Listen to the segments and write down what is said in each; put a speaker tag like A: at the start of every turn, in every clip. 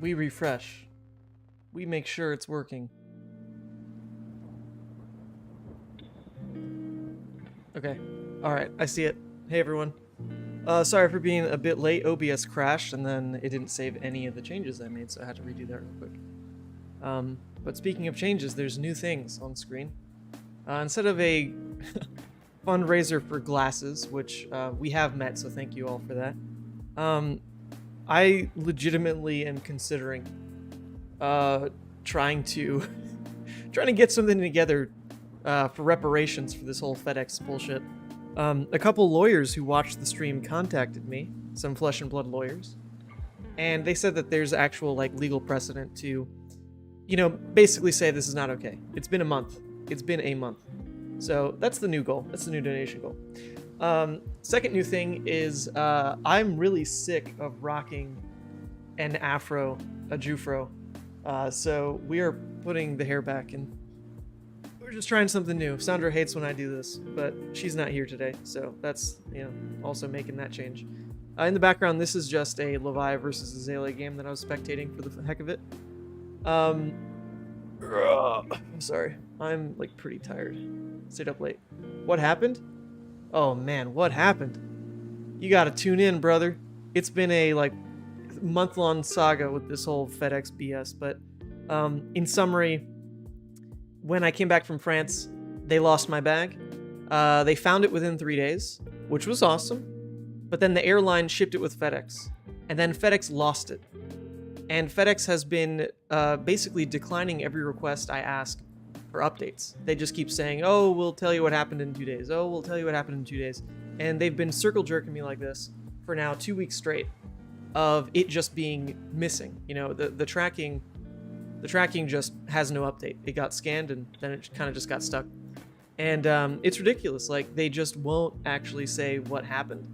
A: we refresh. We make sure it's working. Okay. Alright, I see it. Hey everyone. Sorry for being a bit late. OBS crashed and then it didn't save any of the changes I made, so I had to redo that real quick. But speaking of changes, there's new things on screen. Instead of a fundraiser for glasses, which we have met, so thank you all for that. I legitimately am considering trying to get something together for reparations for this whole FedEx bullshit. A couple lawyers who watched the stream contacted me, some flesh and blood lawyers, and they said that there's actual like legal precedent to, you know, basically say this is not okay. It's been a month. It's been a month. So that's the new goal. That's the new donation goal. Second new thing is I'm really sick of rocking an afro, a jufro. So we are putting the hair back and we're just trying something new. Sandra hates when I do this, but she's not here today, so that's, you know, also making that change. In the background, this is just a Levia versus Azalea game that I was spectating for the heck of it. I'm sorry. I'm like pretty tired. Stayed up late. What happened? Oh man, what happened? You gotta tune in, brother. It's been a like month-long saga with this whole FedEx BS, but in summary, when I came back from France, they lost my bag. They found it within 3 days, which was awesome. But then the airline shipped it with FedEx. And then FedEx lost it. And FedEx has been basically declining every request I ask for updates. They just keep saying, oh, we'll tell you what happened in 2 days. Oh, we'll tell you what happened in 2 days. And they've been circle jerking me like this for now 2 weeks straight of it just being missing. You know, the tracking just has no update. It got scanned and then it kind of just got stuck. And it's ridiculous. Like, they just won't actually say what happened.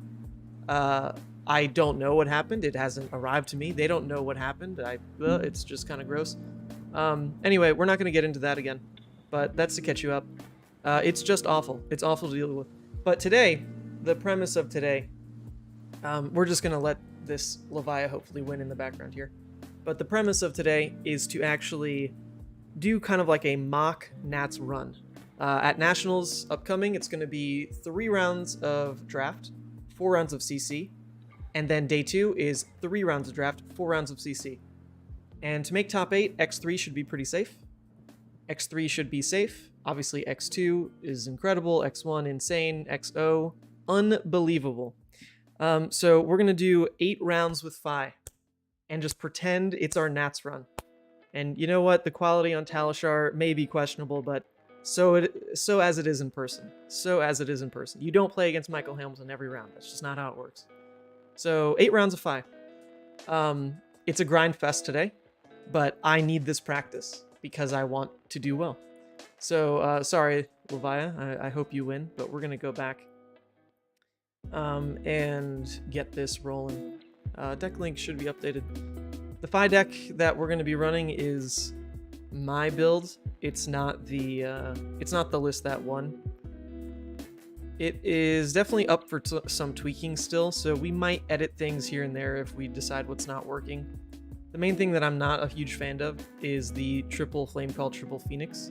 A: I don't know what happened. It hasn't arrived to me. They don't know what happened. It's just kind of gross. Anyway, we're not going to get into that again. But that's to catch you up. It's just awful. It's awful to deal with. But today, the premise of today, we're just going to let this Levia hopefully win in the background here. But the premise of today is to actually do kind of like a mock Nats run. At Nationals upcoming, it's going to be 3 rounds of draft, 4 rounds of CC, and then day 2 is 3 rounds of draft, 4 rounds of CC. And to make top 8, X3 should be pretty safe. X3 should be safe. Obviously, X2 is incredible, X1 insane, XO unbelievable. So we're going to do 8 rounds with Fi and just pretend it's our Nats run. And you know what? The quality on Talishar may be questionable, but so as it is in person. So as it is in person. You don't play against Michael Hamilton every round. That's just not how it works. So 8 rounds of Fi. It's a grind fest today, but I need this practice because I want to do well. So sorry, Levia. I hope you win, but we're going to go back and get this rolling. Deck link should be updated. The Fi deck that we're going to be running is my build. It's not the list that won. It is definitely up for some tweaking still, so we might edit things here and there if we decide what's not working. The main thing that I'm not a huge fan of is the triple Flame Call, triple Phoenix,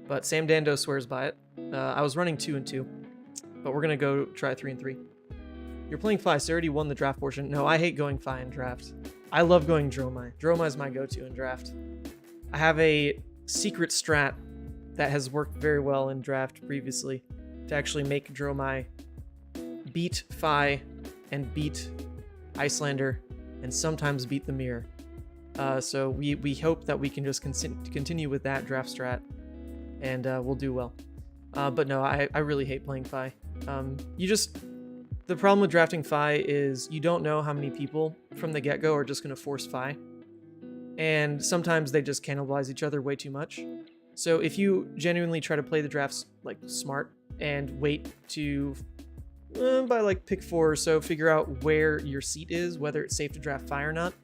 A: but Sam Dando swears by it. I was running 2 and 2, but we're gonna go try 3 and 3. You're playing Fi, so you already won the draft portion. No, I hate going Fi in draft. I love going Dromai. Dromai is my go-to in draft. I have a secret strat that has worked very well in draft previously to actually make Dromai beat Fi and beat Icelander and sometimes beat the Mirror. So we hope that we can just continue with that draft strat and we'll do well. But no, I really hate playing Fi. The problem with drafting Fi is you don't know how many people from the get-go are just going to force Fi. And sometimes they just cannibalize each other way too much. So if you genuinely try to play the drafts like smart and wait to, by like pick 4 or so, figure out where your seat is, whether it's safe to draft Fi or not.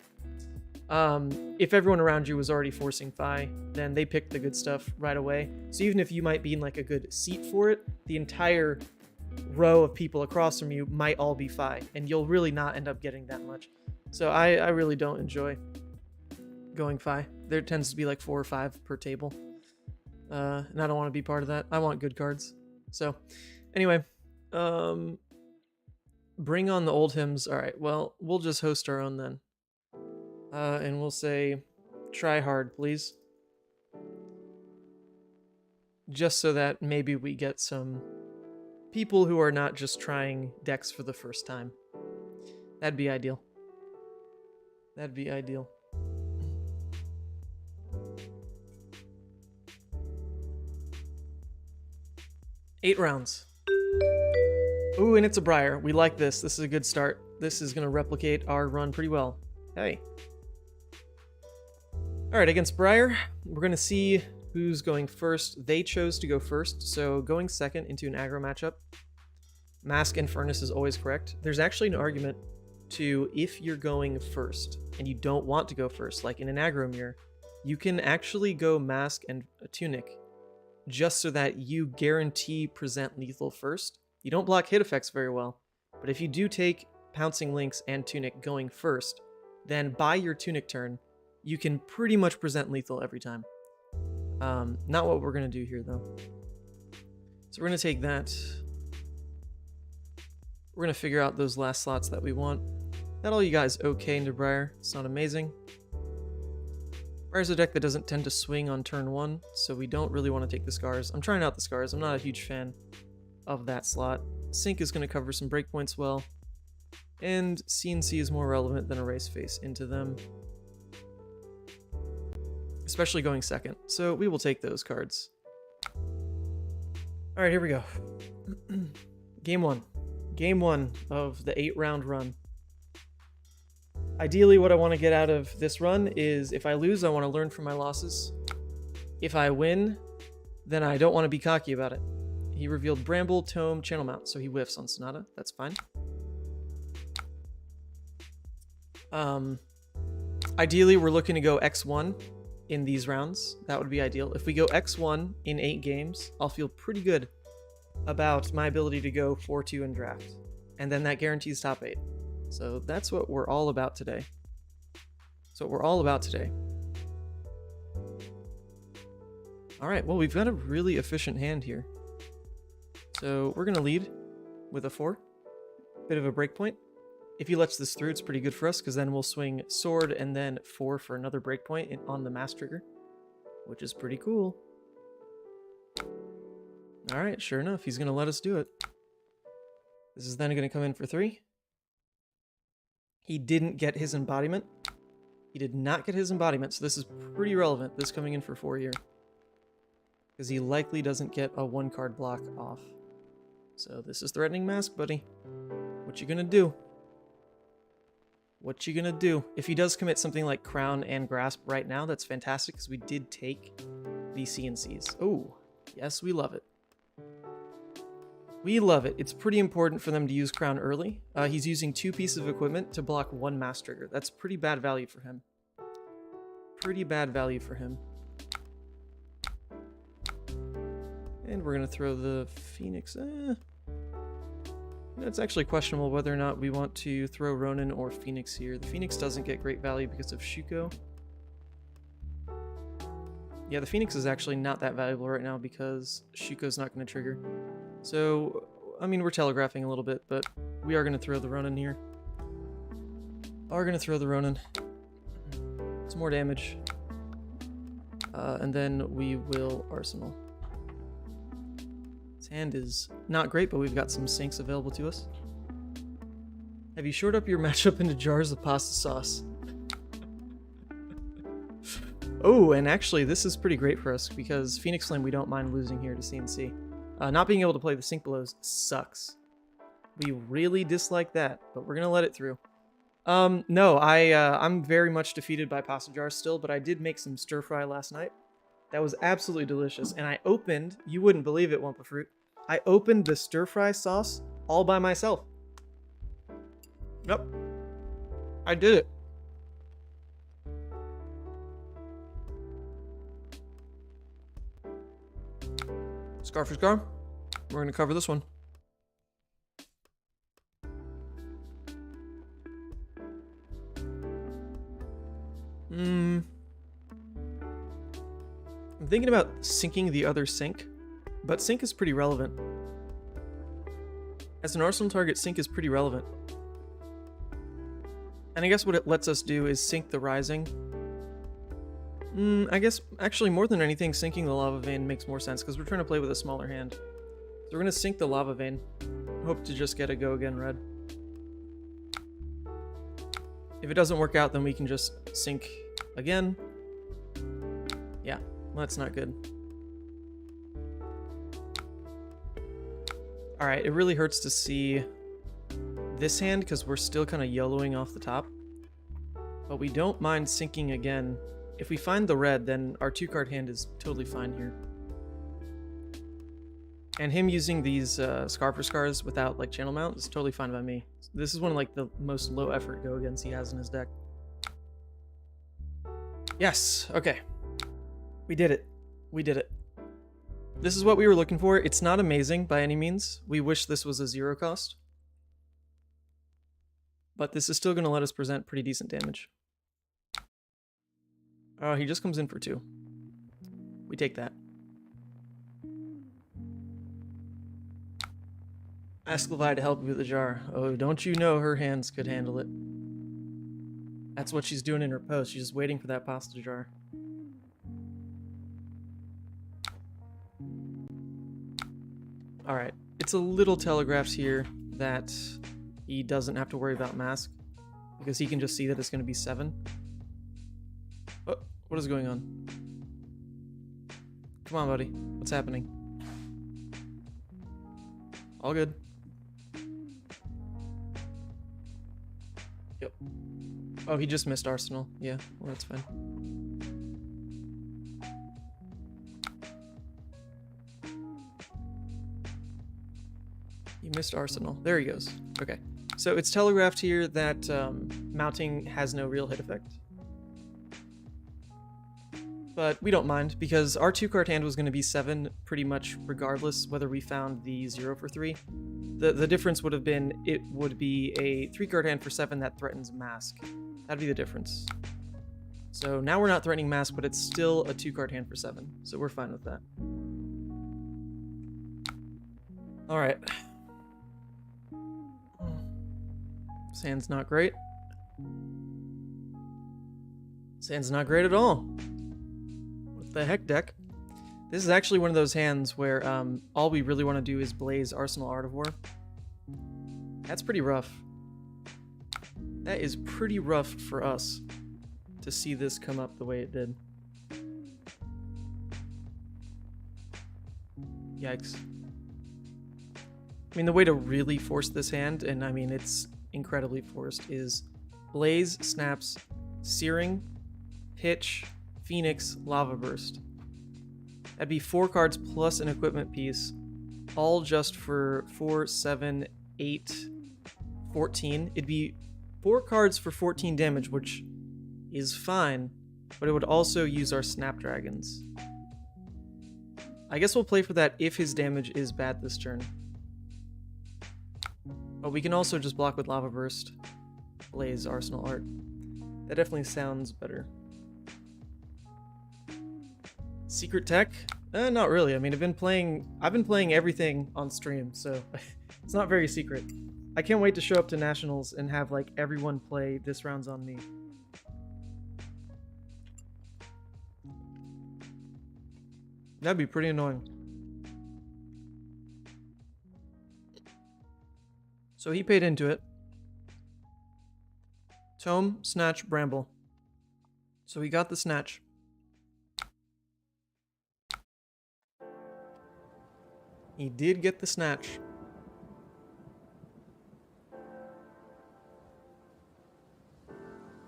A: If everyone around you was already forcing Fi, then they picked the good stuff right away. So even if you might be in like a good seat for it, the entire row of people across from you might all be Fi, and you'll really not end up getting that much. So I really don't enjoy going Fi. There tends to be like 4 or 5 per table. And I don't want to be part of that. I want good cards. So, anyway, bring on the Oldhims. All right, well, we'll just host our own then. And we'll say, try hard, please. Just so that maybe we get some people who are not just trying decks for the first time. That'd be ideal. That'd be ideal. Eight rounds. Ooh, and it's a Briar. We like this. This is a good start. This is going to replicate our run pretty well. Hey. Alright, against Briar, we're going to see who's going first. They chose to go first, so going second into an aggro matchup. Mask and Furnace is always correct. There's actually an argument to if you're going first and you don't want to go first, like in an aggro mirror, you can actually go Mask and a Tunic just so that you guarantee present lethal first. You don't block hit effects very well, but if you do take Pouncing Lynx and Tunic going first, then by your Tunic turn, you can pretty much present lethal every time. Not what we're going to do here, though. So we're going to take that. We're going to figure out those last slots that we want. That all you guys okay into Briar. It's not amazing. Briar's a deck that doesn't tend to swing on turn 1, so we don't really want to take the Scars. I'm trying out the Scars. I'm not a huge fan of that slot. Sync is going to cover some breakpoints well, and CNC is more relevant than Erase Face into them, especially going second. So we will take those cards. All right, here we go. Game 1. Game 1 of the 8-round run. Ideally, what I want to get out of this run is if I lose, I want to learn from my losses. If I win, then I don't want to be cocky about it. He revealed Bramble, Tome, Channel Mount, so he whiffs on Sonata. That's fine. Ideally, we're looking to go X1 in these rounds. That would be ideal. If we go X1 in 8 games, I'll feel pretty good about my ability to go 4-2 in draft. And then that guarantees top 8. So that's what we're all about today. All right, well, we've got a really efficient hand here. So we're going to lead with a 4. Bit of a breakpoint. If he lets this through, it's pretty good for us, because then we'll swing Sword and then 4 for another breakpoint on the Mass Trigger, which is pretty cool. All right, sure enough, he's going to let us do it. This is then going to come in for 3. He didn't get his embodiment. He did not get his embodiment, so this is pretty relevant, this coming in for 4 here. Because he likely doesn't get a 1-card block off. So this is Threatening Mask, buddy. What you gonna do? What you gonna do? If he does commit something like Crown and Grasp right now, that's fantastic, because we did take the CNCs. Oh, yes, we love it. We love it. It's pretty important for them to use Crown early. He's using 2 pieces of equipment to block 1 Mass Trigger. That's pretty bad value for him. Pretty bad value for him. And we're going to throw the Phoenix. It's actually questionable whether or not we want to throw Ronin or Phoenix here. The Phoenix doesn't get great value because of Shuko. Yeah, the Phoenix is actually not that valuable right now because Shuko's not going to trigger. So, I mean, we're telegraphing a little bit, but we are going to throw the Ronin here. It's more damage. And then we will Arsenal. His hand is not great, but we've got some sinks available to us. Have you shored up your matchup into jars of pasta sauce? Oh, and actually, this is pretty great for us because Phoenix Flame we don't mind losing here to CNC. Not being able to play the Sync Blows sucks. We really dislike that, but we're going to let it through. No, I'm very much defeated by pasta jars still, but I did make some stir fry last night. That was absolutely delicious, and I opened, you wouldn't believe it, Wumpa Fruit, I opened the stir fry sauce all by myself. Yep. I did it. Scar for scar. We're going to cover this one. I'm thinking about sinking the other sink, but sink is pretty relevant. As an arsenal target, sink is pretty relevant. And I guess what it lets us do is sink the rising. I guess, actually, more than anything, sinking the lava vein makes more sense, because we're trying to play with a smaller hand. So we're going to sink the lava vein. Hope to just get a go again red. If it doesn't work out, then we can just sink again. Yeah, well, that's not good. Alright, it really hurts to see this hand because we're still kind of YOLOing off the top. But we don't mind sinking again. If we find the red, then our 2-card hand is totally fine here. And him using these Scar for Scars without like channel mount is totally fine by me. This is one of like the most low effort go-agains he has in his deck. Yes, okay. We did it. We did it. This is what we were looking for. It's not amazing by any means. We wish this was a 0 cost. But this is still going to let us present pretty decent damage. Oh, he just comes in for 2. We take that. Ask Levi to help you with the jar. Oh, don't you know her hands could handle it. That's what she's doing in her post. She's just waiting for that pasta jar. Alright, it's a little telegraphed here that he doesn't have to worry about mask, because he can just see that it's going to be 7. Oh, what is going on? Come on, buddy. What's happening? All good. Yep. Oh, he just missed Arsenal. Yeah, well, that's fine. He missed Arsenal. There he goes. Okay. So it's telegraphed here that mounting has no real hit effect. But we don't mind, because our 2-card hand was going to be 7 pretty much regardless whether we found the 0 for 3. The difference would have been it would be a 3-card hand for 7 that threatens mask. That'd be the difference. So now we're not threatening mask, but it's still a 2-card hand for 7. So we're fine with that. Alright. This hand's not great. This hand's not great at all. What the heck, deck? This is actually one of those hands where all we really want to do is blaze Arsenal Art of War. That's pretty rough. That is pretty rough for us to see this come up the way it did. Yikes. I mean, the way to really force this hand, and I mean, it's incredibly forced, is Blaze, Snaps, Searing, Pitch, Phoenix, Lava Burst. That'd be 4 cards plus an equipment piece, all just for 4, 7, 8, 14. It'd be 4 cards for 14 damage, which is fine, but it would also use our Snapdragons. I guess we'll play for that if his damage is bad this turn. But we can also just block with Lava Burst, Blaze, Arsenal Art. That definitely sounds better. Secret tech? Not really. I mean, I've been playing everything on stream, so it's not very secret. I can't wait to show up to Nationals and have like everyone play This Round's on Me. That'd be pretty annoying. So he paid into it. Tome, Snatch, Bramble. So he got the Snatch. He did get the Snatch.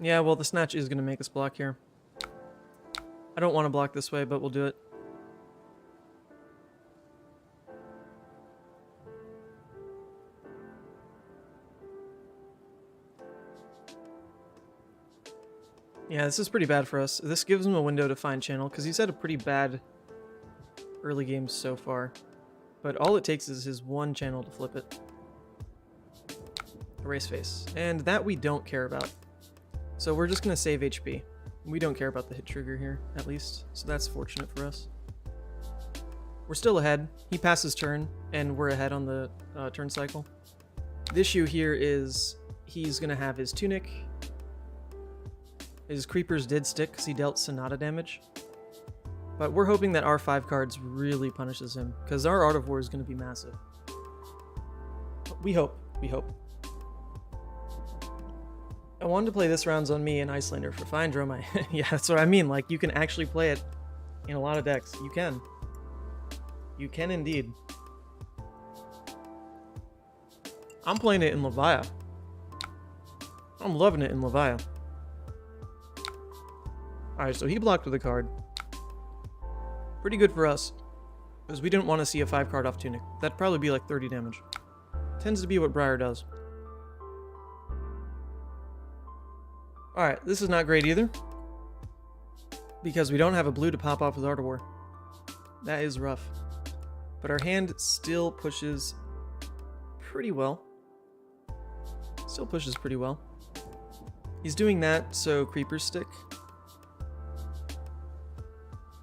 A: Yeah, well, the Snatch is going to make us block here. I don't want to block this way, but we'll do it. Yeah, this is pretty bad for us. This gives him a window to find channel, because he's had a pretty bad early game so far. But all it takes is his 1 channel to flip it. Erase face. And that we don't care about. So we're just going to save HP. We don't care about the hit trigger here, at least, so that's fortunate for us. We're still ahead. He passes turn, and we're ahead on the turn cycle. The issue here is he's going to have his Tunic. His Creepers did stick because he dealt Sonata damage. But we're hoping that our 5 cards really punishes him, because our Art of War is going to be massive. We hope. We hope. I wanted to play this rounds on me and Icelander for fine Dromai. Yeah, that's what I mean. Like, you can actually play it in a lot of decks. You can. You can indeed. I'm playing it in Levia. I'm loving it in Levia. Alright, so he blocked with a card. Pretty good for us, because we didn't want to see a 5 card off Tunic. That'd probably be like 30 damage. Tends to be what Briar does. Alright, this is not great either, because we don't have a blue to pop off with Art of War. That is rough. But our hand still pushes pretty well. Still pushes pretty well. He's doing that so Creepers stick.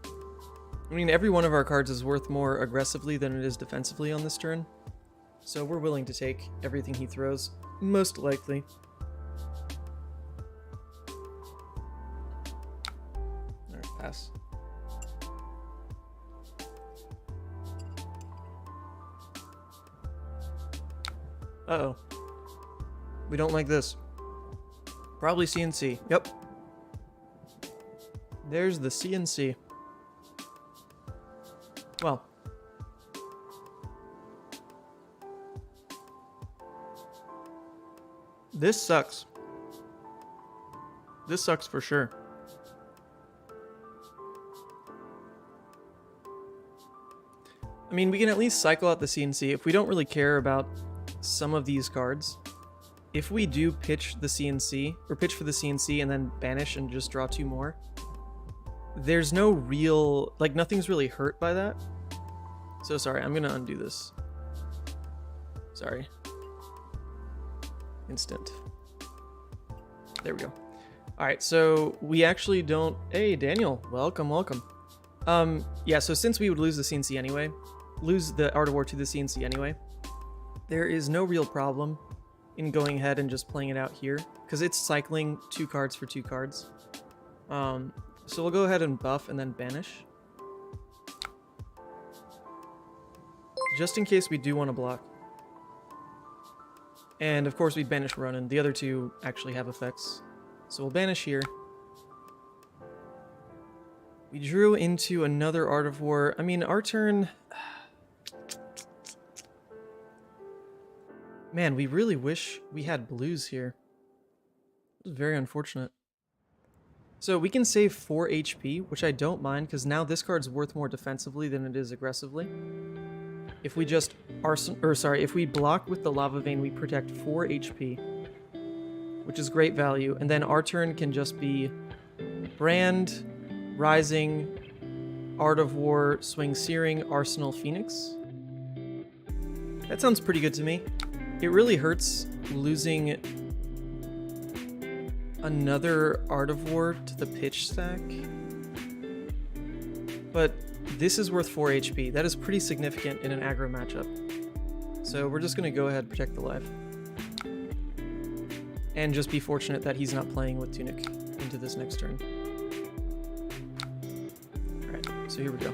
A: I mean, every one of our cards is worth more aggressively than it is defensively on this turn. So we're willing to take everything he throws, most likely. Alright, pass. Uh-oh. We don't like this. Probably CNC. Yep. There's the CNC. Well. This sucks. This sucks for sure. I mean, we can at least cycle out the CNC if we don't really care about some of these cards. If we do pitch the CNC, or pitch for the CNC and then banish and just draw 2 more, there's no real, like, nothing's really hurt by that. So sorry, I'm gonna undo this. Sorry. Instant. There we go. Alright, so we actually don't... Hey, Daniel. Welcome, welcome. Yeah, so since we would lose the CNC anyway, lose the Art of War to the CNC anyway, there is no real problem in going ahead and just playing it out here, because it's cycling 2 cards for 2 cards. So we'll go ahead and buff and then banish. Just in case we do want to block. And of course we banish Ronin. The other 2 actually have effects. So we'll banish here. We drew into another Art of War. I mean, our turn... Man, we really wish we had blues here. It was very unfortunate. So we can save 4 HP, which I don't mind, because now this card's worth more defensively than it is aggressively. If we just if we block with the Lava Vein, we protect 4 HP, which is great value. And then our turn can just be Brand, Rising, Art of War, Swing Searing, Arsenal, Phoenix. That sounds pretty good to me. It really hurts losing another Art of War to the pitch stack. But this is worth 4 HP. That is pretty significant in an aggro matchup. So we're just going to go ahead and protect the life. And just be fortunate that he's not playing with Tunic into this next turn. Alright, so here we go.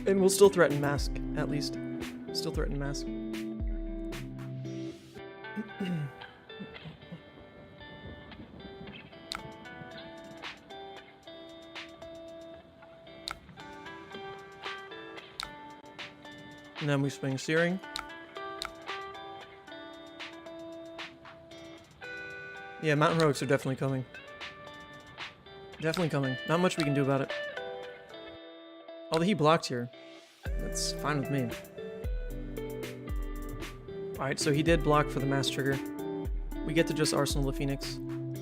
A: And we'll still threaten Mask, at least. Still threaten Mask. And then we swing Searing. Yeah, Mountain Heroics are definitely coming. Definitely coming. Not much we can do about it. Although he blocked here. That's fine with me. Alright, so he did block for the mass trigger. We get to just Arsenal the Phoenix.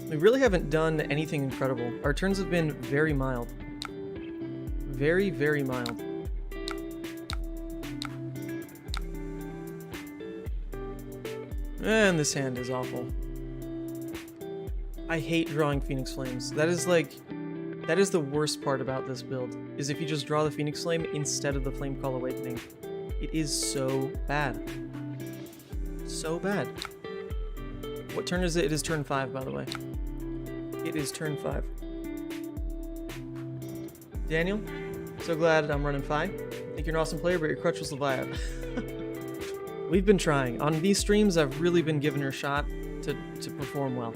A: We really haven't done anything incredible. Our turns have been very mild. Very, very mild. And this hand is awful. I hate drawing Phoenix Flames. That is the worst part about this build, is if you just draw the Phoenix Flame instead of the Flame Call Awakening. It is so bad. So bad. What turn is it? It is turn 5, by the way. It is turn 5. Daniel, so glad I'm running Fi. I think you're an awesome player, but your crutch was Levia. We've been trying. On these streams, I've really been giving her a shot to perform well.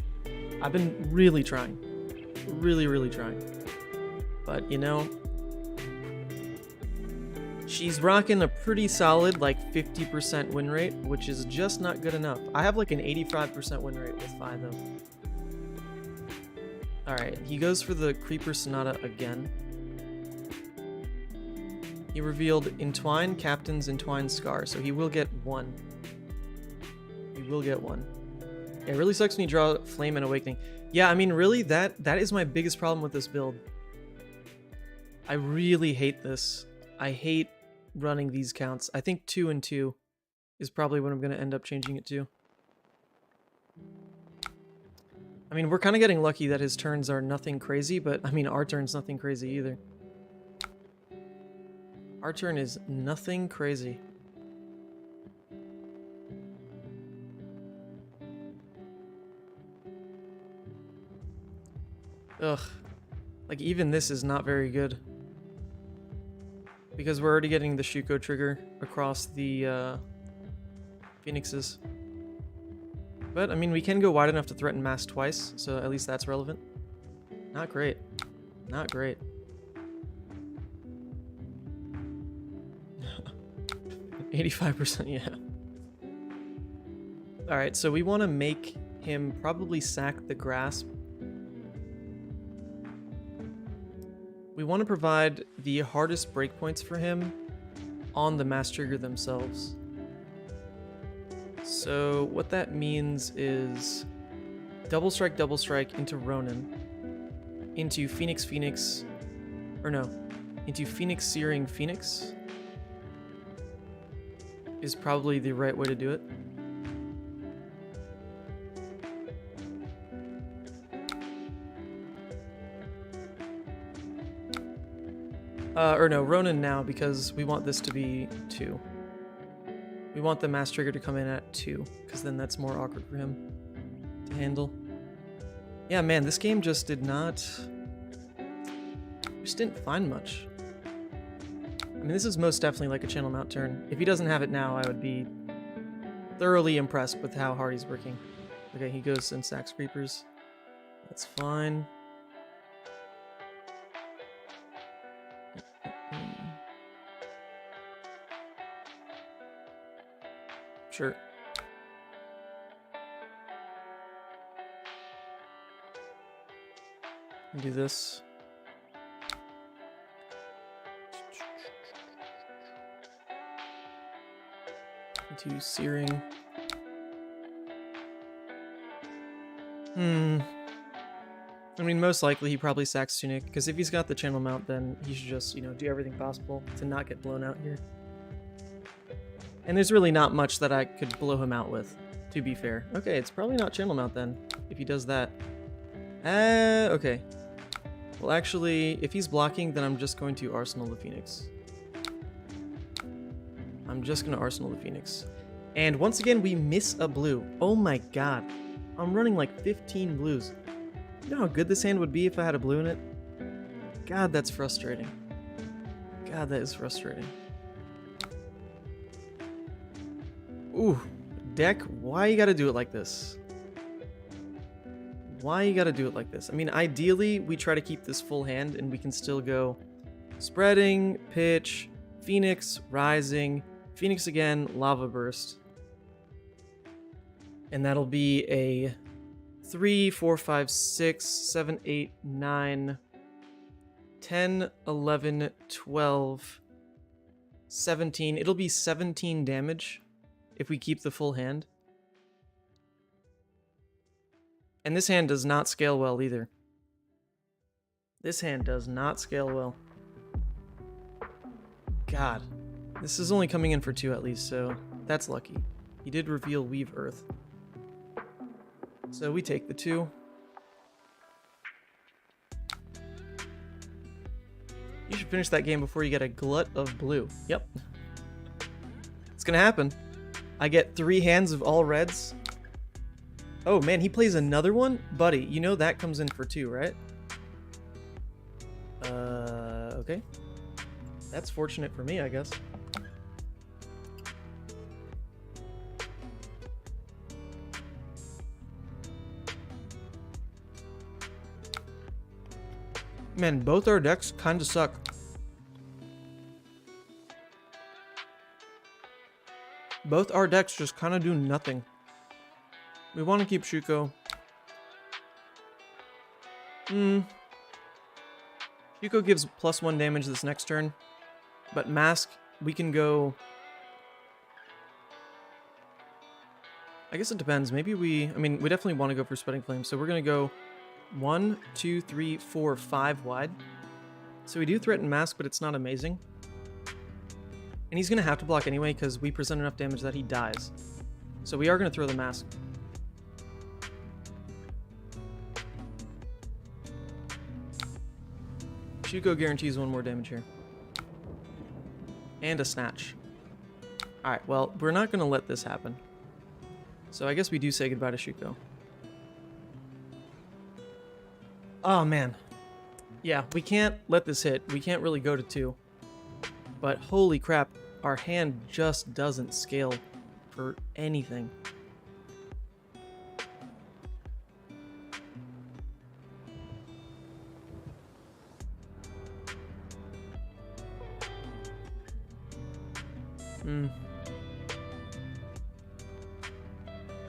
A: I've been really trying. Really, really trying. But, you know, she's rocking a pretty solid, like, 50% win rate, which is just not good enough. I have, like, an 85% win rate with Fi, though. Alright, he goes for the Creeper Sonata again. He revealed Entwine, Captain's Entwine Scar, so he will get 1. He will get 1. Yeah, it really sucks when you draw Flame and Awakening. Yeah, I mean, really, that is my biggest problem with this build. I really hate this. I hate running these counts. I think 2 and 2 is probably what I'm going to end up changing it to. I mean, we're kind of getting lucky that his turns are nothing crazy, but, I mean, our turn's nothing crazy either. Our turn is nothing crazy. Ugh. Like, even this is not very good. Because we're already getting the Shuko trigger across the Phoenixes. But, I mean, we can go wide enough to threaten mass twice, so at least that's relevant. Not great. Not great. 85%, yeah. Alright, so we want to make him probably sack the Grasp. We want to provide the hardest breakpoints for him on the mass trigger themselves. So what that means is double strike into Ronin, into Phoenix, or no, into Phoenix Searing Phoenix is probably the right way to do it. Or no, Ronin now, because we want this to be 2. We want the mass trigger to come in at 2, because then that's more awkward for him to handle. Yeah, man, this game just did not... just didn't find much. I mean, this is most definitely like a channel mount turn. If he doesn't have it now, I would be thoroughly impressed with how hard he's working. Okay, he goes and sacks creepers. That's fine. Sure. Do this. Into Searing. I mean, most likely he probably sacks Tunic, because if he's got the channel mount, then he should just, you know, do everything possible to not get blown out here. And there's really not much that I could blow him out with, to be fair. Okay, it's probably not channel mount then, if he does that. Okay. Well, actually, if he's blocking, then I'm just going to Arsenal the Phoenix. I'm just going to Arsenal the Phoenix. And once again, we miss a blue. Oh my god. I'm running like 15 blues. You know how good this hand would be if I had a blue in it? God, that's frustrating. God, that is frustrating. Ooh, deck, why you gotta do it like this? Why you gotta do it like this? I mean, ideally, we try to keep this full hand and we can still go spreading, pitch, Phoenix, rising, Phoenix again, lava burst. And that'll be a 3, 4, 5, 6, 7, 8, 9, 10, 11, 12, 17. It'll be 17 damage if we keep the full hand. And this hand does not scale well either. This hand does not scale well. God. This is only coming in for 2 at least, so that's lucky. He did reveal Weave Earth. So we take the 2. finish that game before you get a glut of blue. Yep. It's gonna happen. I get 3 hands of all reds. Oh man, he plays another one? Buddy, you know that comes in for 2, right? Okay. That's fortunate for me, I guess. Man, both our decks kind of suck. Both our decks just kind of do nothing. We want to keep Shuko. Shuko gives +1 damage this next turn. But Mask, we can go... I guess it depends. Maybe we... I mean, we definitely want to go for Spreading Flame. So we're going to go 1, 2, 3, 4, 5 wide. So we do threaten Mask, but it's not amazing. And he's going to have to block anyway because we present enough damage that he dies. So we are going to throw the Mask. Shuko guarantees 1 more damage here. And a Snatch. Alright, well, we're not going to let this happen. So I guess we do say goodbye to Shuko. Oh, man. Yeah, we can't let this hit. We can't really go to 2. But holy crap, our hand just doesn't scale for anything.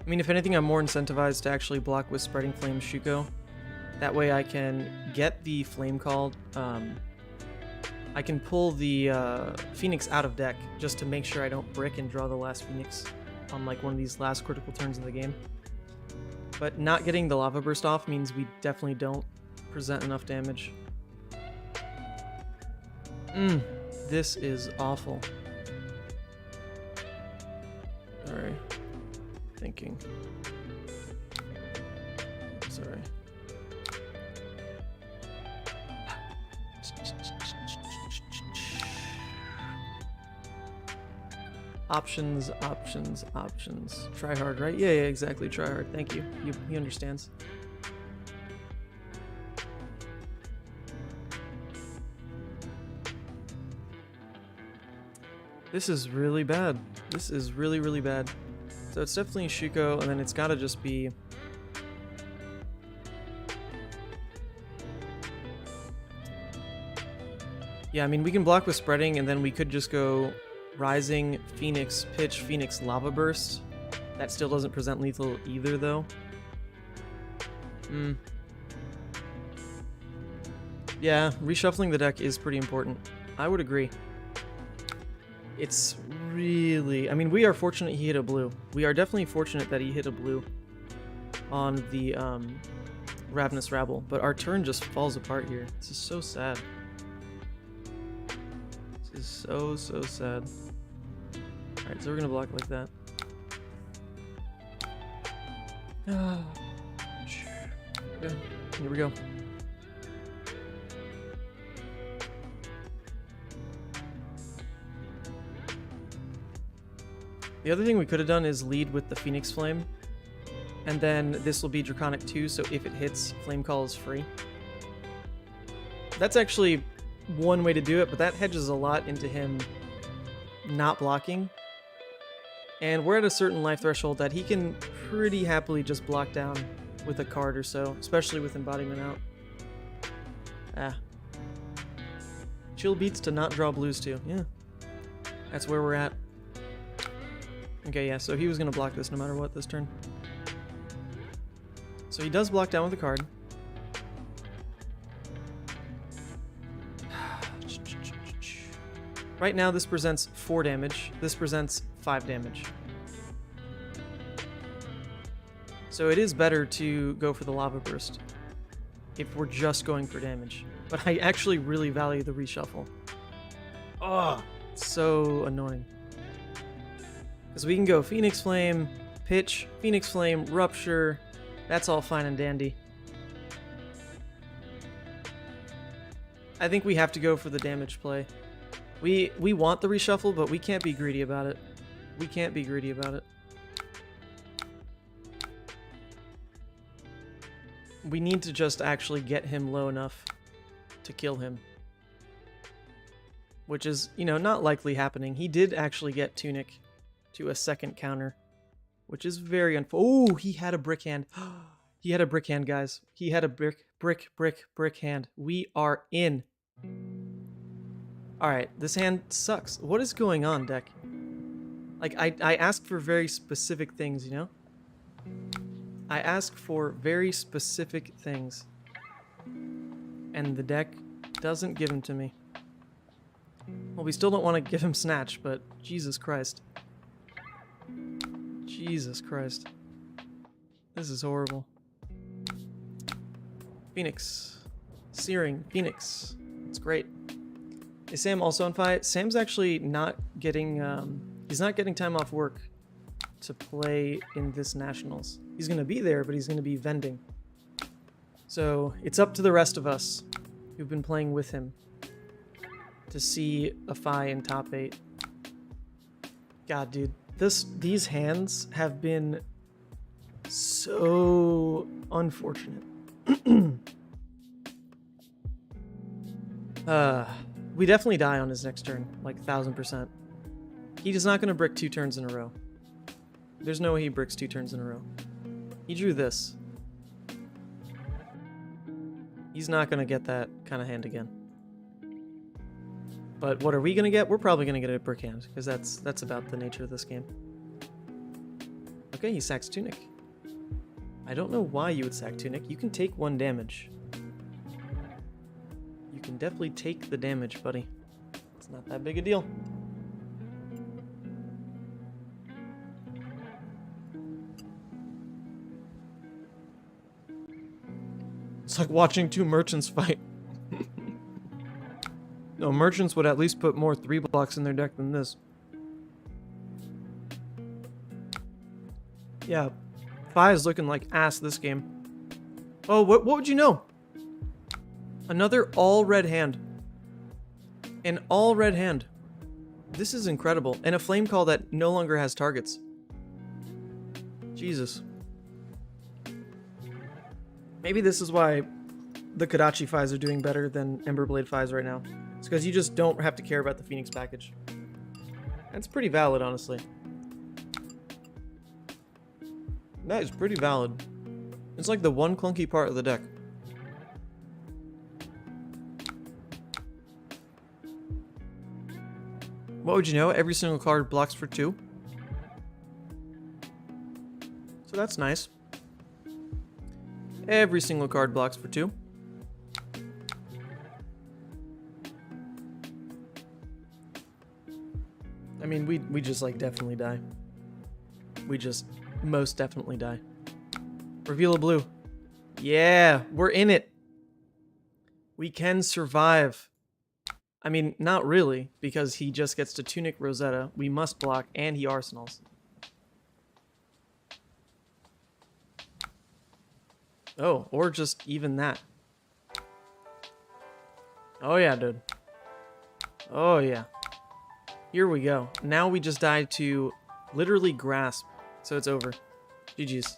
A: I mean, if anything, I'm more incentivized to actually block with Spreading Flame Shuko. That way I can get the Flame Call. I can pull the Phoenix out of deck just to make sure I don't brick and draw the last Phoenix on like one of these last critical turns in the game. But not getting the Lava Burst off means we definitely don't present enough damage. This is awful. Sorry. Thinking. Sorry. Options, options, options. Try hard, right? Yeah, exactly. Try hard. Thank you. He understands. This is really bad. This is really, really bad. So it's definitely Shuko, and then it's gotta just be... Yeah, I mean, we can block with Spreading, and then we could just go Rising, Phoenix, Pitch, Phoenix, Lava Burst. That still doesn't present lethal either, though. Yeah, reshuffling the deck is pretty important. I would agree. It's really... I mean, we are fortunate he hit a blue. We are definitely fortunate that he hit a blue on the Ravenous Rabble, but our turn just falls apart here. This is so sad. This is so, so sad. Alright, so we're gonna block like that. Okay, here we go. The other thing we could have done is lead with the Phoenix Flame, and then this will be Draconic 2, so if it hits, Flame Call is free. That's actually one way to do it, but that hedges a lot into him not blocking. And we're at a certain life threshold that he can pretty happily just block down with a card or so, especially with Embodiment out. Chill beats to not draw blues too. Yeah, that's where we're at. Okay, yeah, so he was going to block this no matter what this turn. So he does block down with a card. Right now this presents 4 damage. This presents 5 damage. So it is better to go for the Lava Burst if we're just going for damage. But I actually really value the reshuffle. Oh, it's so annoying. Because we can go Phoenix Flame, Pitch, Phoenix Flame, Rupture. That's all fine and dandy. I think we have to go for the damage play. We want the reshuffle, but we can't be greedy about it. We can't be greedy about it. We need to just actually get him low enough to kill him. Which is, you know, not likely happening. He did actually get Tunic to a second counter, which is very Oh, he had a brick hand. He had a brick hand, guys. He had a brick hand. We are in. Alright, this hand sucks. What is going on, deck? Like, I asked for very specific things, you know? I ask for very specific things. And the deck doesn't give them to me. Well, we still don't want to give him Snatch, but Jesus Christ. Jesus Christ. This is horrible. Phoenix. Searing. Phoenix. It's great. Is Sam also on fight? Sam's actually not getting, he's not getting time off work to play in this Nationals. He's going to be there, but he's going to be vending. So it's up to the rest of us who've been playing with him to see a Fi in top 8. God, dude. These hands have been so unfortunate. We definitely die on his next turn, like 1000%. He's not going to brick 2 turns in a row. There's no way he bricks 2 turns in a row. He drew this. He's not going to get that kind of hand again. But what are we going to get? We're probably going to get a brick hand, because that's about the nature of this game. Okay, he sacks Tunic. I don't know why you would sack Tunic. You can take 1 damage. You can definitely take the damage, buddy. It's not that big a deal. It's like watching 2 merchants fight. No, merchants would at least put more 3 blocks in their deck than this. Yeah, Fi is looking like ass this game. Oh, what would you know? Another all red hand. An all red hand. This is incredible. And a flame call that no longer has targets. Jesus. Maybe this is why the Kodachi Fis are doing better than Emberblade Fis right now. It's because you just don't have to care about the Phoenix package. That's pretty valid, honestly. That is pretty valid. It's like the one clunky part of the deck. What would you know? Every single card blocks for 2. So that's nice. Every single card blocks for 2. I mean, we just like definitely die. We just most definitely die. Reveal a blue. Yeah, we're in it. We can survive. I mean, not really, because he just gets to Tunic Rosetta. We must block, and he arsenals. Oh, or just even that. Oh yeah, dude. Oh yeah. Here we go. Now we just die to literally grasp. So it's over. GG's.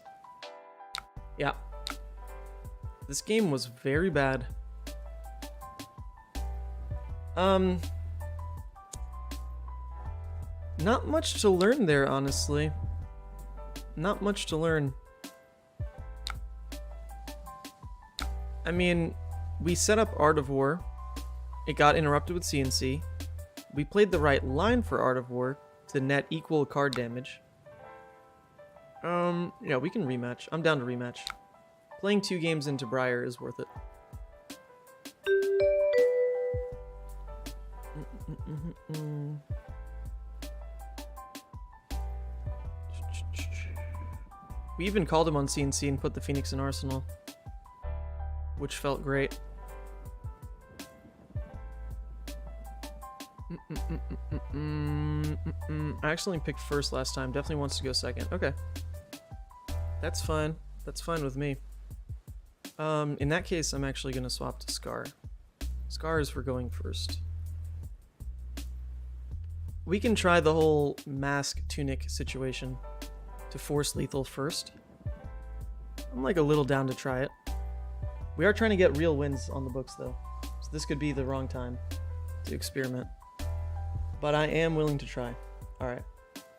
A: Yeah. This game was very bad. Not much to learn there, honestly. Not much to learn. I mean, we set up Art of War. It got interrupted with CNC. We played the right line for Art of War to net equal card damage. Yeah, we can rematch. I'm down to rematch. Playing 2 games into Briar is worth it. We even called him on CNC and put the Phoenix in Arsenal, which felt great. I actually picked first last time. Definitely wants to go second. Okay. That's fine. That's fine with me. In that case, I'm actually going to swap to Scar. Scars for going first. We can try the whole mask tunic situation to force lethal first. I'm like a little down to try it. We are trying to get real wins on the books though, so this could be the wrong time to experiment. But I am willing to try. Alright,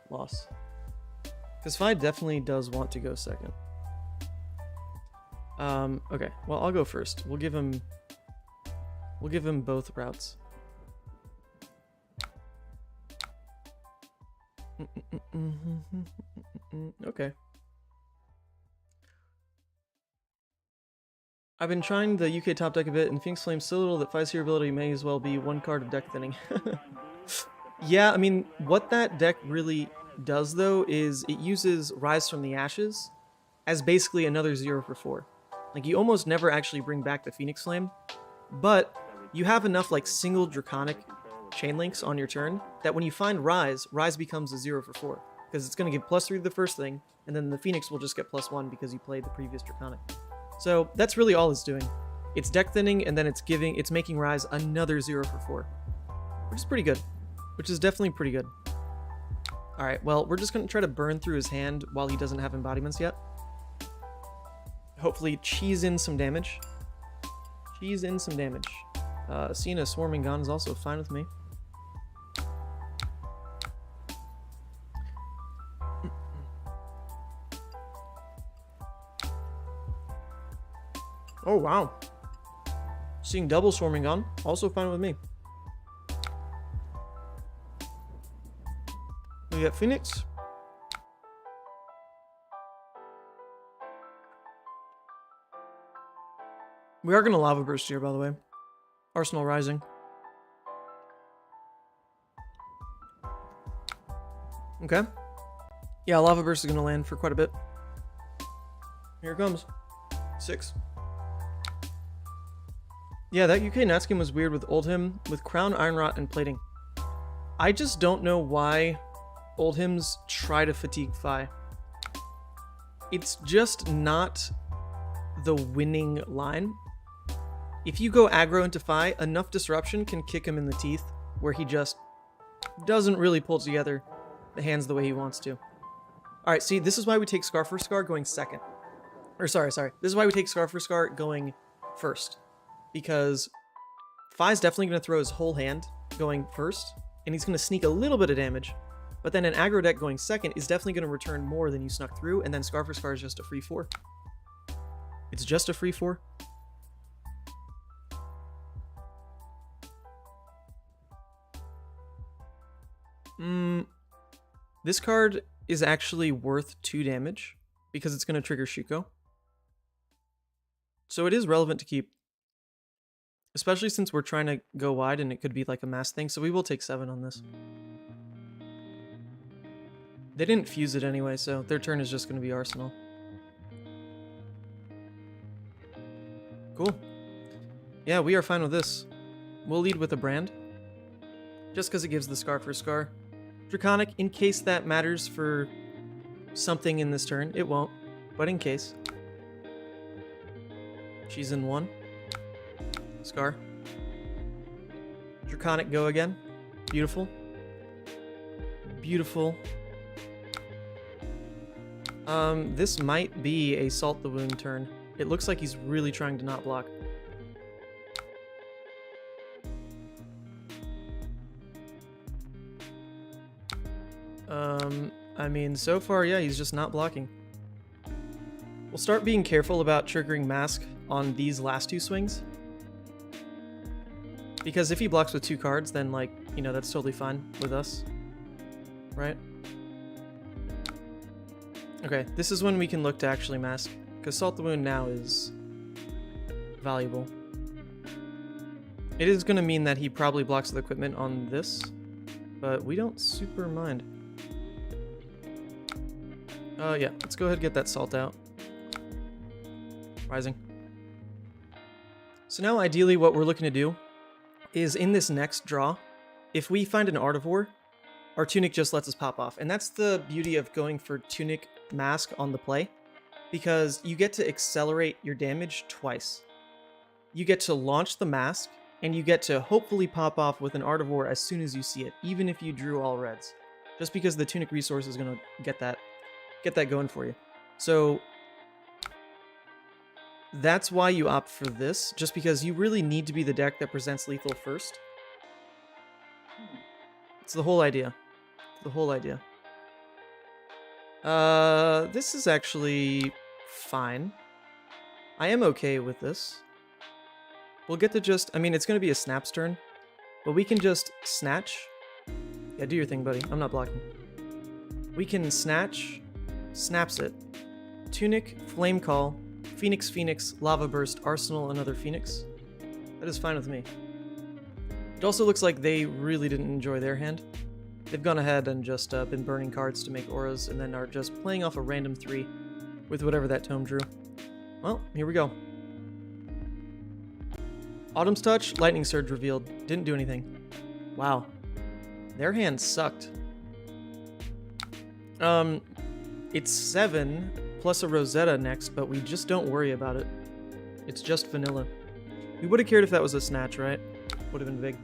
A: loss. Because Fi definitely does want to go second. Okay, well I'll go first. We'll give him both routes. Okay. I've been trying the UK top deck a bit, and Phoenix Flame's so little that Fi's hero ability may as well be one card of deck thinning. Yeah, I mean, what that deck really does, though, is it uses Rise from the Ashes as basically another 0 for 4. Like, you almost never actually bring back the Phoenix Flame, but you have enough, like, single Draconic chain links on your turn that when you find Rise, Rise becomes a 0 for 4. Because it's going to give +3 to the first thing, and then the Phoenix will just get +1 because you played the previous Draconic. So that's really all it's doing. It's deck thinning, and then it's making Rise another 0 for 4. Which is pretty good. Which is definitely pretty good. Alright, well, we're just going to try to burn through his hand while he doesn't have embodiments yet. Hopefully cheese in some damage. Cheese in some damage. Seeing a Swarming Gun is also fine with me. Oh, wow. Seeing double Swarming Gun, also fine with me. We got Phoenix. We are going to Lava Burst here, by the way. Arsenal Rising. Okay. Yeah, Lava Burst is going to land for quite a bit. Here it comes. 6. Yeah, that UK Nats game was weird with Oldhim, with Crown, Iron Rot, and Plating. I just don't know why Oldhims try to fatigue Fi. It's just not the winning line. If you go aggro into Fi, enough disruption can kick him in the teeth where he just doesn't really pull together the hands the way he wants to. Alright, see, this is why we take Scar for Scar going second. Or sorry. This is why we take Scar for Scar going first. Because Fi's definitely going to throw his whole hand going first, and he's going to sneak a little bit of damage. But then an aggro deck going second is definitely going to return more than you snuck through, and then Scar for Scar is just a free 4. It's just a free 4. This card is actually worth 2 damage because it's going to trigger Shuko. So it is relevant to keep. Especially since we're trying to go wide and it could be like a mass thing, so we will take 7 on this. They didn't fuse it anyway, so their turn is just going to be Arsenal. Cool. Yeah, we are fine with this. We'll lead with a brand. Just because it gives the Scar for Scar. Draconic, in case that matters for something in this turn. It won't, but in case. She's in 1. Scar. Draconic go again. Beautiful. Beautiful. This might be a Salt the Wound turn. It looks like he's really trying to not block. I mean, so far, yeah, he's just not blocking. We'll start being careful about triggering Mask on these last 2 swings. Because if he blocks with 2 cards, then, like, you know, that's totally fine with us. Right? Okay, this is when we can look to actually mask. Because Salt the Wound now is valuable. It is going to mean that he probably blocks with equipment on this. But we don't super mind. Yeah, let's go ahead and get that Salt out. Rising. So now, ideally, what we're looking to do is in this next draw, if we find an Artivore, our Tunic just lets us pop off. And that's the beauty of going for Tunic Mask on the play, because you get to accelerate your damage twice. You get to launch the Mask, and you get to hopefully pop off with an Art of War as soon as you see it, even if you drew all reds. Just because the Tunic resource is going to get that going for you. So that's why you opt for this, just because you really need to be the deck that presents lethal first. It's the whole idea. The whole idea. This is actually fine. I am okay with this. We'll get to just... I mean, it's going to be a Snap's turn, but we can just Snatch. Yeah, do your thing, buddy. I'm not blocking. We can Snatch, Snaps it, Tunic, Flame Call, Phoenix, Phoenix, Lava Burst, Arsenal, another Phoenix. That is fine with me. It also looks like they really didn't enjoy their hand. They've gone ahead and just been burning cards to make auras, and then are just playing off a random 3 with whatever that tome drew. Well, here we go. Autumn's Touch, Lightning Surge revealed. Didn't do anything. Wow. Their hand sucked. It's 7 plus a Rosetta next, but we just don't worry about it. It's just vanilla. We would have cared if that was a Snatch, right? Would have been big.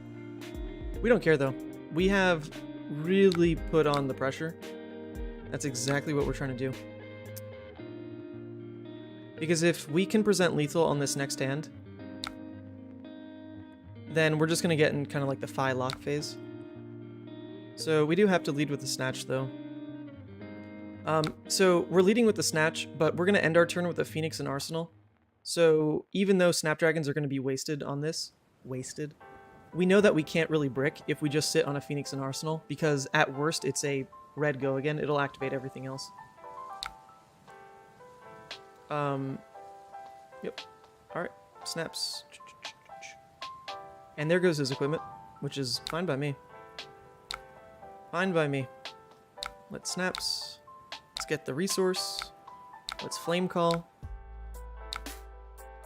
A: We don't care, though. We have really put on the pressure. That's exactly what we're trying to do. Because if we can present lethal on this next hand, then we're just going to get in kind of like the Phi lock phase. So we do have to lead with the Snatch, though. So we're leading with the Snatch, but we're going to end our turn with a Phoenix and Arsenal. So even though Snapdragons are going to be wasted on this, we know that we can't really brick if we just sit on a Phoenix and Arsenal, because at worst it's a red go again. It'll activate everything else. Yep. Alright. Snaps. And there goes his equipment, which is fine by me. Fine by me. Let's Snaps. Let's get the resource. Let's Flame Call.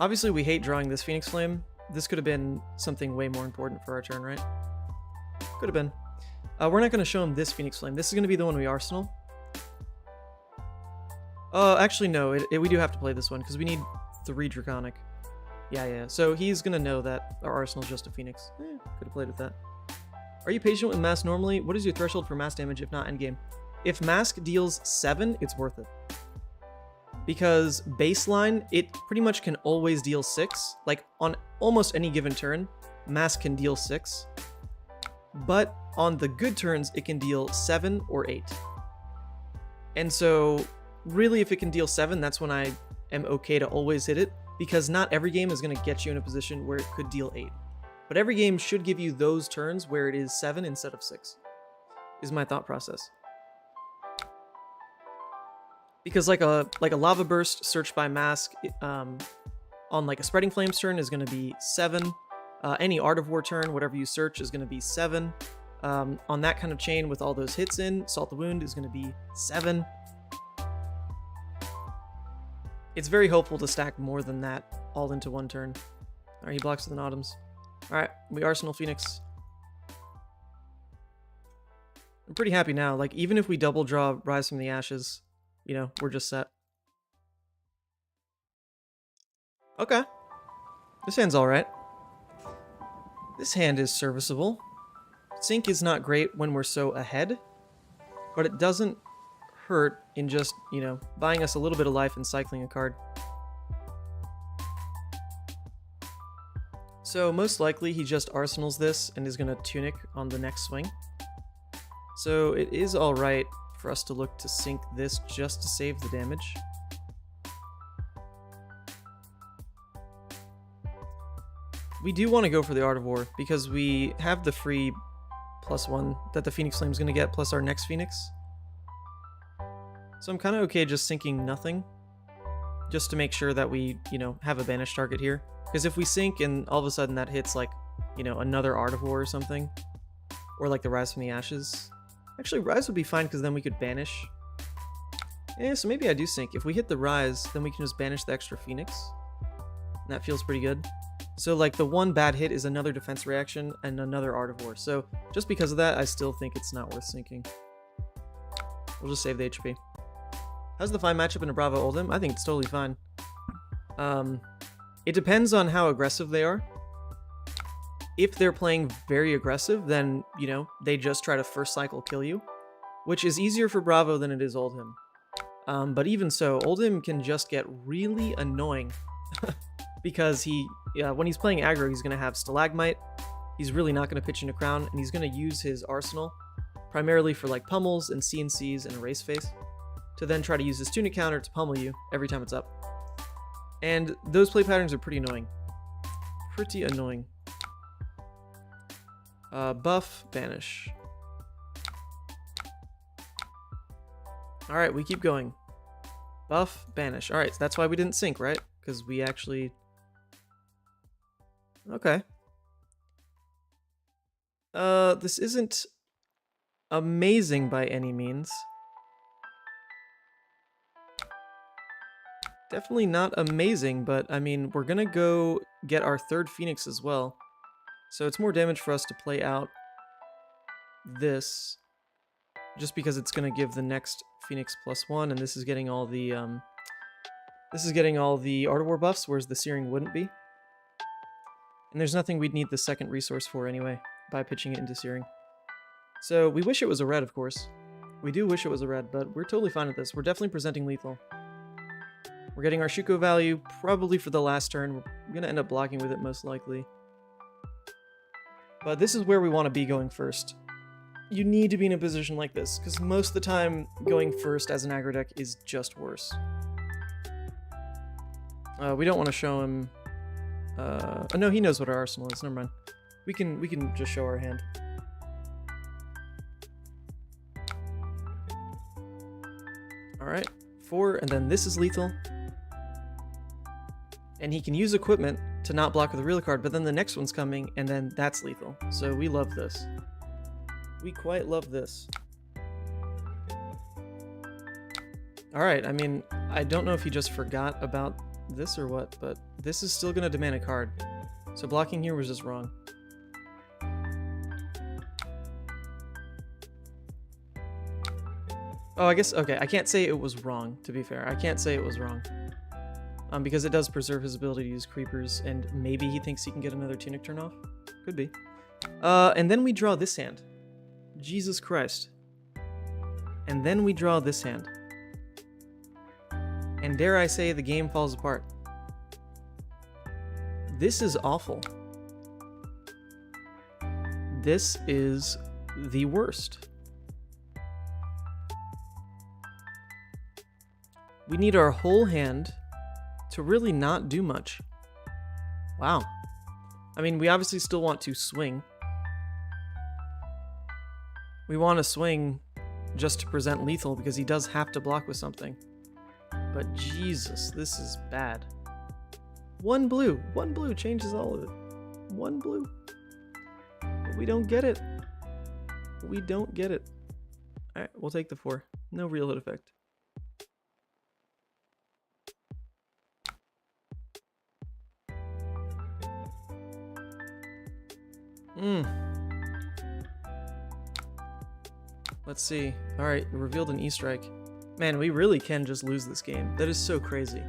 A: Obviously, we hate drawing this Phoenix Flame. This could have been something way more important for our turn, right? Could have been. We're not going to show him this Phoenix Flame. This is going to be the one we Arsenal. Actually, no. We do have to play this one, because we need 3 Draconic. Yeah. So he's going to know that our Arsenal's just a Phoenix. Could have played with that. Are you patient with Mask normally? What is your threshold for mass damage, if not endgame? If Mask deals 7, it's worth it. Because baseline, it pretty much can always deal 6. Like, on almost any given turn, Mask can deal 6. But on the good turns, it can deal 7 or 8. And so, really, if it can deal 7, that's when I am okay to always hit it. Because not every game is going to get you in a position where it could deal 8. But every game should give you those turns where it is 7 instead of 6. Is my thought process. Because like a Lava Burst searched by Mask on like a Spreading Flames turn is going to be 7. Any Art of War turn, whatever you search, is going to be 7. On that kind of chain with all those hits in, Salt the Wound is going to be 7. It's very hopeful to stack more than that all into one turn. Alright, he blocks with an Autumns. Alright, we Arsenal Phoenix. I'm pretty happy now. Like, even if we double draw Rise from the Ashes, you know, we're just set. Okay. This hand's alright. This hand is serviceable. Sync is not great when we're so ahead, but it doesn't hurt in just, you know, buying us a little bit of life and cycling a card. So most likely he just Arsenals this and is going to Tunic on the next swing. So it is alright for us to look to sync this just to save the damage. We do want to go for the Art of War because we have the free +1 that the Phoenix Flame is going to get plus our next Phoenix. So I'm kind of okay just sinking nothing just to make sure that we, you know, have a banished target here. Because if we sink and all of a sudden that hits like, you know, another Art of War or something, or like the Rise from the Ashes. Actually, Rise would be fine because then we could banish. Yeah, so maybe I do sink. If we hit the Rise, then we can just banish the extra Phoenix. And that feels pretty good. So like the one bad hit is another defense reaction and another Art of War. So just because of that, I still think it's not worth sinking. We'll just save the HP. How's the fine matchup in a Bravo Oldhim? I think it's totally fine. It depends on how aggressive they are. If they're playing very aggressive, then, you know, they just try to first cycle kill you, which is easier for Bravo than it is Oldhim. But even so, Oldhim can just get really annoying because when he's playing aggro, he's going to have Stalagmite. He's really not going to pitch into Crown, and he's going to use his arsenal primarily for like pummels and CNCs and Erase Face to then try to use his Tunic counter to pummel you every time it's up. And those play patterns are pretty annoying. Pretty annoying. Buff, banish. Alright, we keep going. Buff, banish. Alright, so that's why we didn't sync, right? Because we actually... Okay. This isn't amazing by any means. Definitely not amazing, but I mean, we're gonna go get our third Phoenix as well. So it's more damage for us to play out this, just because it's gonna give the next Phoenix +1, and this is getting all the Art of War buffs, whereas the Searing wouldn't be. And there's nothing we'd need the second resource for anyway, by pitching it into Searing. So we wish it was a red, of course. We do wish it was a red, but we're totally fine with this. We're definitely presenting lethal. We're getting our Shuko value probably for the last turn. We're going to end up blocking with it most likely. But this is where we want to be going first. You need to be in a position like this, because most of the time going first as an aggro deck is just worse. We don't want to show him... oh no, he knows what our arsenal is. Never mind. We can just show our hand. Alright, 4, and then this is lethal. And he can use equipment to not block with a real card, but then the next one's coming, and then that's lethal. So we love this. We quite love this. Alright, I mean, I don't know if he just forgot about this or what, but this is still going to demand a card. So blocking here was just wrong. Oh, I guess, okay, I can't say it was wrong, to be fair. I can't say it was wrong. Because it does preserve his ability to use creepers, and maybe he thinks he can get another Tunic turn off. Could be. And then we draw this hand. Jesus Christ. And then we draw this hand. And dare I say, the game falls apart. This is awful. This is the worst. We need our whole hand to really not do much. Wow. I mean, we obviously still want to swing. We want to swing just to present lethal because he does have to block with something. But Jesus, this is bad. One blue changes all of it. One blue. But we don't get it. We don't get it. Alright, we'll take the 4. No real hit effect. Let's see. Alright, revealed an E-Strike. Man, we really can just lose this game. That is so crazy.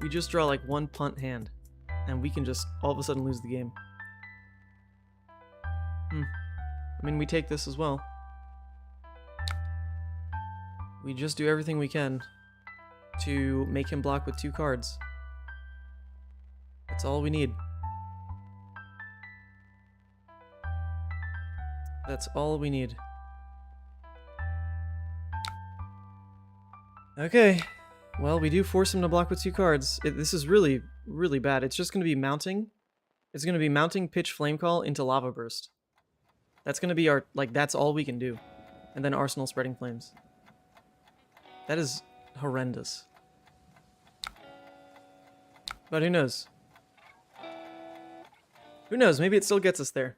A: We just draw like one punt hand, and we can just all of a sudden lose the game. I mean, we take this as well. We just do everything we can to make him block with 2 cards. That's all we need. That's all we need. Okay. Well, we do force him to block with 2 cards. This is really, really bad. It's just going to be mounting. It's going to be mounting Pitch Flame Call into Lava Burst. That's going to be our, like, that's all we can do. And then Arsenal Spreading Flames. That is horrendous. But who knows? Who knows? Maybe it still gets us there.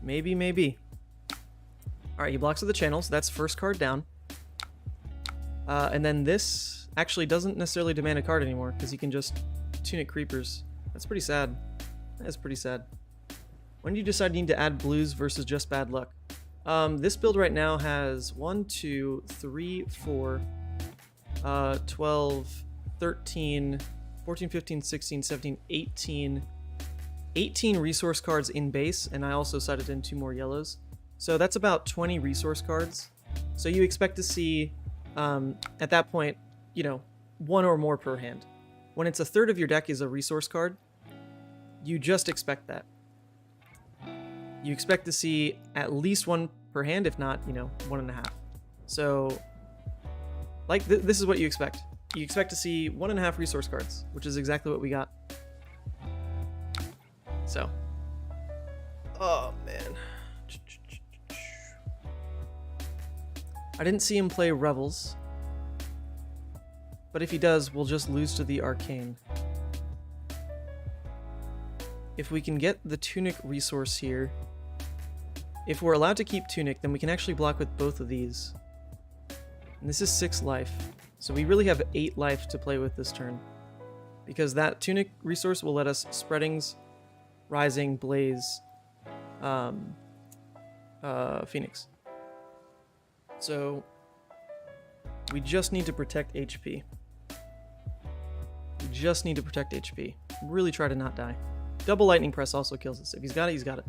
A: Maybe, maybe. Alright, he blocks with the channel, so that's first card down. And then this actually doesn't necessarily demand a card anymore, because he can just Tunic Creepers. That's pretty sad. That's pretty sad. When do you decide you need to add blues versus just bad luck? This build right now has 1, 2, 3, 4, 12, 13, 14, 15, 16, 17, 18, 18 resource cards in base, and I also sided in 2 more yellows. So that's about 20 resource cards. So you expect to see, at that point, you know, 1 or more per hand. When it's a third of your deck is a resource card, you just expect that. You expect to see at least 1 per hand, if not, you know, 1.5. So, like, this is what you expect. You expect to see 1.5 resource cards, which is exactly what we got. So. Oh, man. I didn't see him play Revels. But if he does, we'll just lose to the Arcane. If we can get the Tunic resource here, if we're allowed to keep Tunic, then we can actually block with both of these. And this is 6 life. So we really have 8 life to play with this turn. Because that Tunic resource will let us Spreadings, Rising, Blaze, Phoenix. So we just need to protect HP. We just need to protect HP. Really try to not die. Double Lightning Press also kills us. If he's got it, he's got it.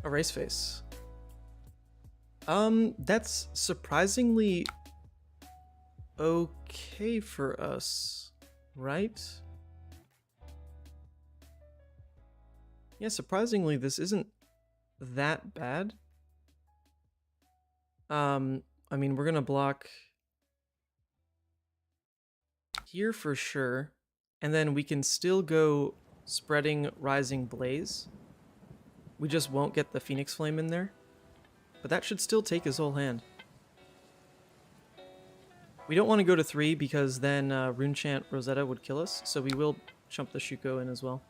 A: Erase Face. That's surprisingly okay for us, right? Yeah, surprisingly, this isn't that bad. I mean, we're gonna block here for sure, and then we can still go Spreading, Rising, Blaze. We just won't get the Phoenix Flame in there. But that should still take his whole hand. We don't want to go to 3 because then Runechant Rosetta would kill us, so we will chump the Shuko in as well.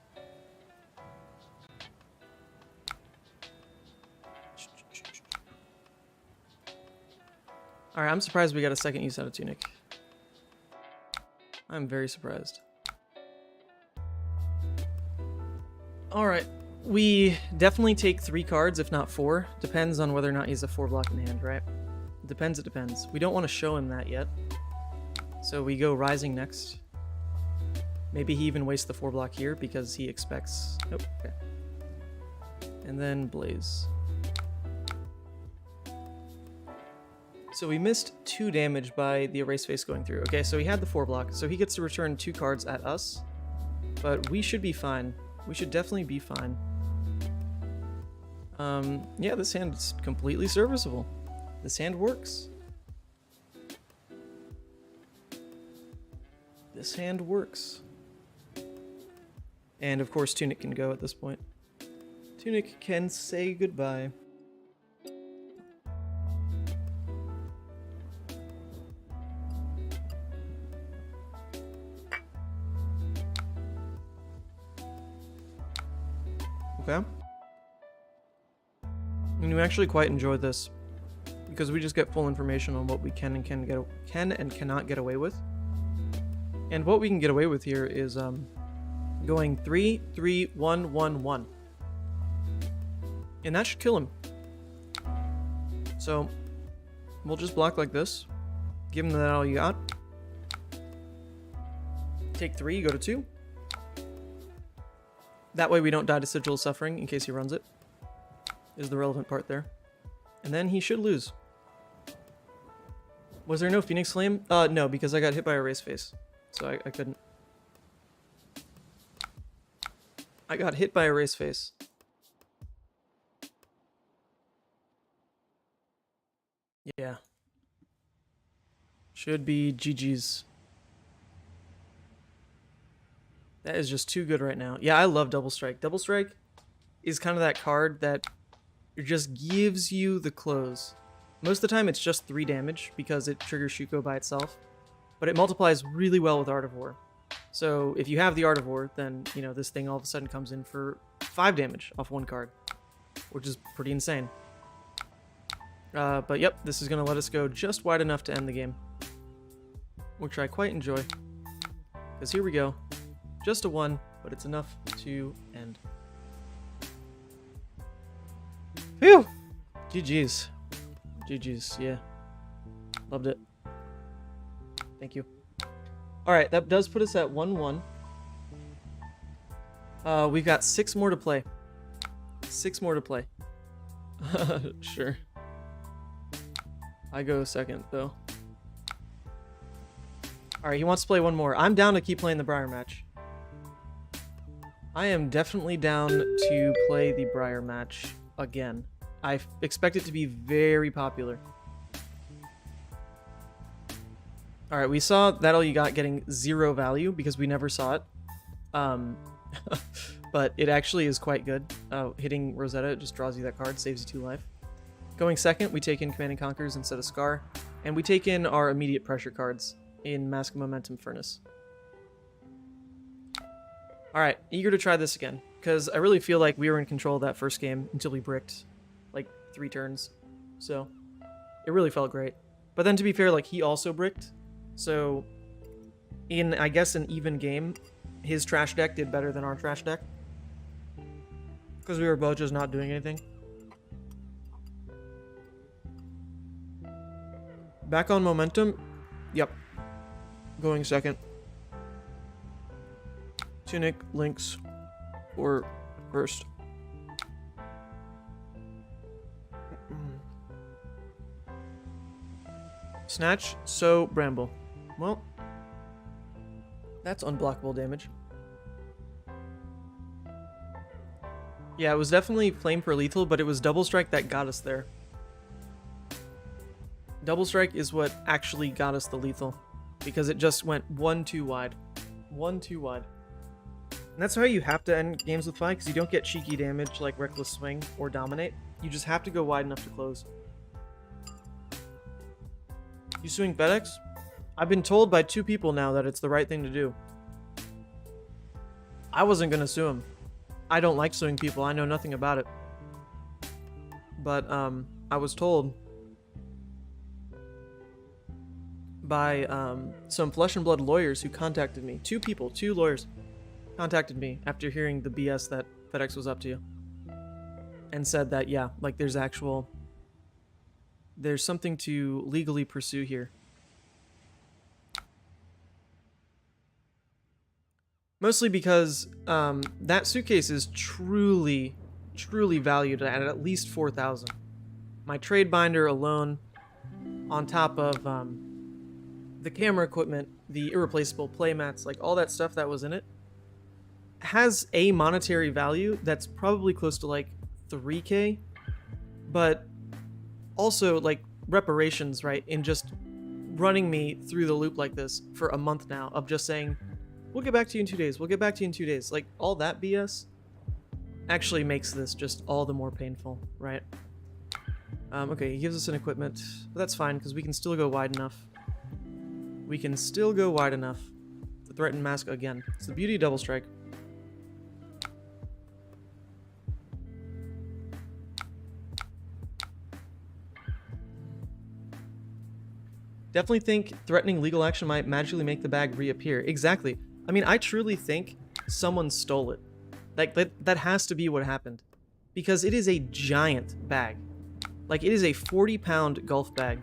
A: Alright, I'm surprised we got a second use out of Tunic. I'm very surprised. Alright. We definitely take 3 cards, if not 4. Depends on whether or not he has a 4 block in hand, right? Depends, it depends. We don't want to show him that yet. So we go Rising next. Maybe he even wastes the 4 block here because he expects... Nope, okay. And then Blaze. So we missed 2 damage by the Erase Face going through. Okay, so he had the 4 block, so he gets to return 2 cards at us. But we should be fine. We should definitely be fine. Yeah, this hand is completely serviceable. This hand works. This hand works. And of course, Tunic can go at this point. Tunic can say goodbye. Okay. And we actually quite enjoy this because we just get full information on what we can and cannot get away with. And what we can get away with here is going 3, 3, 1, 1, 1. And that should kill him. So we'll just block like this. Give him that all you got. Take 3, go to 2. That way we don't die to Sigil of Suffering in case he runs it. Is the relevant part there. And then he should lose. Was there no Phoenix Flame? No, because I got hit by a Erase Face. So I couldn't. I got hit by a Erase Face. Yeah. Should be GG's. That is just too good right now. Yeah, I love Double Strike. Double Strike is kind of that card that just gives you the close. Most of the time it's just 3 damage because it triggers Shuko by itself. But it multiplies really well with Art of War. So if you have the Art of War, then, you know, this thing all of a sudden comes in for 5 damage off 1 card. Which is pretty insane. But yep, this is going to let us go just wide enough to end the game. Which I quite enjoy. Because here we go. Just a 1, but it's enough to end. Phew! GG's. GG's, yeah. Loved it. Thank you. Alright, that does put us at 1-1. We've got 6 more to play. 6 more to play. Sure. I go second, though. Alright, he wants to play one more. I'm down to keep playing the Briar match. I am definitely down to play the Briar match again. I expect it to be very popular. Alright, we saw That All You Got getting 0 value because we never saw it. But it actually is quite good. Hitting Rosetta, it just draws you that card, saves you 2 life. Going second, we take in Command and Conquers instead of Scar. And we take in our immediate pressure cards in Mask of Momentum Furnace. Alright, eager to try this again. Because I really feel like we were in control of that first game until we bricked like 3 turns. So, it really felt great. But then to be fair, like he also bricked. So, in, I guess, an even game, his trash deck did better than our trash deck. Because we were both just not doing anything. Back on momentum. Yep. Going second. Tunic, Lynx, or first. Snatch, so Bramble. Well, that's unblockable damage. Yeah, it was definitely Flame for lethal, but it was Double Strike that got us there. Double Strike is what actually got us the lethal, because it just went 1 too wide. 1 too wide. And that's how you have to end games with Fi, because you don't get cheeky damage like Reckless Swing or Dominate. You just have to go wide enough to close. You suing FedEx? I've been told by 2 people now that it's the right thing to do. I wasn't going to sue him. I don't like suing people. I know nothing about it. But, I was told by, some flesh and blood lawyers who contacted me. 2 people, 2 lawyers contacted me after hearing the BS that FedEx was up to. And said that, yeah, like there's something to legally pursue here. Mostly because that suitcase is truly valued at least 4,000. My trade binder alone, on top of the camera equipment, the irreplaceable playmats, like all that stuff that was in it, has a monetary value that's probably close to like 3K, but also like reparations, right, in just running me through the loop like this for a month now of just saying, we'll get back to you in 2 days, we'll get back to you in 2 days. Like, all that BS actually makes this just all the more painful, right? Okay, he gives us an equipment, but that's fine, because we can still go wide enough. We can still go wide enough to threaten Mask again. It's the beauty of Double Strike. Definitely think threatening legal action might magically make the bag reappear. Exactly. I mean, I truly think someone stole it. Like, that has to be what happened. Because it is a giant bag. Like, it is a 40-pound golf bag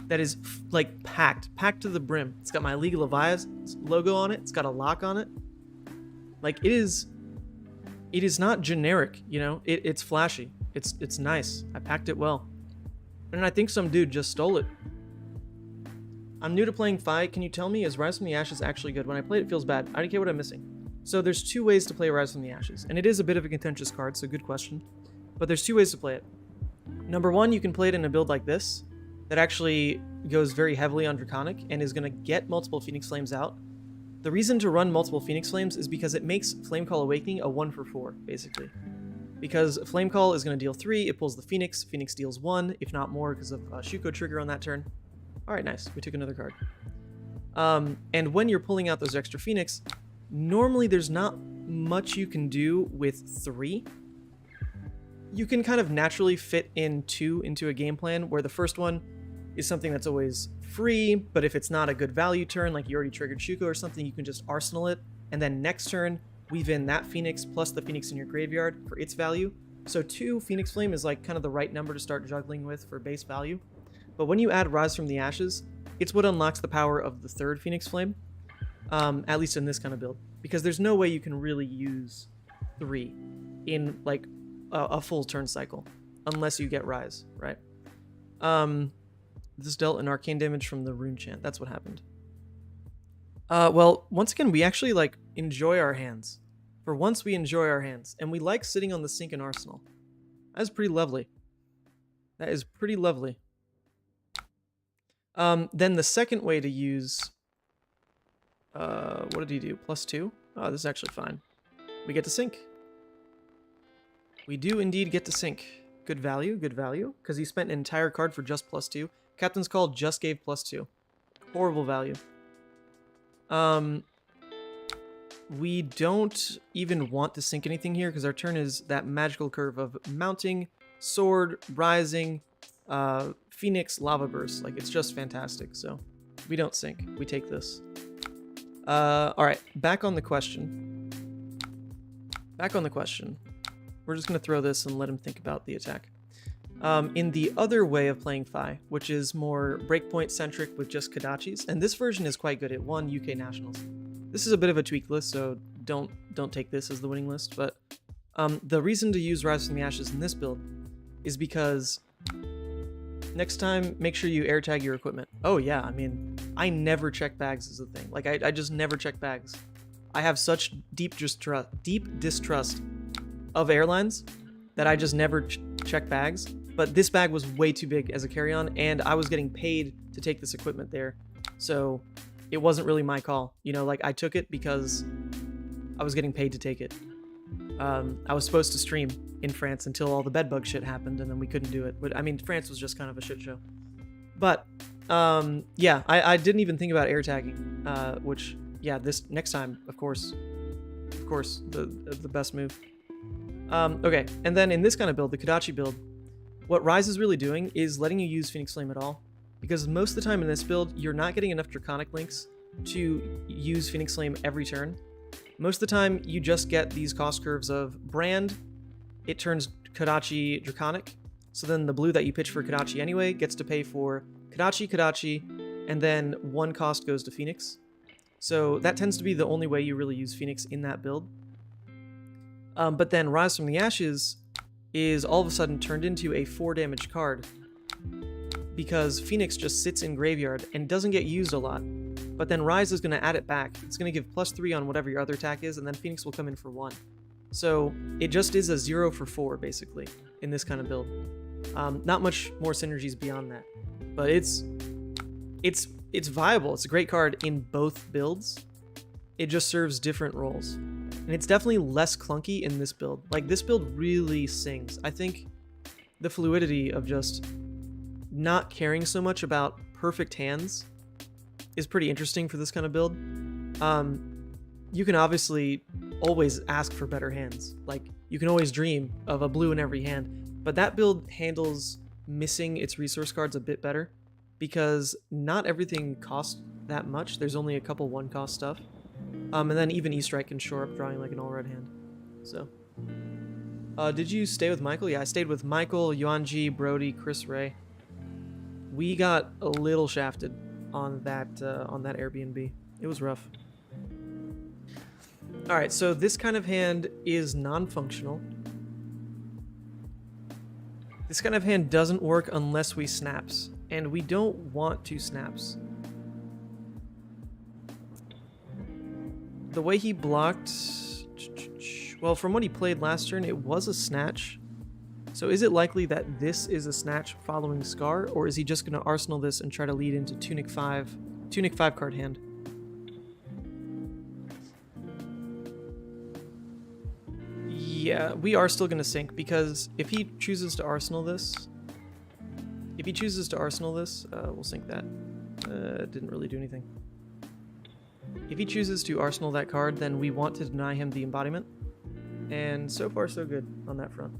A: that is, like, packed to the brim. It's got my Legal Levia's logo on it. It's got a lock on it. Like, it is not generic, you know? It's flashy. It's nice. I packed it well. And I think some dude just stole it. I'm new to playing Fi. Can you tell me, is Rise from the Ashes actually good? When I play it, it feels bad. I don't care what I'm missing. So there's 2 ways to play Rise from the Ashes. And it is a bit of a contentious card, so good question. But there's 2 ways to play it. Number 1, you can play it in a build like this that actually goes very heavily on Draconic and is going to get multiple Phoenix Flames out. The reason to run multiple Phoenix Flames is because it makes Flamecall Awakening a 1-for-4, basically. Because Flamecall is going to deal 3, it pulls the Phoenix. Phoenix deals 1, if not more, because of Shuko trigger on that turn. Alright, nice. We took another card. And when you're pulling out those extra Phoenix, normally there's not much you can do with 3. You can kind of naturally fit in 2 into a game plan, where the first one is something that's always free, but if it's not a good value turn, like you already triggered Shuko or something, you can just arsenal it, and then next turn, weave in that Phoenix plus the Phoenix in your graveyard for its value, So 2 Phoenix Flame is like kind of the right number to start juggling with for base value. But when you add Rise from the Ashes, it's what unlocks the power of the 3rd Phoenix Flame, at least in this kind of build. Because there's no way you can really use 3 in like a full turn cycle unless you get Rise, right? This dealt an arcane damage from the rune chant. That's what happened. Well, once again, we actually like enjoy our hands. For once, we enjoy our hands, and we like sitting on the sink in Arsenal. That's pretty lovely. That is pretty lovely. Then the second way to use... what did he do? +2? Oh, this is actually fine. We get to sink. We do indeed get to sink. Good value, because he spent an entire card for just +2. Captain's Call just gave +2. Horrible value. We don't even want to sink anything here because our turn is that magical curve of mounting, sword, rising, Phoenix, lava burst. Like, it's just fantastic. So we don't sink. We take this. All right, back on the question. We're just going to throw this and let him think about the attack. In the other way of playing Fai, which is more breakpoint-centric with just Kodachis, and this version is quite good. It won UK Nationals. This is a bit of a tweaked list, so don't take this as the winning list, but the reason to use Rise from the Ashes in this build is because next time, make sure you air tag your equipment. Oh yeah, I mean, I never check bags is the thing. Like, I just never check bags. I have such deep distrust of airlines that I just never check bags. But this bag was way too big as a carry-on, and I was getting paid to take this equipment there. So it wasn't really my call. You know, like, I took it because I was getting paid to take it. I was supposed to stream in France until all the bedbug shit happened, and then we couldn't do it. But, I mean, France was just kind of a shit show. But, yeah, I didn't even think about air tagging, which, yeah, this next time, of course, the best move. Okay, and then in this kind of build, the Kodachi build, what Rise is really doing is letting you use Phoenix Flame at all, because most of the time in this build, you're not getting enough Draconic links to use Phoenix Flame every turn. Most of the time, you just get these cost curves of Brand, it turns Kodachi Draconic, so then the blue that you pitch for Kodachi anyway gets to pay for Kodachi, and then 1 cost goes to Phoenix. So that tends to be the only way you really use Phoenix in that build. But then Rise from the Ashes is all of a sudden turned into a 4 damage card because Phoenix just sits in Graveyard and doesn't get used a lot. But then Rise is going to add it back. It's going to give +3 on whatever your other attack is, and then Phoenix will come in for 1. So it just is a 0 for 4, basically, in this kind of build. Not much more synergies beyond that. But it's viable. It's a great card in both builds. It just serves different roles. And it's definitely less clunky in this build. Like, this build really sings. I think the fluidity of just not caring so much about perfect hands is pretty interesting for this kind of build. You can obviously always ask for better hands. Like, you can always dream of a blue in every hand. But that build handles missing its resource cards a bit better because not everything costs that much. There's only a couple 1-cost stuff. And then even E-Strike can shore up drawing like an all-red hand. So, did you stay with Michael? Yeah, I stayed with Michael, Yuanji, Brody, Chris Ray. We got a little shafted on that Airbnb. It was rough. All right, so this kind of hand is non-functional. This kind of hand doesn't work unless we snaps, and we don't want 2 snaps. The way he blocked... Well, from what he played last turn, it was a snatch. So is it likely that this is a snatch following Scar, or is he just going to arsenal this and try to lead into Tunic 5 card hand? Yeah, we are still going to sink, because if he chooses to arsenal this... we'll sink that. It didn't really do anything. If he chooses to arsenal that card, then we want to deny him the embodiment. And so far, so good on that front.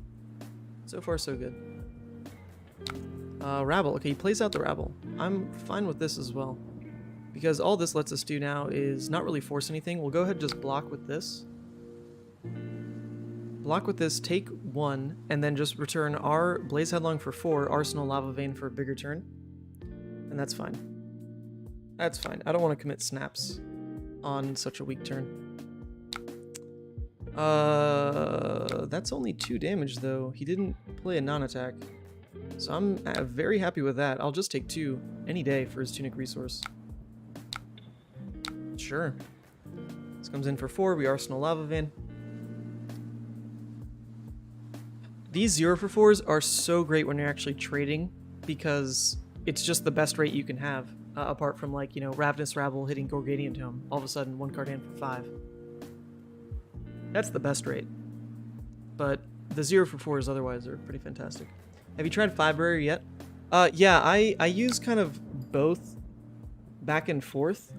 A: So far, so good. Rabble. Okay, he plays out the Rabble. I'm fine with this as well. Because all this lets us do now is not really force anything. We'll go ahead and just block with this. Block with this, take 1, and then just return our Blaze Headlong for 4, Arsenal Lava Vein for a bigger turn. And that's fine. That's fine. I don't want to commit snaps on such a weak turn. That's only 2 damage though. He didn't play a non-attack. So I'm very happy with that. I'll just take 2 any day for his Tunic Resource. Sure. This comes in for 4. We Arsenal Lava Vein. These 0 for 4s are so great when you're actually trading because it's just the best rate you can have. Apart from, like, you know, Ravenous Rabble hitting Gorgadian Tome. All of a sudden, 1 card in for 5. That's the best rate. But the 0 for 4s otherwise are pretty fantastic. Have you tried 5 Briar yet? Yeah, I use kind of both back and forth.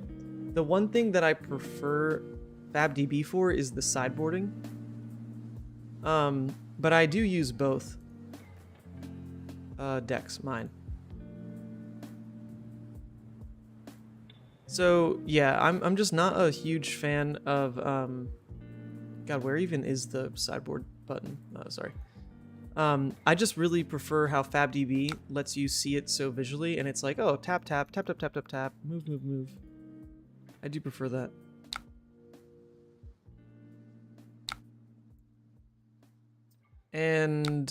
A: The one thing that I prefer FabDB for is the sideboarding. But I do use both decks, mine. So yeah, I'm just not a huge fan of God, where even is the sideboard button? Oh, sorry. I just really prefer how FabDB lets you see it so visually, and it's like, oh, tap, tap, tap, tap, tap, tap, tap, move, move, move. I do prefer that. And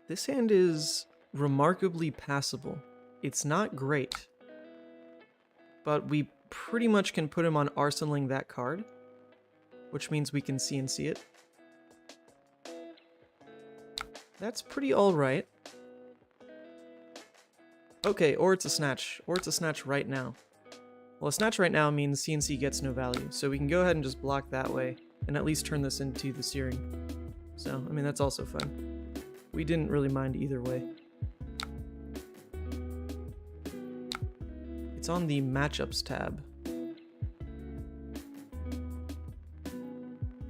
A: this hand is remarkably passable. It's not great, but we pretty much can put him on arsenaling that card, which means we can CNC it. That's pretty alright. Okay, or it's a snatch. Or it's a snatch right now. Well, a snatch right now means CNC gets no value, so we can go ahead and just block that way, and at least turn this into the Searing. So, I mean, that's also fun. We didn't really mind either way. It's on the Matchups tab.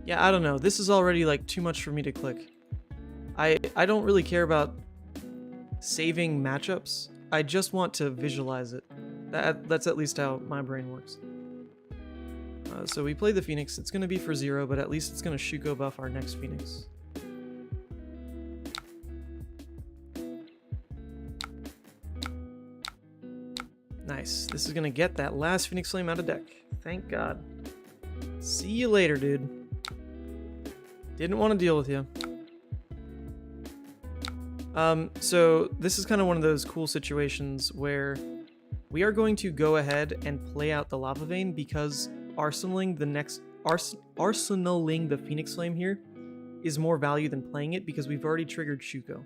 A: Yeah, I don't know. This is already, like, too much for me to click. I don't really care about saving matchups. I just want to visualize it. That's at least how my brain works. So we play the Phoenix. It's going to be for 0, but at least it's going to Shuko buff our next Phoenix. Nice. This is going to get that last Phoenix Flame out of deck. Thank God. See you later, dude. Didn't want to deal with you. So this is kind of one of those cool situations where we are going to go ahead and play out the Lava Vein because arsenaling the Phoenix Flame here is more value than playing it because we've already triggered Shuko.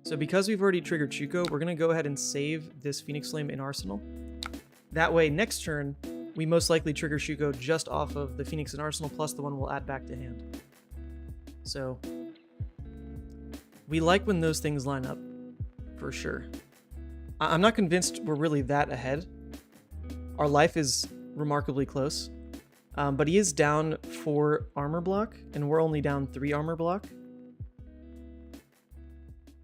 A: So because we've already triggered Shuko, we're going to go ahead and save this Phoenix Flame in Arsenal. That way, next turn, we most likely trigger Shuko just off of the Phoenix in Arsenal plus the one we'll add back to hand. So we like when those things line up, for sure. I'm not convinced we're really that ahead. Our life is remarkably close, but he is down 4 armor block, and we're only down 3 armor block.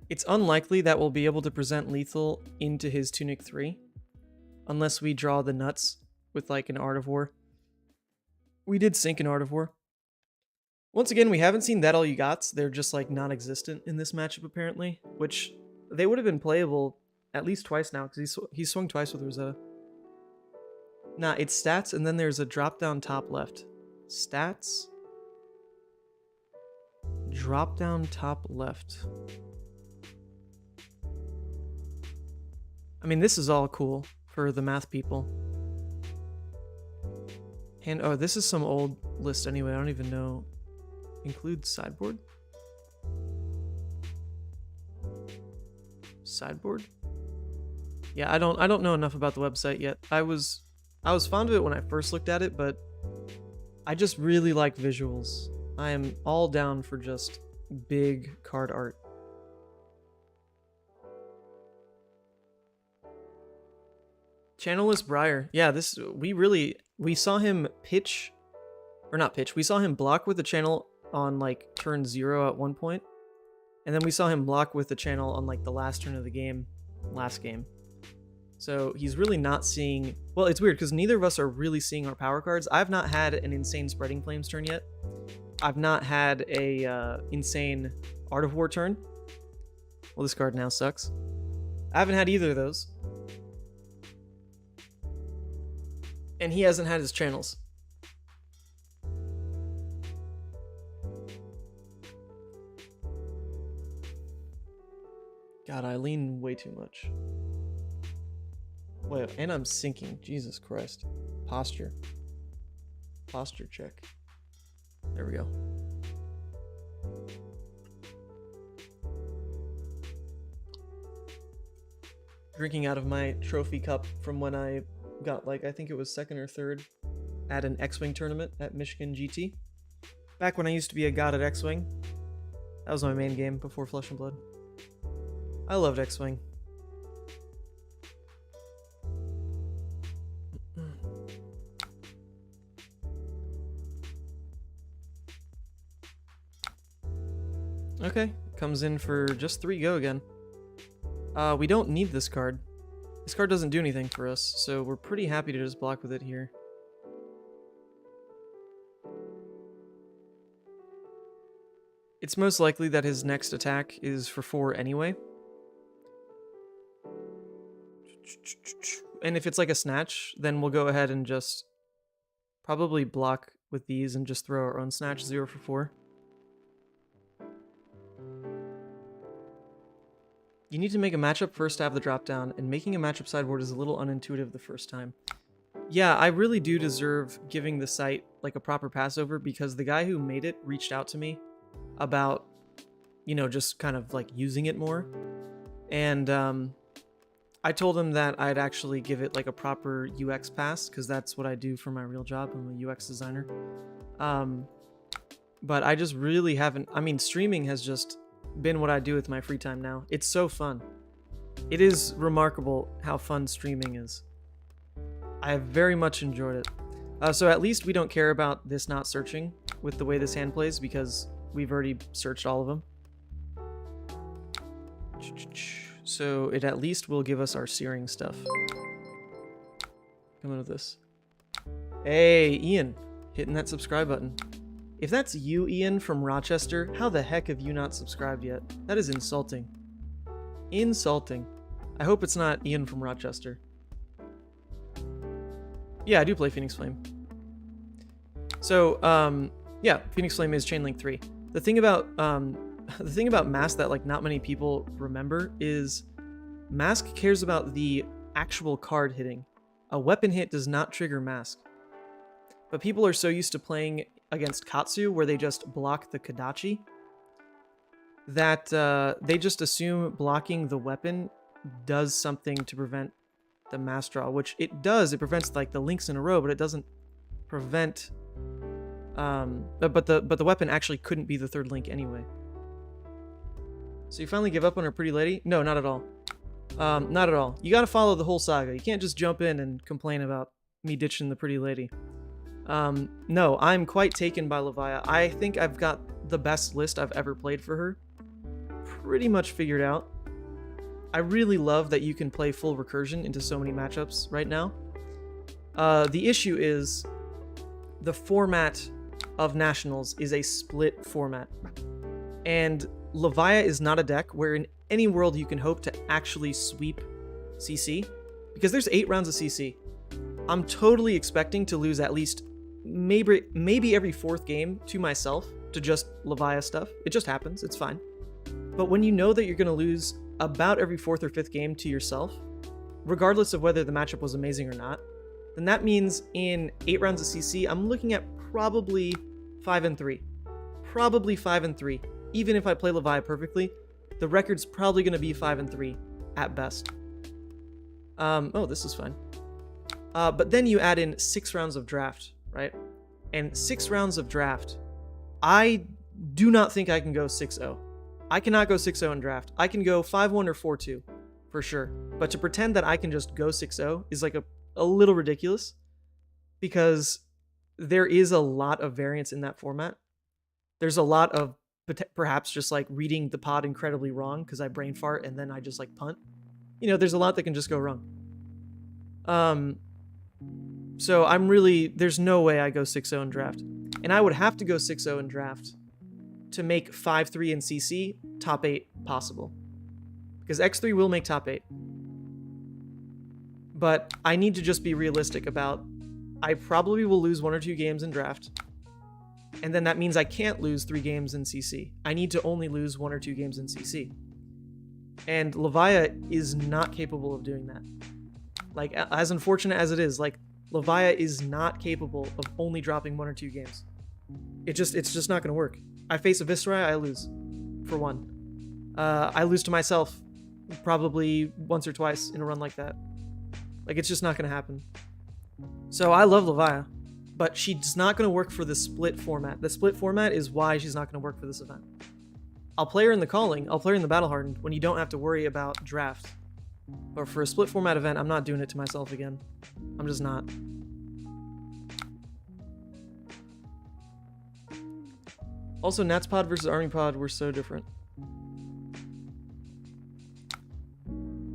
A: It's unlikely that we'll be able to present lethal into his Tunic 3, unless we draw the nuts with like an Art of War. We did sink an Art of War. Once again, we haven't seen that all you gots. They're just like non-existent in this matchup apparently, which they would have been playable at least twice now because he swung twice with Rosetta. Nah, it's stats and then there's a drop down top left. Stats. Drop down top left. I mean, this is all cool for the math people. And oh, this is some old list anyway. I don't even know. Include sideboard? Sideboard? Yeah, I don't know enough about the website yet. I was fond of it when I first looked at it, but I just really like visuals. I am all down for just big card art. Channelless Briar. Yeah, we saw him pitch, or not pitch, we saw him block with the channel on like turn 0 at one point, and then we saw him block with the channel on like the last turn of the game, last game. So he's really not seeing... Well, it's weird because neither of us are really seeing our power cards. I've not had an insane Spreading Flames turn yet. I've not had a insane Art of War turn. Well, this card now sucks. I haven't had either of those. And he hasn't had his channels. God, I lean way too much. Wait, and I'm sinking. Jesus Christ. Posture. Posture check. There we go. Drinking out of my trophy cup from when I got, like, I think it was second or third at an X-Wing tournament at Michigan GT. Back when I used to be a god at X-Wing. That was my main game before Flesh and Blood. I loved X-Wing. Okay, comes in for just 3 go again. We don't need this card. This card doesn't do anything for us, so we're pretty happy to just block with it here. It's most likely that his next attack is for 4 anyway. And if it's like a snatch, then we'll go ahead and just probably block with these and just throw our own snatch 0 for 4. You need to make a matchup first to have the drop down, and making a matchup sideboard is a little unintuitive the first time. Yeah, I really do deserve giving the site like a proper passover because the guy who made it reached out to me about, you know, just kind of like using it more. And I told him that I'd actually give it like a proper UX pass because that's what I do for my real job. I'm a UX designer. But I just really haven't, I mean, streaming has just been what I do with my free time now. It's so fun. It is remarkable how fun streaming is. I have very much enjoyed it. So at least we don't care about this not searching with the way this hand plays because we've already searched all of them. So it at least will give us our searing stuff. Come in with this. Hey, Ian, hitting that subscribe button. If that's you, Ian, from Rochester, how the heck have you not subscribed yet? That is insulting. Insulting. I hope it's not Ian from Rochester. Yeah, I do play Phoenix Flame. So, yeah, Phoenix Flame is Chainlink 3. The thing about Mask that like not many people remember is Mask cares about the actual card hitting. A weapon hit does not trigger Mask. But people are so used to playing against Katsu where they just block the Kodachi that they just assume blocking the weapon does something to prevent the mass draw, which it does. It prevents like the links in a row, but it doesn't prevent but the weapon actually couldn't be the third link anyway. So you finally give up on her pretty lady? No, not at all. Not at all. You gotta follow the whole saga. You can't just jump in and complain about me ditching the pretty lady. No, I'm quite taken by Levia. I think I've got the best list I've ever played for her pretty much figured out. I really love that you can play full recursion into so many matchups right now. The issue is the format of Nationals is a split format. And Levia is not a deck where in any world you can hope to actually sweep CC, because there's 8 rounds of CC. I'm totally expecting to lose at least maybe every 4th game to myself to just Levia stuff. It just happens, it's fine. But when you know that you're going to lose about every 4th or 5th game to yourself, regardless of whether the matchup was amazing or not, then that means in 8 rounds of CC, I'm looking at probably 5-3. Probably 5-3. Even if I play Levia perfectly, the record's probably going to be 5-3 at best. Oh, this is fine. But then you add in 6 rounds of draft, right? And 6 rounds of draft, I do not think I can go 6-0. I cannot go 6-0 in draft. I can go 5-1 or 4-2, for sure. But to pretend that I can just go 6-0 is like a little ridiculous, because there is a lot of variance in that format. There's a lot of perhaps just like reading the pod incredibly wrong because I brain fart and then I just like punt. You know, there's a lot that can just go wrong. So there's no way I go 6-0 in draft. And I would have to go 6-0 in draft to make 5-3 in CC top 8 possible. Because X3 will make top 8. But I need to just be realistic about I probably will lose 1 or 2 games in draft. And then that means I can't lose 3 games in CC. I need to only lose 1 or 2 games in CC. And Levia is not capable of doing that. Like, as unfortunate as it is, like, Levia is not capable of only dropping 1 or 2 games. It's just not going to work. I face a Viserai, I lose. For 1. I lose to myself probably once or twice in a run like that. Like, it's just not going to happen. So I love Levia, but she's not going to work for the split format. The split format is why she's not going to work for this event. I'll play her in the Calling, I'll play her in the Battle Hardened when you don't have to worry about draft. But for a split format event, I'm not doing it to myself again. I'm just not. Also, Nats Pod versus Army Pod were so different.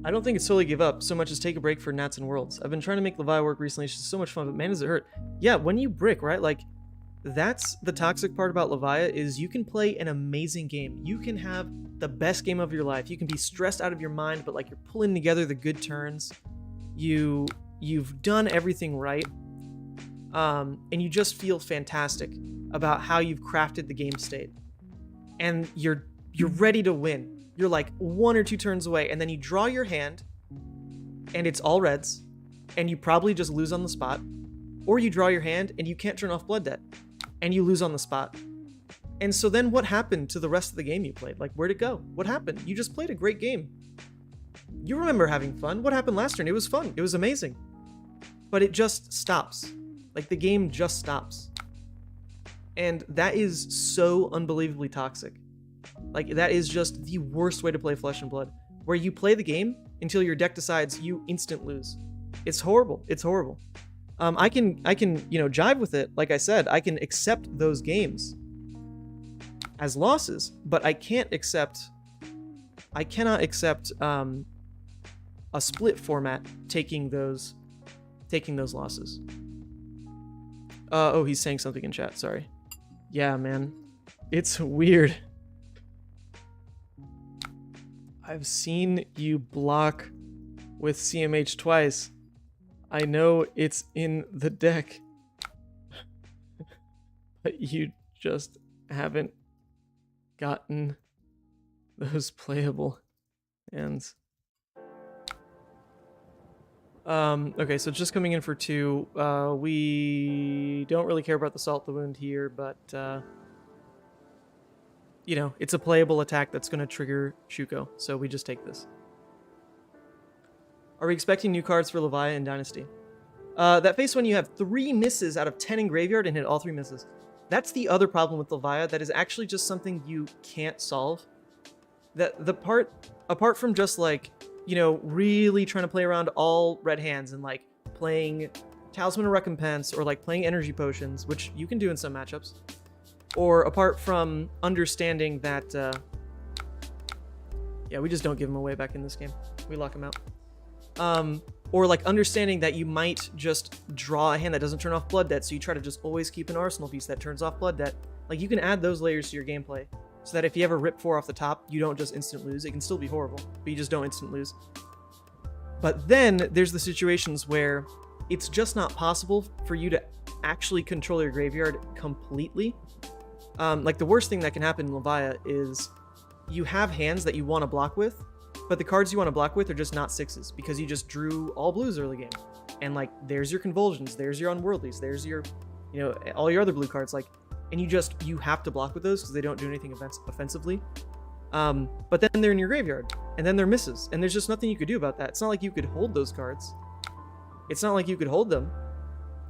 A: I don't think it's totally give up so much as take a break for Nats and Worlds. I've been trying to make Levia work recently. She's so much fun, but man, does it hurt. Yeah, when you brick, right? Like, that's the toxic part about Levia is you can play an amazing game. You can have the best game of your life. You can be stressed out of your mind, but like you're pulling together the good turns. You've done everything right. And you just feel fantastic about how you've crafted the game state. And you're ready to win. You're like 1 or 2 turns away, and then you draw your hand, and it's all reds, and you probably just lose on the spot. Or you draw your hand, and you can't turn off Blood Debt, and you lose on the spot. And so then what happened to the rest of the game you played? Like, where'd it go? What happened? You just played a great game. You remember having fun. What happened last turn? It was fun. It was amazing. But it just stops. Like, the game just stops. And that is so unbelievably toxic. Like, that is just the worst way to play Flesh and Blood, where you play the game until your deck decides you instant lose. It's horrible. It's horrible. I can, jive with it. Like I said, I can accept those games as losses, but I cannot accept a split format taking those losses. Oh, he's saying something in chat. Sorry. Yeah, man. It's weird. I've seen you block with CMH twice. I know it's in the deck. But you just haven't gotten those playable hands. Okay, so just coming in for 2. We don't really care about the Salt the Wound here, but it's a playable attack that's going to trigger Shuko, so we just take this. Are we expecting new cards for Levia in Dynasty? That face when you have 3 misses out of 10 in Graveyard and hit all 3 misses. That's the other problem with Levia that is actually just something you can't solve. Apart from just like, really trying to play around all red hands and like playing Talisman of Recompense or like playing energy potions, which you can do in some matchups. Or apart from understanding that, yeah, we just don't give him away back in this game. We lock him out. Or like understanding that you might just draw a hand that doesn't turn off Blood Debt, so you try to just always keep an arsenal piece that turns off Blood Debt. Like, you can add those layers to your gameplay, so that if you ever rip 4 off the top, you don't just instant lose. It can still be horrible, but you just don't instant lose. But then there's the situations where it's just not possible for you to actually control your graveyard completely. Like, the worst thing that can happen in Levia is you have hands that you want to block with, but the cards you want to block with are just not 6s because you just drew all blues early game. And like, there's your Convulsions, there's your Unworldlies, there's your, all your other blue cards, like, and you have to block with those because they don't do anything offensively. But then they're in your graveyard, and then they're misses, and there's just nothing you could do about that. It's not like you could hold those cards. It's not like you could hold them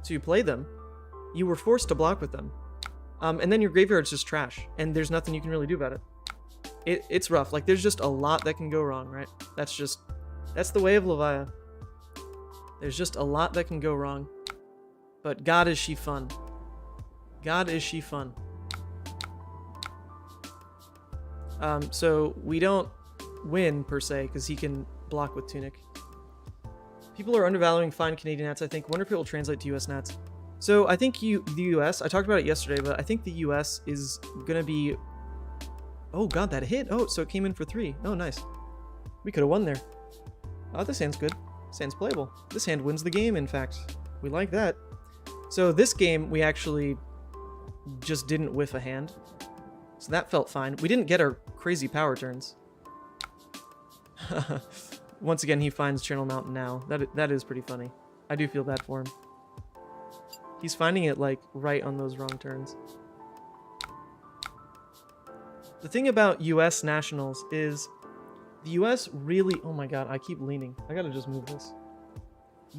A: to play them. You were forced to block with them. And then your graveyard's just trash, and there's nothing you can really do about it. It's rough. Like, there's just a lot that can go wrong, right? That's the way of Levia. There's just a lot that can go wrong. But God, is she fun. God, is she fun. So we don't win, per se, because he can block with Tunic. People are undervaluing fine Canadian nats, I think. Wonder if it will translate to US nats. So I think the US, I talked about it yesterday, but I think the US is going to be... Oh, God, that hit. Oh, so it came in for 3. Oh, nice. We could have won there. Oh, this hand's good. This hand's playable. This hand wins the game, in fact. We like that. So this game, we actually just didn't whiff a hand. So that felt fine. We didn't get our crazy power turns. Once again, he finds Channel Mountain now. That is pretty funny. I do feel bad for him. He's finding it, like, right on those wrong turns. The thing about US Nationals is the US really... Oh my god, I keep leaning. I gotta just move this.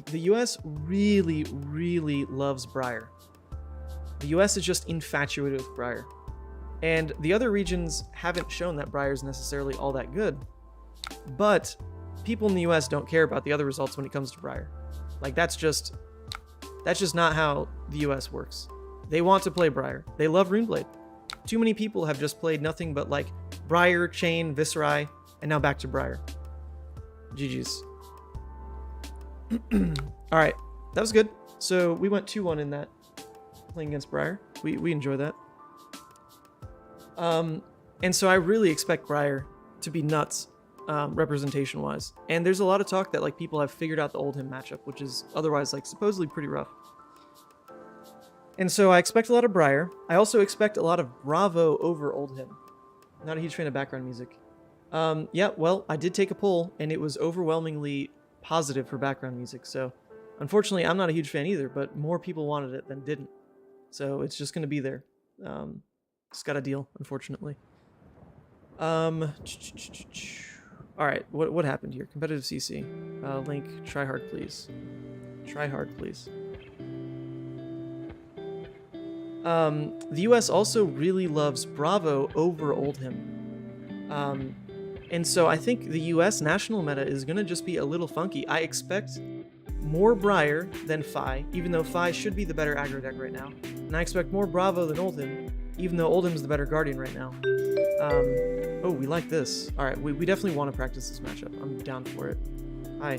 A: The US really, really loves Briar. The US is just infatuated with Briar. And the other regions haven't shown that Briar is necessarily all that good. But people in the US don't care about the other results when it comes to Briar. Like, that's just not how the US works. They want to play Briar. They love Runeblade. Too many people have just played nothing but, like, Briar, Chain, Viserai, and now back to Briar. GG's. Alright, that was good. So we went 2-1 in that, playing against Briar. We enjoy that. And so I really expect Briar to be nuts, representation-wise. And there's a lot of talk that, like, people have figured out the Oldhim matchup, which is otherwise, like, supposedly pretty rough. And so I expect a lot of Briar. I also expect a lot of Bravo over Oldhim. Not a huge fan of background music. Yeah, well, I did take a poll, and it was overwhelmingly positive for background music, so unfortunately I'm not a huge fan either, but more people wanted it than didn't. So it's just going to be there. Just got a deal, unfortunately. Alright, what happened here? Competitive CC. Link, try hard, please. Try hard, please. The US also really loves Bravo over Oldhim. And so I think the US national meta is going to just be a little funky. I expect more Briar than Fai, even though Fai should be the better aggro deck right now. And I expect more Bravo than Oldhim, even though Oldhim's the better Guardian right now. Oh, we like this. Alright, we definitely want to practice this matchup. I'm down for it. I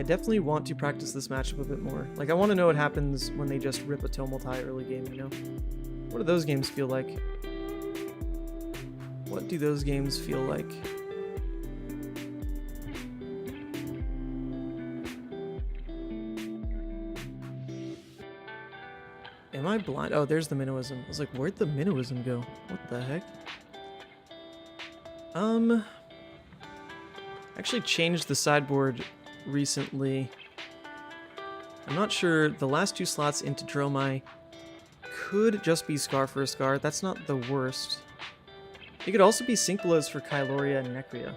A: definitely want to practice this matchup a bit more. Like, I want to know what happens when they just rip a Tomultai early game, you know? What do those games feel like? What do those games feel like? Am I blind? Oh, there's the Minnowism. I was like, where'd the Minnowism go? What the heck? I actually changed the sideboard recently. I'm not sure. The last 2 slots into Dromai could just be Scar for a Scar. That's not the worst. It could also be Sync Blows for Kyloria and Necria,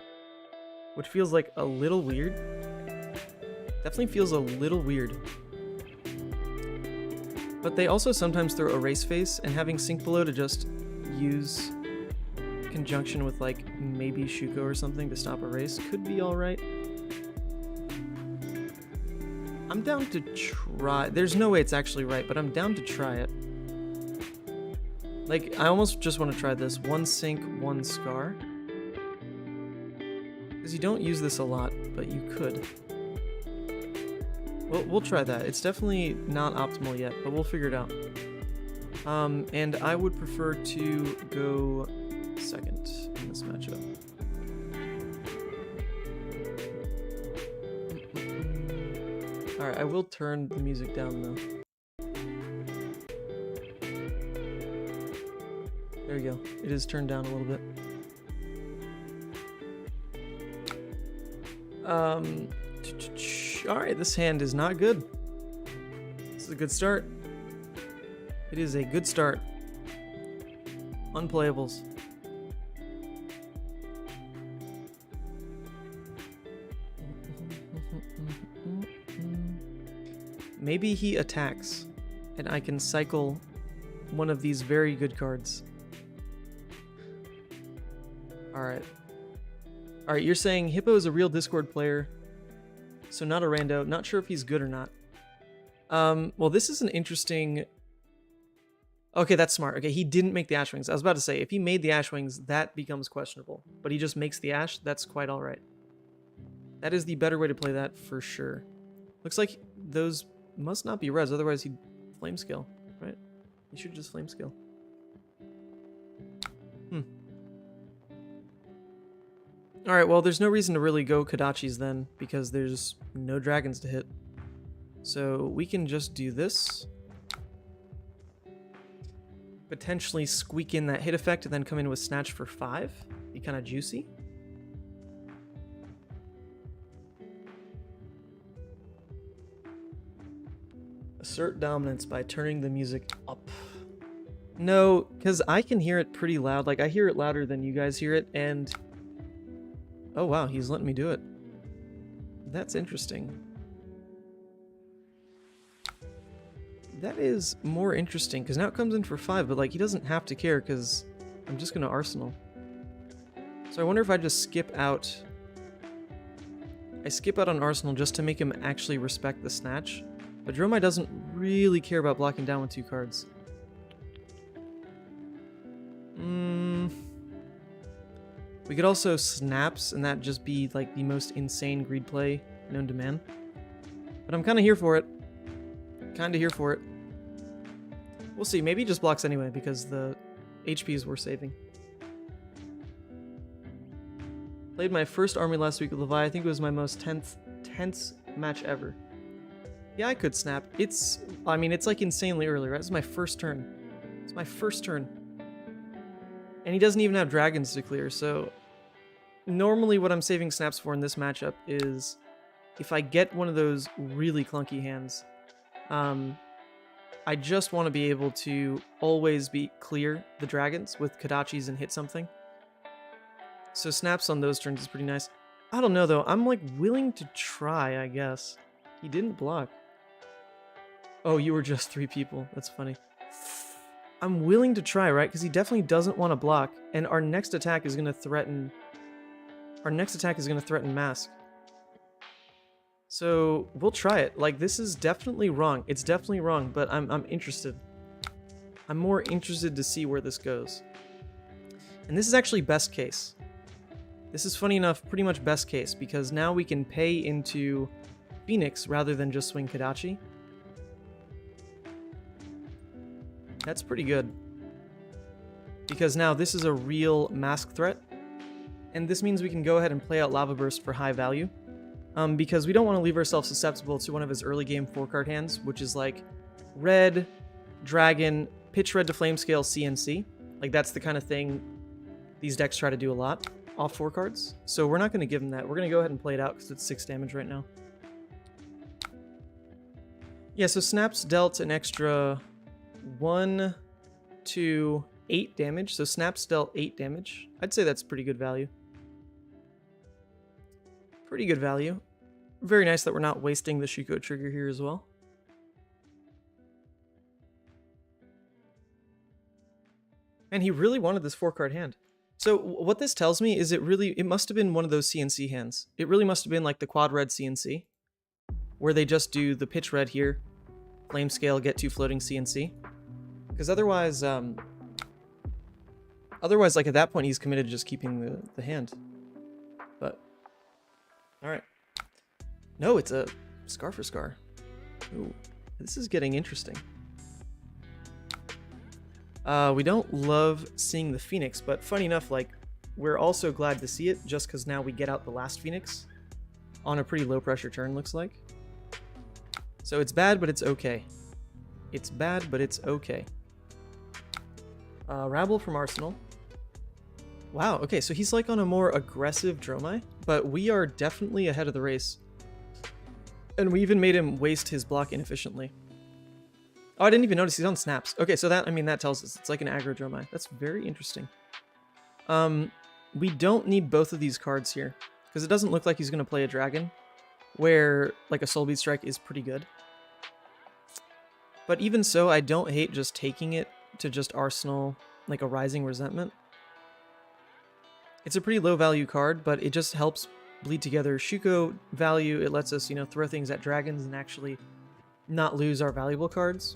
A: which feels like a little weird. Definitely feels a little weird. But they also sometimes throw Erase Face, and having Sync Below to just use conjunction with, like, maybe Shuko or something to stop Erase could be alright. I'm down to try. There's no way it's actually right, but I'm down to try it. Like, I almost just want to try this. 1 Sync, 1 Scar. Because you don't use this a lot, but you could. We'll try that. It's definitely not optimal yet, but we'll figure it out. And I would prefer to go second in this matchup. Alright, I will turn the music down though. There we go. It is turned down a little bit. Alright, this hand is not good. This is a good start. It is a good start. Unplayables. Maybe he attacks, and I can cycle one of these very good cards. Alright. Alright, you're saying Hippo is a real Discord player, so not a rando. Not sure if he's good or not. Well, this is an interesting... Okay, that's smart. Okay, he didn't make the Ash Wings. I was about to say, if he made the Ash Wings, that becomes questionable. But he just makes the Ash, that's quite alright. That is the better way to play that for sure. Looks like those must not be res, otherwise he'd flame scale, right? He should just flame scale. Alright, well, there's no reason to really go Kodachis then, because there's no dragons to hit. So we can just do this. Potentially squeak in that hit effect and then come in with Snatch for 5. Be kind of juicy. Assert dominance by turning the music up. No, because I can hear it pretty loud. Like, I hear it louder than you guys hear it, and... Oh, wow, he's letting me do it. That's interesting. That is more interesting, because now it comes in for 5, but, like, he doesn't have to care, because I'm just going to Arsenal. So I wonder if I just skip out... I skip out on Arsenal just to make him actually respect the Snatch. But Dromai doesn't really care about blocking down with 2 cards. We could also Snaps, and that just be like the most insane greed play known to man. But I'm kind of here for it. Kind of here for it. We'll see. Maybe he just blocks anyway, because the HPs we're saving. Played my first army last week with Levi. I think it was my most tense match ever. Yeah, I could snap. I mean, it's like insanely early, right? It's my first turn. It's my first turn. And he doesn't even have dragons to clear, so... Normally what I'm saving snaps for in this matchup is... If I get one of those really clunky hands, I just want to be able to always clear the dragons with Kodachis and hit something. So snaps on those turns is pretty nice. I don't know, though. I'm, like, willing to try, I guess. He didn't block. Oh, you were just 3 people. That's funny. I'm willing to try, right? Because he definitely doesn't want to block. And our next attack is going to threaten... Our next attack is going to threaten Mask. So, we'll try it. Like, this is definitely wrong. It's definitely wrong, but I'm interested. I'm more interested to see where this goes. And this is actually best case. This is, funny enough, pretty much best case, because now we can pay into Phoenix rather than just swing Kodachi. That's pretty good. Because now this is a real Mask threat. And this means we can go ahead and play out Lava Burst for high value. Because we don't want to leave ourselves susceptible to one of his early game 4-card hands, which is like red, dragon, pitch red to flame scale, CNC. Like that's the kind of thing these decks try to do a lot off 4 cards. So we're not going to give him that. We're going to go ahead and play it out because it's 6 damage right now. Yeah, so Snaps dealt an extra 1, 2, 8 damage. So Snaps dealt 8 damage. I'd say that's pretty good value. Pretty good value. Very nice that we're not wasting the Shuko trigger here as well. And he really wanted this 4-card hand. So what this tells me is it must have been one of those CNC hands. It really must have been like the quad red CNC, where they just do the pitch red here, flame scale, get 2 floating CNC. Because otherwise like at that point he's committed to just keeping the hand. But alright. No, it's a Scar for Scar. Ooh, this is getting interesting. We don't love seeing the Phoenix, but funny enough, like, we're also glad to see it just because now we get out the last Phoenix on a pretty low pressure turn, looks like. So it's bad, but it's okay. It's bad, but it's okay. Rabble from Arsenal. Wow, okay, so he's like on a more aggressive Dromai, but we are definitely ahead of the race. And we even made him waste his block inefficiently. Oh, I didn't even notice he's on snaps. Okay, so that tells us it's like an aggro Dromai. That's very interesting. We don't need both of these cards here, because it doesn't look like he's going to play a dragon, where like a Soul Beat Strike is pretty good. But even so, I don't hate just taking it to just Arsenal, like a Rising Resentment. It's a pretty low value card, but it just helps bleed together Shuko value. It lets us, throw things at dragons and actually not lose our valuable cards.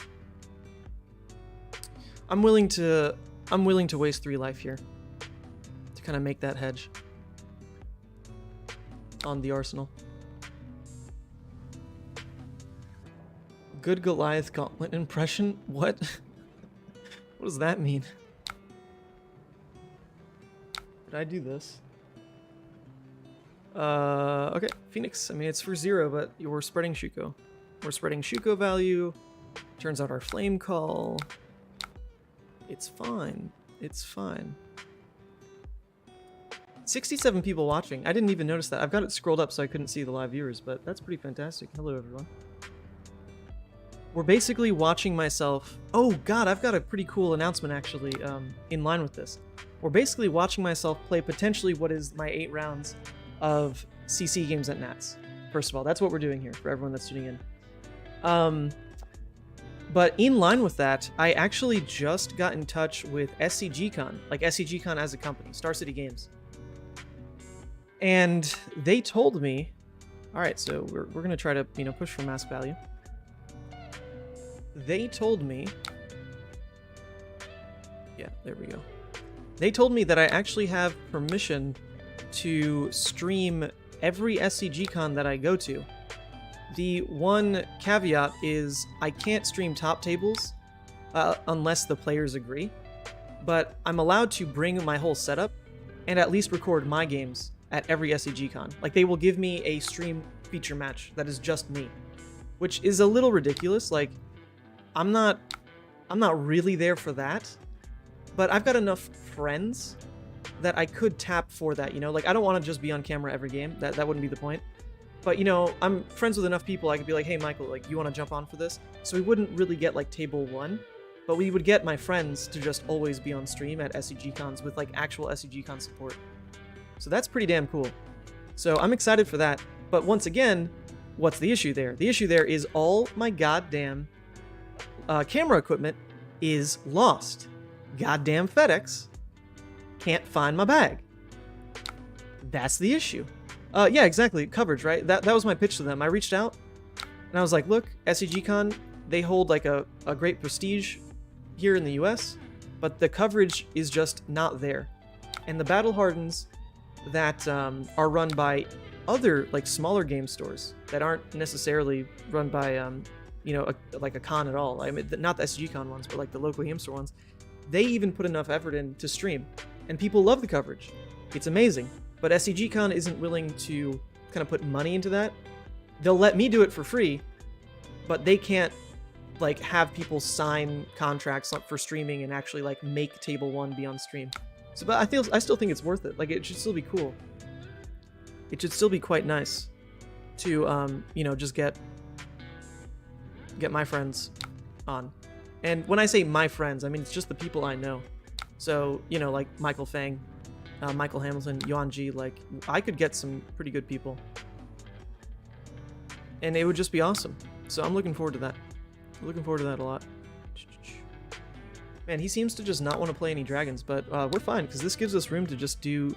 A: I'm willing to waste 3 life here to kind of make that hedge. on the Arsenal. Good Goliath Gauntlet impression? What? What does that mean? Did I do this? Okay, Phoenix. I mean, it's for 0, but we're spreading Shuko. We're spreading Shuko value. Turns out our Flame Call. It's fine. It's fine. 67 people watching. I didn't even notice that. I've got it scrolled up so I couldn't see the live viewers, but that's pretty fantastic. Hello, everyone. We're basically watching myself... Oh, God, I've got a pretty cool announcement, actually, in line with this. We're basically watching myself play potentially what is my 8 rounds of CC games at Nats. First of all, that's what we're doing here for everyone that's tuning in. But in line with that, I actually just got in touch with SCGCon, like SCGCon as a company, Star City Games. And they told me, all right, so we're going to try to, push for mask value. They told me, yeah, there we go. They told me that I actually have permission to stream every SCGCon that I go to. The one caveat is I can't stream top tables unless the players agree, but I'm allowed to bring my whole setup and at least record my games at every SCGCon. Like, they will give me a stream feature match that is just me, which is a little ridiculous. Like, I'm not really there for that, but I've got enough friends that I could tap for that, Like, I don't want to just be on camera every game. That wouldn't be the point. But, I'm friends with enough people, I could be like, hey, Michael, like, you want to jump on for this? So we wouldn't really get, like, table 1, but we would get my friends to just always be on stream at SCGCons with, like, actual SCGCon support. So that's pretty damn cool. So I'm excited for that. But once again, what's the issue there? The issue there is all my goddamn camera equipment is lost. Goddamn FedEx can't find my bag. That's the issue. Yeah, exactly. Coverage, right? That was my pitch to them. I reached out and I was like, look, SCGCon, they hold like a great prestige here in the US, but the coverage is just not there. And the battle hardens that are run by other like smaller game stores that aren't necessarily run by like a con at all. I mean, not the SCGCon ones, but like the local game store ones. They even put enough effort in to stream, and people love the coverage. It's amazing. But SCGCon isn't willing to kind of put money into that. They'll let me do it for free, but they can't like have people sign contracts for streaming and actually like make Table 1 be on stream. So, but I still think it's worth it. Like, it should still be cool. It should still be quite nice to just get my friends on. And when I say my friends, I mean it's just the people I know. So, like Michael Fang, Michael Hamilton, Yuan Ji, like, I could get some pretty good people. And it would just be awesome. So I'm looking forward to that. I'm looking forward to that a lot. Man, he seems to just not want to play any dragons, but we're fine, because this gives us room to just do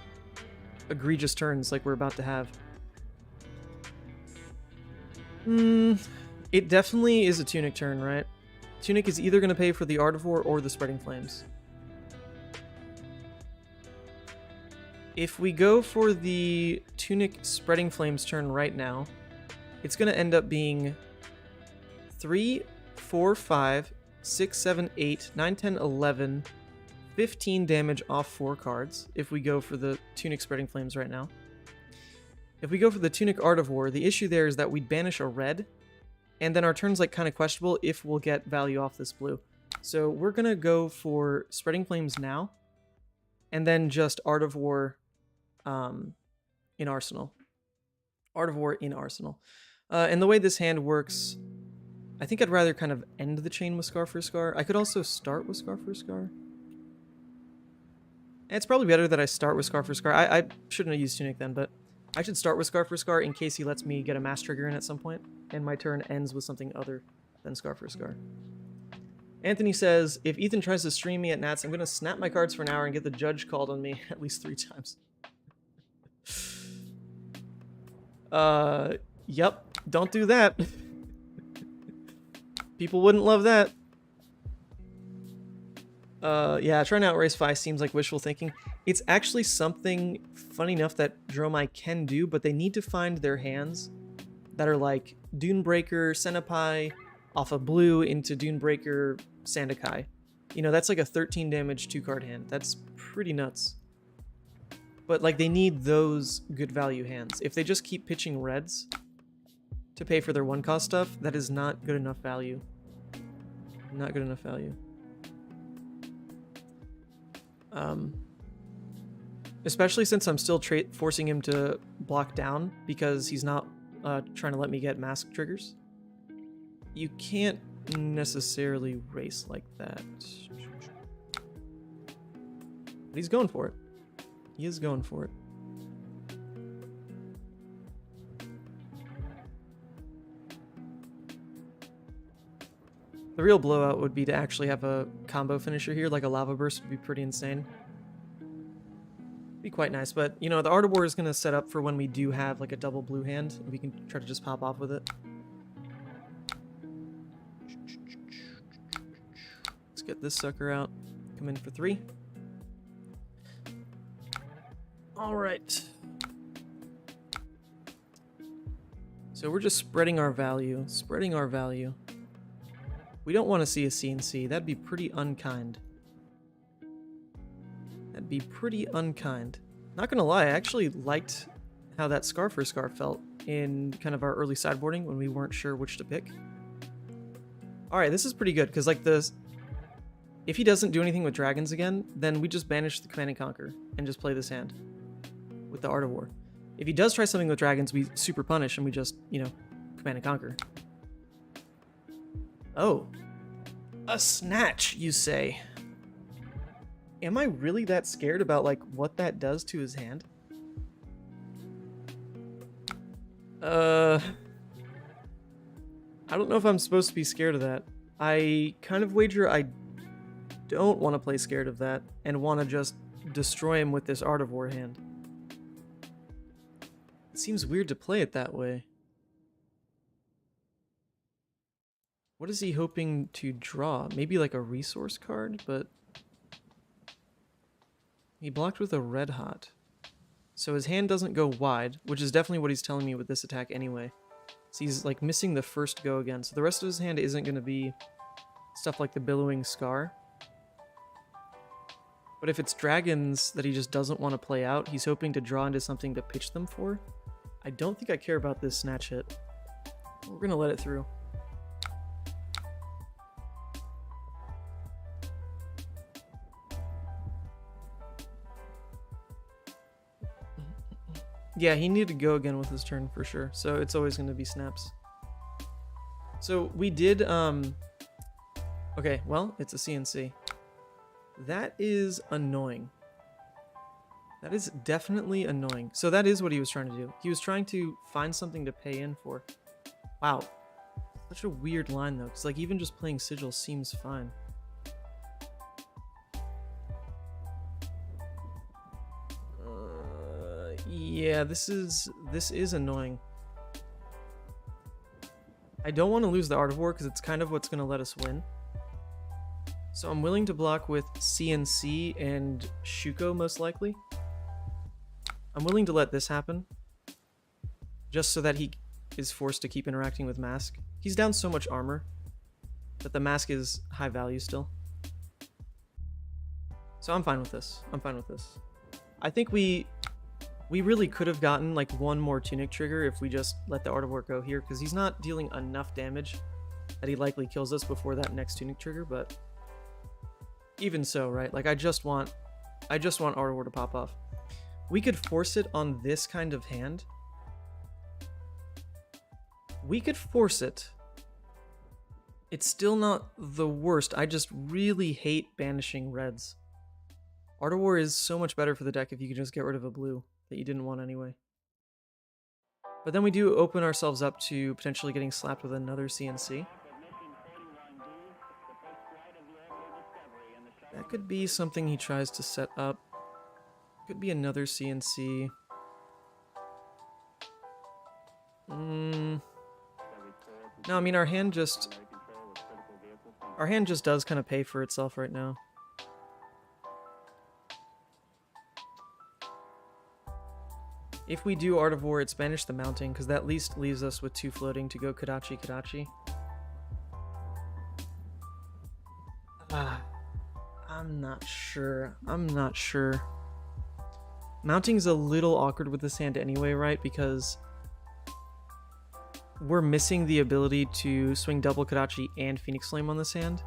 A: egregious turns like we're about to have. It definitely is a Tunic turn, right? Tunic is either going to pay for the Artivore or the Spreading Flames. If we go for the Tunic Spreading Flames turn right now, it's going to end up being 3, 4, 5, 6, 7, 8, 9, 10, 11, 15 damage off 4 cards if we go for the Tunic Spreading Flames right now. If we go for the Tunic Artivore, the issue there is that we'd banish a red, and then our turn's like kind of questionable if we'll get value off this blue. So we're going to go for Spreading Flames now, and then just Artivore in Arsenal. Artivore in Arsenal. And the way this hand works, I think I'd rather kind of end the chain with Scar for Scar. I could also start with Scar for Scar. It's probably better that I start with Scar for Scar. I shouldn't have used Tunic then, but I should start with Scar for Scar in case he lets me get a mass trigger in at some point, and my turn ends with something other than Scar for Scar. Anthony says, if Ethan tries to stream me at Nats, I'm going to snap my cards for an hour and get the judge called on me at least 3 times. Yep. Don't do that. People wouldn't love that. Yeah, trying to outrace Fi seems like wishful thinking. It's actually something funny enough that Dromai can do, but they need to find their hands that are like Dunebreaker, Senpai, off of blue into Dunebreaker, Sandakai. You know, that's like a 13 damage 2-card hand. That's pretty nuts. But like they need those good value hands. If they just keep pitching reds to pay for their 1-cost stuff, that is not good enough value. Not good enough value. Especially since I'm still forcing him to block down because he's not trying to let me get mask triggers. You can't necessarily race like that. But he's going for it. He is going for it. The real blowout would be to actually have a combo finisher here, like a lava burst would be pretty insane. Be quite nice, but you know, the Art of War is going to set up for when we do have like a double blue hand. We can try to just pop off with it. Let's get this sucker out. Come in for 3. All right. So we're just spreading our value. Spreading our value. We don't want to see a CNC. That'd be pretty unkind. That'd be pretty unkind. Not gonna lie, I actually liked how that Scar for Scar felt in kind of our early sideboarding when we weren't sure which to pick. Alright, this is pretty good, because like if he doesn't do anything with dragons again, then we just banish the Command and Conquer and just play this hand with the Art of War. If he does try something with dragons, we super punish and we just, you know, Command and Conquer. Oh. A snatch, you say? Am I really that scared about like what that does to his hand? I don't know if I'm supposed to be scared of that. I kind of wager I don't want to play scared of that and want to just destroy him with this Art of War hand. It seems weird to play it that way. What is he hoping to draw? Maybe like a resource card, but he blocked with a red hot. So his hand doesn't go wide, which is definitely what he's telling me with this attack anyway. So he's like missing the first go again. So the rest of his hand isn't going to be stuff like the Billowing Scar. But if it's dragons that he just doesn't want to play out, he's hoping to draw into something to pitch them for. I don't think I care about this snatch hit. We're going to let it through. Yeah, he needed to go again with his turn for sure, so it's always going to be snaps. So we did, okay, well, it's a CNC. That is annoying. That is definitely annoying. So that is what he was trying to do. He was trying to find something to pay in for. Wow. Such a weird line though, because like even just playing Sigil seems fine. Yeah, this is annoying. I don't want to lose the Art of War because it's kind of what's going to let us win. So I'm willing to block with CNC and Shuko most likely. I'm willing to let this happen. Just so that he is forced to keep interacting with Mask. He's down so much armor that the Mask is high value still. So I'm fine with this. I'm fine with this. I think we really could have gotten like one more Tunic trigger if we just let the Art of War go here, because he's not dealing enough damage that he likely kills us before that next Tunic trigger, but even so, right? Like I just want Art of War to pop off. We could force it on this kind of hand. We could force it. It's still not the worst. I just really hate banishing reds. Art of War is so much better for the deck if you could just get rid of a blue that you didn't want anyway. But then we do open ourselves up to potentially getting slapped with another CNC. That could be something he tries to set up. Could be another CNC. No, I mean our hand just does kind of pay for itself right now. If we do Art of War, it's banish the mounting, because that at least leaves us with 2 floating to go Kodachi Kodachi. I'm not sure. I'm not sure. Mounting's a little awkward with this hand anyway, right? Because we're missing the ability to swing double Kodachi and Phoenix Flame on this hand.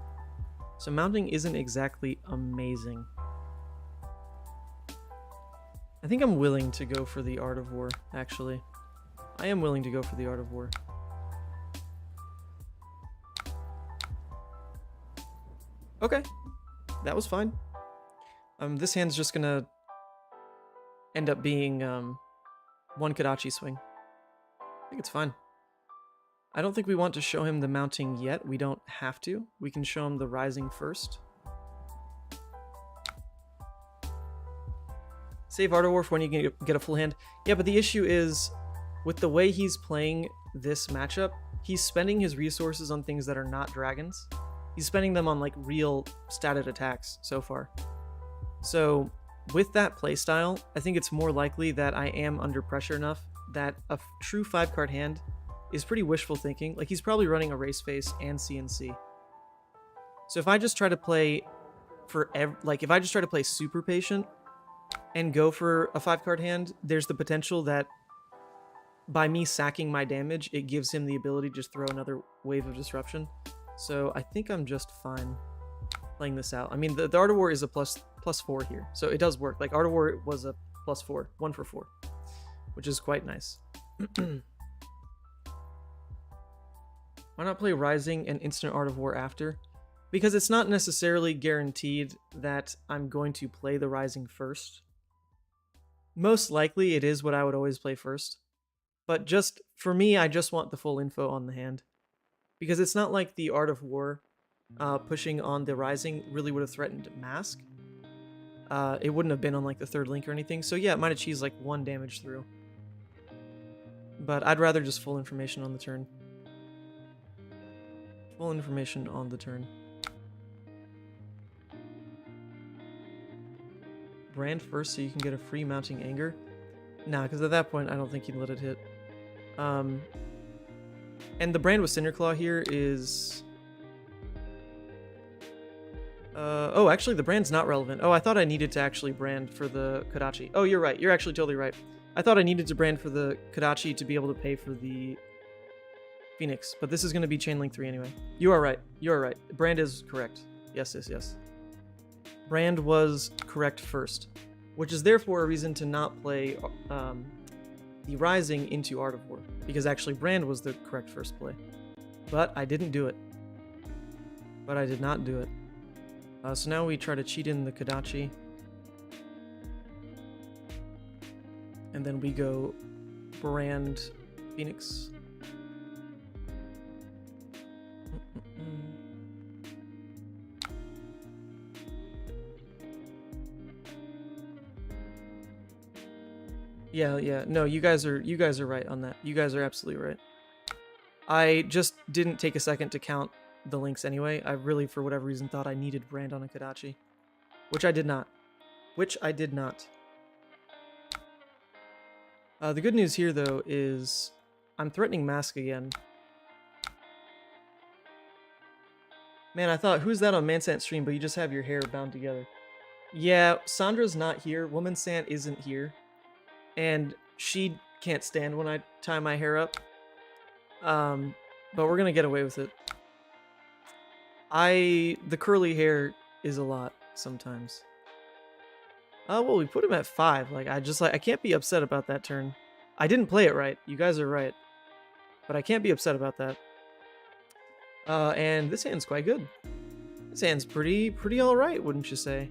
A: So mounting isn't exactly amazing. I think I'm willing to go for the Art of War, actually. I am willing to go for the Art of War. Okay. That was fine. This hand's just gonna end up being 1 Kodachi swing. I think it's fine. I don't think we want to show him the mounting yet. We don't have to. We can show him the rising first. Save Art of War for when you can get a full hand. Yeah, but the issue is, with the way he's playing this matchup, he's spending his resources on things that are not dragons. He's spending them on, like, real statted attacks so far. So, with that playstyle, I think it's more likely that I am under pressure enough that a true 5-card hand is pretty wishful thinking. Like, he's probably running a Race Face and CNC. So if I just try to play if I just try to play super patient and go for a 5-card hand, there's the potential that by me sacking my damage, it gives him the ability to just throw another wave of disruption. So I think I'm just fine playing this out. I mean, the Art of War is a plus 4 here, so it does work. Like, Art of War was a plus 4, 1 for 4, which is quite nice. Why not play Rising and instant Art of War after? Because it's not necessarily guaranteed that I'm going to play the Rising first. Most likely it is what I would always play first. But just, for me, I just want the full info on the hand. Because it's not like the Art of War pushing on the Rising really would have threatened Mask. It wouldn't have been on, like, the 3rd link or anything. So yeah, it might have cheesed, like, 1 damage through. But I'd rather just full information on the turn. Full information on the turn. Brand first so you can get a free mounting anger? Nah, because at that point I don't think he'd let it hit. And the brand with Cinderclaw here is... oh, actually the brand's not relevant. Oh, I thought I needed to actually brand for the Kodachi. Oh, you're right. You're actually totally right. I thought I needed to brand for the Kodachi to be able to pay for the Phoenix, but this is going to be Chain Link 3 anyway. You are right. You are right. Brand is correct. Yes, yes, yes. Brand was correct first, which is therefore a reason to not play the Rising into Art of War, because actually Brand was the correct first play. But I didn't do it. But I did not do it. So now we try to cheat in the Kodachi. And then we go Brand Phoenix. Yeah. No, you guys are right on that. You guys are absolutely right. I just didn't take a second to count the links anyway. I really, for whatever reason, thought I needed Brand on a Kodachi. Which I did not. The good news here, though, is I'm threatening Mask again. Man, I thought, who's that on Mansant stream, but you just have your hair bound together? Yeah, Sandra's not here. Woman Sant isn't here. And she can't stand when I tie my hair up. But we're gonna get away with it. The curly hair is a lot sometimes. Well, we put him at 5. Like, I can't be upset about that turn. I didn't play it right. You guys are right. But I can't be upset about that. And this hand's quite good. This hand's pretty alright, wouldn't you say?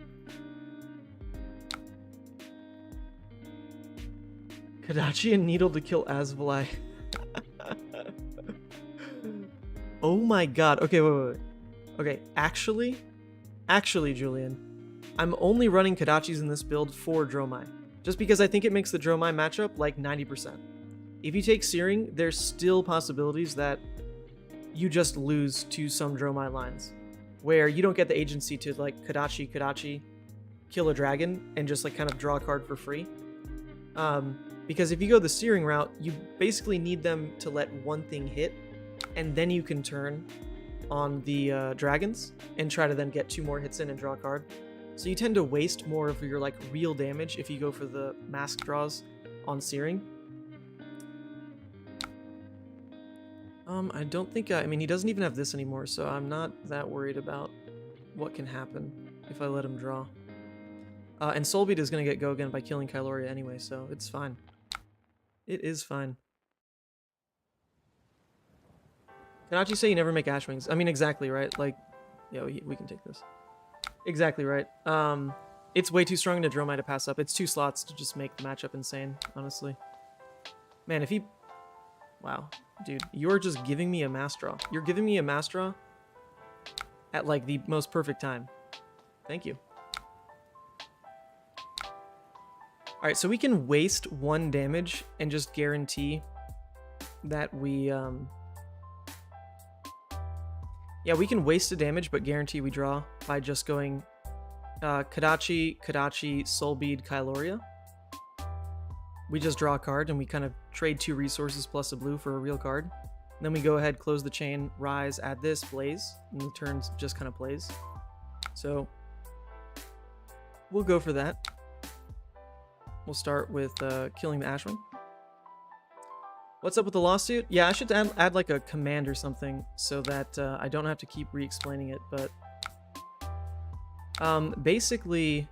A: Kodachi and Needle to kill Asvalai. Oh my god. Okay, wait. Okay, actually, Julian, I'm only running Kodachis in this build for Dromai. Just because I think it makes the Dromai matchup like 90%. If you take Searing, there's still possibilities that you just lose to some Dromai lines. Where you don't get the agency to like Kodachi, kill a dragon, and just like kind of draw a card for free. Because if you go the searing route, you basically need them to let one thing hit, and then you can turn on the dragons and try to then get 2 more hits in and draw a card. So you tend to waste more of your like real damage if you go for the mask draws on searing. I don't think I mean, he doesn't even have this anymore, so I'm not that worried about what can happen if I let him draw. And Soulbeat is going to get go again by killing Kyloria anyway, so it's fine. It is fine. Kanachi say you never make Ashwings. I mean, exactly, right? Like, yeah, we can take this. Exactly right. It's way too strong to Dromai to pass up. It's 2 slots to just make the matchup insane, honestly. Man, if he... Wow. Dude, you're just giving me a mass draw. You're giving me a mass draw at, like, the most perfect time. Thank you. Alright, so we can waste 1 damage and just guarantee that we, Yeah, we can waste a damage, but guarantee we draw by just going Kadachi, Soulbead, Kyloria. We just draw a card, and we kind of trade 2 resources plus a blue for a real card. And then we go ahead, close the chain, rise, add this, blaze, and the turn just kind of plays. So we'll go for that. We'll start with killing the Ashwing. What's up with the lawsuit? Yeah, I should add like a command or something so that I don't have to keep re-explaining it, but basically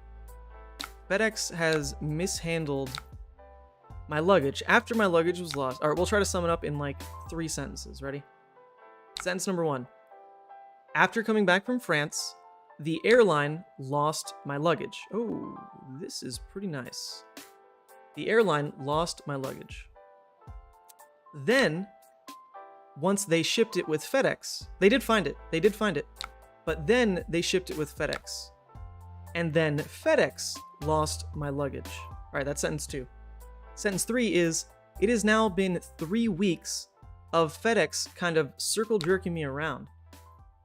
A: FedEx has mishandled my luggage after my luggage was lost. All right, we'll try to sum it up in like 3 sentences. Ready? Sentence number 1. After coming back from France, the airline lost my luggage. Oh, this is pretty nice. The airline lost my luggage. Then, once they shipped it with FedEx, they did find it. They did find it. But then they shipped it with FedEx. And then FedEx lost my luggage. All right, that's sentence 2. Sentence 3 is, it has now been 3 weeks of FedEx kind of circle jerking me around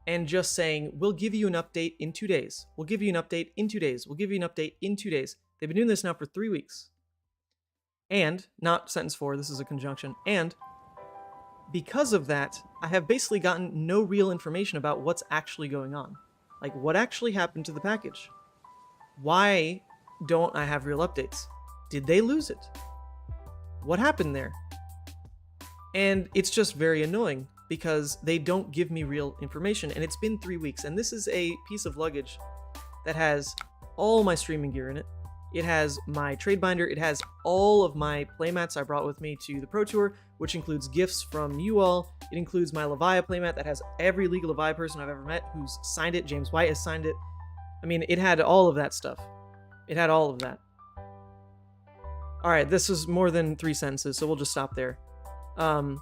A: and just saying, we'll give you an update in 2 days. We'll give you an update in 2 days. We'll give you an update in 2 days. They've been doing this now for 3 weeks. And, not sentence 4, this is a conjunction, and because of that, I have basically gotten no real information about what's actually going on. Like, what actually happened to the package? Why don't I have real updates? Did they lose it? What happened there? And it's just very annoying because they don't give me real information, and it's been 3 weeks, and this is a piece of luggage that has all my streaming gear in it. It has my trade binder, it has all of my playmats I brought with me to the Pro Tour, which includes gifts from you all. It includes my Levia playmat that has every legal Levia person I've ever met who's signed it. James White has signed it. I mean, it had all of that stuff. It had all of that. Alright, this is more than 3 sentences, so we'll just stop there. Well,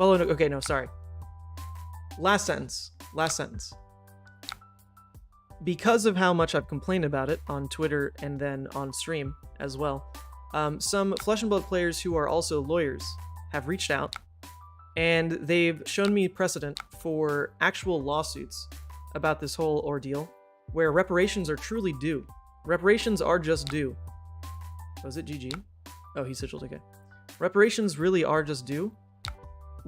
A: okay, no, sorry. Last sentence. Because of how much I've complained about it on Twitter and then on stream as well, some Flesh and Blood players who are also lawyers have reached out, and they've shown me precedent for actual lawsuits about this whole ordeal, where reparations are truly due. Reparations are just due. Was it GG? Oh, he's sigiled, okay. Reparations really are just due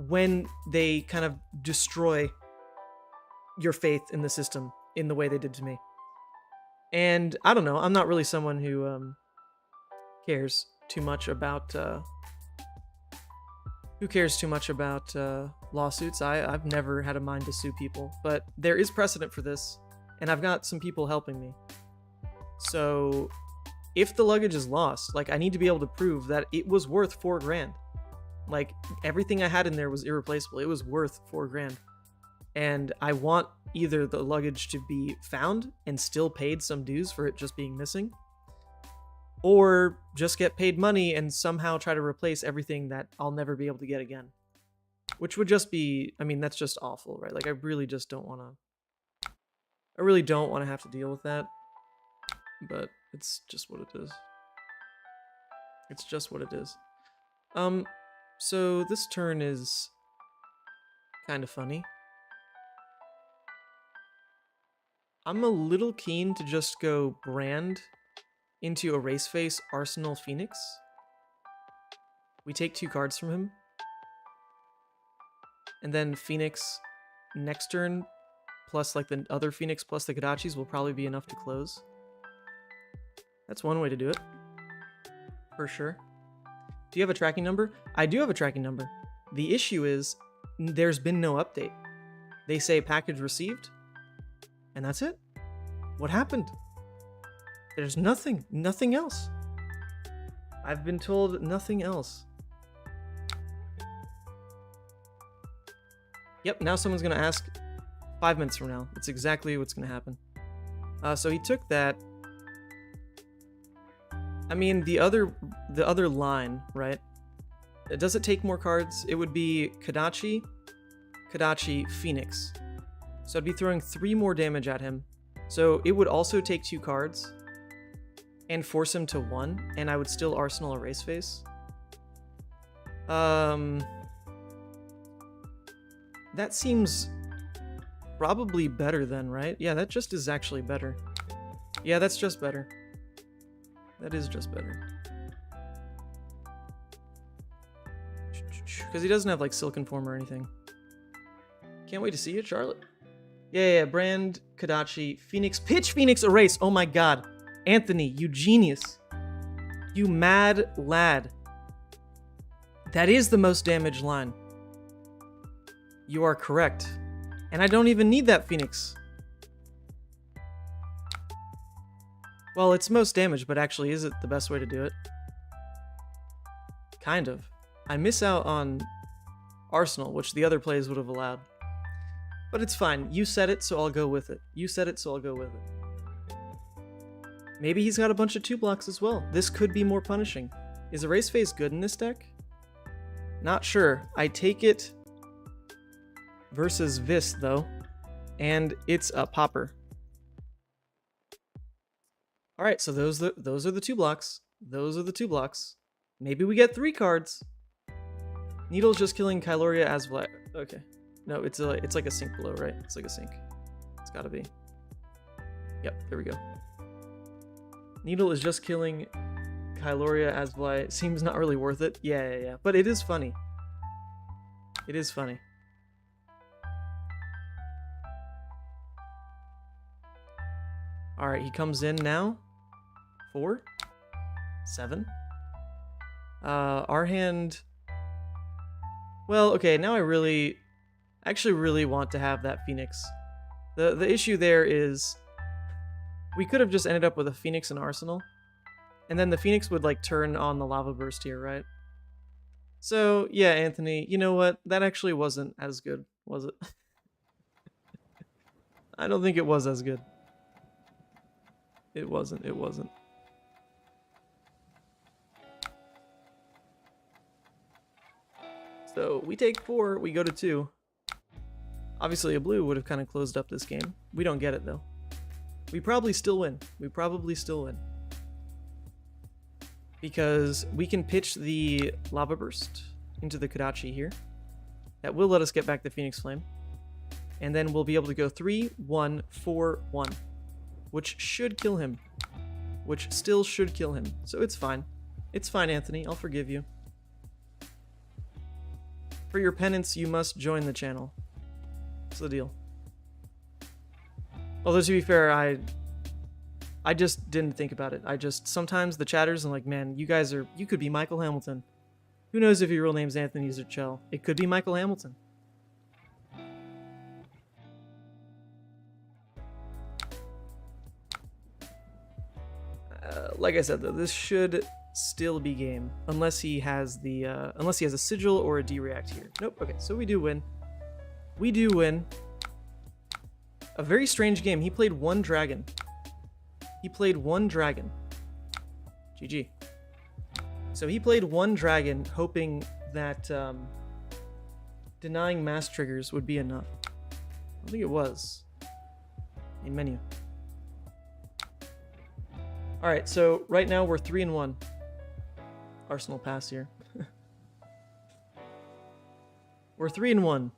A: when they kind of destroy your faith in the system in the way they did to me. And I don't know, I'm not really someone who cares too much about lawsuits. I've never had a mind to sue people, but there is precedent for this, and I've got some people helping me. So if the luggage is lost, like, I need to be able to prove that it was worth $4 grand. Like, everything I had in there was irreplaceable. It was worth $4 grand. And I want either the luggage to be found and still paid some dues for it just being missing, or just get paid money and somehow try to replace everything that I'll never be able to get again. Which would just be, I mean, that's just awful, right? Like, I really don't want to have to deal with that. But it's just what it is. It's just what it is. So this turn is kind of funny. I'm a little keen to just go Brand into Erase Face Arsenal Phoenix. We take 2 cards from him. And then Phoenix next turn, plus like the other Phoenix plus the Kodachis will probably be enough to close. That's one way to do it. For sure. Do you have a tracking number? I do have a tracking number. The issue is there's been no update. They say package received, and that's it. What happened? There's nothing else. I've been told nothing else. Yep, now someone's gonna ask 5 minutes from now. That's exactly what's gonna happen. So he took that. I mean, the other line, right? Does it take more cards? It would be Kodachi, Phoenix. So I'd be throwing 3 more damage at him. So it would also take 2 cards and force him to 1, and I would still Arsenal Erase Face. That seems probably better then, right? Yeah, that just is actually better. Yeah, that's just better. That is just better. Because he doesn't have like Silken Form or anything. Can't wait to see you, Charlotte. Yeah, Brand, Kodachi, Phoenix, Pitch, Phoenix, Erase. Oh my god. Anthony, you genius. You mad lad. That is the most damaged line. You are correct. And I don't even need that Phoenix. Well, it's most damage, but actually, is it the best way to do it? Kind of. I miss out on Arsenal, which the other plays would have allowed. But it's fine. You said it, so I'll go with it. You said it, so I'll go with it. Maybe he's got a bunch of 2 blocks as well. This could be more punishing. Is Erase Phase good in this deck? Not sure. I take it versus Vis, though. And it's a popper. Alright, so those are the 2 blocks. Those are the 2 blocks. Maybe we get 3 cards. Needle's just killing Kyloria as Vlad. Okay. No, it's like a sync below, right? It's like a sync. It's gotta be. Yep, there we go. Needle is just killing Kyloria as Vlad. Seems not really worth it. Yeah. But it is funny. It is funny. Alright, he comes in now. 4. 7. Our hand... Well, okay, now I actually really want to have that Phoenix. The issue there is we could have just ended up with a Phoenix and Arsenal, and then the Phoenix would like turn on the Lava Burst here, right? So, yeah, Anthony, you know what? That actually wasn't as good, was it? I don't think it was as good. It wasn't. So we take 4, we go to 2. Obviously a blue would have kind of closed up this game. We don't get it though. We probably still win. Because we can pitch the Lava Burst into the Kodachi here. That will let us get back the Phoenix Flame. And then we'll be able to go 3, 1, 4, 1. Which should kill him. Which still should kill him. So it's fine. It's fine, Anthony. I'll forgive you. For your penance, you must join the channel. That's the deal. Although, to be fair, I just didn't think about it. Sometimes the chatters, I'm like, man, you could be Michael Hamilton. Who knows if your real name's Anthony Zerchell? It could be Michael Hamilton. Like I said, though, this should still be game unless he has a sigil or a D-react here. Nope. Okay, so we do win. We do win. A very strange game. He played 1 dragon. GG. So he played 1 dragon, hoping that denying mass triggers would be enough. I think it was. In menu. Alright, so right now we're 3-1. Arsenal pass here. We're 3-1.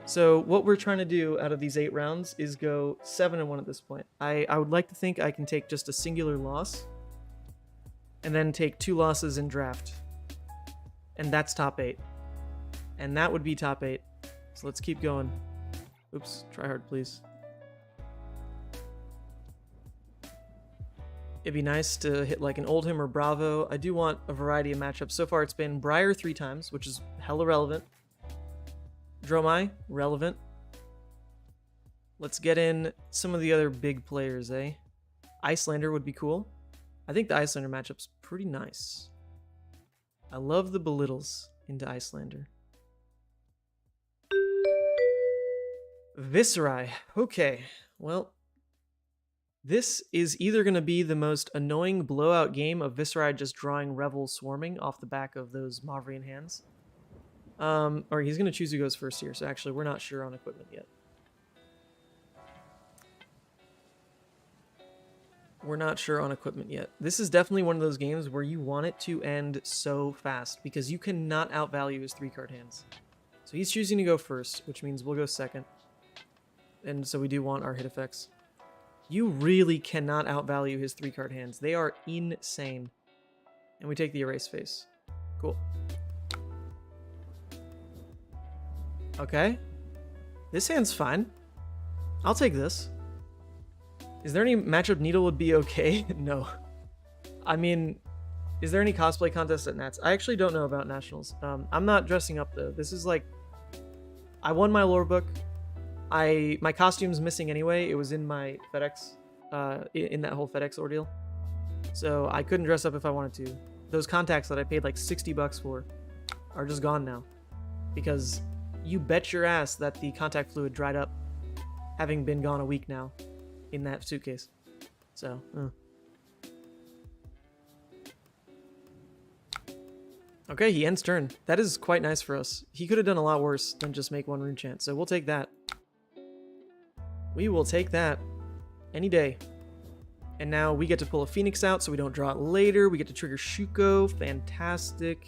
A: So what we're trying to do out of these 8 rounds is go 7-1 at this point. I would like to think I can take just a singular loss and then take 2 losses in draft. And that's top 8. And that would be top 8. So let's keep going. Oops, try hard, please. It'd be nice to hit like an Oldhim or Bravo. I do want a variety of matchups. So far it's been Briar 3 times, which is hella relevant. Dromai, relevant. Let's get in some of the other big players, eh? Icelander would be cool. I think the Icelander matchup's pretty nice. I love the belittles into Icelander. Viserai. Okay, well, this is either going to be the most annoying blowout game of Viserai just drawing Revel swarming off the back of those Mavrian hands. Or he's going to choose who goes first here, so actually we're not sure on equipment yet. We're not sure on equipment yet. This is definitely one of those games where you want it to end so fast because you cannot outvalue his 3-card hands. So he's choosing to go first, which means we'll go second. And so we do want our hit effects. You really cannot outvalue his 3-card hands. They are insane. And we take the erase face. Cool. Okay. This hand's fine. I'll take this. Is there any matchup Needle would be okay? No. I mean, is there any cosplay contest at Nats? I actually don't know about Nationals. I'm not dressing up though. This is like, I won my lore book. My costume's missing anyway. It was in my FedEx, in that whole FedEx ordeal. So I couldn't dress up if I wanted to. Those contacts that I paid like $60 for are just gone now. Because you bet your ass that the contact fluid dried up, having been gone a week now in that suitcase. So, Okay, he ends turn. That is quite nice for us. He could have done a lot worse than just make 1 rune chant, so we'll take that. We will take that any day. And now we get to pull a Phoenix out so we don't draw it later. We get to trigger Shuko. Fantastic.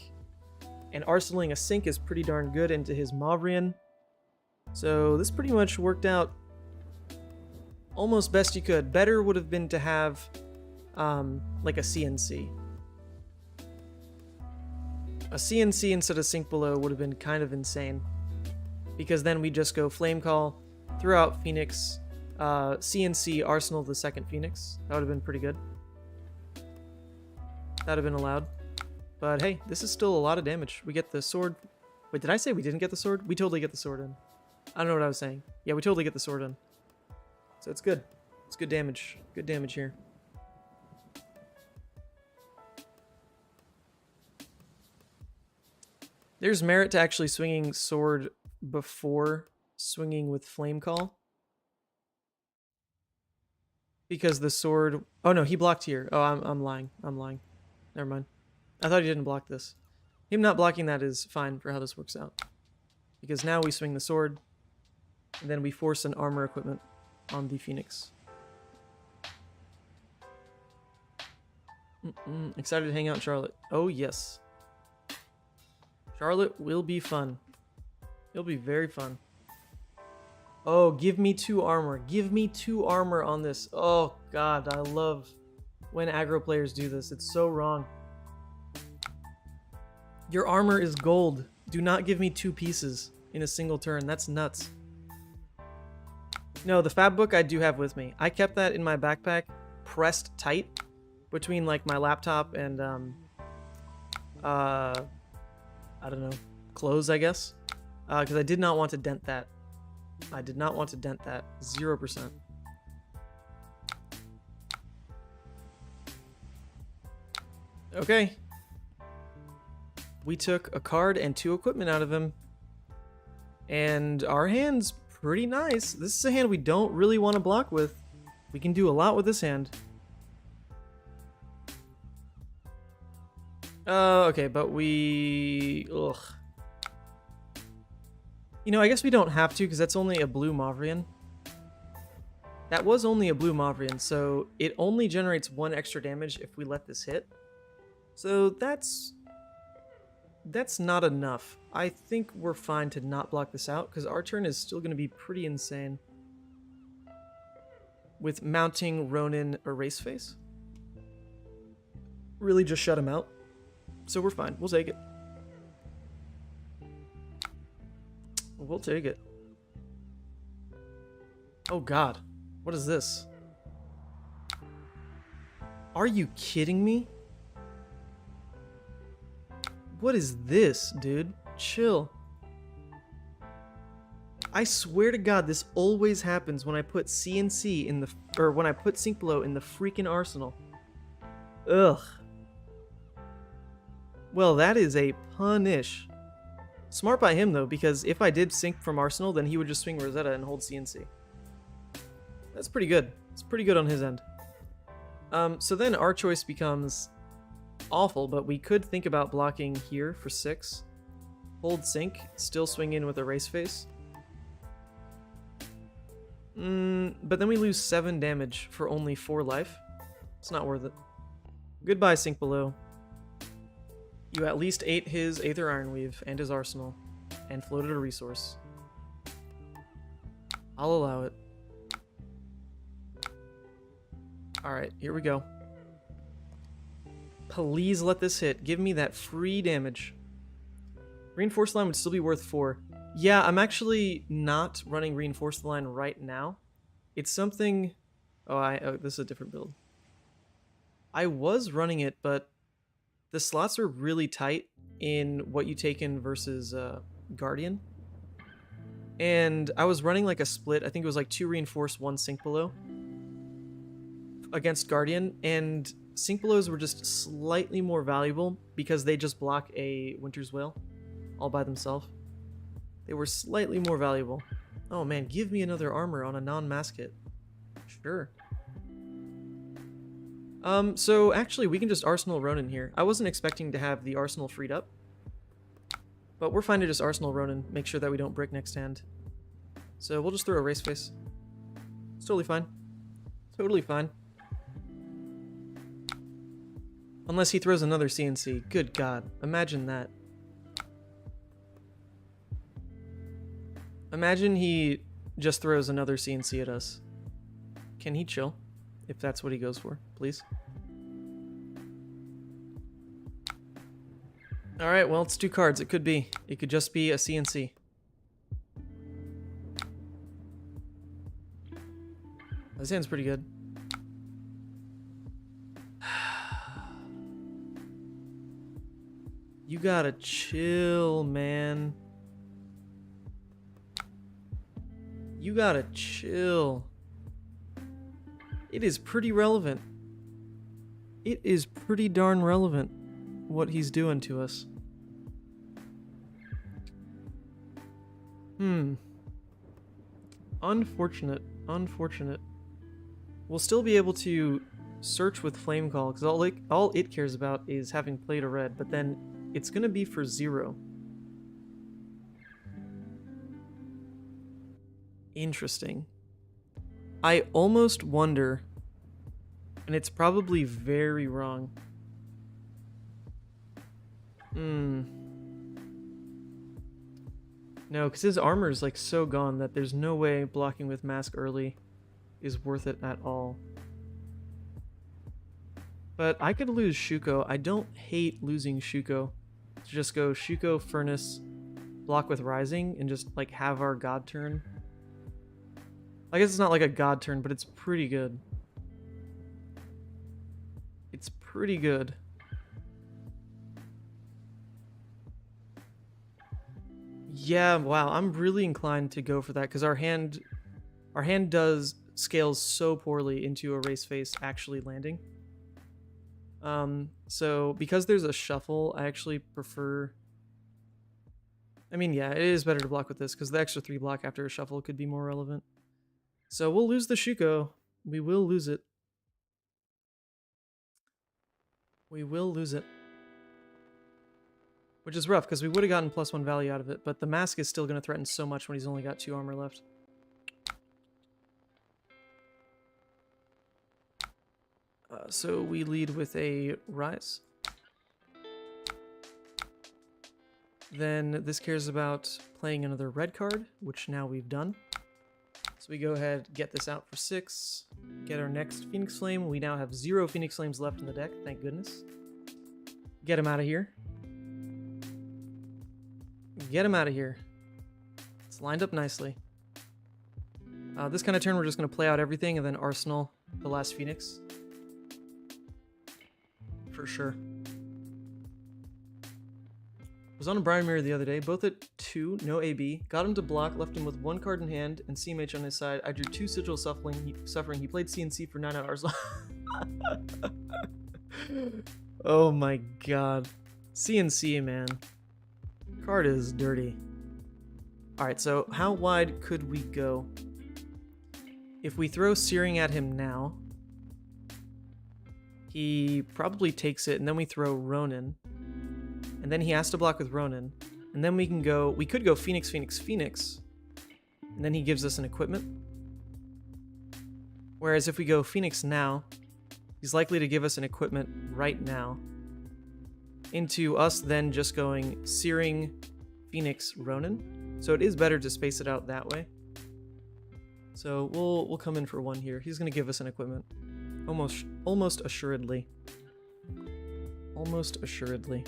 A: And arsenaling a Sync is pretty darn good into his Mavrian. So this pretty much worked out almost best you could. Better would have been to have like a CNC. A CNC instead of Sync Below would have been kind of insane. Because then we just go Flame Call, throw out Phoenix, CNC Arsenal the second Phoenix. That would have been pretty good. That would have been allowed. But hey, this is still a lot of damage. We get the sword. Wait, did I say we didn't get the sword? We totally get the sword in. I don't know what I was saying. Yeah, we totally get the sword in. So it's good. It's good damage. Good damage here. There's merit to actually swinging sword before swinging with Flame Call. Because the sword... Oh no, he blocked here. Oh, I'm lying. I'm lying. Never mind. I thought he didn't block this. Him not blocking that is fine for how this works out. Because now we swing the sword, and then we force an armor equipment on the Phoenix. Excited to hang out in Charlotte. Oh yes. Charlotte will be fun. It'll be very fun. Oh, give me 2 armor. Give me 2 armor on this. Oh god, I love when aggro players do this. It's so wrong. Your armor is gold. Do not give me 2 pieces in a single turn. That's nuts. No, the fab book I do have with me. I kept that in my backpack, pressed tight between like my laptop and I don't know, clothes, I guess, because I did not want to dent that. I did not want to dent that. 0%. Okay. We took a card and 2 equipment out of him. And our hand's pretty nice. This is a hand we don't really want to block with. We can do a lot with this hand. Okay, but we... Ugh. You know, I guess we don't have to, because that's only a blue Mavrian. That was only a blue Mavrian, so it only generates 1 extra damage if we let this hit. So that's not enough. I think we're fine to not block this out, because our turn is still going to be pretty insane. With mounting Ronin Erase Face. Really just shut him out. So we're fine. We'll take it. We'll take it. Oh god. What is this? Are you kidding me? What is this, dude? Chill. I swear to god, this always happens when I put CNC in the... or when I put Sync Below in the freaking arsenal. Ugh. Well, that is a punish. Smart by him, though, because if I did sync from Arsenal, then he would just swing Rosetta and hold CNC. That's pretty good. It's pretty good on his end. So then our choice becomes awful, but we could think about blocking here for 6. Hold sync, still swing in with a race face. But then we lose 7 damage for only 4 life. It's not worth it. Goodbye, Sync Below. You at least ate his Aether Ironweave and his Arsenal, and floated a resource. I'll allow it. Alright, here we go. Please let this hit. Give me that free damage. Reinforced line would still be worth 4. Yeah, I'm actually not running Reinforced line right now. It's something... Oh, this is a different build. I was running it, but the slots are really tight in what you take in versus Guardian. And I was running like a split. I think it was like 2 Reinforced, 1 Sync Below against Guardian, and Sync Belows were just slightly more valuable because they just block a Winter's Wail all by themselves. They were slightly more valuable. Oh man, give me another armor on a non-mask hit. Sure. So actually we can just Arsenal Ronin here. I wasn't expecting to have the Arsenal freed up, but we're fine to just Arsenal Ronin, make sure that we don't break next hand. So we'll just throw a race face. It's totally fine. Totally fine. Unless he throws another CNC. Good God. Imagine that. Imagine he just throws another CNC at us. Can he chill? If that's what he goes for, please. Alright, well, it's 2 cards. It could be. It could just be a CNC. This hand's pretty good. You gotta chill, man. You gotta chill. It is pretty relevant. It is pretty darn relevant what he's doing to us. Unfortunate. Unfortunate. We'll still be able to search with Flame Call, because all it cares about is having played a red, but then it's gonna be for 0. Interesting. I almost wonder, and it's probably very wrong. No, because his armor is like so gone that there's no way blocking with Mask early is worth it at all. But I could lose Shuko. I don't hate losing Shuko. To just go Shuko, Furnace, block with Rising, and just like have our God turn. I guess it's not like a God turn, but it's pretty good. It's pretty good. Yeah, wow, I'm really inclined to go for that because our hand does scales so poorly into a race face actually landing. So because there's a shuffle, I actually prefer... I mean, yeah, it is better to block with this because the extra 3 block after a shuffle could be more relevant. So we'll lose the Shuko. We will lose it. We will lose it. Which is rough, because we would have gotten +1 value out of it, but the Mask is still going to threaten so much when he's only got 2 armor left. So we lead with a Rise. Then this cares about playing another red card, which now we've done. So we go ahead, get this out for 6, get our next Phoenix Flame. We now have 0 Phoenix Flames left in the deck, thank goodness. Get him out of here. Get him out of here. It's lined up nicely. This kind of turn, we're just going to play out everything and then Arsenal the last Phoenix. For sure. Was on a Briar Mirror the other day, both at 2, no AB. Got him to block, left him with 1 card in hand and CMH on his side. I drew 2 Sigil Suffering. He played CNC for 9 hours. Oh my god. CNC, man. Card is dirty. Alright, so how wide could we go? If we throw Searing at him now, he probably takes it, and then we throw Ronin. And then he has to block with Ronin. And then we could go Phoenix, Phoenix, Phoenix. And then he gives us an equipment. Whereas if we go Phoenix now, he's likely to give us an equipment right now. Into us then just going Searing, Phoenix, Ronin. So it is better to space it out that way. So we'll come in for 1 here. He's going to give us an equipment. Almost assuredly. Almost assuredly.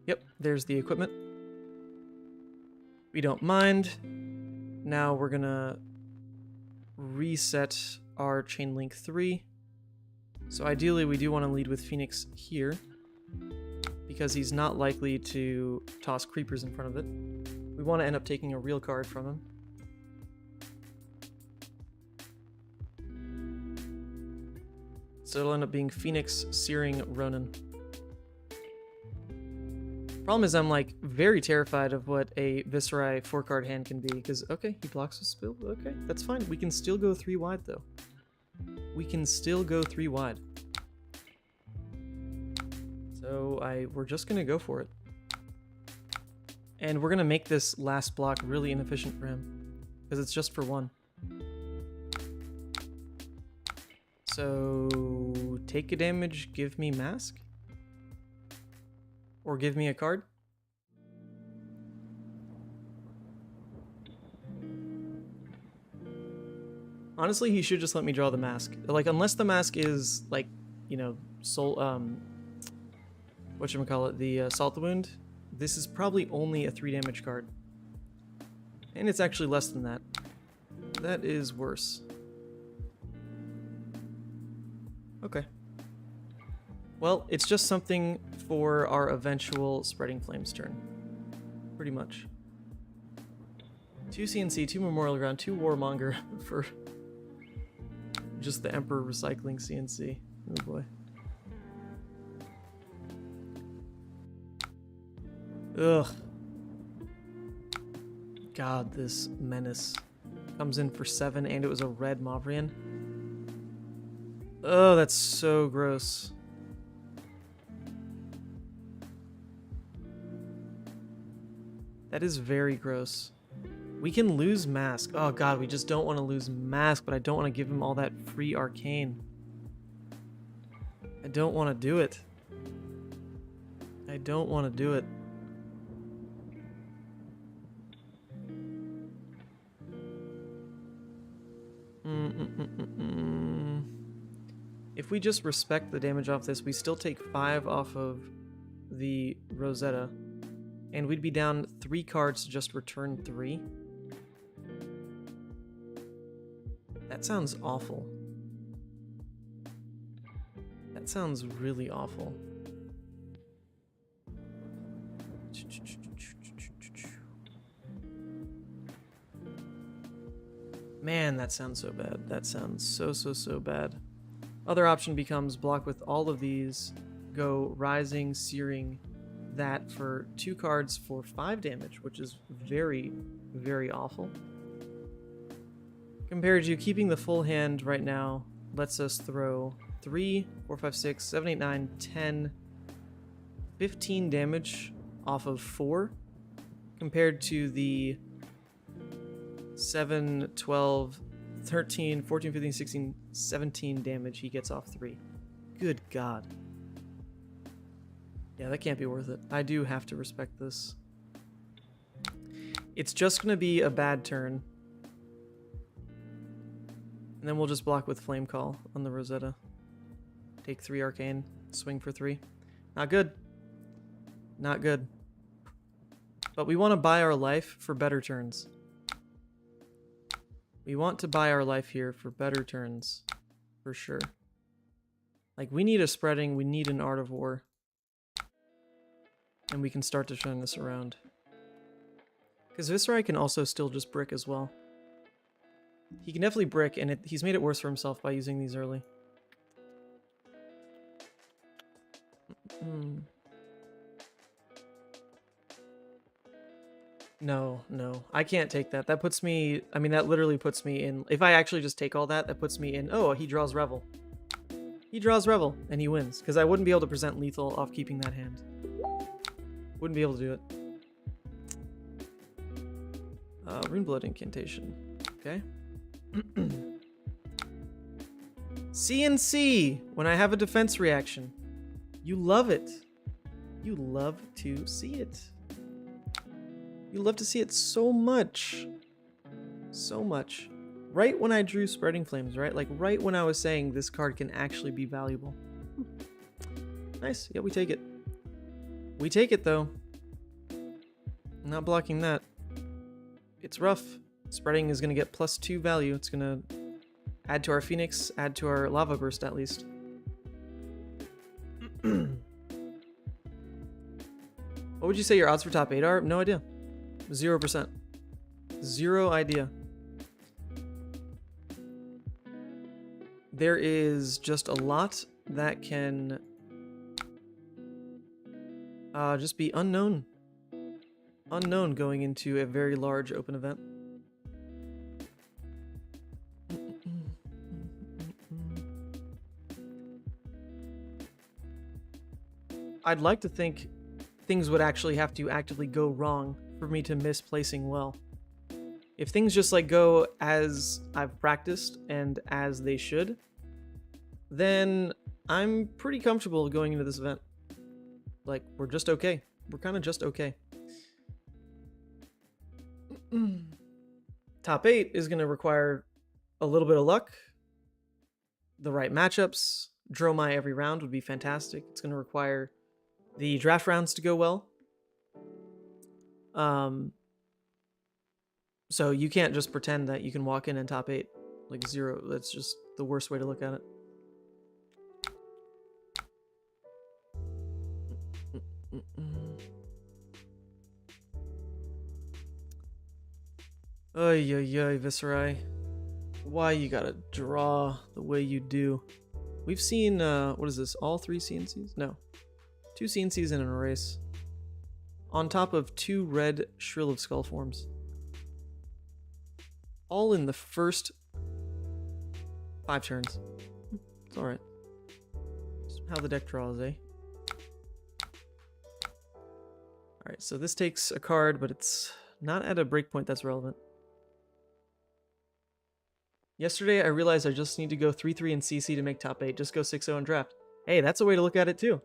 A: Yep, there's the equipment. We don't mind. Now we're gonna reset our chain link 3. So ideally we do want to lead with Phoenix here, because he's not likely to toss creepers in front of it. We want to end up taking a real card from him. So it'll end up being Phoenix, Searing, Ronin. Problem is I'm like very terrified of what a Viserai 4-card hand can be, because okay, he blocks with Spill, okay, that's fine. We can still go 3 wide though. We can still go 3 wide. So we're just gonna go for it. And we're gonna make this last block really inefficient for him, because it's just for 1. So take a damage, give me Mask? Or give me a card? Honestly, he should just let me draw the Mask. Like, unless the Mask is, like, you know, whatchamacallit, the Salt the Wound, this is probably only a 3 damage card. And it's actually less than that. That is worse. Okay. Well, it's just something for our eventual Spreading Flames turn. Pretty much. 2 CNC, 2 Memorial Ground, 2 Warmonger for just the Emperor recycling CNC. Oh boy. Ugh. God, this menace comes in for 7 and it was a red Mavrian. Oh, that's so gross. That is very gross. We can lose Mask. Oh god, we just don't want to lose Mask, but I don't want to give him all that free arcane. I don't want to do it. I don't want to do it. If we just respect the damage off this, we still take 5 off of the Rosetta. And we'd be down 3 cards to just return 3. That sounds awful. That sounds really awful. Man, that sounds so bad. That sounds so bad. Other option becomes block with all of these, go Rising, Searing, that for 2 cards for 5 damage, which is very, very awful. Compared to keeping the full hand right now, lets us throw 3, 4, 5, 6, 7, 8, 9, 10, 15 damage off of 4, compared to the 7, 12, 13, 14, 15, 16, 17 damage he gets off 3. Good God. Yeah, that can't be worth it. I do have to respect this. It's just going to be a bad turn. And then we'll just block with Flame Call on the Rosetta. Take 3 arcane, swing for 3. Not good. Not good. But we want to buy our life for better turns. We want to buy our life here for better turns. For sure. Like, we need a spreading, we need an Art of War. And we can start to turn this around. Because Viserai can also still just brick as well. He can definitely brick, and he's made it worse for himself by using these early. No, no. I can't take that. That puts me... I mean, that literally puts me in... If I actually just take all that, that puts me in... Oh, he draws Revel. He draws Revel, and he wins. Because I wouldn't be able to present lethal off keeping that hand. Wouldn't be able to do it. Runeblood Incantation. Okay. CNC! When I have a defense reaction. You love it. You love to see it. You love to see it so much. So much. Right when I drew Spreading Flames, right? Like, right when I was saying this card can actually be valuable. Nice. Yeah, we take it. We take it, though. I'm not blocking that. It's rough. Spreading is going to get +2 value. It's going to add to our Phoenix, add to our Lava Burst, at least. What would you say your odds for top 8 are? No idea. 0%. Zero idea. There is just a lot that can just be unknown. Unknown going into a very large open event. I'd like to think things would actually have to actively go wrong for me to miss placing well. If things just like go as I've practiced and as they should, then I'm pretty comfortable going into this event. Like, we're just okay. We're kind of just okay. Top 8 is going to require a little bit of luck, the right matchups. Dromai every round would be fantastic. It's going to require the draft rounds to go well. So you can't just pretend that you can walk in and top 8 like 0. That's just the worst way to look at it. Oy, oy, oy, Viserai. Why you gotta draw the way you do? We've seen, what is this? All 3 CNCs? No. 2 CNCs in an erase. On top of 2 red Shrill of Skull forms. All in the first 5 turns. It's alright. How the deck draws, eh? Alright, so this takes a card, but it's not at a breakpoint that's relevant. Yesterday, I realized I just need to go 3-3 in CC to make top 8. Just go 6-0 in draft. Hey, that's a way to look at it, too.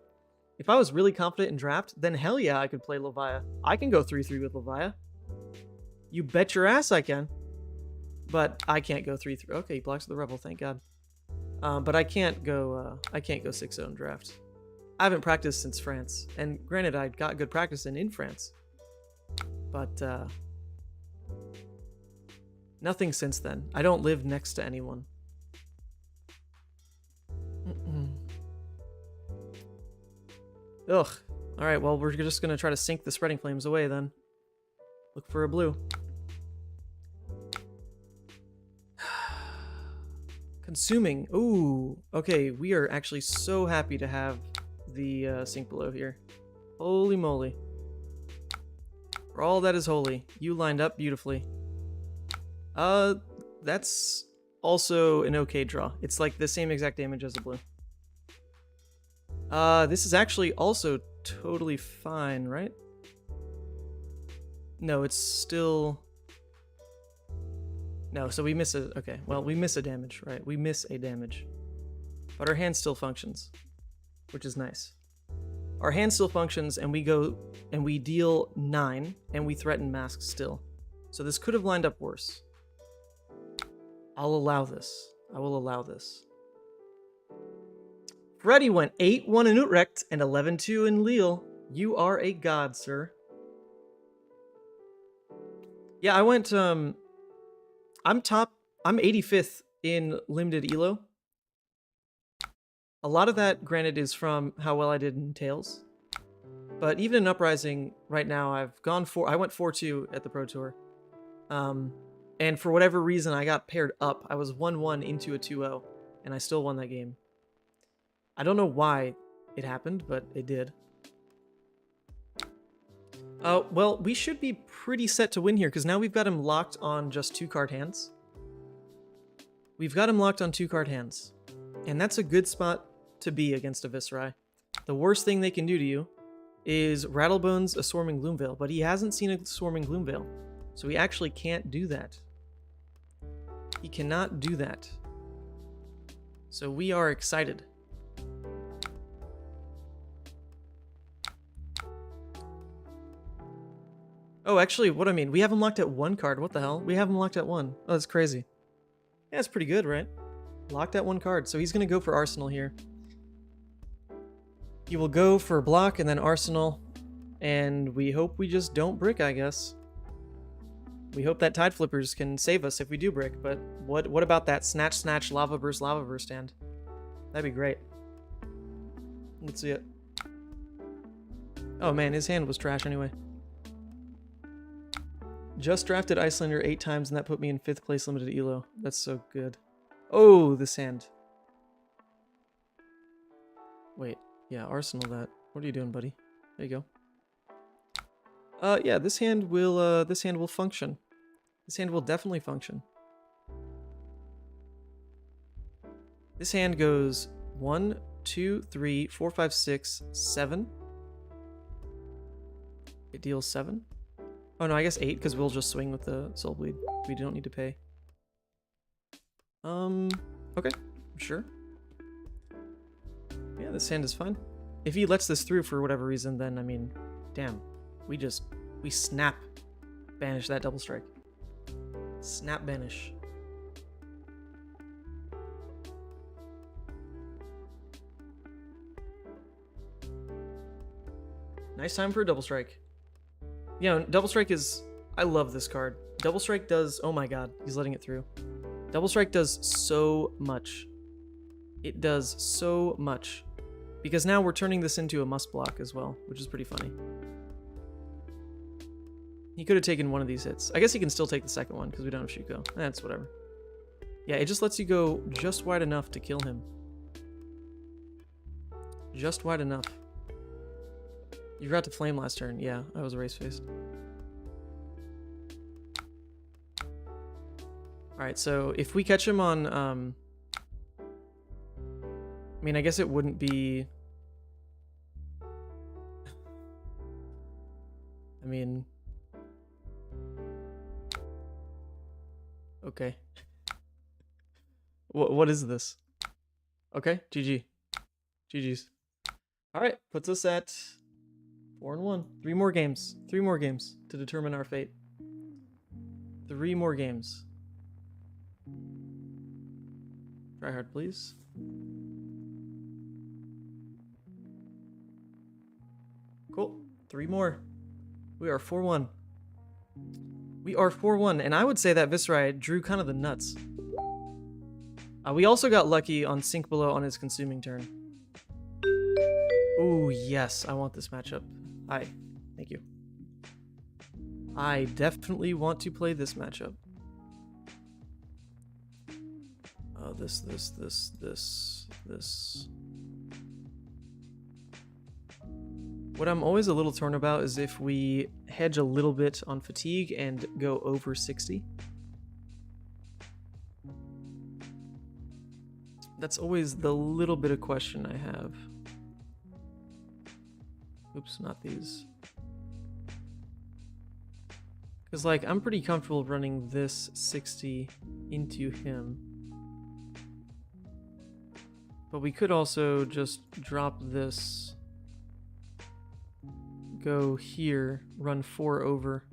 A: If I was really confident in draft, then hell yeah, I could play Levia. I can go 3-3 with Levia. You bet your ass I can. But I can't go 3-3. Okay, he blocks the Rebel, thank God. But I can't go 6-0 in draft. I haven't practiced since France. And granted, I got good practice in France. But, nothing since then. I don't live next to anyone. Ugh. Alright, well, we're just gonna try to sink the Spreading Flames away then. Look for a blue. Consuming. Ooh. Okay, we are actually so happy to have the sink below here. Holy moly. For all that is holy. You lined up beautifully. That's also an okay draw. It's like the same exact damage as a blue. This is actually also totally fine, right? No, it's still... No, so we miss a... Okay, well, we miss a damage, right? We miss a damage. But our hand still functions, which is nice. Our hand still functions, and we go... And we deal 9, and we threaten mask still. So this could have lined up worse. I'll allow this. I will allow this. Freddy went 8-1 in Utrecht and 11-2 in Lille. You are a god, sir. Yeah, I went, I'm 85th in limited elo. A lot of that, granted, is from how well I did in Tails. But even in Uprising, right now, I went 4-2 at the Pro Tour. And for whatever reason, I got paired up. I was 1-1 into a 2-0, and I still won that game. I don't know why it happened, but it did. Well, we should be pretty set to win here, because now we've got him locked on just 2-card hands. We've got him locked on 2-card hands. And that's a good spot to be against a Viserai. The worst thing they can do to you is Rattlebones a Swarming Gloomveil, but he hasn't seen a Swarming Gloomveil, so he actually can't do that. He cannot do that. So we are excited. Oh, actually, what I mean, we have him locked at 1 card. What the hell? We have him locked at 1. Oh, that's crazy. Yeah, that's pretty good, right? Locked at 1 card. So he's going to go for Arsenal here. He will go for block and then Arsenal. And we hope we just don't brick, I guess. We hope that Tide Flippers can save us if we do brick. But what about that Snatch, Lava Burst stand? That'd be great. Let's see it. Oh man, his hand was trash anyway. Just drafted Icelander 8 times and that put me in 5th place limited elo. That's so good. Oh, this hand. Wait, yeah, Arsenal that. What are you doing, buddy? There you go. Yeah, this hand will function. This hand will definitely function. This hand goes 1, 2, 3, 4, 5, 6, 7. It deals 7. Oh no, I guess 8 because we'll just swing with the Soul Bleed. We don't need to pay. Okay, sure. Yeah, this hand is fine. If he lets this through for whatever reason, then I mean, damn, we snap banish that double strike. Snap banish. Nice time for a double strike. You know, double strike is, I love this card. Double strike does, oh my god, he's letting it through. Double strike does so much. It does so much. Because now we're turning this into a must block as well, which is pretty funny. He could have taken one of these hits. I guess he can still take the second one because we don't have shoot go. That's whatever. Yeah, it just lets you go just wide enough to kill him. Just wide enough. You forgot to flame last turn. Yeah, I was race-faced. Alright, so if we catch him on, I mean, I guess it wouldn't be... I mean... Okay. What is this? Okay, GG. GG's. Alright, puts us at 4-1. 3 more games. 3 more games to determine our fate. 3 more games. Try hard, please. Cool. 3 more. We are 4-1. We are 4-1, and I would say that Viserai drew kind of the nuts. We also got lucky on Sink Below on his consuming turn. Ooh, yes, I want this matchup. Hi, thank you. I definitely want to play this matchup. This. What I'm always a little torn about is if we hedge a little bit on fatigue and go over 60. That's always the little bit of question I have. Oops, not these. Because, like, I'm pretty comfortable running this 60 into him. But we could also just drop this, go here, run 4 over.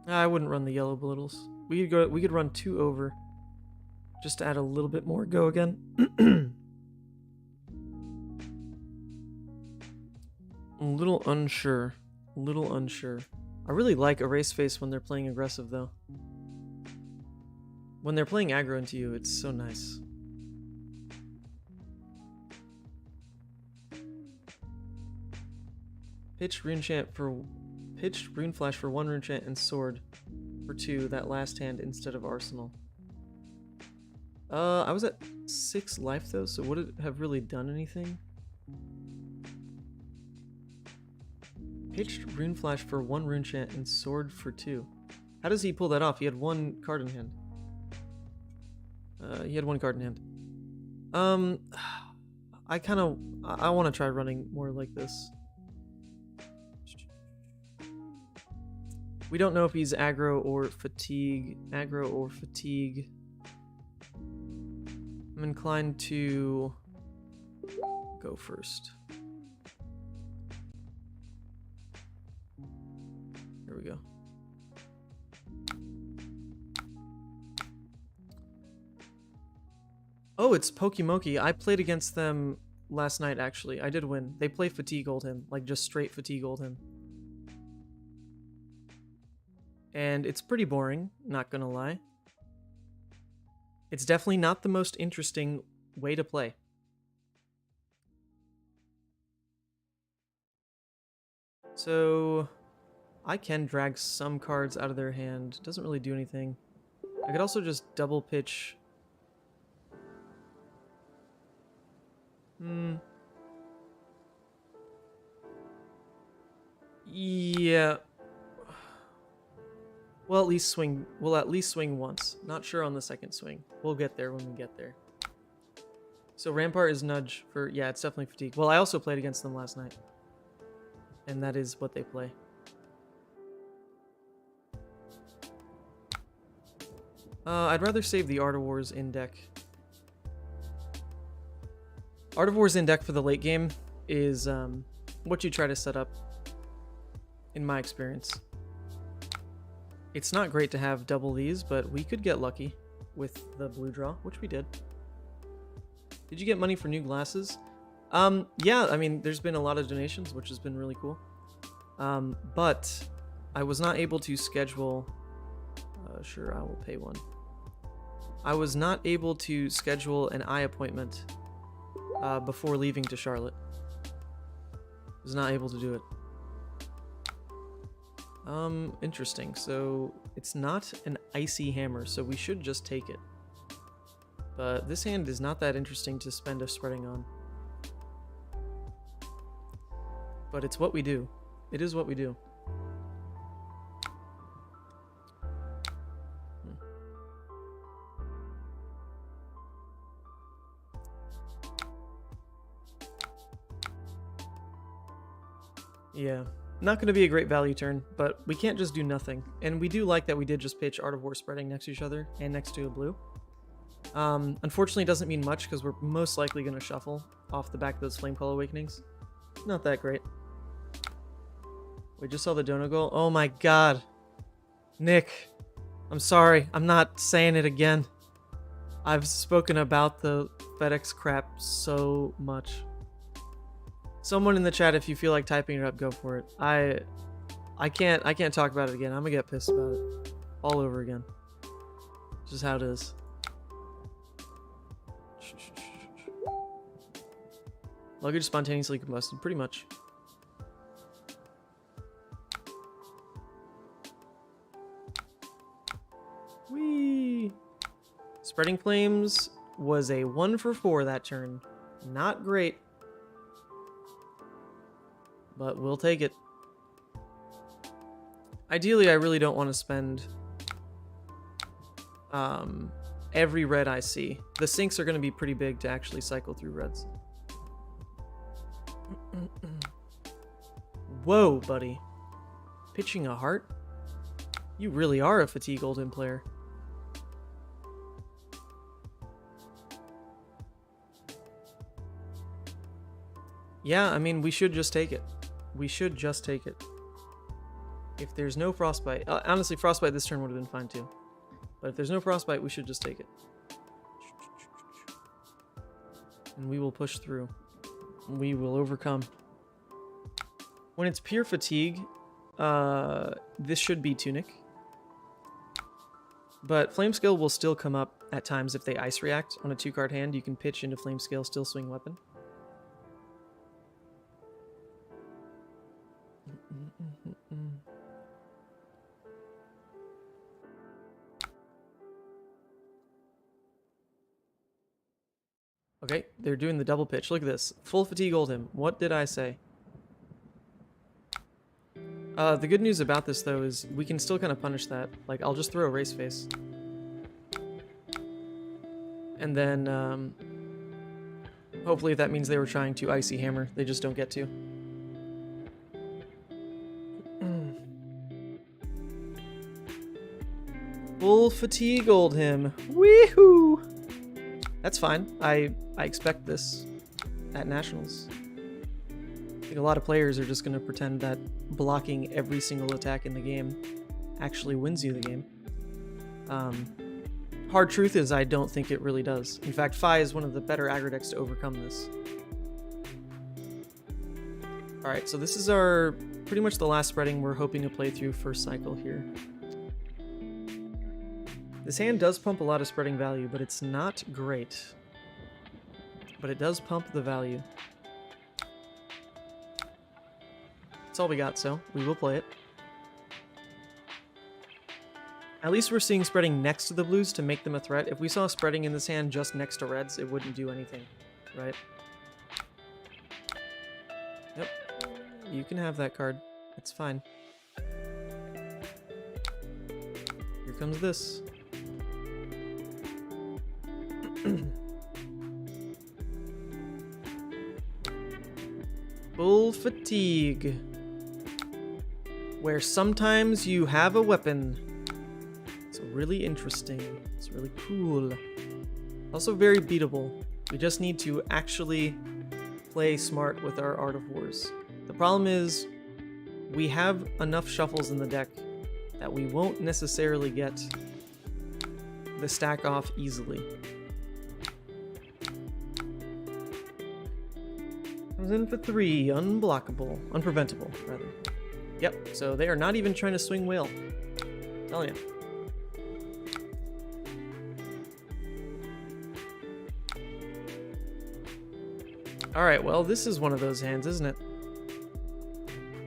A: I wouldn't run the yellow belittles. We could run 2 over. Just to add a little bit more go again. A little unsure. A little unsure. I really like Erase Face when they're playing aggressive, though. When they're playing aggro into you, it's so nice. Pitched Rune Flash for 1 Rune Chant and Sword for 2 that last hand instead of Arsenal. I was at 6 life though, so would it have really done anything? Pitched Rune Flash for 1 Rune Chant and Sword for 2. How does he pull that off? He had 1 card in hand. He had 1 card in hand. I want to try running more like this. We don't know if he's aggro or fatigue. Aggro or fatigue. I'm inclined to go first. Here we go. Oh, it's Pokimoki. I played against them last night, actually. I did win. They play Fatigue Oldhim, like just straight Fatigue Oldhim. And it's pretty boring, not gonna lie. It's definitely not the most interesting way to play. So I can drag some cards out of their hand. Doesn't really do anything. I could also just double pitch. Yeah. We'll at least swing once. Not sure on the second swing. We'll get there when we get there. So Rampart is nudge for, yeah, it's definitely fatigue. Well, I also played against them last night. And that is what they play. I'd rather save the Art of Wars in deck. Art of Wars in deck for the late game is what you try to set up, in my experience. It's not great to have double these, but we could get lucky with the blue draw, which we did. Did you get money for new glasses? Yeah, I mean, there's been a lot of donations, which has been really cool. But I was not able to schedule... sure, I will pay one. I was not able to schedule an eye appointment before leaving to Charlotte. Was not able to do it. Interesting. So it's not an icy hammer, so we should just take it. But this hand is not that interesting to spend a spreading on. But it's what we do. It is what we do. Yeah. Not going to be a great value turn, but we can't just do nothing. And we do like that we did just pitch Art of War spreading next to each other and next to a blue. Unfortunately, it doesn't mean much because we're most likely going to shuffle off the back of those Flame Call Awakenings. Not that great. We just saw the Dono goal. Oh my god. Nick, I'm sorry. I'm not saying it again. I've spoken about the FedEx crap so much. Someone in the chat, if you feel like typing it up, go for it. I can't talk about it again. I'm gonna get pissed about it all over again. Just how it is. Luggage spontaneously combusted, pretty much. Whee! Spreading Flames was a 1 for 4 that turn. Not great. But we'll take it. Ideally, I really don't want to spend every red I see. The sinks are going to be pretty big to actually cycle through reds. Whoa, buddy. Pitching a heart? You really are a Fatigue Oldhim player. Yeah, I mean, we should just take it. We should just take it. If there's no Frostbite... honestly, Frostbite this turn would have been fine too. But if there's no Frostbite, we should just take it. And we will push through. We will overcome. When it's pure fatigue, this should be Tunic. But Flame Scale will still come up at times if they Ice React. On a 2-card hand, you can pitch into Flame Scale, still swing weapon. Okay, they're doing the double pitch. Look at this. Full fatigue Oldhim. What did I say? The good news about this, though, is we can still kind of punish that. Like, I'll just throw a Race Face. And then, hopefully if that means they were trying to Icy Hammer, they just don't get to. Full fatigue Oldhim. Weehoo! That's fine. I expect this at Nationals. I think a lot of players are just going to pretend that blocking every single attack in the game actually wins you the game. Hard truth is I don't think it really does. In fact, Fai is one of the better aggro decks to overcome this. Alright, so this is our pretty much the last spreading we're hoping to play through first cycle here. This hand does pump a lot of spreading value, but it's not great. But it does pump the value. That's all we got, so we will play it. At least we're seeing spreading next to the blues to make them a threat. If we saw spreading in this hand just next to reds, it wouldn't do anything, right? Yep. You can have that card. It's fine. Here comes this. Full fatigue. Where sometimes you have a weapon. It's really interesting. It's really cool. Also very beatable. We just need to actually play smart with our Art of Wars. The problem is we have enough shuffles in the deck that we won't necessarily get the stack off easily. Comes in for 3, unblockable, unpreventable, rather. Yep, so they are not even trying to swing whale. I'm telling you. Alright, well, this is one of those hands, isn't it?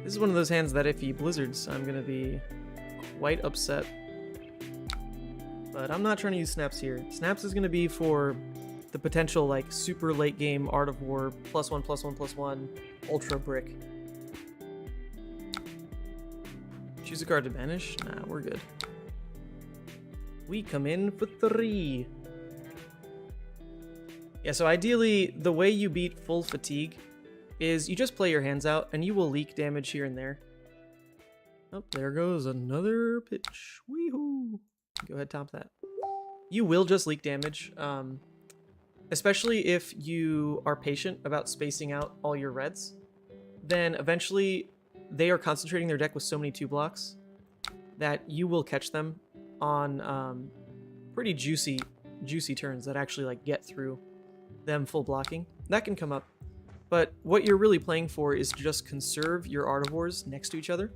A: This is one of those hands that if he blizzards, I'm gonna be quite upset. But I'm not trying to use snaps here. Snaps is gonna be for the potential, like, super late game Art of War, +1/+1/+1, Ultra Brick. Choose a card to banish? Nah, we're good. We come in for 3. Yeah, so ideally, the way you beat full fatigue is you just play your hands out, and you will leak damage here and there. Oh, there goes another pitch. Weehoo! Go ahead, top that. You will just leak damage, especially if you are patient about spacing out all your reds. Then eventually, they are concentrating their deck with so many 2-blocks that you will catch them on pretty juicy turns that actually like get through them full blocking. That can come up. But what you're really playing for is to just conserve your Art of Wars next to each other.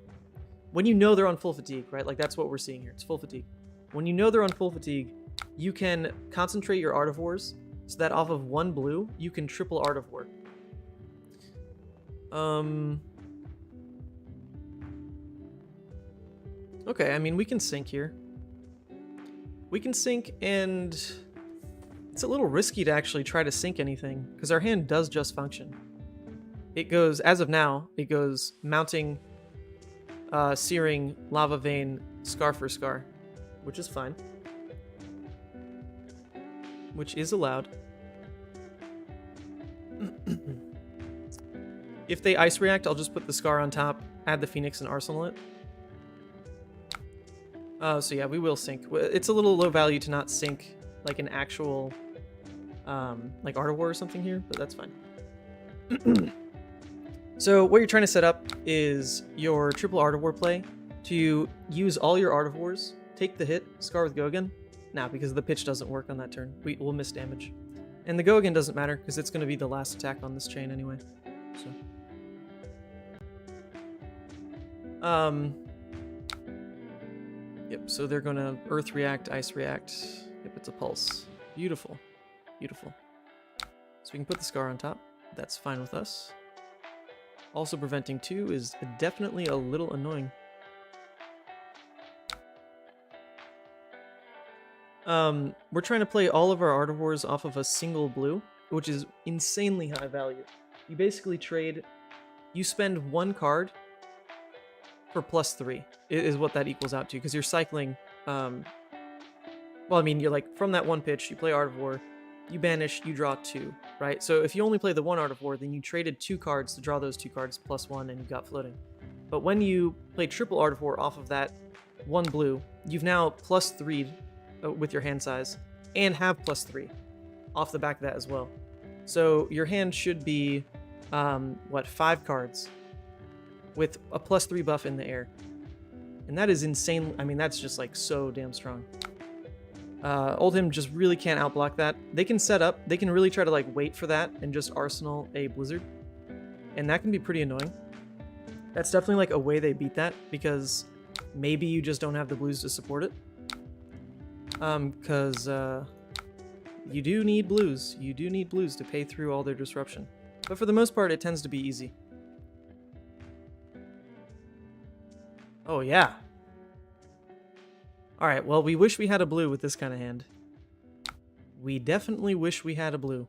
A: When you know they're on full fatigue, right? Like that's what we're seeing here. It's full fatigue. When you know they're on full fatigue, you can concentrate your Art of Wars so that off of 1 blue, you can triple Art of War. Okay, I mean, we can sync here. We can sync, and it's a little risky to actually try to sync anything, because our hand does just function. It goes, as of now, it goes Mounting, Searing, Lava Vein, Scar for Scar, which is fine. Which is allowed. If they Ice React, I'll just put the Scar on top, add the Phoenix, and Arsenal it. So yeah, we will sync. It's a little low value to not sync like an actual like Art of War or something here, but that's fine. So what you're trying to set up is your triple Art of War play to use all your Art of Wars, take the hit, Scar with Gogan. Now, because the pitch doesn't work on that turn, we'll miss damage. And the go again doesn't matter, because it's going to be the last attack on this chain anyway. So. Yep, so they're going to Earth react, Ice react. Yep, it's a pulse. Beautiful. Beautiful. So we can put the Scar on top. That's fine with us. Also preventing 2 is definitely a little annoying. We're trying to play all of our Ardivores off of a single blue, which is insanely high value. You basically trade, you spend 1 card for +3 is what that equals out to, because you're cycling, well, I mean, you're like, from that 1 pitch, you play Ardivore, you banish, you draw 2, right? So if you only play the 1 Ardivore, then you traded 2 cards to draw those 2 cards +1, and you got floating. But when you play triple Ardivore off of that 1 blue, you've now +3'd with your hand size, and have +3 off the back of that as well. So your hand should be, 5 cards with a +3 buff in the air. And that is insane. I mean, that's just like so damn strong. Oldhim just really can't outblock that. They can set up, they can really try to like wait for that and just arsenal a Blizzard. And that can be pretty annoying. That's definitely like a way they beat that, because maybe you just don't have the blues to support it. Because you do need blues. You do need blues to pay through all their disruption. But for the most part, it tends to be easy. Oh, yeah. Alright, well, we wish we had a blue with this kind of hand. We definitely wish we had a blue.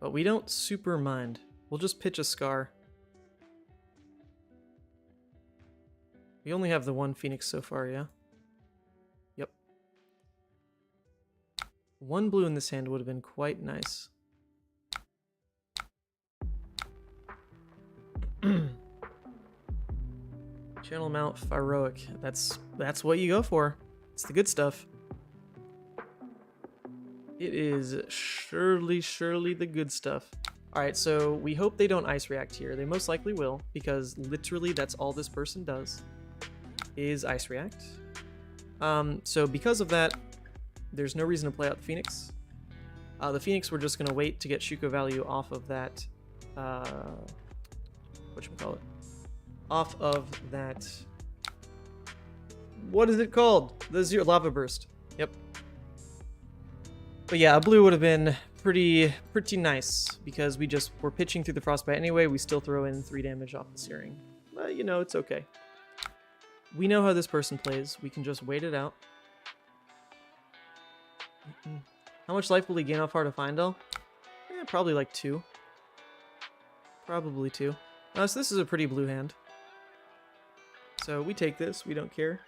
A: But we don't super mind. We'll just pitch a Scar. We only have the 1 Phoenix so far, yeah? Yep. 1 blue in this hand would have been quite nice. Channel Mount Heroic. That's what you go for. It's the good stuff. It is surely the good stuff. Alright, so we hope they don't Ice React here. They most likely will, because literally that's all this person does, is Ice React. So because of that, there's no reason to play out the Phoenix. The Phoenix, we're just going to wait to get Shuko value off of that, whatchamacallit? Off of that, what is it called? The Zero Lava Burst. Yep. But yeah, a blue would have been pretty nice, because we just were pitching through the Frostbite anyway. We still throw in 3 damage off the Searing. But, you know, it's okay. We know how this person plays. We can just wait it out. How much life will he gain off Heart of Findel? Probably like 2. Probably 2. So this is a pretty blue hand. So we take this. We don't care.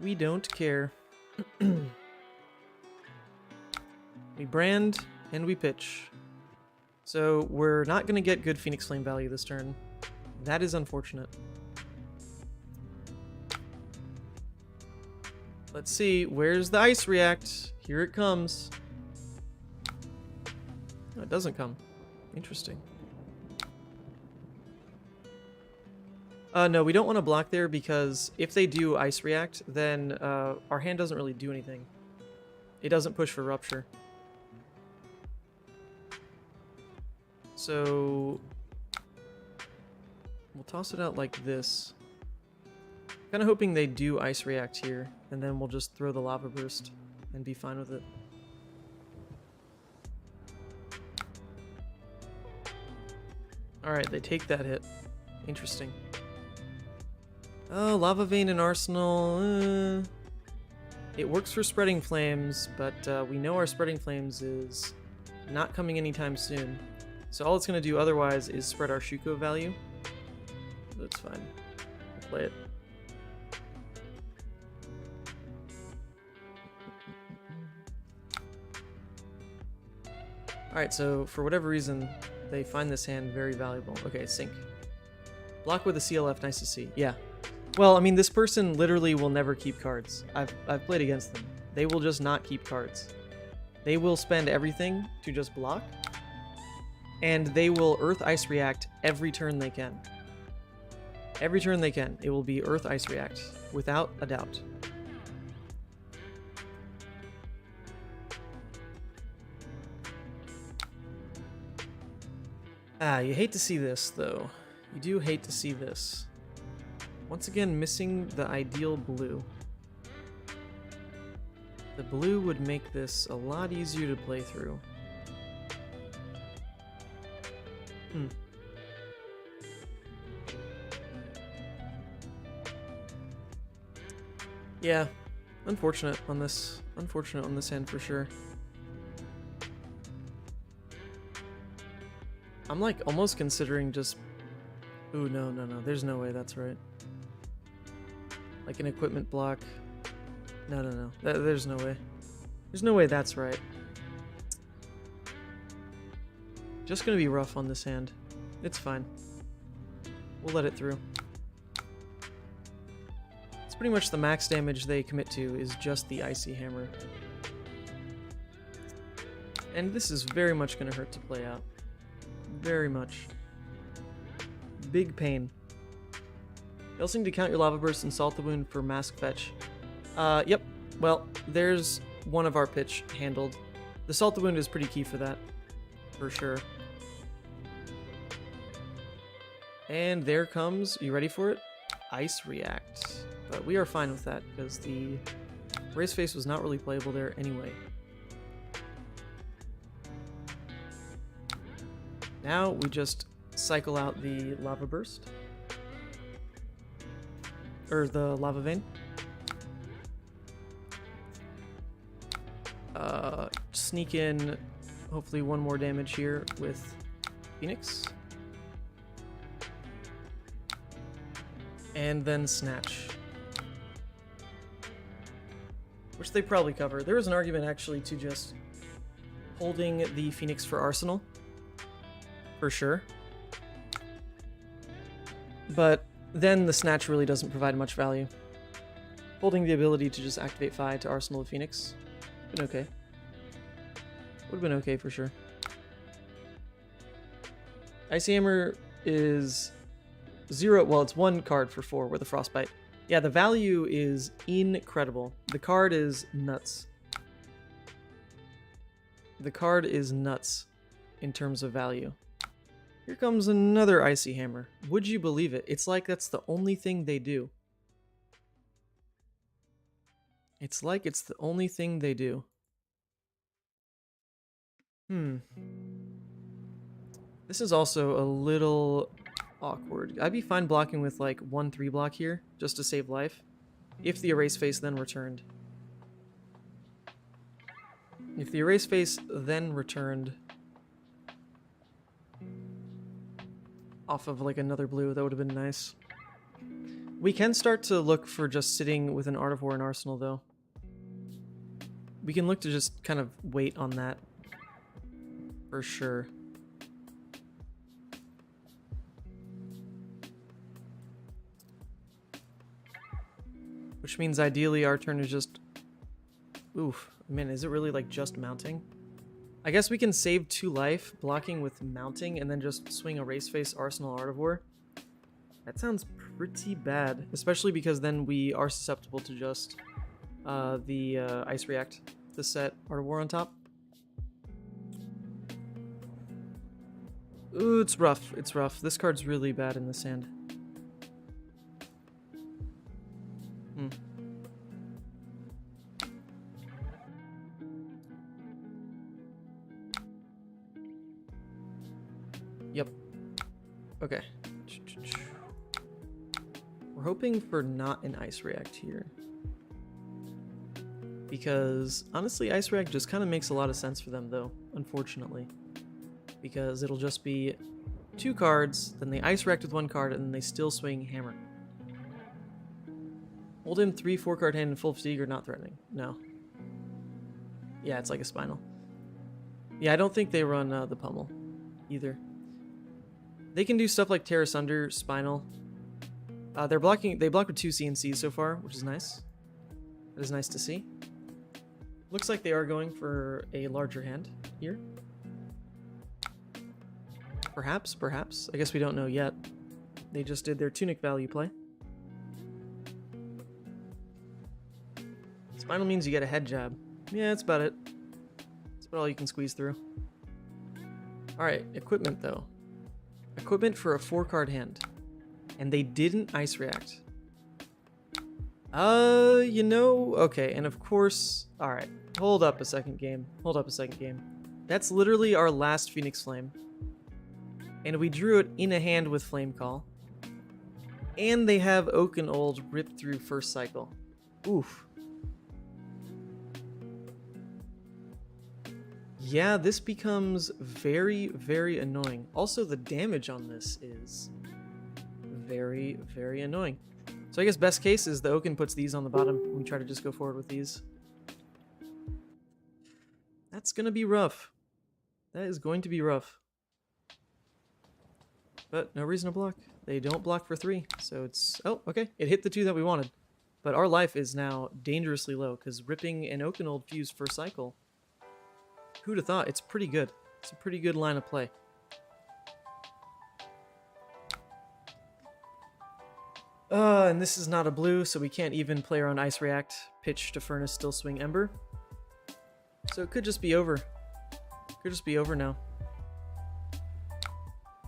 A: We don't care. We brand and we pitch. So we're not going to get good Phoenix Flame value this turn. That is unfortunate. Let's see. Where's the Ice React? Here it comes. Oh, it doesn't come. Interesting. No, we don't want to block there, because if they do Ice React, then our hand doesn't really do anything. It doesn't push for Rupture. So we'll toss it out like this. Kind of hoping they do Ice React here, and then we'll just throw the Lava Burst and be fine with it. Alright, they take that hit. Interesting. Oh, Lava Vein and Arsenal. It works for Spreading Flames, but we know our Spreading Flames is not coming anytime soon. So all it's going to do otherwise is spread our Shuko value. That's fine. We'll play it. Alright, so for whatever reason, they find this hand very valuable. Okay, Sync. Block with a CLF, nice to see. Yeah. Well, I mean, this person literally will never keep cards. I've played against them. They will just not keep cards. They will spend everything to just block, and they will Earth Ice React every turn they can. Every turn they can, it will be Earth Ice React, without a doubt. Ah, you hate to see this, though. You do hate to see this. Once again, missing the ideal blue. The blue would make this a lot easier to play through. Yeah, unfortunate on this end for sure. I'm like almost considering just... Ooh, no, there's no way that's right. Like an equipment block. No. There's no way. There's no way that's right. Just gonna be rough on this hand. It's fine. We'll let it through. It's pretty much the max damage they commit to is just the Icy Hammer. And this is very much gonna hurt to play out. Very much. Big pain. You also need to count your Lava Burst and Salt the Wound for Mask Fetch. Yep. Well, there's one of our pitch handled. The Salt the Wound is pretty key for that. For sure. And there comes, you ready for it? Ice React. But we are fine with that, because the Race Face was not really playable there anyway. Now we just cycle out the Lava Burst. Or the Lava Vein. Sneak in, hopefully, one more damage here with Phoenix. And then Snatch. Which they probably cover. There was an argument, actually, to just holding the Phoenix for Arsenal. For sure. But then the Snatch really doesn't provide much value. Holding the ability to just activate Fi to Arsenal the Phoenix. Been okay. Would have been okay for sure. Icy Hammer is 0, well, it's 1 card for 4 with a Frostbite. Yeah, the value is incredible. The card is nuts. The card is nuts in terms of value. Here comes another Icy Hammer. Would you believe it? It's like that's the only thing they do. It's like it's the only thing they do. This is also a little awkward. I'd be fine blocking with like 1/3 block here, just to save life, if the Erase Face then returned. If the Erase Face then returned off of like another blue, that would have been nice. We can start to look for just sitting with an Artivore in Arsenal, though. We can look to just kind of wait on that. For sure. Which means ideally our turn is just... Oof. Man, is it really like just mounting? I guess we can save 2 life, blocking with mounting, and then just swing a Race Face Arsenal Artivore. That sounds pretty bad, especially because then we are susceptible to just the Ice React to set Artivore on top. Ooh, it's rough. It's rough. This card's really bad in this hand. Yep. Okay. We're hoping for not an Ice React here. Because, honestly, Ice React just kind of makes a lot of sense for them, though, unfortunately. Because it'll just be 2 cards, then they Ice React with 1 card, and then they still swing Hammer. Oldhim 3/4 card hand and full fatigue are not threatening. No. Yeah, it's like a Spinal. Yeah, I don't think they run the Pummel either. They can do stuff like Tear Asunder, Spinal. They block with 2 CNCs so far, which is nice. That is nice to see. Looks like they are going for a larger hand here. Perhaps. I guess we don't know yet. They just did their Tunic value play. Spinal means you get a head jab. Yeah, that's about it. That's about all you can squeeze through. Alright, equipment though. Equipment for a 4-card hand. And they didn't ice react. You know, okay, and of course, alright. Hold up a second, game. Hold up a second, game. That's literally our last Phoenix Flame. And we drew it in a hand with Flame Call. And they have Oak and Old ripped through first cycle. Oof. Yeah, this becomes very, very annoying. Also, the damage on this is very, very annoying. So I guess best case is the Oaken puts these on the bottom and we try to just go forward with these. That's going to be rough. That is going to be rough. But no reason to block. They don't block for 3, so it's... Oh, okay. It hit the 2 that we wanted. But our life is now dangerously low, because ripping an Oak and Old fuse first cycle... Who'd have thought? It's pretty good. It's a pretty good line of play. And this is not a blue, so we can't even play around Ice React, Pitch to Furnace, still swing Ember. So it could just be over. Could just be over now.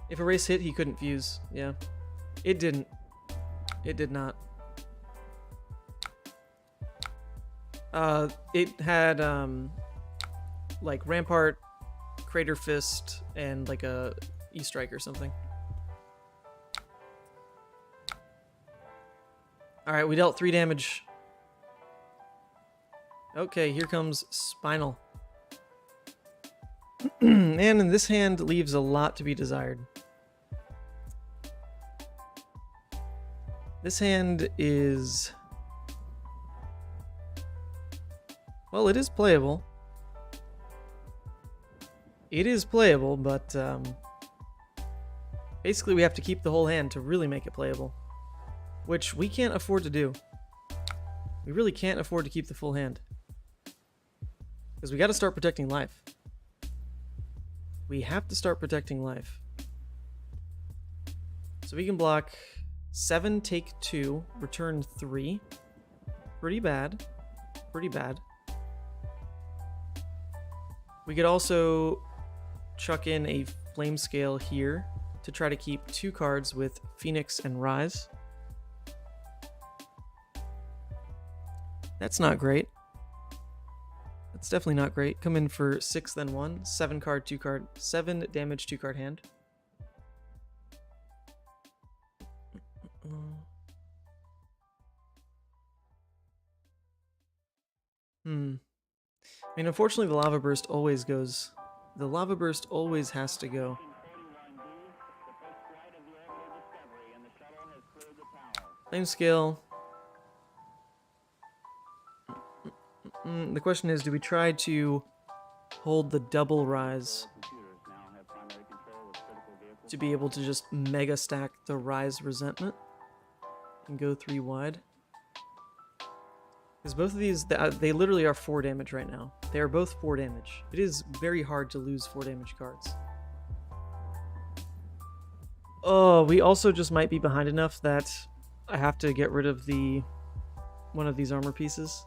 A: If Erase hit, he couldn't fuse. Yeah. It didn't. It did not. It had, like, Rampart, Crater Fist, and, like, a E-Strike or something. Alright, we dealt 3 damage. Okay, here comes Spinal. And this hand leaves a lot to be desired. This hand is... Well, it is playable. It is playable, but basically we have to keep the whole hand to really make it playable. Which we can't afford to do. We really can't afford to keep the full hand. Because we got to start protecting life. We have to start protecting life. So we can block 7, take 2, return 3. Pretty bad. Pretty bad. We could also chuck in a Flame Scale here to try to keep 2 cards with Phoenix and Rise. That's not great. That's definitely not great. Come in for 6 then 1. 7 card, 2 card. 7 damage, 2 card hand. I mean, unfortunately, the Lava Burst always goes. The Lava Burst always has to go. Flame Scale. The question is, do we try to hold the double Rise to be able to just mega stack the Rise Resentment and go 3 wide? Because both of these, they literally are 4 damage right now. They are both 4 damage. It is very hard to lose 4 damage cards. Oh, we also just might be behind enough that I have to get rid of the one of these armor pieces.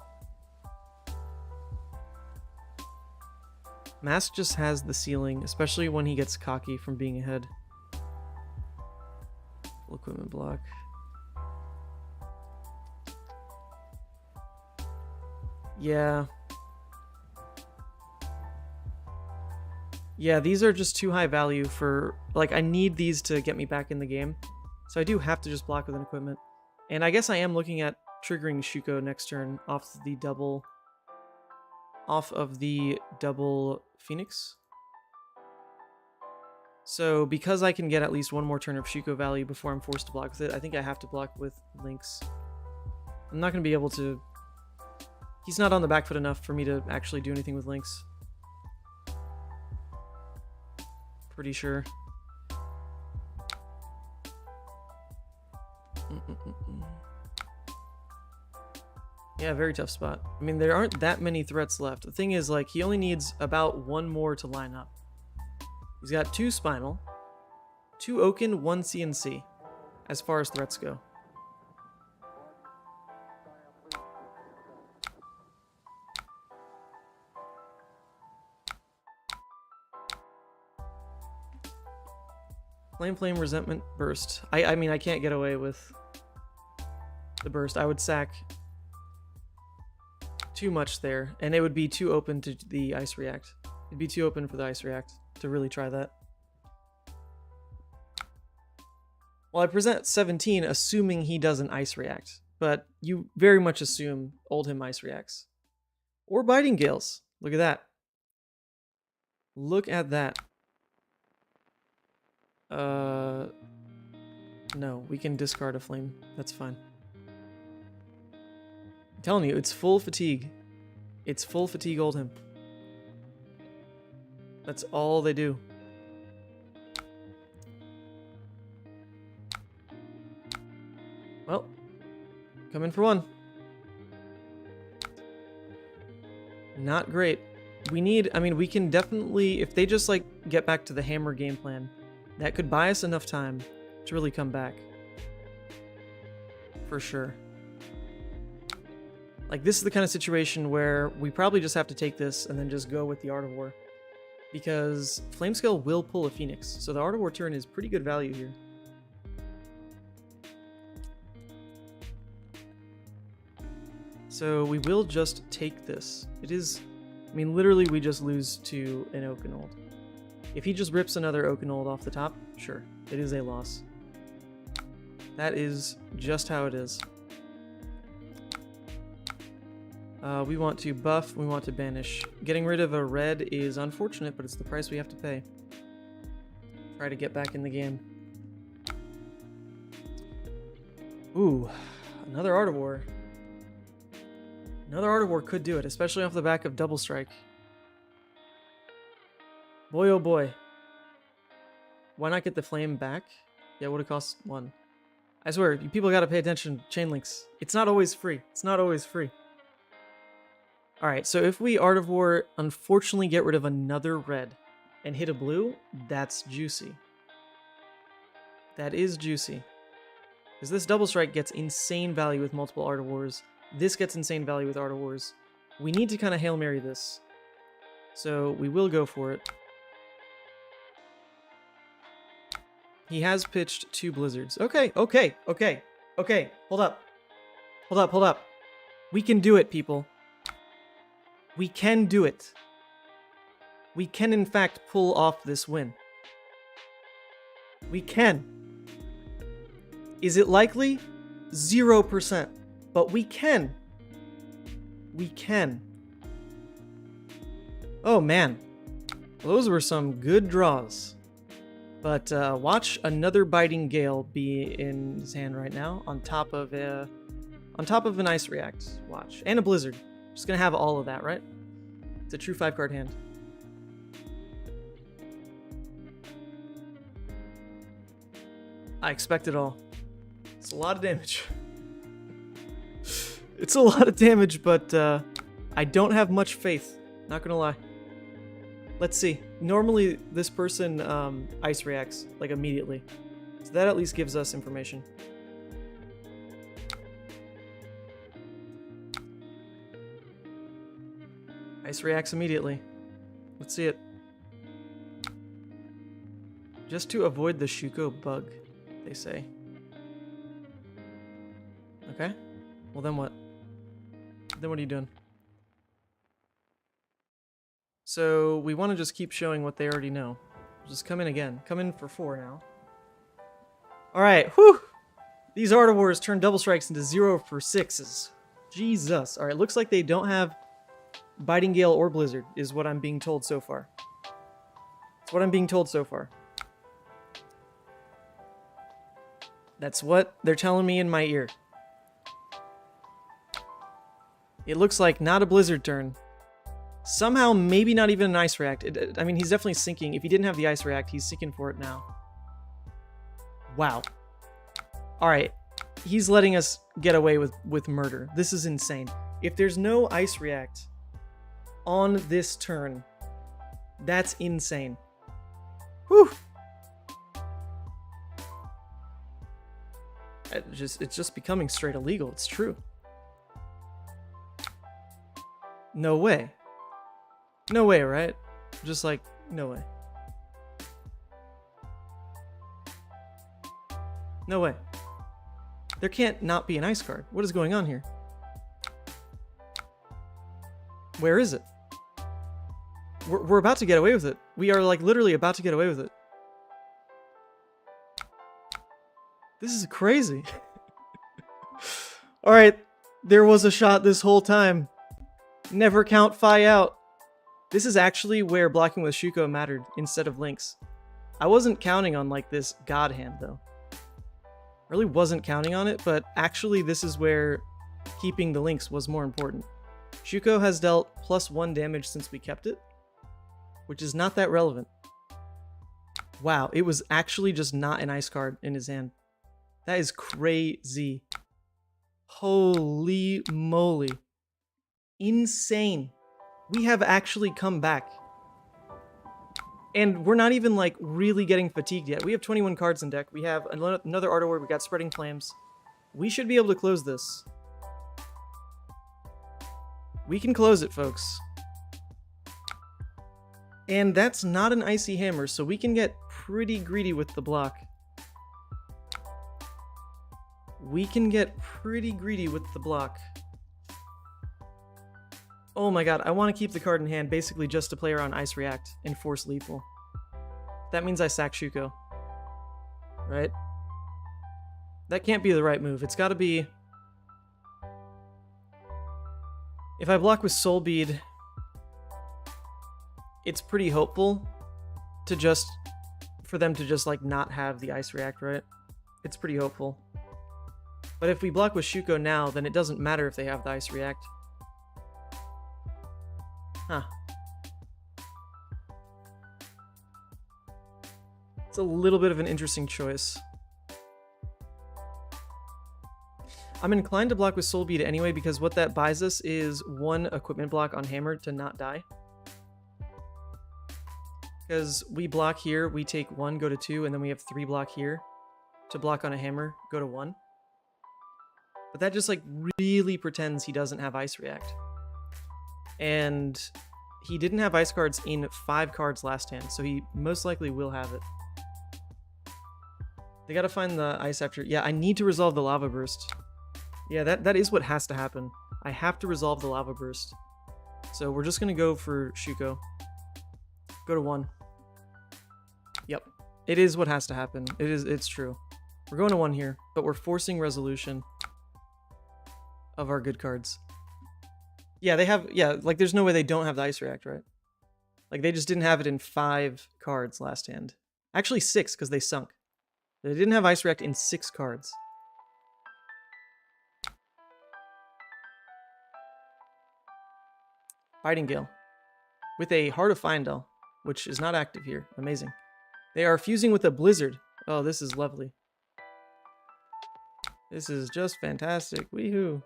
A: Mask just has the ceiling, especially when he gets cocky from being ahead. Full equipment block. Yeah. Yeah, these are just too high value for... Like, I need these to get me back in the game. So I do have to just block with an equipment. And I guess I am looking at triggering Shuko next turn off the double... Off of the double Phoenix. So because I can get at least one more turn of Shuko value before I'm forced to block with it, I think I have to block with Lynx. I'm not going to be able to... He's not on the back foot enough for me to actually do anything with Lynx. Pretty sure. Yeah, very tough spot. I mean, there aren't that many threats left. The thing is, like, he only needs about 1 more to line up. He's got 2 Spinal, 2 Oaken, 1 CNC, as far as threats go. Flame, resentment, burst. I mean, I can't get away with the burst. I would sack too much there, and it would be too open to the ice react. It'd be too open for the ice react to really try that. Well, I present 17 assuming he doesn't ice react, but you very much assume Oldhim ice reacts. Or biting gales. Look at that. Look at that. No, we can discard a flame. That's fine. I'm telling you, it's full fatigue. It's full fatigue Oldhim. That's all they do. Well, come in for one. Not great. We need, I mean, we can definitely, if they just like get back to the hammer game plan, that could buy us enough time to really come back. For sure. Like, this is the kind of situation where we probably just have to take this and then just go with the Art of War. Because Flamescale will pull a Phoenix, so the Art of War turn is pretty good value here. So we will just take this. It is, I mean, literally we just lose to an Oakenold. If he just rips another Oakenold off the top, sure, it is a loss. That is just how it is. We want to buff, we want to banish. Getting rid of a red is unfortunate, but it's the price we have to pay. Try to get back in the game. Ooh, another Art of War. Another Art of War could do it, especially off the back of Double Strike. Boy, oh boy. Why not get the flame back? Yeah, it would have cost 1. I swear, you people gotta pay attention to chain links. It's not always free. It's not always free. Alright, so if we Art of War unfortunately get rid of another red and hit a blue, that's juicy. That is juicy. Because this Double Strike gets insane value with multiple Art of Wars. This gets insane value with Art of Wars. We need to kind of Hail Mary this. So we will go for it. He has pitched 2 blizzards. Okay. Hold up. We can do it, people. We can do it. We can, in fact, pull off this win. We can. Is it likely? 0%. But we can. We can. Oh, man. Those were some good draws. But watch another Biting Gale be in his hand right now, on top of an Ice React. Watch. And a Blizzard. Just gonna have all of that, right? It's a true 5-card hand. I expect it all. It's a lot of damage. It's a lot of damage, but I don't have much faith. Not gonna lie. Let's see. Normally, this person ice reacts, like, immediately. So that at least gives us information. Ice reacts immediately. Let's see it. Just to avoid the Shuko bug, they say. Okay. Well, then what? Then what are you doing? So we want to just keep showing what they already know. Just come in again. Come in for 4 now. Alright, whew! These Art of Wars turn Double Strikes into 0 for 6s. Jesus. Alright, looks like they don't have Biting Gale or Blizzard, is what I'm being told so far. That's what I'm being told so far. That's what they're telling me in my ear. It looks like not a Blizzard turn. Somehow, maybe not even an Ice React. I mean, he's definitely sinking. If he didn't have the Ice React, he's sinking for it now. Wow. Alright. He's letting us get away with murder. This is insane. If there's no Ice React on this turn, that's insane. Whew! It's just becoming straight illegal. It's true. No way. No way, right? Just like, no way. No way. There can't not be an ice card. What is going on here? Where is it? We're about to get away with it. We are like literally about to get away with it. This is crazy. All right, there was a shot this whole time. Never count Fai out. This is actually where blocking with Shuko mattered instead of Lynx. I wasn't counting on like this god hand though. Really wasn't counting on it, but actually this is where keeping the Lynx was more important. Shuko has dealt +1 damage since we kept it, which is not that relevant. Wow, it was actually just not an ice card in his hand. That is crazy. Holy moly. Insane. We have actually come back. And we're not even like really getting fatigued yet. We have 21 cards in deck. We have another Art Award. We got Spreading Flames. We should be able to close this. We can close it, folks. And that's not an Icy Hammer, so we can get pretty greedy with the block. We can get pretty greedy with the block. Oh my god, I want to keep the card in hand basically just to play around Ice React and force lethal. That means I sack Shuko. Right? That can't be the right move. It's gotta be... If I block with Soul Bead, it's pretty hopeful to just... for them to just like not have the Ice React, right? It's pretty hopeful. But if we block with Shuko now, then it doesn't matter if they have the Ice React. Huh. It's a little bit of an interesting choice. I'm inclined to block with Soul Bead anyway, because what that buys us is 1 equipment block on Hammer to not die. Because we block here, we take 1, go to 2, and then we have 3 block here to block on a Hammer, go to 1. But that just like really pretends he doesn't have Ice React. And he didn't have ice cards in 5 cards last hand, so he most likely will have it. They gotta find the ice after... Yeah, I need to resolve the Lava Burst. Yeah, that is what has to happen. I have to resolve the Lava Burst. So we're just gonna go for Shuko. Go to 1. Yep. It is what has to happen. It's true. We're going to 1 here, but we're forcing resolution of our good cards. Yeah, they have... Yeah, like there's no way they don't have the Ice React, right? Like they just didn't have it in 5 cards last hand. Actually 6, because they sunk. They didn't have Ice React in 6 cards. Fighting Gale. With a Heart of Fai'nally, which is not active here. Amazing. They are fusing with a Blizzard. Oh, this is lovely. This is just fantastic. Weehoo.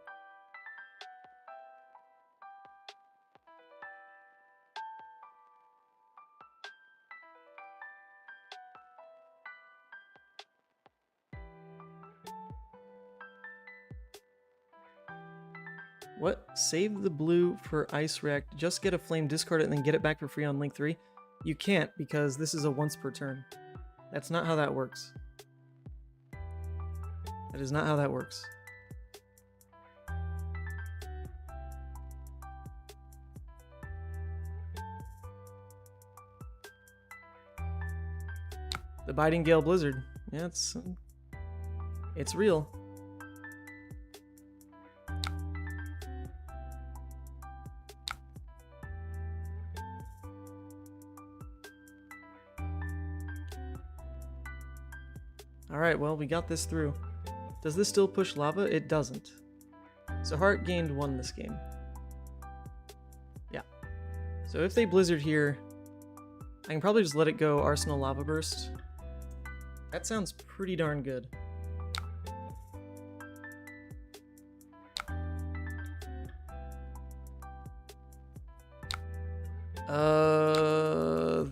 A: What? Save the blue for Ice React. Just get a flame, discard it, and then get it back for free on Link 3? You can't, because this is a once per turn. That's not how that works. That is not how that works. The Biting Gale Blizzard. Yeah, it's real. Alright, well, we got this through. Does this still push lava? It doesn't. So Heart gained 1 this game. Yeah. So if they Blizzard here, I can probably just let it go Arsenal Lava Burst. That sounds pretty darn good.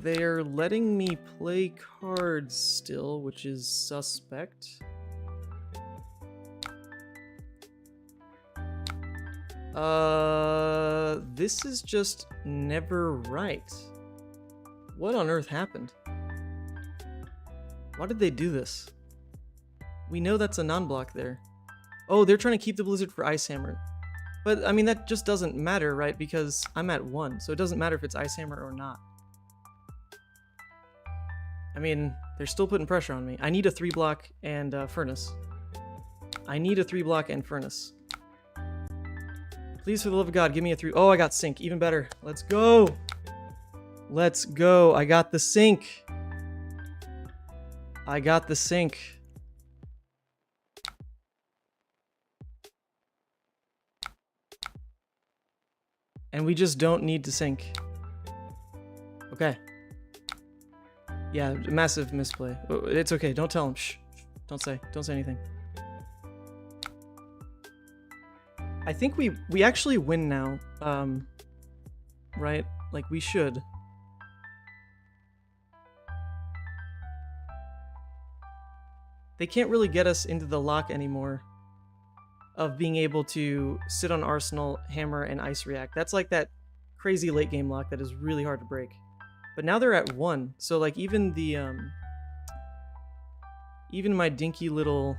A: They're letting me play cards still, which is suspect. This is just never right. What on earth happened? Why did they do this? We know that's a non-block there. Oh, they're trying to keep the Blizzard for Ice Hammer. But, I mean, that just doesn't matter, right? Because I'm at 1, so it doesn't matter if it's Ice Hammer or not. I mean, they're still putting pressure on me. I need a 3-block and Furnace. I need a 3-block and Furnace. Please, for the love of God, give me a 3. Oh, I got Sync. Even better. Let's go. Let's go. I got the Sync. I got the Sync. And we just don't need to Sync. Okay. Yeah, massive misplay. It's okay. Don't tell him. Shh. Don't say anything. I think we actually win now. Right? Like, we should. They can't really get us into the lock anymore of being able to sit on Arsenal, Hammer, and Ice React. That's like that crazy late game lock that is really hard to break. But now they're at 1, so like even the even my dinky little...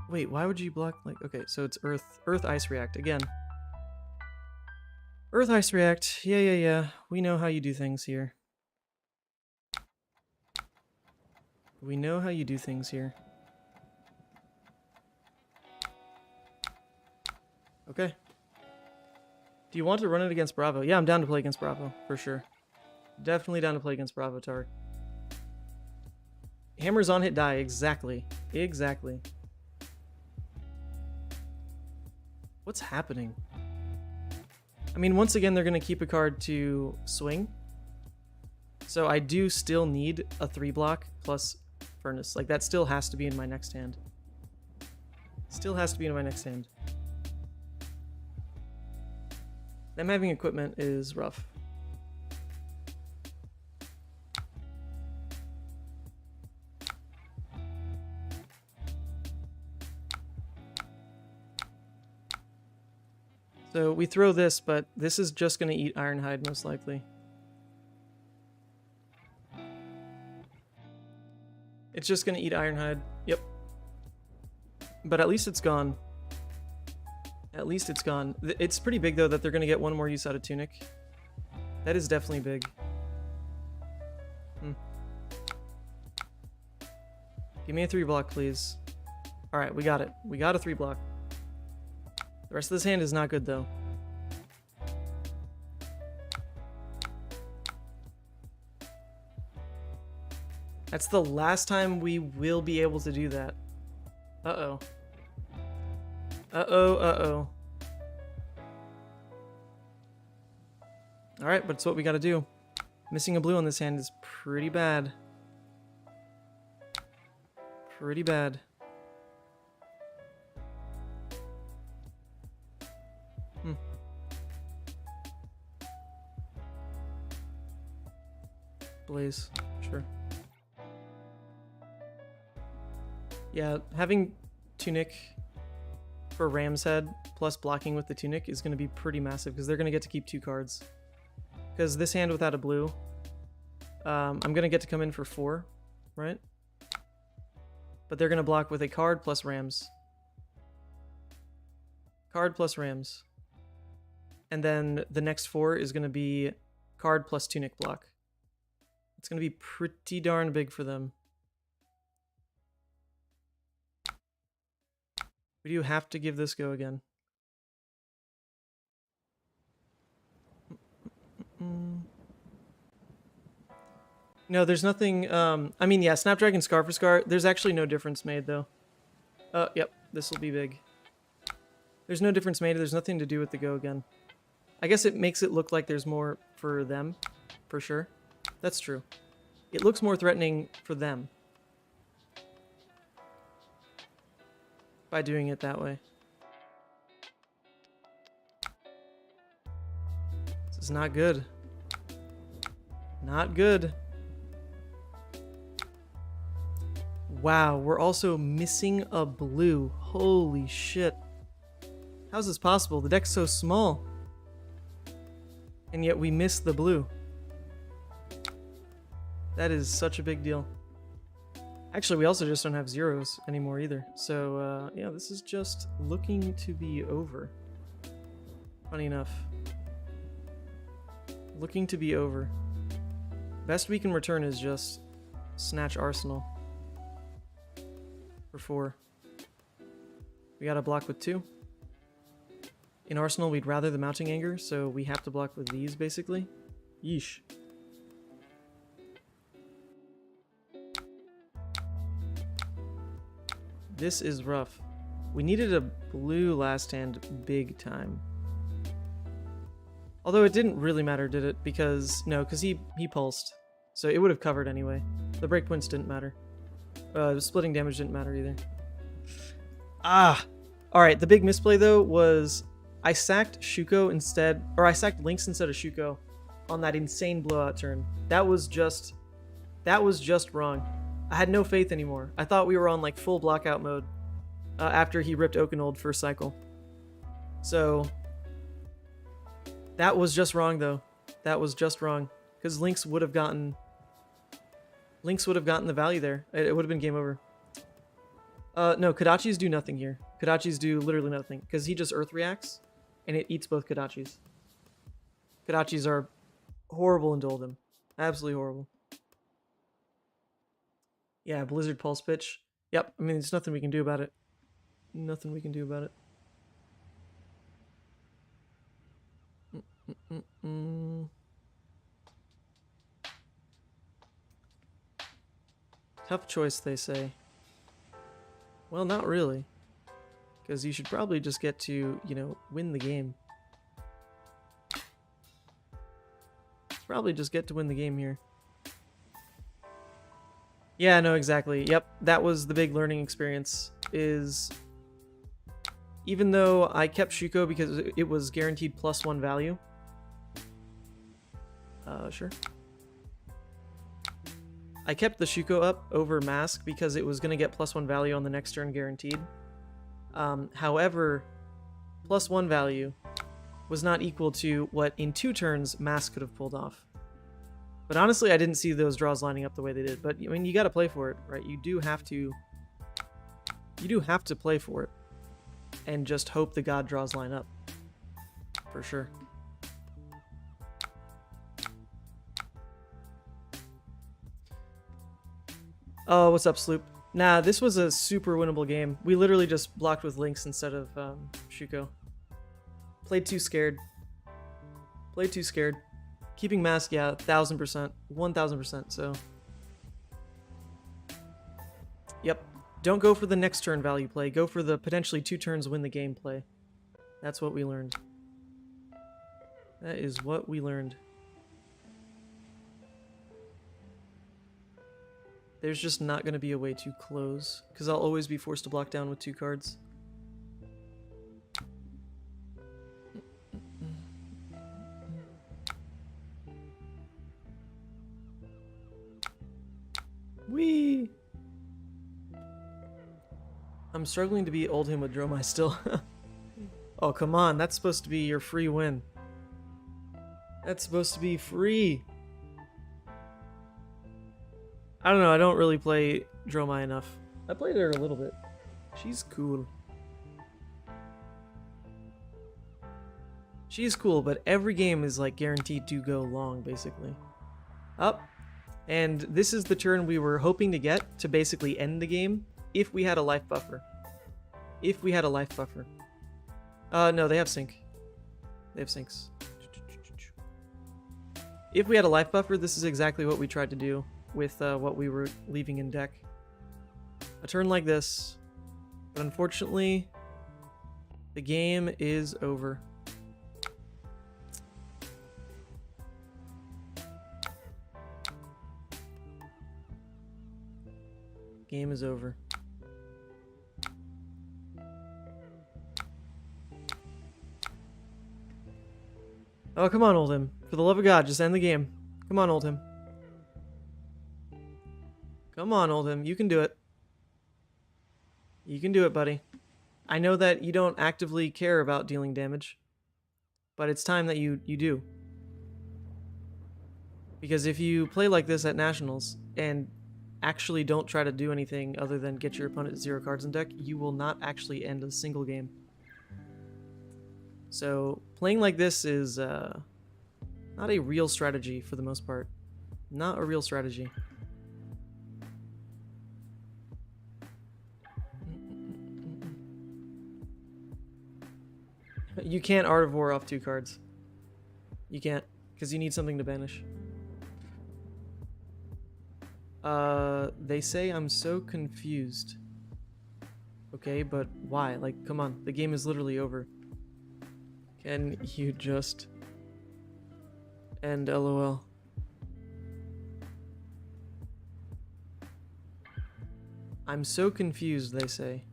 A: Wait, why would you block, like, okay, so it's Earth Ice React again. Earth Ice React, yeah. We know how you do things here. We know how you do things here. Okay. Do you want to run it against Bravo? Yeah, I'm down to play against Bravo, for sure. Definitely down to play against Bravo, Tark. Hammers on hit die, exactly. Exactly. What's happening? I mean, once again, they're going to keep a card to swing. So I do still need a 3-block plus Furnace. Like, that still has to be in my next hand. Still has to be in my next hand. Them having equipment is rough. So we throw this, but this is just going to eat Ironhide most likely. It's just going to eat Ironhide. Yep. But at least it's gone. At least it's gone. It's pretty big, though, that they're going to get one more use out of Tunic. That is definitely big. Give me a 3-block, please. Alright, we got it. We got a 3-block. The rest of this hand is not good, though. That's the last time we will be able to do that. Uh-oh. Uh-oh. Alright, but it's what we gotta do. Missing a blue on this hand is pretty bad. Pretty bad. Blaze, sure. Yeah, having Tunic for Ram's Head plus blocking with the Tunic is going to be pretty massive because they're going to get to keep 2 cards. Because this hand without a blue, I'm going to get to come in for 4, right? But they're going to block with a card plus Rams. Card plus Rams. And then the next 4 is going to be card plus Tunic block. It's going to be pretty darn big for them. We do have to give this go again. No, there's nothing... I mean, yeah, Snapdragon Scar for Scar. There's actually no difference made, though. Yep, this will be big. There's no difference made. There's nothing to do with the go again. I guess it makes it look like there's more for them, for sure. That's true. It looks more threatening for them by doing it that way. This is not good. Not good. Wow, we're also missing a blue. Holy shit. How's this possible? The deck's so small. And yet we miss the blue. That is such a big deal. Actually, we also just don't have zeros anymore either. So, yeah, this is just looking to be over. Funny enough. Looking to be over. Best we can return is just snatch Arsenal. For 4. We gotta block with 2. In Arsenal, we'd rather the Mounting Anger, so we have to block with these, basically. Yeesh. This is rough. We needed a blue last hand big time. Although it didn't really matter, did it? Because, no, because he pulsed. So it would have covered anyway. The breakpoints didn't matter. The splitting damage didn't matter either. Ah! Alright, the big misplay though was I sacked Shuko instead, or I sacked Lynx instead of Shuko on that insane blowout turn. That was just wrong. I had no faith anymore. I thought we were on like full blockout mode after he ripped Oakenold first cycle. So that was just wrong though. That was just wrong because Lynx would have gotten the value there. It would have been game over. No, Kodachis do nothing here. Kodachis do literally nothing because he just earth reacts and it eats both Kodachis. Kodachis are horrible in Oldhim. Absolutely horrible. Yeah, Blizzard Pulse Pitch. Yep, I mean, there's nothing we can do about it. Nothing we can do about it. Tough choice, they say. Well, not really. Because you should probably just get to, you know, win the game. Probably just get to win the game here. Yeah, no, exactly. Yep, that was the big learning experience, is even though I kept Shuko because it was guaranteed +1 value. Sure. I kept the Shuko up over Mask because it was going to get +1 value on the next turn guaranteed. However, +1 value was not equal to what in 2 turns Mask could have pulled off. But honestly, I didn't see those draws lining up the way they did. But I mean, you got to play for it, right? You do have to play for it and just hope the god draws line up. For sure. Oh, what's up, Sloop? Nah, this was a super winnable game. We literally just blocked with Lynx instead of Shuko. Played too scared. Played too scared. Keeping Mask, yeah, 1000%. 1000%, so. Yep. Don't go for the next turn value play. Go for the potentially 2 turns win the game play. That's what we learned. That is what we learned. There's just not going to be a way to close, because I'll always be forced to block down with 2 cards. Whee! I'm struggling to beat Oldhim with Dromai still. Oh, come on. That's supposed to be your free win. That's supposed to be free. I don't know. I don't really play Dromai enough. I played her a little bit. She's cool. She's cool, but every game is like guaranteed to go long, basically. Up. And this is the turn we were hoping to get to basically end the game if we had a life buffer. If we had a life buffer. No, they have sync. They have syncs. If we had a life buffer, this is exactly what we tried to do with what we were leaving in deck. A turn like this. But unfortunately, the game is over. Game is over. Oh, come on, Oldhim. For the love of God, just end the game. Come on, Oldhim. Come on, Oldhim. You can do it. You can do it, buddy. I know that you don't actively care about dealing damage, but it's time that you do. Because if you play like this at Nationals, and actually don't try to do anything other than get your opponent 0 cards in deck, you will not actually end a single game. So playing like this is not a real strategy for the most part. Not a real strategy. You can't Art of War off 2 cards. You can't, because you need something to banish. They say I'm so confused. Okay, but why? Like, come on, the game is literally over. Can you just end LOL? I'm so confused, they say.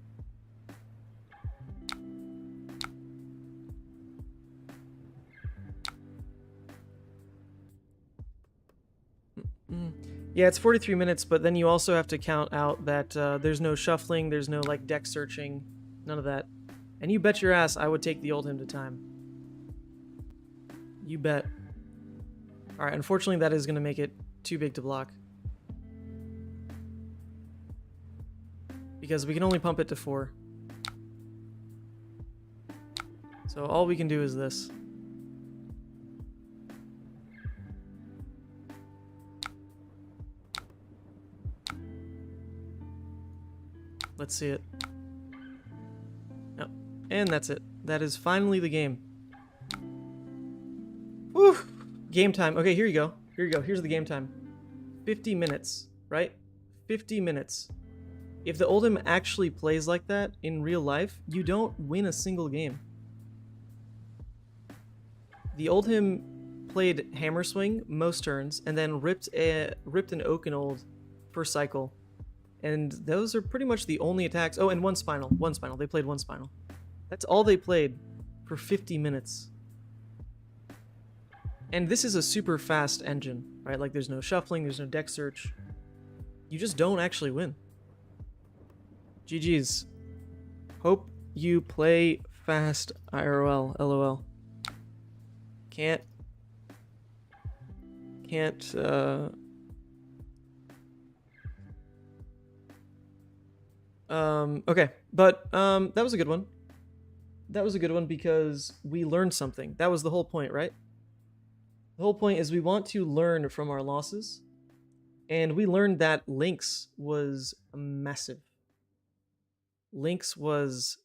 A: Yeah, it's 43 minutes, but then you also have to count out that there's no shuffling, there's no like deck searching, none of that. And you bet your ass I would take the Oldhim to time. You bet. Alright, unfortunately that is going to make it too big to block. Because we can only pump it to 4. So all we can do is this. Let's see it. Yep. And that's it. That is finally the game. Woo! Game time. Okay, here you go. Here you go. Here's the game time. 50 minutes, right? 50 minutes. If the Oldhim actually plays like that in real life, you don't win a single game. The Oldhim played Hammer Swing most turns, and then ripped an Oakenold per cycle. And those are pretty much the only attacks. Oh, and one Spinal. One Spinal. They played one Spinal. That's all they played for 50 minutes. And this is a super fast engine, right? Like, there's no shuffling, there's no deck search. You just don't actually win. GG's. Hope you play fast IRL, LOL. Okay, but that was a good one. That was a good one because we learned something. That was the whole point, right? The whole point is we want to learn from our losses, and we learned that Lynx was massive. Lynx was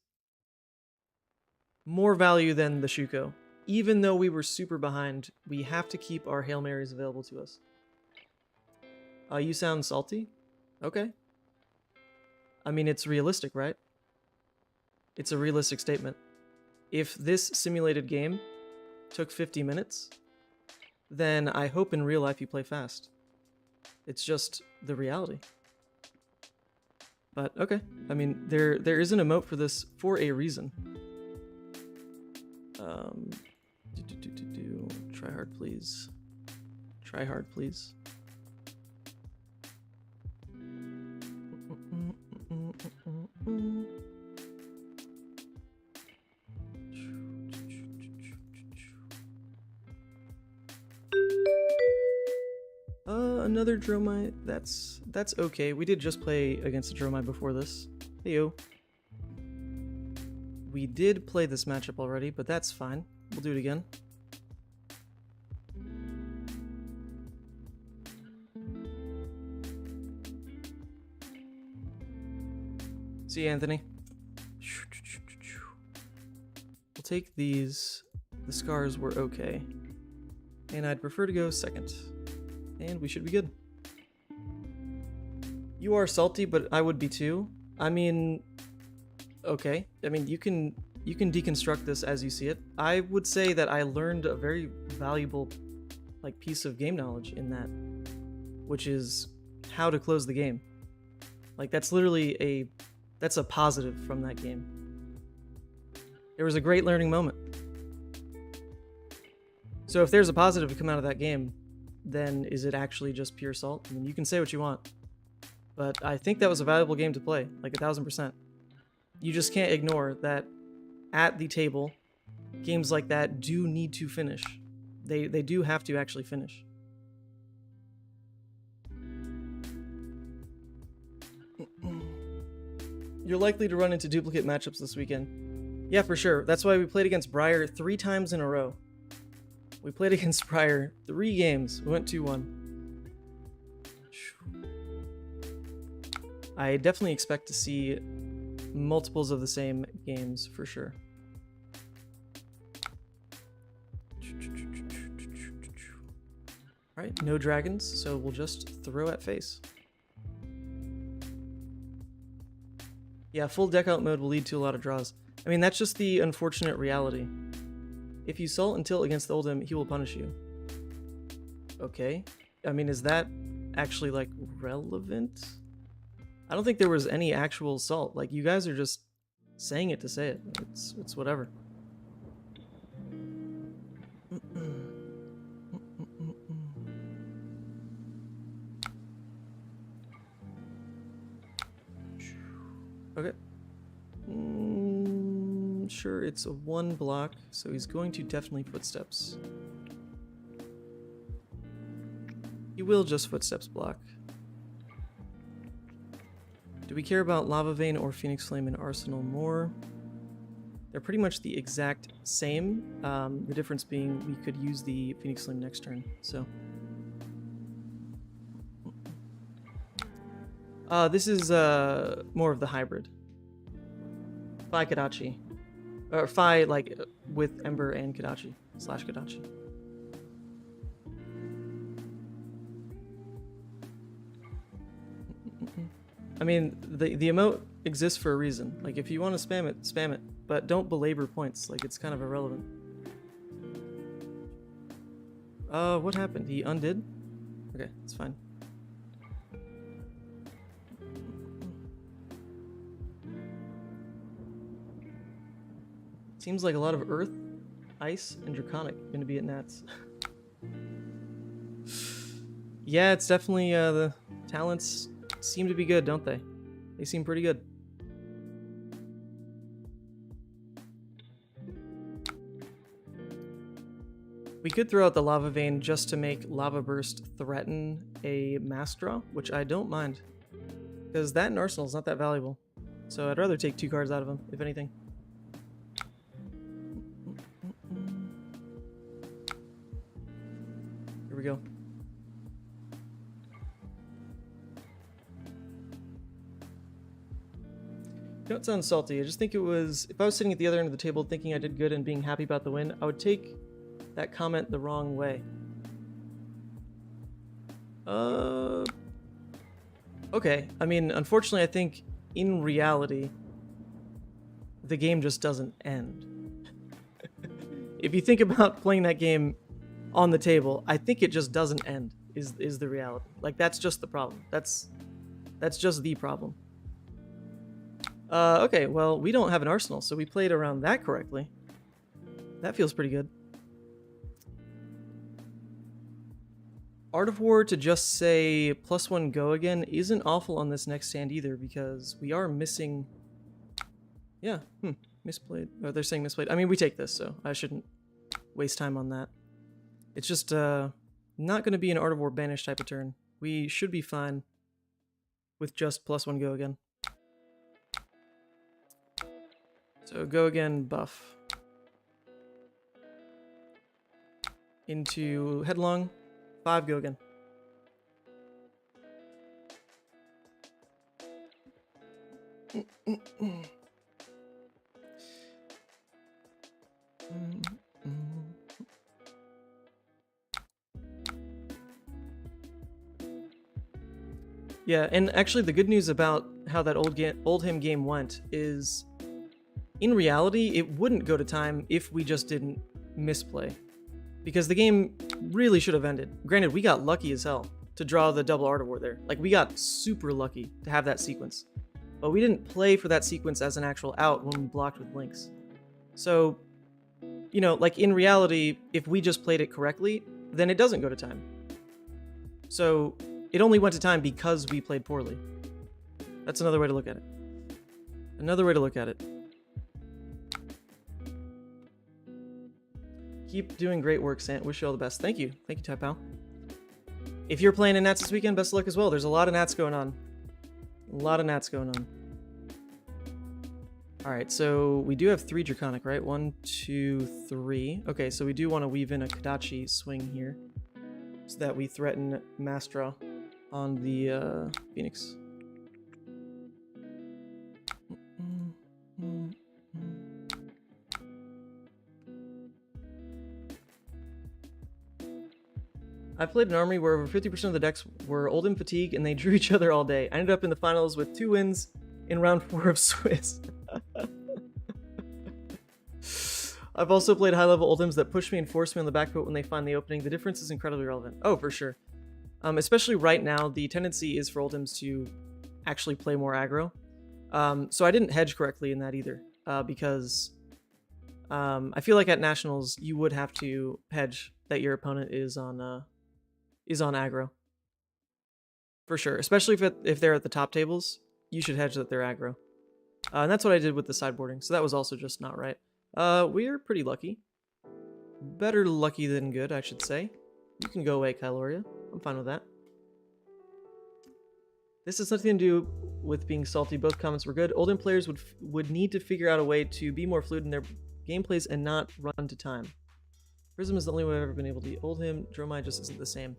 A: more value than the Shuko. Even though we were super behind, we have to keep our Hail Marys available to us. You sound salty? Okay. I mean, it's realistic, right? It's a realistic statement. If this simulated game took 50 minutes, then I hope in real life you play fast. It's just the reality. But okay, I mean, there is an emote for this for a reason. Try hard, please. Try hard, please. Another Dromai. That's okay. We did just play against a Dromai before this. Heyo. We did play this matchup already, but that's fine. We'll do it again. See you, Anthony. We'll take these. The scars were okay. And I'd prefer to go second. And we should be good. You are salty, but I would be too. I mean, okay. I mean, you can deconstruct this as you see it. I would say that I learned a very valuable piece of game knowledge in that, which is how to close the game. Like, that's literally that's a positive from that game. There was a great learning moment. So if there's a positive to come out of that game, then is it actually just pure salt? I mean, you can say what you want, but I think that was a valuable game to play, like 1000%. You just can't ignore that at the table, games like that do need to finish. They do have to actually finish. You're likely to run into duplicate matchups this weekend. Yeah, for sure. That's why we played against Briar 3 times in a row. We played against Briar 3 games. We went 2-1. I definitely expect to see multiples of the same games for sure. Alright, no dragons, so we'll just throw at face. Yeah, full deck out mode will lead to a lot of draws. I mean, that's just the unfortunate reality. If you salt and tilt against the Oldhim, he will punish you. Okay. I mean, is that actually, like, relevant? I don't think there was any actual salt. Like, you guys are just saying it to say it. It's whatever. Okay. Sure, it's a 1 block, so he's going to definitely footsteps. He will just footsteps block. Do we care about Lava Vein or Phoenix Flame in Arsenal more? They're pretty much the exact same. The difference being we could use the Phoenix Flame next turn, so. This is more of the hybrid. Fai Kadachi. Or Fai, like, with Ember and Kadachi. / Kadachi. I mean, the emote exists for a reason. Like, if you want to spam it, spam it. But don't belabor points. Like, it's kind of irrelevant. What happened? He undid? Okay, it's fine. Seems like a lot of Earth, Ice, and Draconic going to be at Nats. Yeah, it's definitely, the talents seem to be good, don't they? They seem pretty good. We could throw out the Lava Vein just to make Lava Burst threaten a mass draw, which I don't mind. Because that in Arsenal is not that valuable. So I'd rather take 2 cards out of him, if anything. Here we go. Don't sound salty. I just think it was... If I was sitting at the other end of the table thinking I did good and being happy about the win, I would take that comment the wrong way. Okay. I mean, unfortunately, I think in reality, the game just doesn't end. If you think about playing that game on the table, I think it just doesn't end, is the reality. Like, that's just the problem. That's just the problem. Okay, well, we don't have an Arsenal, so we played around that correctly. That feels pretty good. Art of War to just say +1 go again isn't awful on this next stand either, because we are missing... Yeah, misplayed. Oh, they're saying misplayed. I mean, we take this, so I shouldn't waste time on that. It's just not going to be an Art of War banish type of turn. We should be fine with just +1 go again. So go again, buff. Into headlong, 5 go again. Yeah, and actually the good news about how that Oldhim game went is, in reality, it wouldn't go to time if we just didn't misplay. Because the game really should have ended. Granted, we got lucky as hell to draw the double Art of War there. Like, we got super lucky to have that sequence. But we didn't play for that sequence as an actual out when we blocked with links. So, you know, like, in reality, if we just played it correctly, then it doesn't go to time. So, it only went to time because we played poorly. That's another way to look at it. Another way to look at it. Keep doing great work, Sant. Wish you all the best. Thank you. Thank you, Ty Pal. If you're playing in Nats this weekend, best of luck as well. There's a lot of Nats going on. A lot of gnats going on. Alright, so we do have 3 Draconic, right? 1, 2, 3. Okay, so we do want to weave in a Kodachi swing here, so that we threaten Mass Draw on the Phoenix. I played an army where over 50% of the decks were Oldhim Fatigue and they drew each other all day. I ended up in the finals with 2 wins in round 4 of Swiss. I've also played high-level Oldhims that push me and force me on the back foot when they find the opening. The difference is incredibly relevant. Oh, for sure. Especially right now, the tendency is for Oldhims to actually play more aggro. So I didn't hedge correctly in that either, because I feel like at Nationals, you would have to hedge that your opponent is on aggro. For sure. Especially if they're at the top tables, you should hedge that they're aggro. And that's what I did with the sideboarding, so that was also just not right. We're pretty lucky. Better lucky than good, I should say. You can go away, Kyloria. I'm fine with that. This has nothing to do with being salty. Both comments were good. Oldhim players would need to figure out a way to be more fluid in their gameplays and not run to time. Prism is the only way I've ever been able to beat Oldhim. Dromai just isn't the same.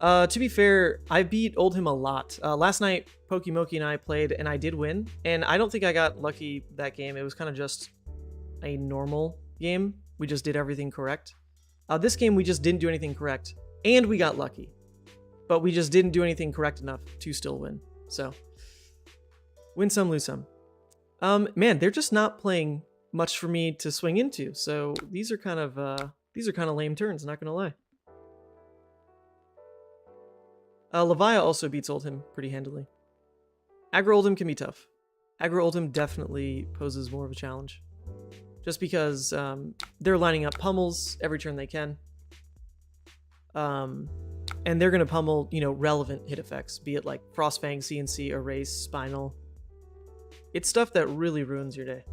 A: To be fair, I beat Oldhim a lot. Last night, Pokimoki and I played, and I did win. And I don't think I got lucky that game. It was kind of just a normal game. We just did everything correct. This game, we just didn't do anything correct. And we got lucky. But we just didn't do anything correct enough to still win. So, win some, lose some. Man, they're just not playing much for me to swing into. So these are kind of lame turns, not gonna lie. Levia also beats Oldhim pretty handily. Aggro Oldhim can be tough. Aggro Oldhim definitely poses more of a challenge. Just because they're lining up pummels every turn they can. And they're going to pummel, relevant hit effects, be it like Frostfang, CNC, Erase, Spinal. It's stuff that really ruins your day.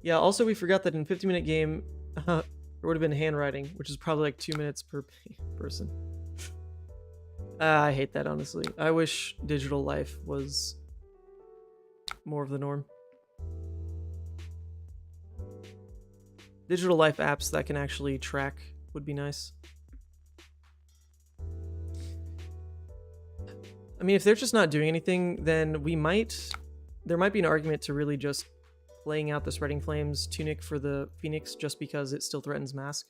A: Yeah, also we forgot that in a 50-minute game, there would have been handwriting, which is probably like 2 minutes per person. I hate that, honestly. I wish digital life was more of the norm. Digital life apps that can actually track would be nice. I mean, if they're just not doing anything, then there might be an argument to really just laying out the Spreading Flames Tunic for the Phoenix just because it still threatens Mask.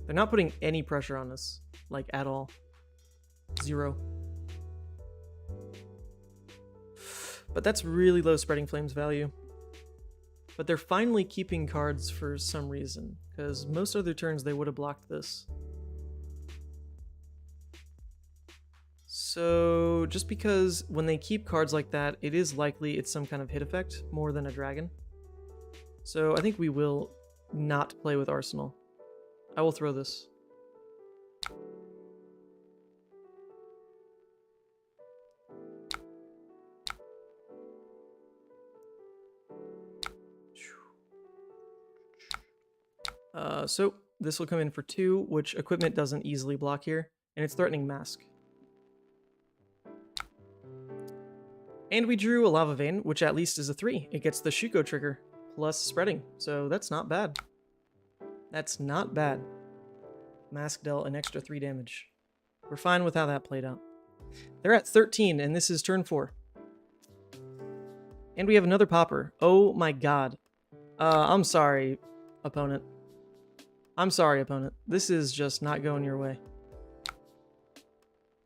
A: They're not putting any pressure on us, like, at all. 0. But that's really low Spreading Flames value. But they're finally keeping cards for some reason, because most other turns they would have blocked this. So, just because when they keep cards like that, it is likely it's some kind of hit effect more than a dragon. So I think we will not play with Arsenal. I will throw this. So this will come in for 2, which equipment doesn't easily block here, and it's threatening Mask. And we drew a Lava Vein, which at least is a 3. It gets the Shuko trigger plus spreading, so that's not bad. That's not bad. Mask dealt an extra 3 damage. We're fine with how that played out. They're at 13, and this is turn 4. And we have another popper. Oh my god. I'm sorry, opponent. I'm sorry, opponent. This is just not going your way.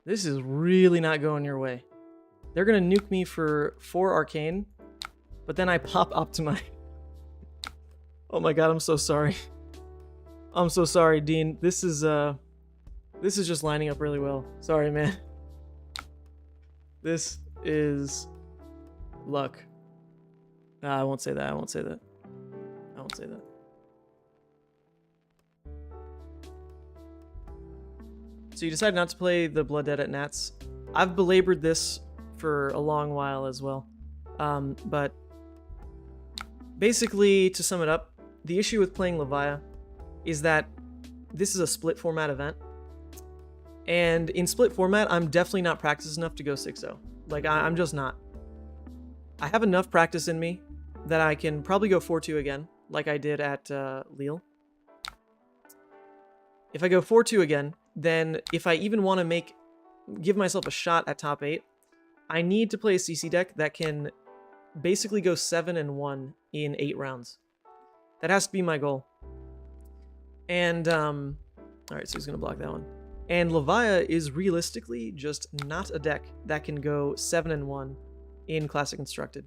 A: This is really not going your way. They're gonna nuke me for 4 Arcane, but then I pop Optimi. Oh my god, I'm so sorry. I'm so sorry, Dean. This is just lining up really well. Sorry, man. This is luck. I won't say that. I won't say that. I won't say that. So you decided not to play the Blood Dead at Nats. I've belabored this for a long while as well. But basically, to sum it up, the issue with playing Levia is that this is a split format event. And in split format, I'm definitely not practiced enough to go 6-0. Like, I'm just not. I have enough practice in me that I can probably go 4-2 again, like I did at Lille. If I go 4-2 again, then if I even want to give myself a shot at top 8, I need to play a CC deck that can basically go 7-1 in 8 rounds. That has to be my goal. And, alright, so he's going to block that one. And Levia is realistically just not a deck that can go 7-1 in Classic Constructed.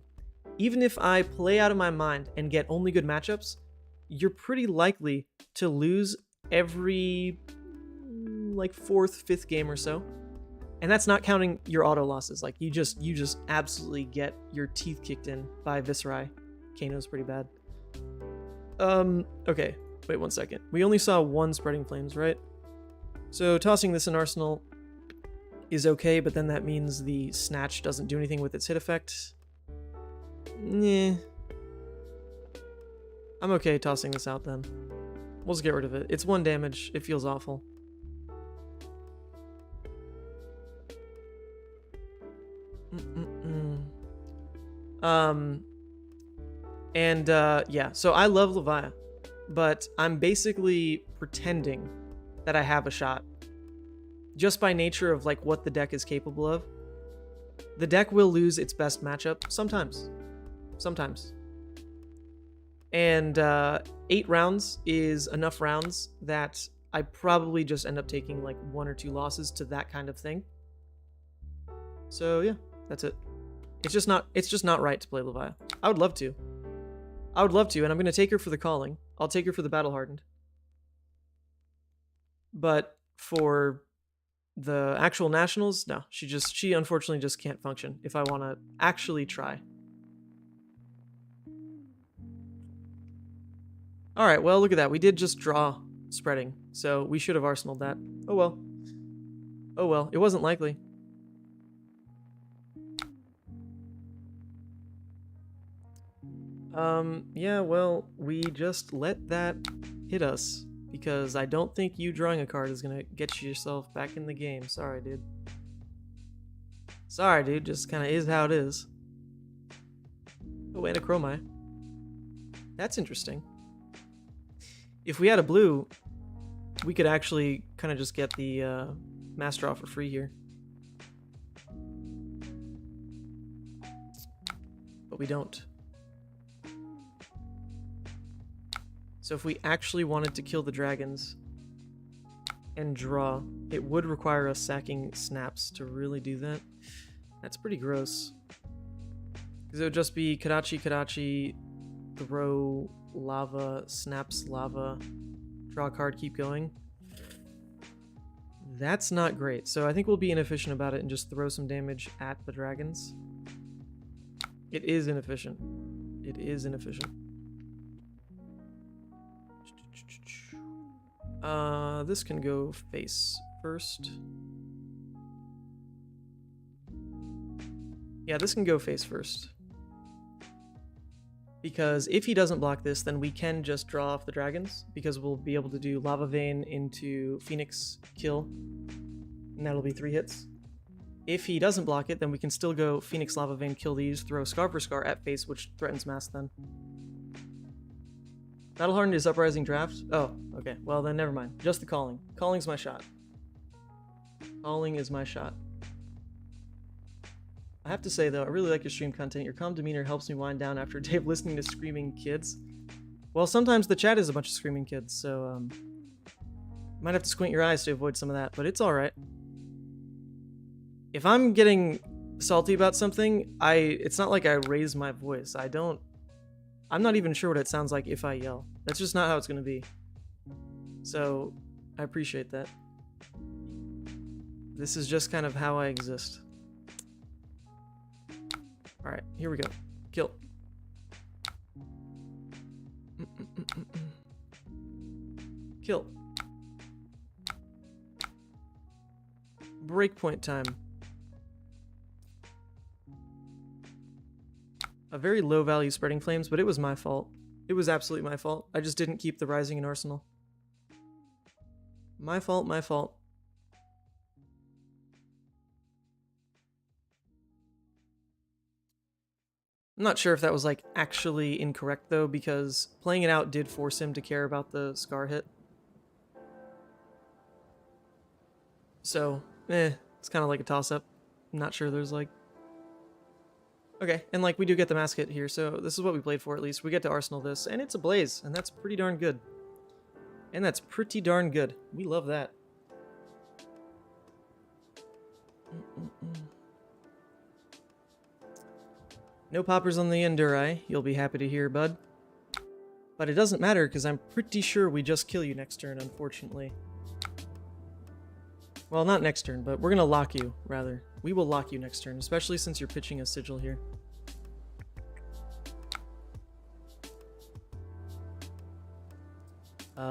A: Even if I play out of my mind and get only good matchups, you're pretty likely to lose every, like, 4th, 5th game or so. And that's not counting your auto losses. Like, you just absolutely get your teeth kicked in by Viserai. Kano's pretty bad. Okay. Wait 1 second. We only saw 1 Spreading Flames, right? So tossing this in Arsenal is okay, but then that means the Snatch doesn't do anything with its hit effect. Nah. I'm okay tossing this out then. We'll just get rid of it. It's 1 damage. It feels awful. Yeah, so I love Levia, but I'm basically pretending that I have a shot. Just by nature of like what the deck is capable of. The deck will lose its best matchup sometimes. Sometimes. And 8 rounds is enough rounds that I probably just end up taking like 1 or 2 losses to that kind of thing. So yeah, that's it. It's just not right to play Levia. I would love to. And I'm gonna take her for the Calling. I'll take her for the Battle Hardened. But for the actual Nationals, no. She unfortunately just can't function if I want to actually try. Alright, well, look at that. We did just draw spreading, so we should have arsenaled that. Oh well. Oh well, it wasn't likely. Yeah, well, we just let that hit us. Because I don't think you drawing a card is going to get yourself back in the game. Sorry, dude. Sorry, dude. Just kind of is how it is. Oh, and a Dromai. That's interesting. If we had a blue, we could actually kind of just get the Master Draw for free here. But we don't. So if we actually wanted to kill the dragons and draw, it would require us sacking snaps to really do that. That's pretty gross. Because it would just be Kadachi, throw lava, snaps lava, draw a card, keep going. That's not great. So I think we'll be inefficient about it and just throw some damage at the dragons. It is inefficient. It is inefficient. This can go face first. Yeah, this can go face first. Because if he doesn't block this, then we can just draw off the dragons, because we'll be able to do Lava Vein into Phoenix kill, and that'll be 3 hits. If he doesn't block it, then we can still go Phoenix Lava Vein, kill these, throw Scar for Scar at face, which threatens Mass then. Battle Hardened is Uprising Draft? Oh, okay. Well, then never mind. Just the Calling. Calling's my shot. Calling is my shot. I have to say, though, I really like your stream content. Your calm demeanor helps me wind down after a day of listening to screaming kids. Well, sometimes the chat is a bunch of screaming kids, so, might have to squint your eyes to avoid some of that, but it's alright. If I'm getting salty about something, it's not like I raise my voice. I'm not even sure what it sounds like if I yell. That's just not how it's gonna be. So, I appreciate that. This is just kind of how I exist. Alright, here we go. Kill. Kill. Breakpoint time. A very low value Spreading Flames, but it was my fault. It was absolutely my fault. I just didn't keep the Rising in Arsenal. My fault, my fault. I'm not sure if that was like actually incorrect though, because playing it out did force him to care about the Scar hit. So, it's kind of like a toss-up. I'm not sure there's like... Okay, and like we do get the mask hit here, so this is what we played for at least. We get to Arsenal this, and it's a Blaze, and that's pretty darn good. And that's pretty darn good. We love that. No poppers on the Endurai, you'll be happy to hear, bud. But it doesn't matter, because I'm pretty sure we just kill you next turn, unfortunately. Well, not next turn, but we're going to lock you, rather. We will lock you next turn, especially since you're pitching a Sigil here.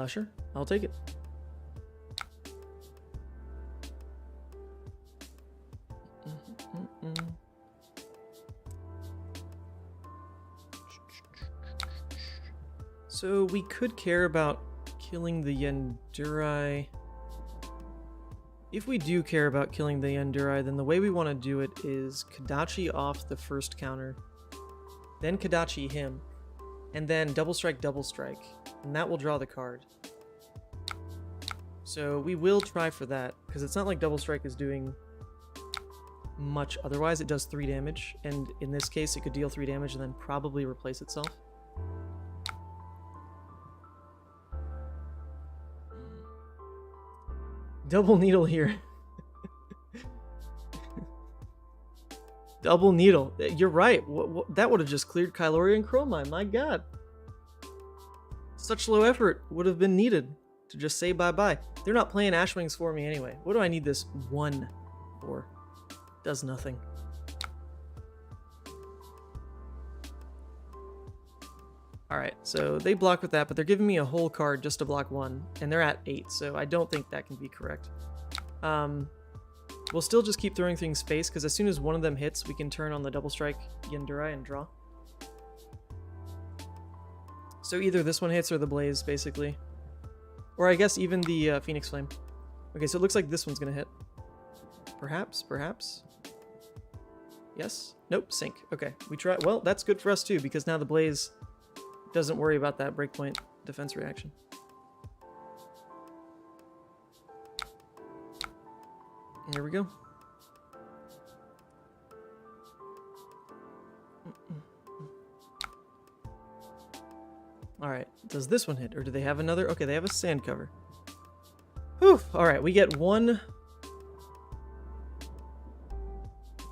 A: Sure. I'll take it. So we could care about killing the Yendurai. If we do care about killing the Yendurai, then the way we want to do it is Kodachi off the first counter, then Kodachi him, and then double strike, and that will draw the card. So we will try for that, because it's not like double strike is doing much otherwise. It does 3 damage, and in this case it could deal 3 damage and then probably replace itself. Double needle here. Double needle. You're right. That would have just cleared Kylori and Chromai. My god. Such low effort would have been needed to just say bye-bye. They're not playing Ashwings for me anyway. What do I need this 1 for? Does nothing. Alright, so they block with that, but they're giving me a whole card just to block 1, and they're at 8, so I don't think that can be correct. We'll still just keep throwing things face, because as soon as one of them hits, we can turn on the double strike Yendurai and draw. So either this one hits or the Blaze, basically. Or I guess even the Phoenix Flame. Okay, so it looks like this one's going to hit. Perhaps? Yes? Nope, sink. Okay, we try. Well, that's good for us too, because now the Blaze doesn't worry about that breakpoint defense reaction. Here we go. Alright, does this one hit? Or do they have another? Okay, they have a sand cover. Whew! Alright, we get 1...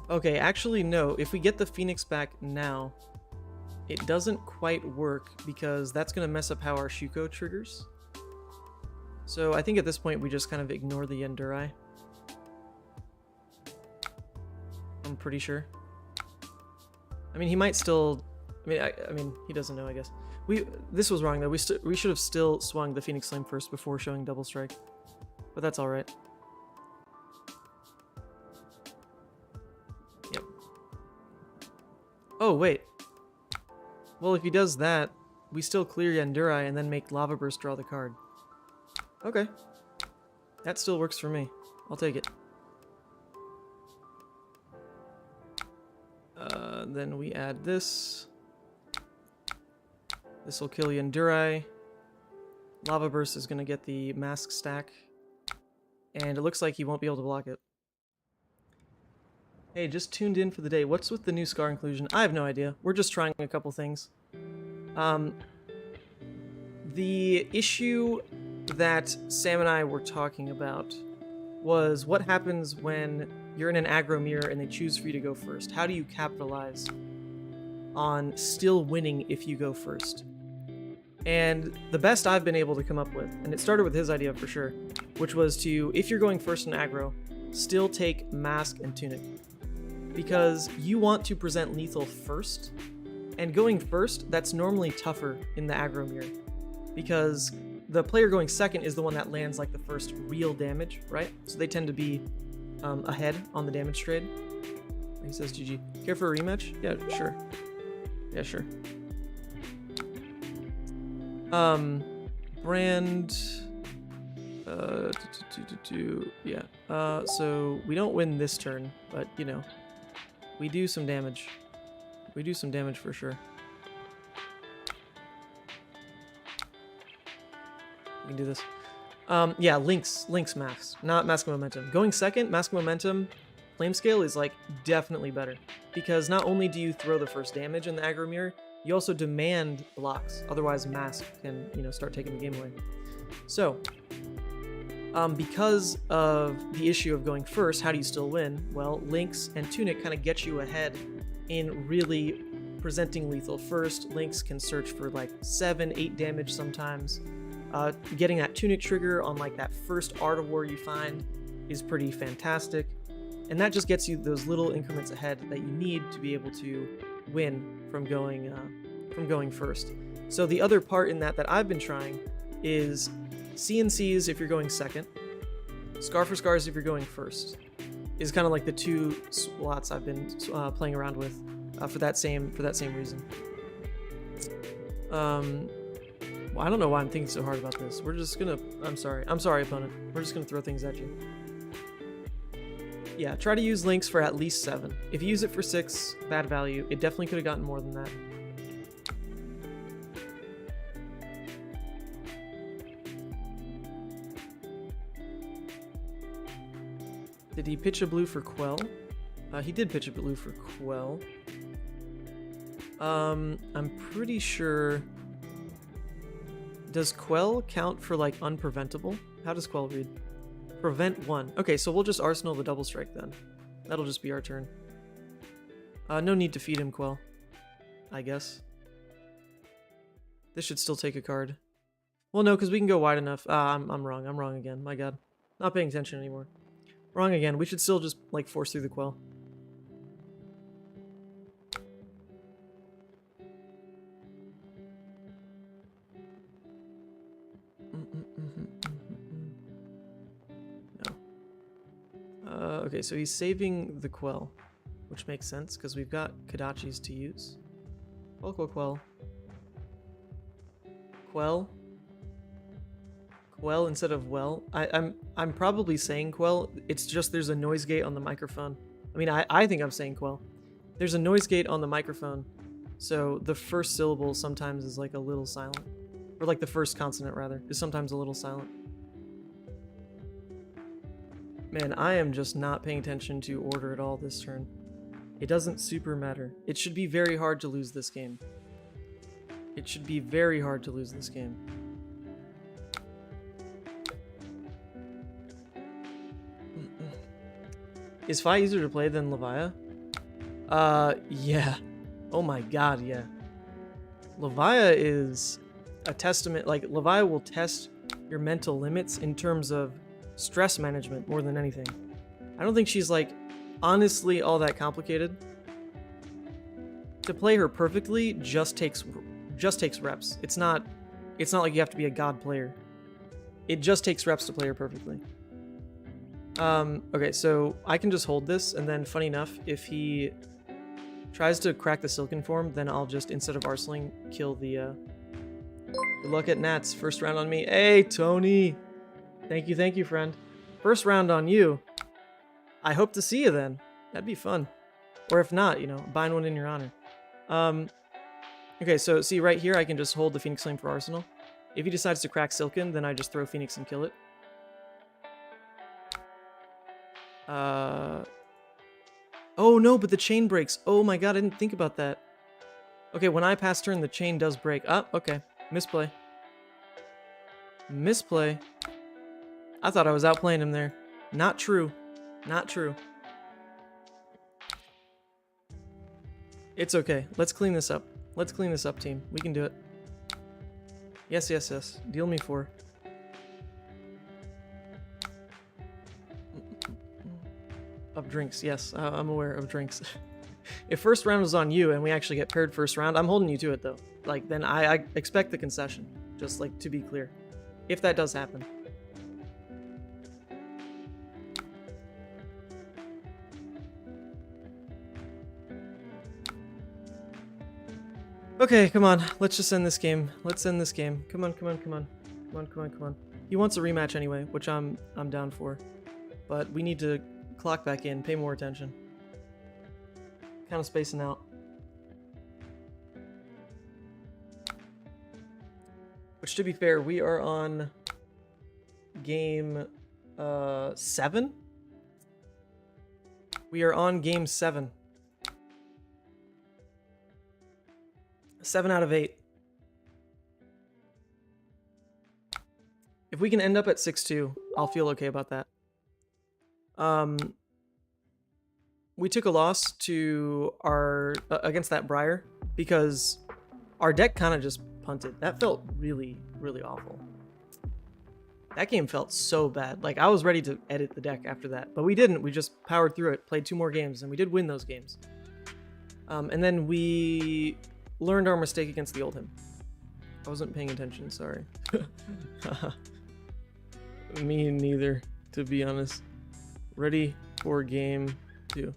A: Okay, actually no. If we get the Phoenix back now, it doesn't quite work because that's going to mess up how our Shuko triggers. So I think at this point we just kind of ignore the Yendurai. I'm pretty sure. I mean, he might still... I mean, he doesn't know, I guess. This was wrong, though. We should have still swung the Phoenix Flame first before showing Double Strike. But that's alright. Yep. Oh, wait. Well, if he does that, we still clear Yendurai and then make Lava Burst draw the card. Okay. That still works for me. I'll take it. Then we add this. This will kill Yendurai. Lava Burst is going to get the mask stack. And it looks like he won't be able to block it. Hey, just tuned in for the day. What's with the new Scar inclusion? I have no idea. We're just trying a couple things. The issue that Sam and I were talking about was what happens when you're in an aggro mirror and they choose for you to go first. How do you capitalize on still winning if you go first? And the best I've been able to come up with, and it started with his idea for sure, which was to, if you're going first in aggro, still take Mask and Tunic. Because you want to present lethal first, and going first, that's normally tougher in the aggro mirror. Because the player going second is the one that lands like the first real damage, right? So they tend to be ahead on the damage trade. He says GG. Care for a rematch? Yeah, sure. Yeah, sure. Brand... yeah. So we don't win this turn, but, you know, we do some damage. We do some damage for sure. We can do this. Yeah, Link's Mask, not Mask of Momentum. Going second, Mask of Momentum, Flame Scale is like definitely better. Because not only do you throw the first damage in the aggro mirror, you also demand blocks. Otherwise, Mask can, you know, start taking the game away. So, because of the issue of going first, how do you still win? Well, Link's and Tunic kind of get you ahead in really presenting lethal first. Link's can search for like 7, 8 damage sometimes. Getting that Tunic trigger on like that first Art of War you find is pretty fantastic. And that just gets you those little increments ahead that you need to be able to win from going first. So the other part in that I've been trying is CNCs if you're going second, Scar for Scars if you're going first, is kind of like the two slots I've been playing around with for that same reason. Well, I don't know why I'm thinking so hard about this. We're just gonna. I'm sorry, opponent. We're just gonna throw things at you. Yeah, try to use Links for at least 7. If you use it for 6, bad value. It definitely could have gotten more than that. Did he pitch a blue for Quell? He did pitch a blue for Quell. I'm pretty sure... Does Quell count for, like, unpreventable? How does Quell read? Prevent 1. Okay, so we'll just Arsenal the double strike then. That'll just be our turn. No need to feed him Quell, I guess. This should still take a card. Well, no, because we can go wide enough. I'm wrong. I'm wrong again. My god. Not paying attention anymore. Wrong again. We should still just, like, force through the Quell. Okay, so he's saving the Quell, which makes sense because we've got Kodachis to use. Quell, Quell, Quell. Quell. Quell instead of well. I'm probably saying Quell. It's just there's a noise gate on the microphone. I mean, I think I'm saying Quell. There's a noise gate on the microphone, so the first syllable sometimes is like a little silent, or like the first consonant rather is sometimes a little silent. Man, I am just not paying attention to order at all this turn. It doesn't super matter. It should be very hard to lose this game. It should be very hard to lose this game. Is Fai easier to play than Levia? Yeah. Oh my god, yeah. Levia is a testament. Like, Levia will test your mental limits in terms of stress management more than anything. I don't think she's, like, honestly all that complicated. To play her perfectly just takes reps. It's not like you have to be a god player. It just takes reps to play her perfectly. Okay, so I can just hold this, and then, funny enough, if he tries to crack the Silken form, then I'll just, instead of Arseling, kill the, Good luck at Nats. First round on me. Hey, Tony! Thank you, friend. First round on you. I hope to see you then. That'd be fun. Or if not, you know, bind one in your honor. Okay, so see right here, I can just hold the Phoenix Flame for Arsenal. If he decides to crack Silken, then I just throw Phoenix and kill it. Oh no, but the chain breaks. Oh my god, I didn't think about that. Okay, when I pass turn, the chain does break. Oh, okay. Misplay. Misplay. I thought I was outplaying him there. Not true. Not true. It's okay. Let's clean this up. Let's clean this up, team. We can do it. Yes, yes, yes. Deal me 4. Of drinks, yes. I'm aware of drinks. If first round was on you and we actually get paired first round, I'm holding you to it, though. Like, then I expect the concession. Just, like, to be clear. If that does happen. Okay, come on. Let's just end this game. Let's end this game. Come on, come on, come on. Come on, come on, come on. He wants a rematch anyway, which I'm down for. But we need to clock back in, pay more attention. Kind of spacing out. Which, to be fair, we are on game 7. We are on game 7. 7 out of 8. If we can end up at 6-2, I'll feel okay about that. We took a loss to our against that Briar because our deck kind of just punted. That felt really, really awful. That game felt so bad. Like, I was ready to edit the deck after that, but we didn't. We just powered through it, played 2 more games, and we did win those games. And then we learned our mistake against the Oldhim. I wasn't paying attention, sorry. Me neither, to be honest. Ready for game 2.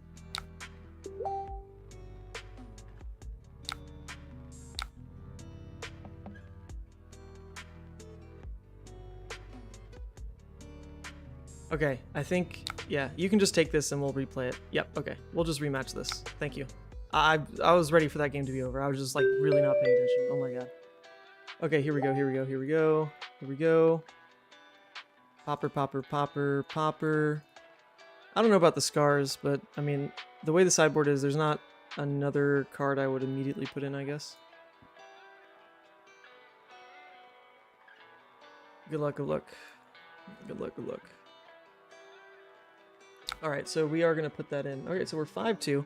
A: Okay, I think, yeah, you can just take this and we'll replay it. Yep, okay, we'll just rematch this. Thank you. I was ready for that game to be over. I was just like really not paying attention. Oh my god. Okay, here we go, here we go, here we go. Here we go. Popper, popper, popper, popper. I don't know about the scars, but I mean, the way the sideboard is, there's not another card I would immediately put in, I guess. Good luck, good luck. Good luck, good luck. Alright, so we are going to put that in. Okay, so we're 5-2.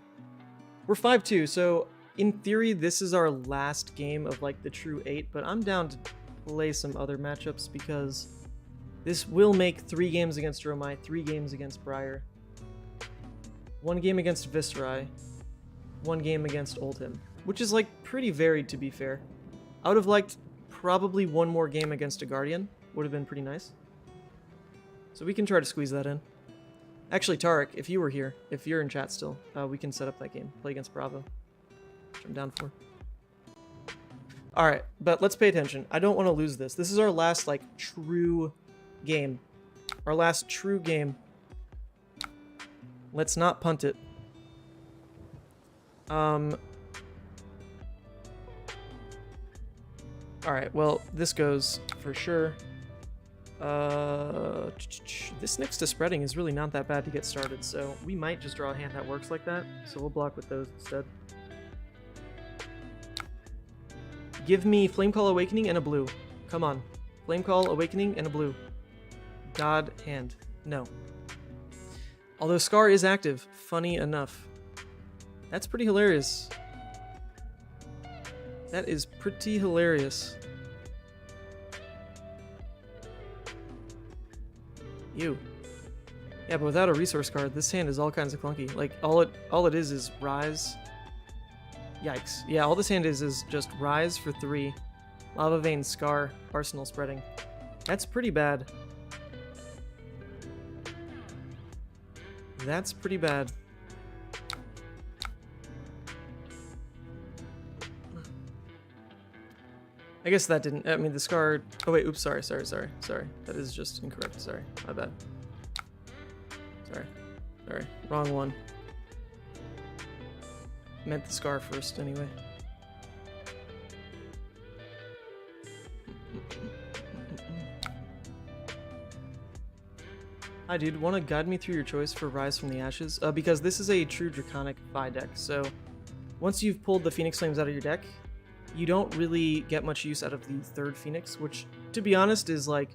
A: We're 5-2, so in theory, this is our last game of like the true 8, but I'm down to play some other matchups because this will make 3 games against Dromai, 3 games against Briar, 1 game against Viserai, 1 game against Oldhim, which is like pretty varied to be fair. I would have liked probably 1 more game against a Guardian, would have been pretty nice. So we can try to squeeze that in. Actually, Tarek, if you were here, if you're in chat still, we can set up that game. Play against Bravo, which I'm down for. Alright, but let's pay attention. I don't want to lose this. This is our last, like, true game. Our last true game. Let's not punt it. Alright, well, this goes for sure. This next to spreading is really not that bad to get started, so we might just draw a hand that works like that, so we'll block with those instead. Give me Flamecall Awakening and a blue. Come on. Flamecall Awakening and a blue. God hand. No. Although Scar is active, funny enough. That's pretty hilarious. That is pretty hilarious. You. Yeah, but without a resource card, this hand is all kinds of clunky. Like, all it is Rise. Yikes. Yeah, all this hand is just Rise for 3, Lava Vein, Scar, Arsenal spreading. That's pretty bad. That's pretty bad. I guess that didn't, I mean, the Scar, oh wait, oops, sorry. That is just incorrect, sorry, my bad. Sorry, wrong one. Meant the Scar first, anyway. Hi dude, want to guide me through your choice for Rise from the Ashes? Because this is a true Draconic Fi deck, so once you've pulled the Phoenix Flames out of your deck, you don't really get much use out of the 3rd Phoenix, which, to be honest, is like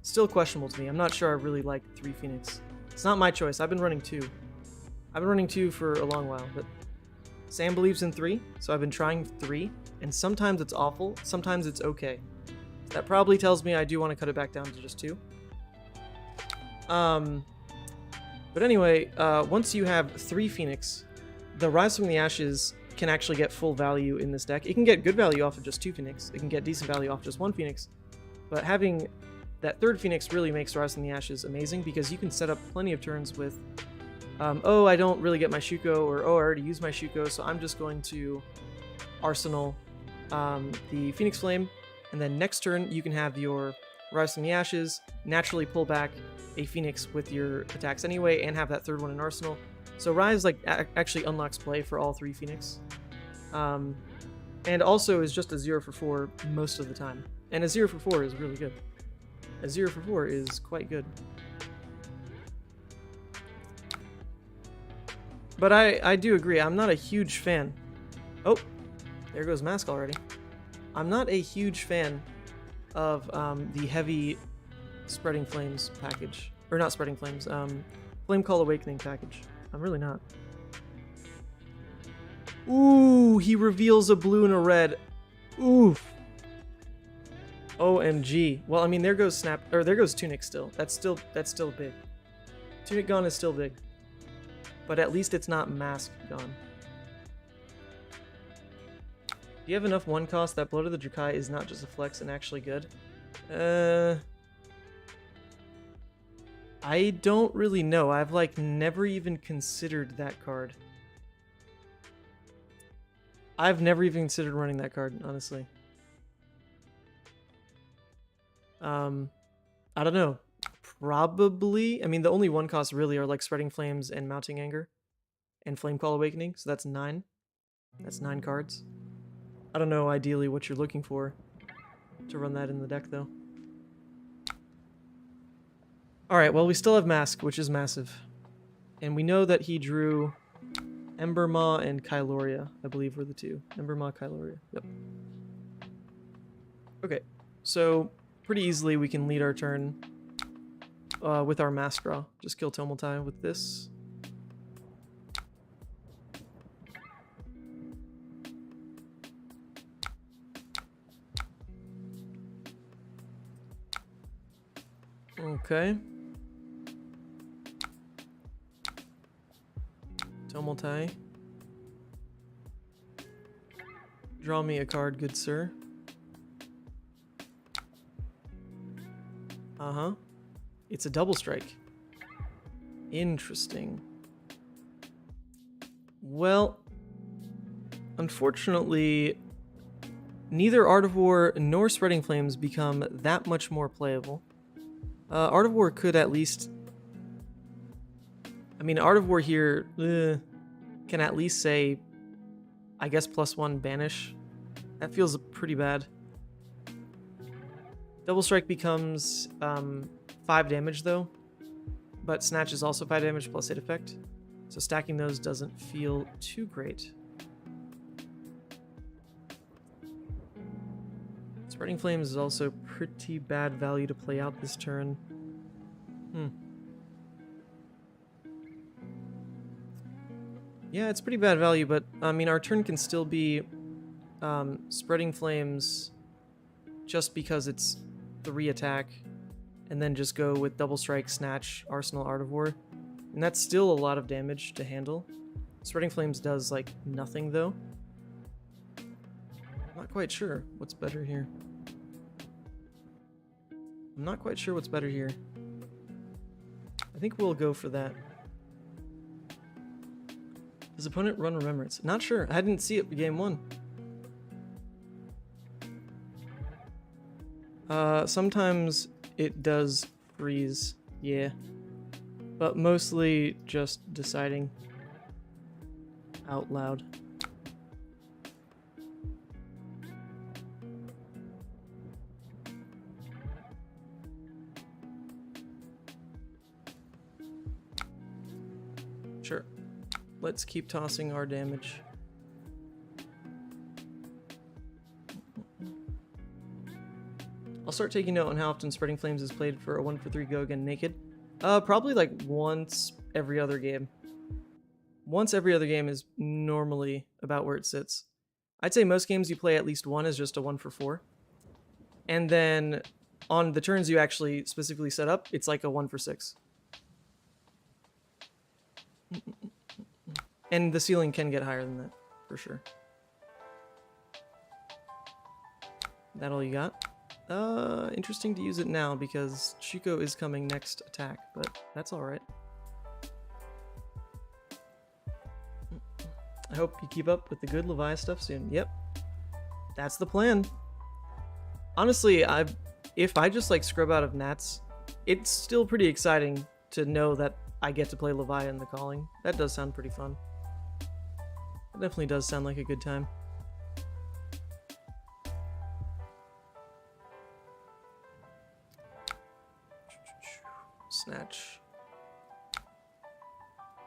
A: still questionable to me. I'm not sure I really like 3 Phoenix. It's not my choice. I've been running 2. I've been running 2 for a long while, but Sam believes in 3, so I've been trying 3, and sometimes it's awful, sometimes it's okay. That probably tells me I do want to cut it back down to just 2. But anyway, once you have 3 Phoenix, the Rise from the Ashes can actually get full value in this deck. It can get good value off of just 2 Phoenix. It can get decent value off just 1 Phoenix. But having that 3rd Phoenix really makes Rise from the Ashes amazing because you can set up plenty of turns with, oh, I don't really get my Shuko, or oh, I already used my Shuko, so I'm just going to Arsenal the Phoenix Flame, and then next turn you can have your Rise from the Ashes, naturally pull back a Phoenix with your attacks anyway, and have that 3rd one in Arsenal. So Rise like actually unlocks play for all 3 Phoenix, and also is just a 0 for 4 most of the time. And a 0 for 4 is really good. A 0 for 4 is quite good. But I do agree, I'm not a huge fan. Oh, there goes Mask already. I'm not a huge fan of the heavy Spreading Flames package. Or not Spreading Flames, Flame Call Awakening package. I'm really not. Ooh, he reveals a blue and a red. Oof. OMG. Well, I mean, there goes there goes Tunic still. That's still big. Tunic gone is still big. But at least it's not Mask gone. Do you have enough one cost that Blood of the Drakai is not just a flex and actually good? I don't really know. I've like never even considered that card. I've never even considered running that card, honestly. I don't know. Probably. I mean, the only one costs really are like Spreading Flames and Mounting Anger and Flame Call Awakening, so that's 9. That's 9 cards. I don't know ideally what you're looking for to run that in the deck, though. Alright, well, we still have Mask, which is massive. And we know that he drew Ember Maw and Kyloria, I believe were the two. Ember Maw, Kyloria. Yep. Okay, so pretty easily we can lead our turn with our Mask draw. Just kill Tomotai with this. Okay. Tomotai. Draw me a card, good sir. Uh-huh. It's a double strike. Interesting. Well, unfortunately, neither Art of War nor Spreading Flames become that much more playable. Art of War could at least... I mean, Art of War here can at least say, I guess, +1 banish. That feels pretty bad. Double Strike becomes 5 damage, though. But Snatch is also 5 damage plus hit effect. So stacking those doesn't feel too great. Spreading Flames is also pretty bad value to play out this turn. Yeah, it's pretty bad value, but I mean, our turn can still be Spreading Flames just because it's 3 attack, and then just go with Double Strike, Snatch, Arsenal, Art of War. And that's still a lot of damage to handle. Spreading Flames does, like, nothing, though. I'm not quite sure what's better here. I'm not quite sure what's better here. I think we'll go for that. Does opponent run Remembrance? Not sure. I didn't see it game 1. Sometimes it does freeze. Yeah. But mostly just deciding out loud. Sure. Let's keep tossing our damage. I'll start taking note on how often Spreading Flames is played for a 1-for-3 go again naked. Probably like once every other game. Once every other game is normally about where it sits. I'd say most games you play at least one is just a 1-for-4. And then on the turns you actually specifically set up, it's like a 1-for-6. And the ceiling can get higher than that, for sure. That all you got? Interesting to use it now because Chico is coming next attack, but that's alright. I hope you keep up with the good Levia stuff soon. Yep. That's the plan. Honestly, if I just like scrub out of Nats, it's still pretty exciting to know that I get to play Levia in the Calling. That does sound pretty fun. It definitely does sound like a good time. Snatch.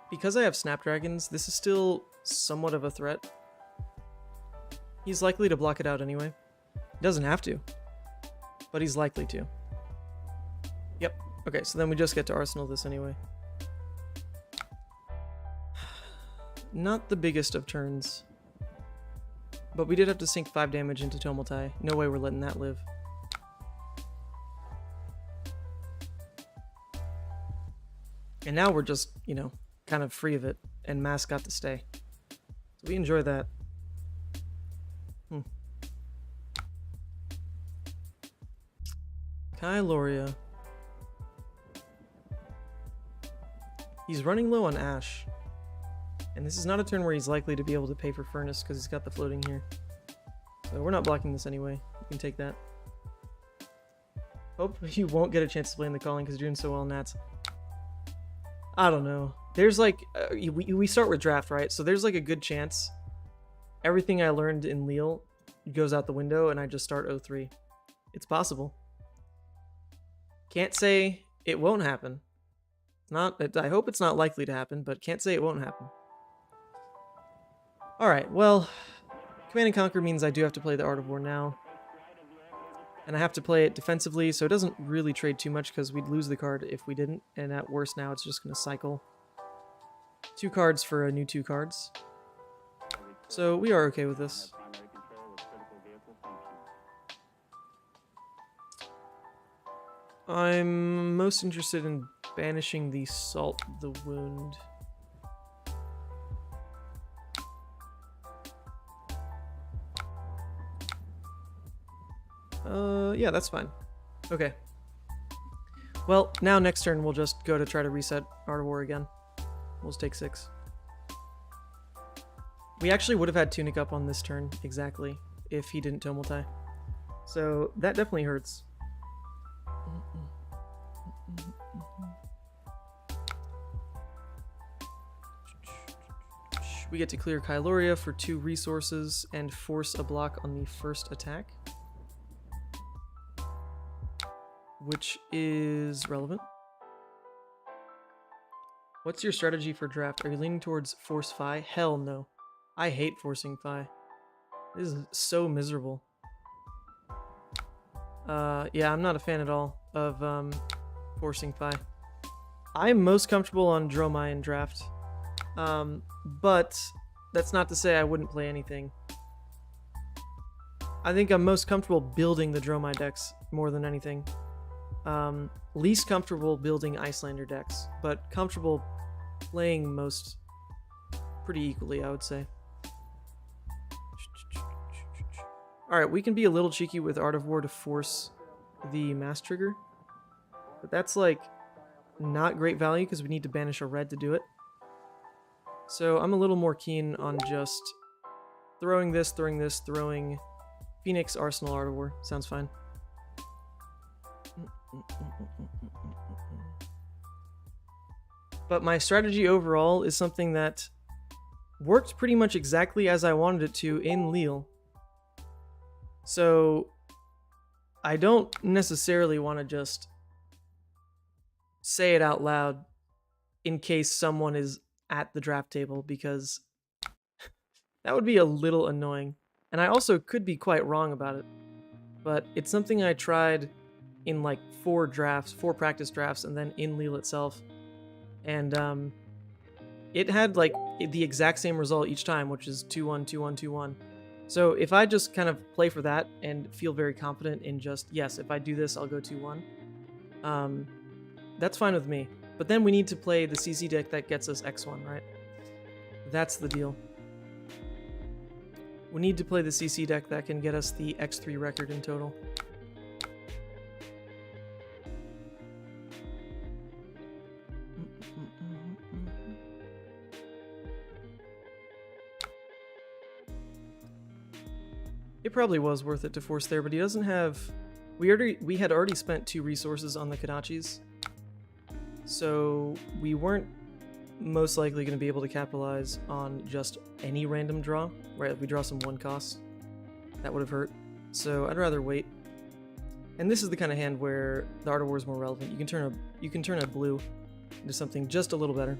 A: Because I have Snapdragons, this is still somewhat of a threat. He's likely to block it out anyway. He doesn't have to, but he's likely to. Yep. Okay, so then we just get to Arsenal this anyway. Not the biggest of turns. But we did have to sink 5 damage into Tomotai. No way we're letting that live. And now we're just, you know, kind of free of it. And Mass got to stay. So we enjoy that. Kailoria. He's running low on Ash. And this is not a turn where he's likely to be able to pay for Furnace because he's got the floating here. So we're not blocking this anyway. You can take that. Hope you won't get a chance to play in the Calling because you're doing so well in Nats. I don't know. There's like... we start with draft, right? So there's like a good chance everything I learned in Leal goes out the window and I just start 0-3. It's possible. Can't say it won't happen. I hope it's not likely to happen, but can't say it won't happen. Alright, well, Command and Conquer means I do have to play the Art of War now. And I have to play it defensively, so it doesn't really trade too much because we'd lose the card if we didn't. And at worst now, it's just going to cycle 2 cards for a new 2 cards. So we are okay with this. I'm most interested in banishing the Salt the Wound. Yeah, that's fine. Okay. Well, now next turn we'll just go to try to reset Art of War again. We'll just take 6. We actually would have had Tunic up on this turn, exactly, if he didn't Tomultai. So that definitely hurts. We get to clear Kailoria for 2 resources and force a block on the first attack, which is relevant. What's your strategy for draft? Are you leaning towards force Fi? Hell no. I hate forcing Fi. This is so miserable. Yeah, I'm not a fan at all of forcing Fi. I'm most comfortable on Dromai in draft. But that's not to say I wouldn't play anything. I think I'm most comfortable building the Dromai decks more than anything. Least comfortable building Icelander decks, but comfortable playing most pretty equally, I would say. Alright, we can be a little cheeky with Art of War to force the Mass Trigger, but that's like not great value because we need to banish a red to do it. So I'm a little more keen on just throwing this, throwing Phoenix, Arsenal, Art of War. Sounds fine. But my strategy overall is something that worked pretty much exactly as I wanted it to in Leal. So I don't necessarily want to just say it out loud in case someone is at the draft table, because that would be a little annoying. And I also could be quite wrong about it. But it's something I tried in like 4 practice drafts, and then in Leal itself. And it had like the exact same result each time, which is 2-1, 2-1, 2-1. So if I just kind of play for that and feel very confident in just, yes, if I do this, I'll go 2-1. That's fine with me. But then we need to play the CC deck that gets us X1, right? That's the deal. We need to play the CC deck that can get us the X3 record in total. It probably was worth it to force there, but he doesn't have... We had already spent 2 resources on the Kodachis, so we weren't most likely going to be able to capitalize on just any random draw, right? If we draw some 1 cost, that would have hurt. So I'd rather wait. And this is the kind of hand where the Art of War is more relevant. You can turn a blue into something just a little better.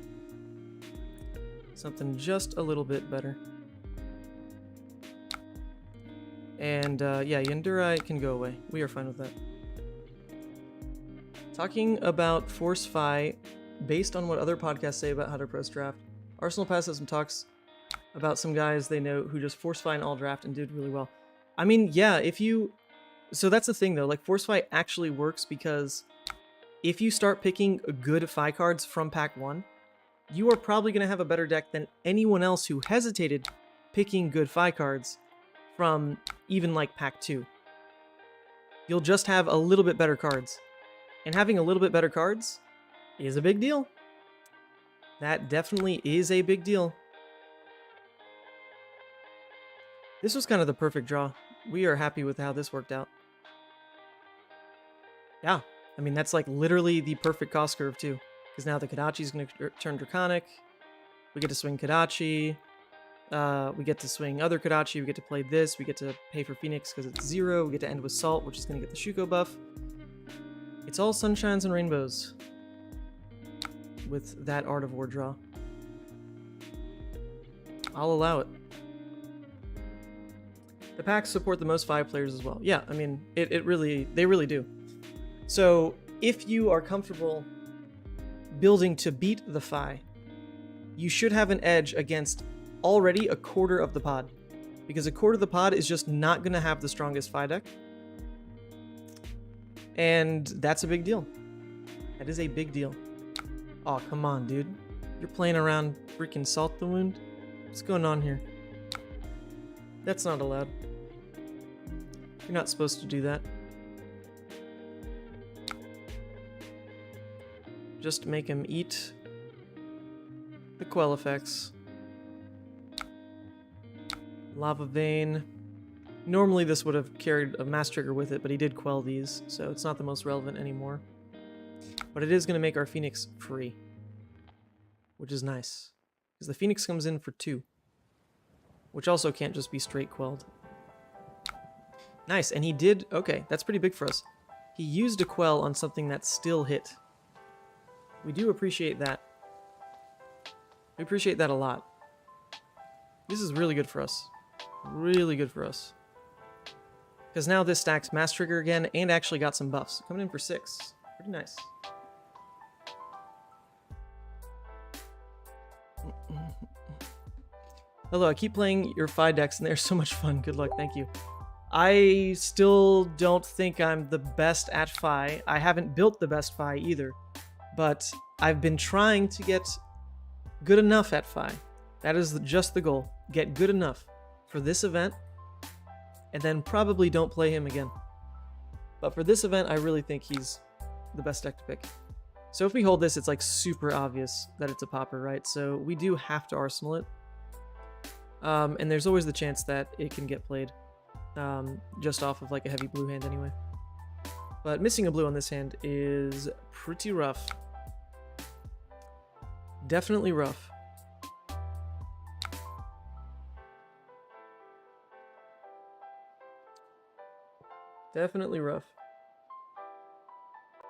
A: Something just a little bit better. And yeah, Yandere can go away. We are fine with that. Talking about Force Fi, based on what other podcasts say about how to approach draft, Arsenal Pass has some talks about some guys they know who just Force Fi in all draft and did really well. I mean, yeah, if you... So that's the thing, though. Like, Force Fi actually works because if you start picking good Fi cards from Pack 1, you are probably going to have a better deck than anyone else who hesitated picking good Fi cards from even, like, Pack 2. You'll just have a little bit better cards. And having a little bit better cards is a big deal. That definitely is a big deal. This was kind of the perfect draw. We are happy with how this worked out. Yeah, I mean, that's like literally the perfect cost curve too. Because now the Kodachi is going to turn Draconic. We get to swing Kodachi. We get to swing other Kodachi. We get to play this. We get to pay for Phoenix because it's 0. We get to end with Salt, which is going to get the Shuko buff. It's all sunshines and rainbows with that Art of War draw. I'll allow it. The packs support the most 5 players as well. Yeah, I mean, they really do. So if you are comfortable building to beat the Fi, you should have an edge against already a quarter of the pod. Because a quarter of the pod is just not going to have the strongest Fi deck. And that's a big deal. That is a big deal. Oh, come on, dude. You're playing around freaking Salt the Wound? What's going on here? That's not allowed. You're not supposed to do that. Just make him eat the Quell effects. Lava Vein. Normally this would have carried a Mass Trigger with it, but he did quell these, so it's not the most relevant anymore. But it is going to make our Phoenix free, which is nice. Because the Phoenix comes in for 2, which also can't just be straight quelled. Nice, and he did... Okay, that's pretty big for us. He used a quell on something that still hit. We do appreciate that. We appreciate that a lot. This is really good for us. Really good for us. Because now this stacks Mass Trigger again, and actually got some buffs. Coming in for 6. Pretty nice. Hello, I keep playing your Fi decks, and they're so much fun. Good luck, thank you. I still don't think I'm the best at Fi. I haven't built the best Fi either. But I've been trying to get good enough at Fi. That is just the goal. Get good enough for this event, and then probably don't play him again. But for this event, I really think he's the best deck to pick. So if we hold this, it's like super obvious that it's a popper, right? So we do have to Arsenal it. And there's always the chance that it can get played just off of like a heavy blue hand anyway. But missing a blue on this hand is pretty rough. Definitely rough. Definitely rough.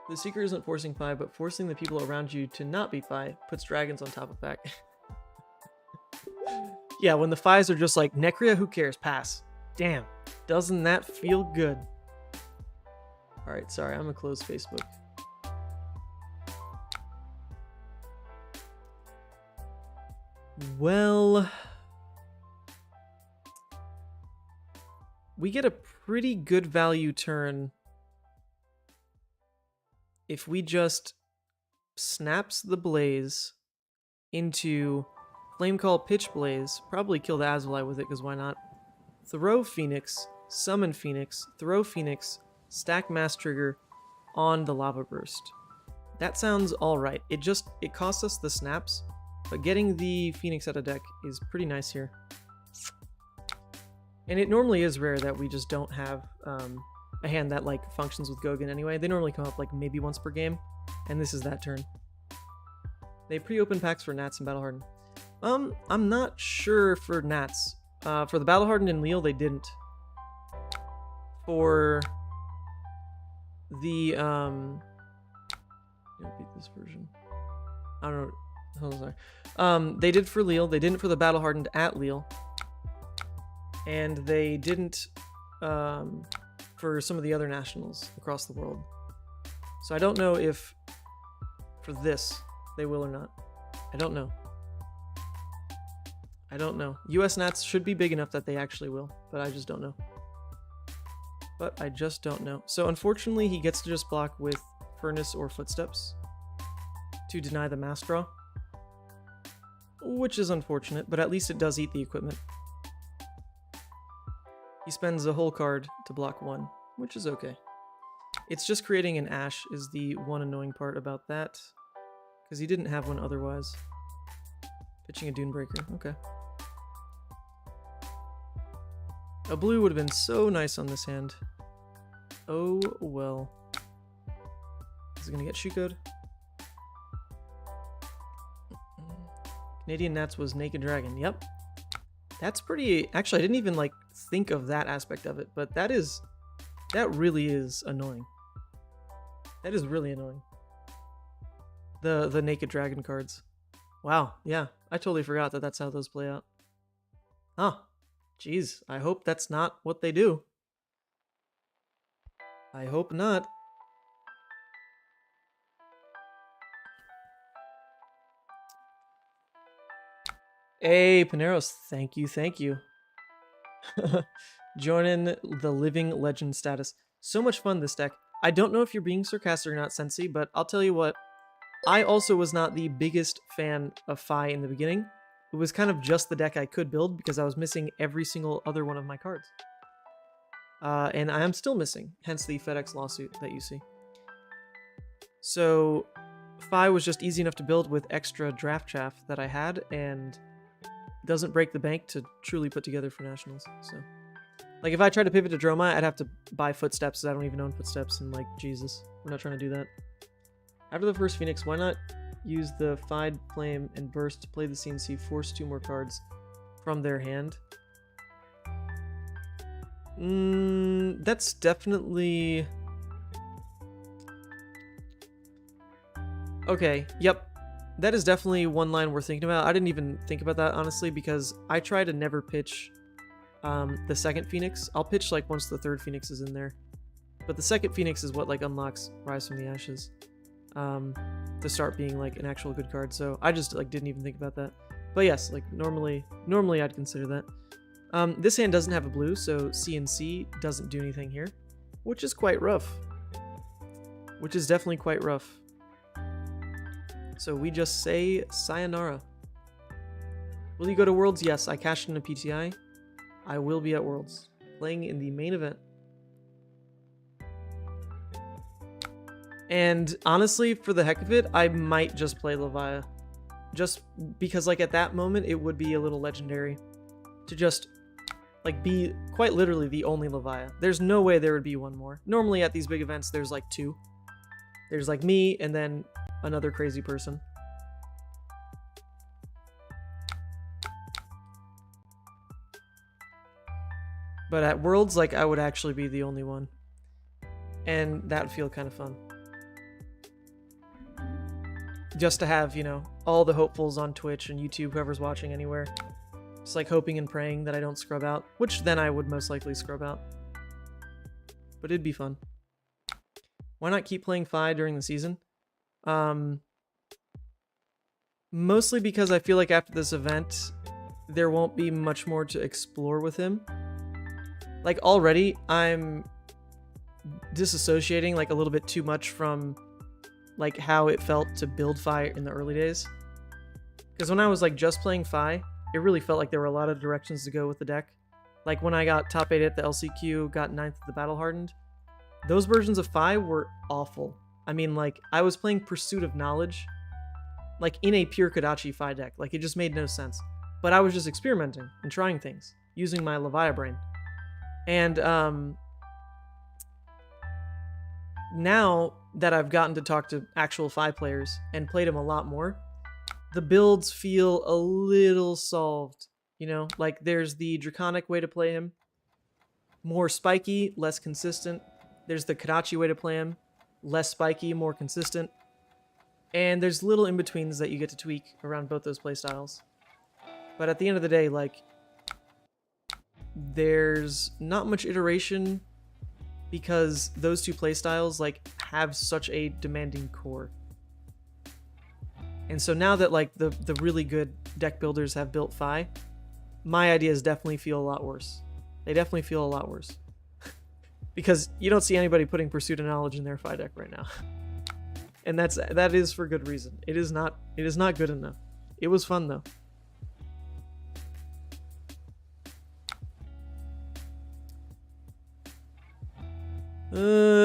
A: The Seeker isn't forcing Fi, but forcing the people around you to not be Fi puts dragons on top of pack. Yeah, when the Fis are just like, Necria, who cares? Pass. Damn. Doesn't that feel good? Alright, sorry, I'm gonna close Facebook. Well... we get a pretty good value turn if we just snaps the Blaze into Flamecall Pitch Blaze, probably kill the Azulai with it, because why not? Throw Phoenix, summon Phoenix, throw Phoenix, stack Mass Trigger on the Lava Burst. That sounds alright. It costs us the snaps, but getting the Phoenix out of deck is pretty nice here. And it normally is rare that we just don't have a hand that like functions with Gogan anyway. They normally come up like maybe once per game, and this is that turn. They pre-open packs for Nats and Battle Hardened. I'm not sure for Nats. For the Battle Hardened and Leal, they didn't. For the beat this version. I don't know. Hold on, sorry. They did for Lille. They didn't for the Battle Hardened at Lille, and they didn't for some of the other nationals across the world. So I don't know if for this they will or not. I don't know. I don't know. US Nats should be big enough that they actually will, but I just don't know. But I just don't know. So unfortunately, he gets to just block with Furnace or Footsteps to deny the mass draw, which is unfortunate, but at least it does eat the equipment. He spends a whole card to block one, which is okay. It's just creating an Ash is the one annoying part about that, because he didn't have one otherwise. Pitching a Dunebreaker, okay. A blue would have been so nice on this hand. Oh well. Is it gonna get shoe code? Canadian Nats was Naked Dragon. Yep. That's pretty... Actually, I didn't even, like, think of that aspect of it, but that really is annoying. That is really annoying. The Naked Dragon cards. Wow, yeah. I totally forgot that that's how those play out. Huh. Jeez, I hope that's not what they do. I hope not. Hey, Paneros, thank you, thank you. Joining the living legend status. So much fun, this deck. I don't know if you're being sarcastic or not, Sensei, but I'll tell you what. I also was not the biggest fan of Fi in the beginning. It was kind of just the deck I could build because I was missing every single other one of my cards. And I am still missing, hence the FedEx lawsuit that you see. So, Fi was just easy enough to build with extra draft chaff that I had, and doesn't break the bank to truly put together for Nationals. So, like, if I tried to pivot to Dromai, I'd have to buy Footsteps. I don't even own Footsteps, and like, Jesus, we're not trying to do that. After the first Phoenix, why not use the Fide, Flame, and Burst to play the CNC, force 2 more cards from their hand? That's definitely... Okay, yep. That is definitely one line we're thinking about. I didn't even think about that, honestly, because I try to never pitch the second Phoenix. I'll pitch, like, once the third Phoenix is in there. But the second Phoenix is what, like, unlocks Rise from the Ashes. To start being like an actual good card, so I just like didn't even think about that. But yes, like normally I'd consider that. This hand doesn't have a blue, so CNC doesn't do anything here, which is quite rough. Which is definitely quite rough. So we just say sayonara. Will you go to Worlds? Yes, I cashed in a PTI. I will be at Worlds, playing in the main event. And honestly, for the heck of it, I might just play Levia. Just because, like, at that moment, it would be a little legendary to just, like, be quite literally the only Levia. There's no way there would be one more. Normally at these big events, there's, like, 2. There's, like, me and then another crazy person. But at Worlds, like, I would actually be the only one. And that would feel kind of fun. Just to have, you know, all the hopefuls on Twitch and YouTube, whoever's watching anywhere. Just like hoping and praying that I don't scrub out, which then I would most likely scrub out. But it'd be fun. Why not keep playing Fi during the season? Mostly because I feel like after this event, there won't be much more to explore with him. Like already, I'm disassociating like a little bit too much from like how it felt to build Fi in the early days. Because when I was like just playing Fi, it really felt like there were a lot of directions to go with the deck. Like when I got top 8 at the LCQ, got 9th at the Battle Hardened, those versions of Fi were awful. I mean, like, I was playing Pursuit of Knowledge, like in a pure Kodachi Fi deck. Like, it just made no sense. But I was just experimenting and trying things, using my Levia brain. And now that I've gotten to talk to actual Fi players and played them a lot more, the builds feel a little solved. You know, like there's the Draconic way to play him. More spiky, less consistent. There's the Kadachi way to play him. Less spiky, more consistent. And there's little in-betweens that you get to tweak around both those playstyles. But at the end of the day, like, there's not much iteration because those two playstyles, like, have such a demanding core. And so now that, like, the really good deck builders have built Fi, my ideas definitely feel a lot worse. They definitely feel a lot worse. Because you don't see anybody putting Pursuit of Knowledge in their Fi deck right now. And that is for good reason. It is not good enough. It was fun though.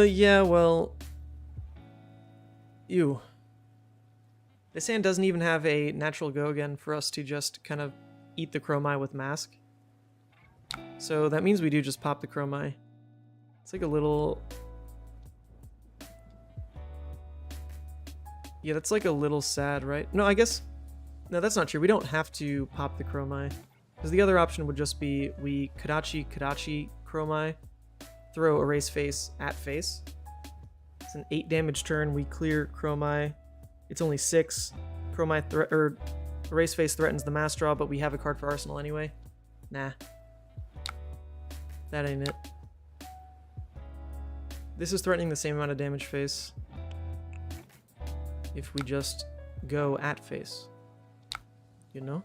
A: Yeah, well, ew. This hand doesn't even have a natural go again for us to just kind of eat the Chromai with Mask. So that means we do just pop the Chromai. It's like a little... Yeah, that's like a little sad, right? No, I guess... No, that's not true. We don't have to pop the Chromai. Because the other option would just be we Kadachi Chromai, throw Erase Face at face. It's an 8 damage turn. We clear Chromai. It's only 6. Chromai Erase Face threatens the Mass Draw, but we have a card for Arsenal anyway. Nah. That ain't it. This is threatening the same amount of damage face if we just go at face. You know?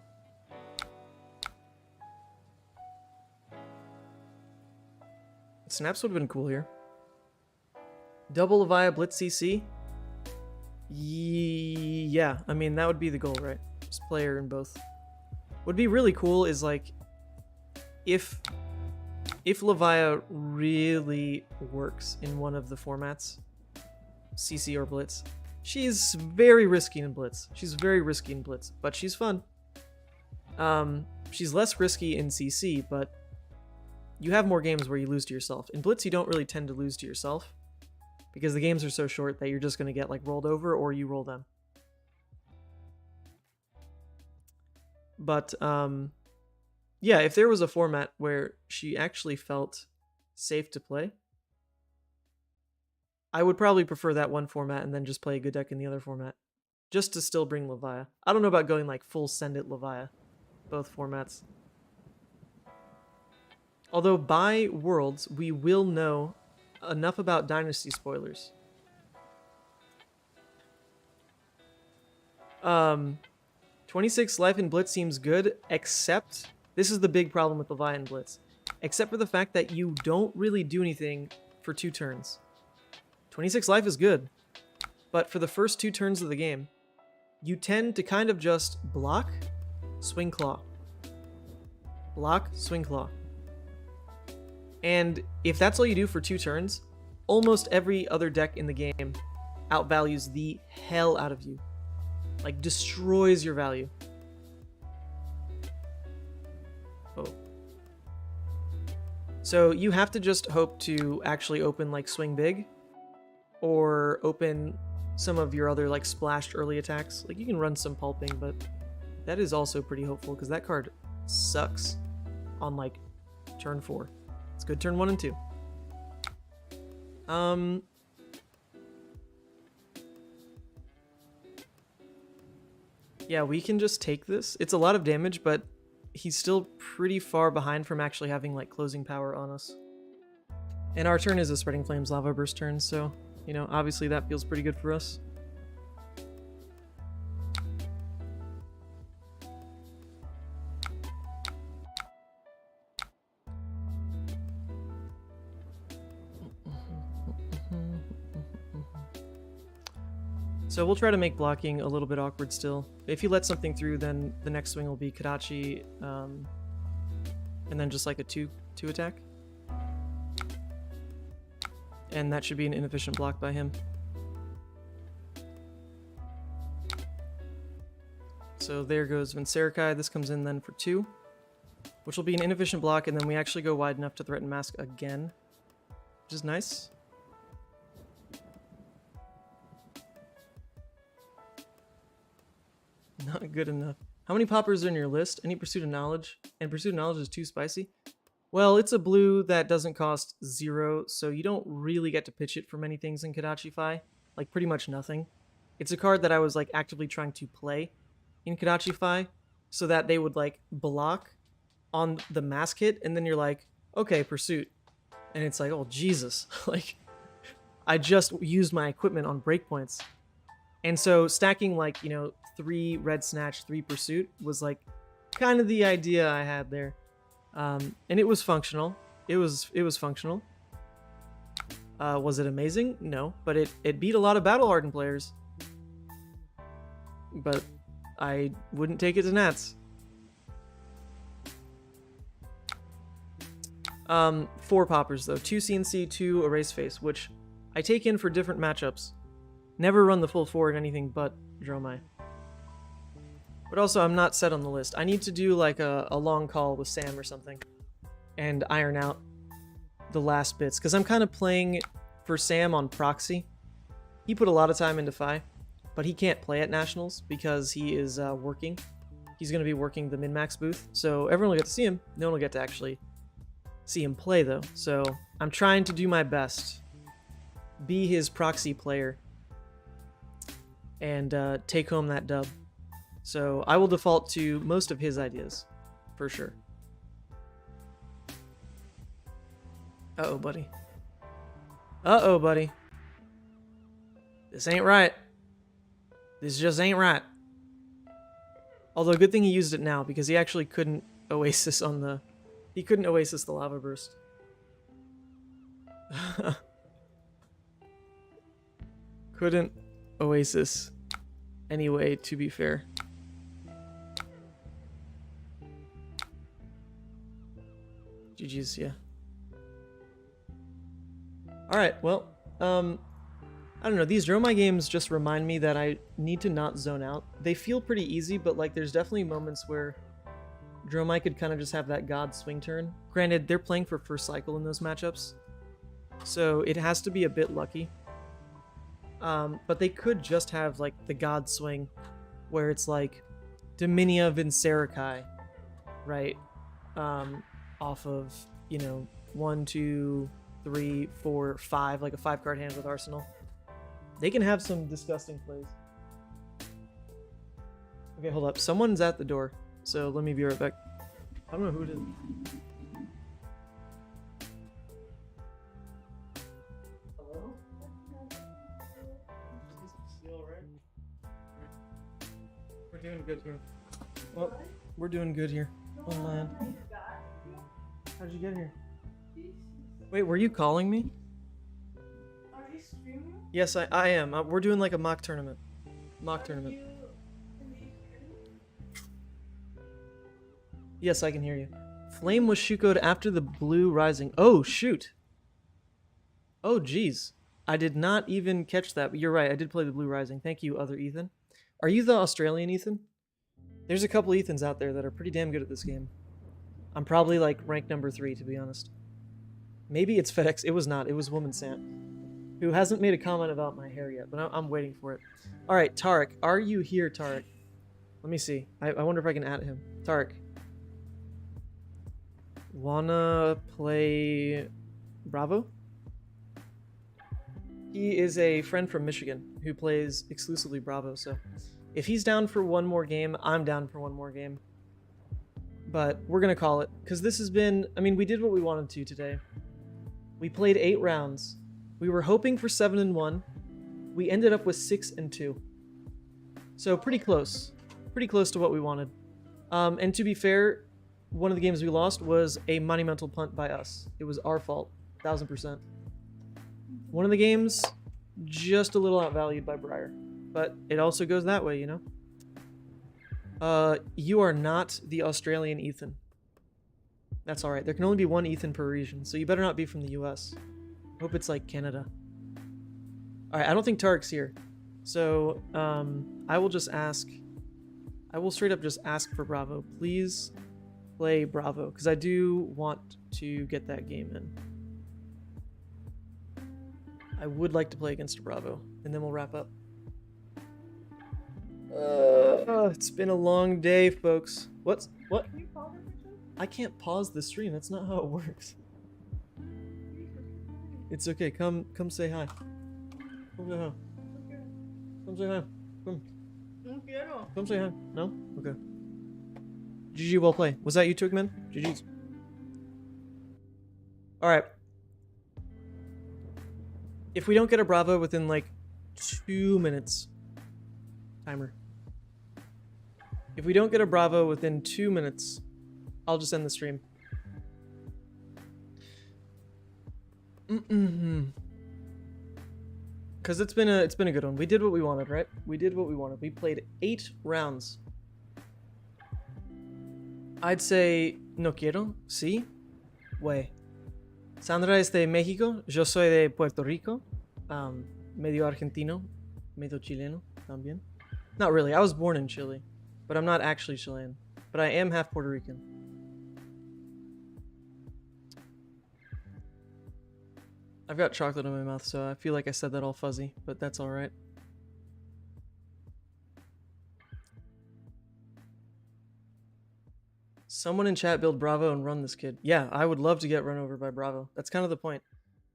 A: Snaps would have been cool here. Double Levia Blitz CC? Yeah, I mean, that would be the goal, right? Just player in both. What'd be really cool is, like, if Levia really works in one of the formats, CC or Blitz, she's very risky in Blitz. She's very risky in Blitz, but she's fun. She's less risky in CC, but you have more games where you lose to yourself. In Blitz, you don't really tend to lose to yourself because the games are so short that you're just going to get, like, rolled over or you roll them. But, yeah, if there was a format where she actually felt safe to play, I would probably prefer that one format and then just play a good deck in the other format. Just to still bring Levia. I don't know about going like full Send It Levia. Both formats. Although by Worlds, we will know enough about Dynasty spoilers. 26 life in Blitz seems good, except... This is the big problem with Levia and Blitz. Except for the fact that you don't really do anything for 2 turns. 26 life is good. But for the first 2 turns of the game, you tend to kind of just block, swing claw. Block, swing claw. And if that's all you do for 2 turns, almost every other deck in the game outvalues the hell out of you. Like, destroys your value. Oh. So you have to just hope to actually open, like, Swing Big, or open some of your other, like, splashed early attacks. Like, you can run some pulping, but that is also pretty hopeful, because that card sucks on, like, turn 4. It's good turn 1 and 2. Yeah, we can just take this. It's a lot of damage, but he's still pretty far behind from actually having, like, closing power on us. And our turn is a Spreading Flames Lava Burst turn, so, you know, obviously that feels pretty good for us. So we'll try to make blocking a little bit awkward still. If he lets something through, then the next swing will be Kadachi, and then just like a 2 attack. And that should be an inefficient block by him. So there goes Viserai. This comes in then for 2, which will be an inefficient block, and then we actually go wide enough to threaten Mask again, which is nice. Not good enough. How many poppers are in your list? Any Pursuit of Knowledge? And Pursuit of Knowledge is too spicy? Well, it's a blue that doesn't cost 0, so you don't really get to pitch it for many things in Kadachi Fi. Like, pretty much nothing. It's a card that I was, like, actively trying to play in Kadachi Fi so that they would, like, block on the mask hit, and then you're like, okay, Pursuit. And it's like, oh, Jesus. Like, I just used my equipment on breakpoints. And so stacking, like, 3 Red Snatch, 3 Pursuit was, like, kind of the idea I had there. And it was functional. It was functional. Was it amazing? No, but it beat a lot of Battle Hardened players. But I wouldn't take it to Nats. 4 poppers though, 2 CNC, 2 Erase Face, which I take in for different matchups. Never run the full 4 in anything but Dromai. But also, I'm not set on the list. I need to do like a long call with Sam or something and iron out the last bits, because I'm kind of playing for Sam on proxy. He put a lot of time into Fi, but he can't play at Nationals because he is working. He's going to be working the min-max booth, so everyone will get to see him. No one will get to actually see him play, though. So I'm trying to do my best. Be his proxy player. And take home that dub. So I will default to most of his ideas, for sure. Uh-oh, buddy. Uh-oh, buddy. This ain't right. This just ain't right. Although, good thing he used it now, because he actually couldn't Oasis on the... He couldn't Oasis the Lava Burst. Couldn't Oasis. Anyway, to be fair. GG's, yeah. Alright, well, I don't know, these Dromai games just remind me that I need to not zone out. They feel pretty easy, but like there's definitely moments where Dromai could kind of just have that god swing turn. Granted, they're playing for first cycle in those matchups, so it has to be a bit lucky. But they could just have like the god swing where it's like Dominia Vinserakai, right? Off of, 1, 2, 3, 4, 5, like a 5-card hand with Arsenal. They can have some disgusting plays. Okay, hold up. Someone's at the door, so let me be right back. I don't know who it is. Hello? You alright? We're doing good here. Well, we're doing good here. Oh man. How'd you get here? Wait, were you calling me?
B: Are you streaming?
A: Yes, I am. We're doing like a mock tournament. Yes, I can hear you. Flame was Shuko'd after the blue rising. Oh, shoot. Oh, geez. I did not even catch that, but you're right. I did play the blue rising. Thank you, other Ethan. Are you the Australian Ethan? There's a couple Ethans out there that are pretty damn good at this game. I'm probably like rank number 3, to be honest. Maybe it's FedEx. It was not. It was Woman Sant, who hasn't made a comment about my hair yet, but I'm waiting for it. All right, Tarek. Are you here, Tarek? Let me see. I wonder if I can add him. Tarek. Wanna play Bravo? He is a friend from Michigan who plays exclusively Bravo, so if he's down for one more game, I'm down for one more game. But we're gonna call it, because this has been, I mean, we did what we wanted to today. We played 8 rounds. We were hoping for 7-1. We ended up with 6-2. So pretty close. Pretty close to what we wanted. And to be fair, one of the games we lost was a monumental punt by us. It was our fault, 1000%. One of the games, just a little outvalued by Briar. But it also goes that way, You are not the Australian Ethan. That's alright. There can only be one Ethan per region, so you better not be from the US. Hope it's like Canada. Alright, I don't think Tarek's here. So, I will just ask... I will straight up just ask for Bravo. Please play Bravo, because I do want to get that game in. I would like to play against Bravo, and then we'll wrap up. It's been a long day, folks. What?
B: You called her for
A: I can't pause the stream. That's not how it works. It's okay. Come say hi. Come say hi. Come say hi. Come.
B: No quiero.
A: Come say hi. No? Okay. GG, well play. Was that you, Twigman? GG's. Alright. If we don't get a Bravo within like 2 minutes. Timer. If we don't get a Bravo within 2 minutes, I'll just end the stream. Because it's been a good one. We did what we wanted, right? We did what we wanted. We played 8 rounds. I'd say no quiero, sí, güey. Sandra es de México, yo soy de Puerto Rico, medio argentino, medio chileno también. Not really. I was born in Chile, but I'm not actually Chilean. But I am half Puerto Rican. I've got chocolate in my mouth, so I feel like I said that all fuzzy, but that's all right. Someone in chat build Bravo and run this kid. Yeah, I would love to get run over by Bravo. That's kind of the point.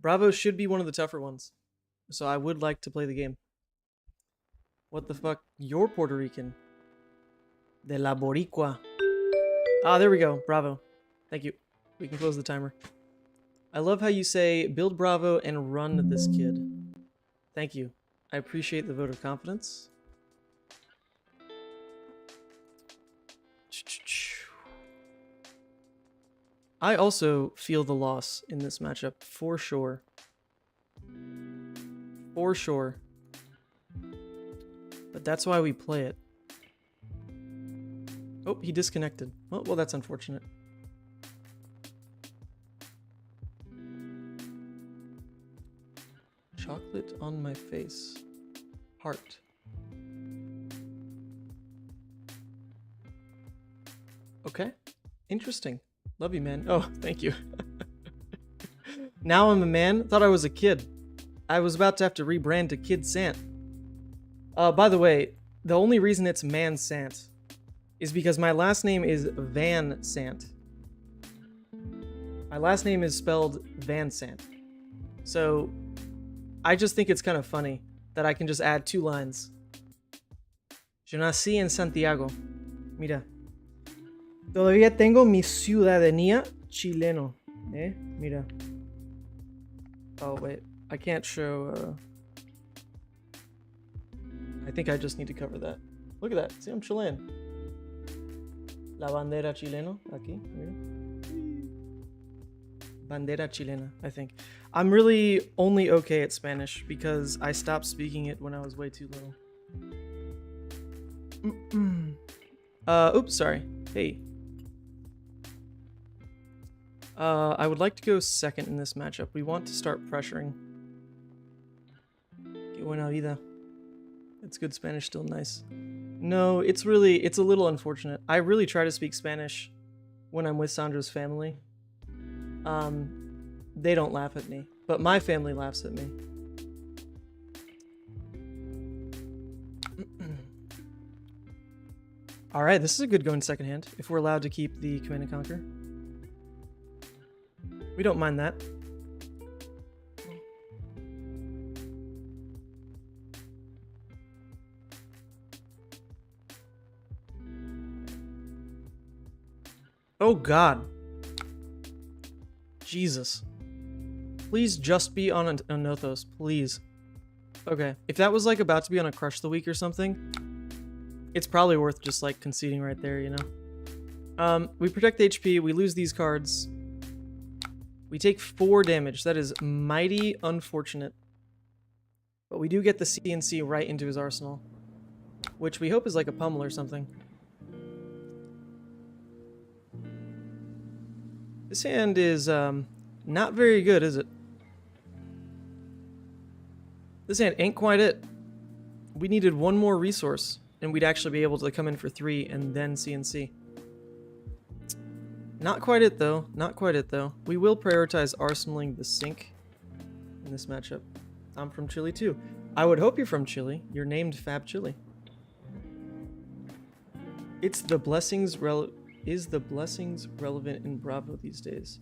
A: Bravo should be one of the tougher ones. So I would like to play the game. What the fuck? You're Puerto Rican. De la Boricua. Ah, there we go. Bravo. Thank you. We can close the timer. I love how you say, build Bravo and run this kid. Thank you. I appreciate the vote of confidence. I also feel the loss in this matchup, for sure. For sure. But that's why we play it. Oh, he disconnected. Oh, well, that's unfortunate. Chocolate on my face. Heart. Okay. Interesting. Love you, man. Oh, thank you. Now I'm a man. Thought I was a kid. I was about to have to rebrand to Kid Sant. By the way, the only reason it's Man Sant is because my last name is Van Sant. My last name is spelled Van Sant. So I just think it's kind of funny that I can just add 2 lines. Yo nací en Santiago. Mira. Todavía tengo mi ciudadanía chileno. Mira. Oh, wait. I can't show... I think I just need to cover that. Look at that. See, I'm Chilean. La bandera chileno. Aquí. Mira. Bandera chilena, I think. I'm really only okay at Spanish because I stopped speaking it when I was way too little. Oops, sorry. Hey. I would like to go second in this matchup. We want to start pressuring. Que buena vida. It's good Spanish, still nice. No, it's a little unfortunate. I really try to speak Spanish when I'm with Sandra's family. They don't laugh at me, but my family laughs at me. Alright, this is a good going second hand, if we're allowed to keep the Command and Conquer. We don't mind that. Oh god. Jesus. Please just be on a Nothos, please. Okay, if that was like about to be on a Crush the Week or something, it's probably worth just like conceding right there, you know? We protect the HP, we lose these cards. We take 4 damage. That is mighty unfortunate. But we do get the CNC right into his arsenal, which we hope is like a pummel or something. This hand is not very good, is it? This hand ain't quite it. We needed 1 more resource, and we'd actually be able to come in for 3 and then CNC. Not quite it, though. Not quite it, though. We will prioritize arsenaling the sink in this matchup. I'm from Chile, too. I would hope you're from Chile. You're named Fab Chile. It's the blessings Is the blessings relevant in Bravo these days?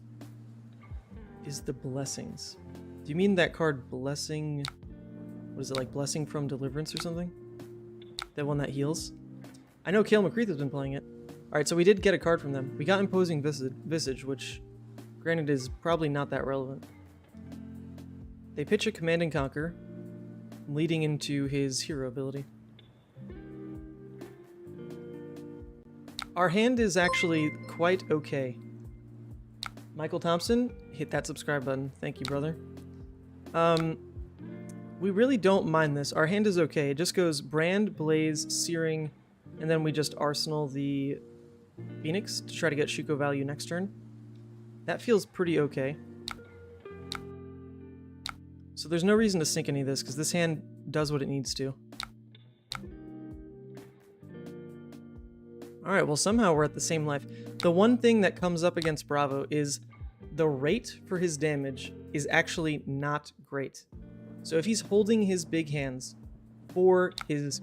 A: Is the blessings? Do you mean that card blessing? What is it, like blessing from deliverance or something? That one that heals? I know Kale McCreath has been playing it. Alright, so we did get a card from them. We got Imposing Visage, which granted is probably not that relevant. They pitch a Command and Conquer, leading into his hero ability. Our hand is actually quite okay. Michael Thompson, hit that subscribe button. Thank you, brother. We really don't mind this. Our hand is okay. It just goes Brand, Blaze, Searing, and then we just Arsenal the Phoenix to try to get Shuko value next turn. That feels pretty okay. So there's no reason to sink any of this, because this hand does what it needs to. Alright, well somehow we're at the same life. The one thing that comes up against Bravo is the rate for his damage is actually not great. So if he's holding his big hands for his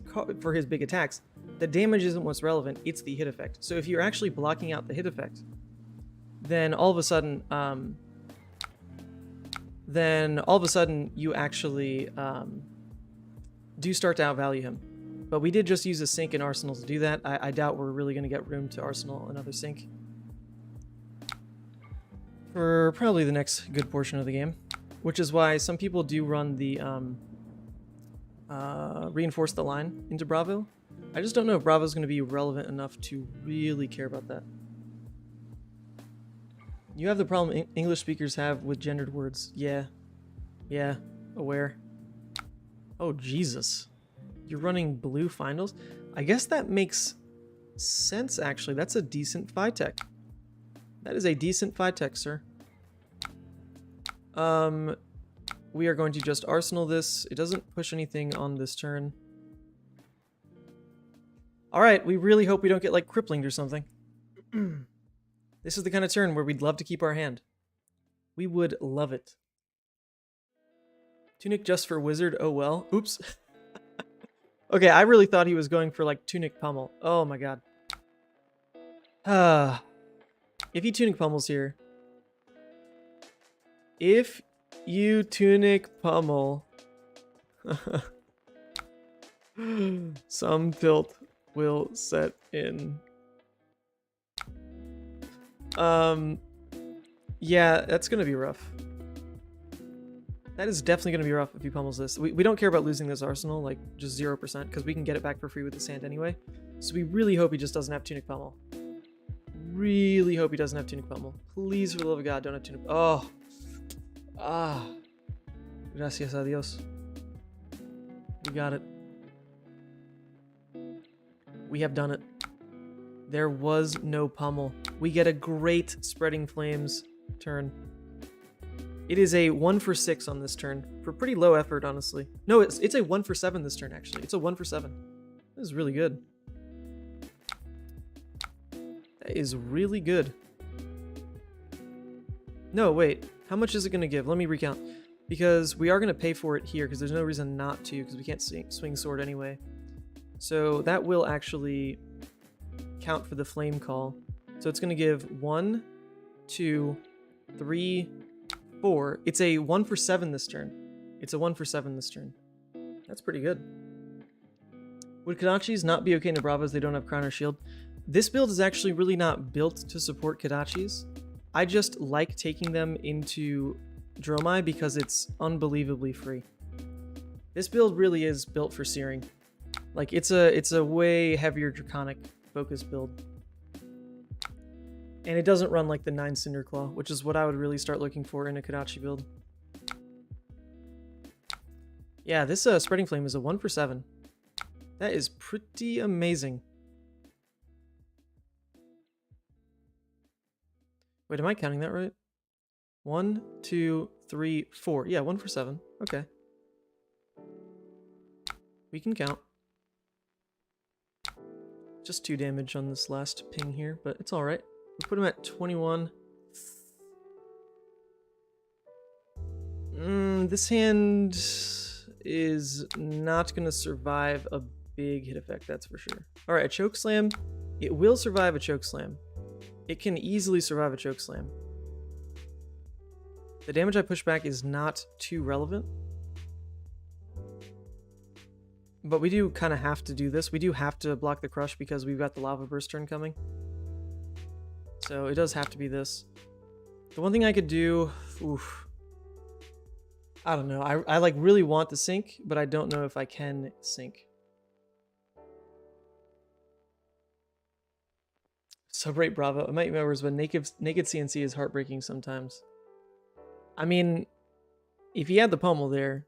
A: big attacks, the damage isn't what's relevant, it's the hit effect. So if you're actually blocking out the hit effect, then all of a sudden you actually do start to outvalue him. But we did just use a sync in Arsenal to do that. I doubt we're really going to get room to Arsenal another sync for probably the next good portion of the game, which is why some people do run the reinforce the line into Bravo. I just don't know if Bravo's going to be relevant enough to really care about that. You have the problem English speakers have with gendered words. Yeah, aware. Oh, Jesus. You're running blue finals? I guess that makes sense, actually. That's a decent Phytech. That is a decent Phytech, sir. We are going to just Arsenal this. It doesn't push anything on this turn. Alright, we really hope we don't get, like, cripplinged or something. This is the kind of turn where we'd love to keep our hand. We would love it. Tunic just for Wizard? Oh well. Oops. Okay, I really thought he was going for, like, Tunic Pummel. Oh my god. If he Tunic Pummels here... If you Tunic Pummel... some tilt will set in. Yeah, that's gonna be rough. That is definitely going to be rough if he pummels this. We don't care about losing this Arsenal, like, just 0%, because we can get it back for free with this hand anyway. So we really hope he just doesn't have Tunic Pummel. Really hope he doesn't have Tunic Pummel. Please, for the love of God, don't have Tunic... Oh! Ah! Gracias a Dios. We got it. We have done it. There was no pummel. We get a great Spreading Flames turn. It is a 1 for 6 on this turn, for pretty low effort, honestly. No, it's a 1 for 7 this turn, actually. It's a 1 for 7. This is really good. That is really good. No, wait. How much is it going to give? Let me recount. Because we are going to pay for it here, because there's no reason not to, because we can't swing sword anyway. So that will actually count for the flame call. So it's going to give 1, 2, 3, 4. It's a 1 for 7 this turn. It's a 1 for 7 this turn. That's pretty good. Would Kodachis not be okay into Bravos? They don't have Crown or Shield. This build is actually really not built to support Kodachis. I just like taking them into Dromai because it's unbelievably free. This build really is built for Searing. Like, it's a way heavier Draconic focus build. And it doesn't run like the 9 Cinderclaw, which is what I would really start looking for in a Kodachi build. Yeah, this Spreading Flame is a 1 for 7. That is pretty amazing. Wait, am I counting that right? 1, 2, 3, 4. Yeah, 1 for 7. Okay. We can count. Just 2 damage on this last ping here, but it's alright. We put him at 21. This hand is not going to survive a big hit effect, that's for sure. Alright, a Choke Slam. It will survive a Choke Slam. It can easily survive a choke slam. The damage I push back is not too relevant. But we do kind of have to do this. We do have to block the crush because we've got the lava burst turn coming. So it does have to be this. The one thing I could do... Oof. I don't know. I like really want the sink, but I don't know if I can sink. Subrate Bravo. I might remember, but naked CNC is heartbreaking sometimes. I mean, if he had the pommel there,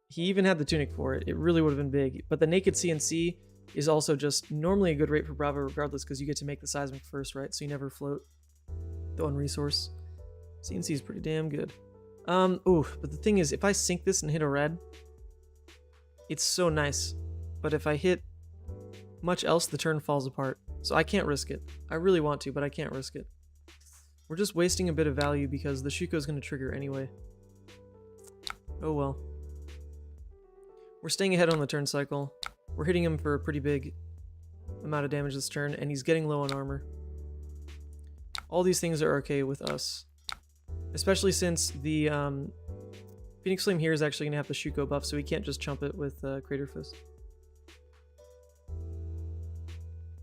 A: he even had the tunic for it, it really would have been big. But the naked CNC is also just normally a good rate for Bravo regardless because you get to make the seismic first, right? So you never float the one resource. CNC is pretty damn good. Ooh, but the thing is, if I sink this and hit a red, it's so nice. But if I hit much else, the turn falls apart. So I can't risk it. I really want to, but I can't risk it. We're just wasting a bit of value because the Shuko is going to trigger anyway. Oh well. We're staying ahead on the turn cycle. We're hitting him for a pretty big amount of damage this turn, and he's getting low on armor. All these things are okay with us. Especially since the Phoenix Flame here is actually going to have the Shuko buff, so we can't just chump it with Crater Fist.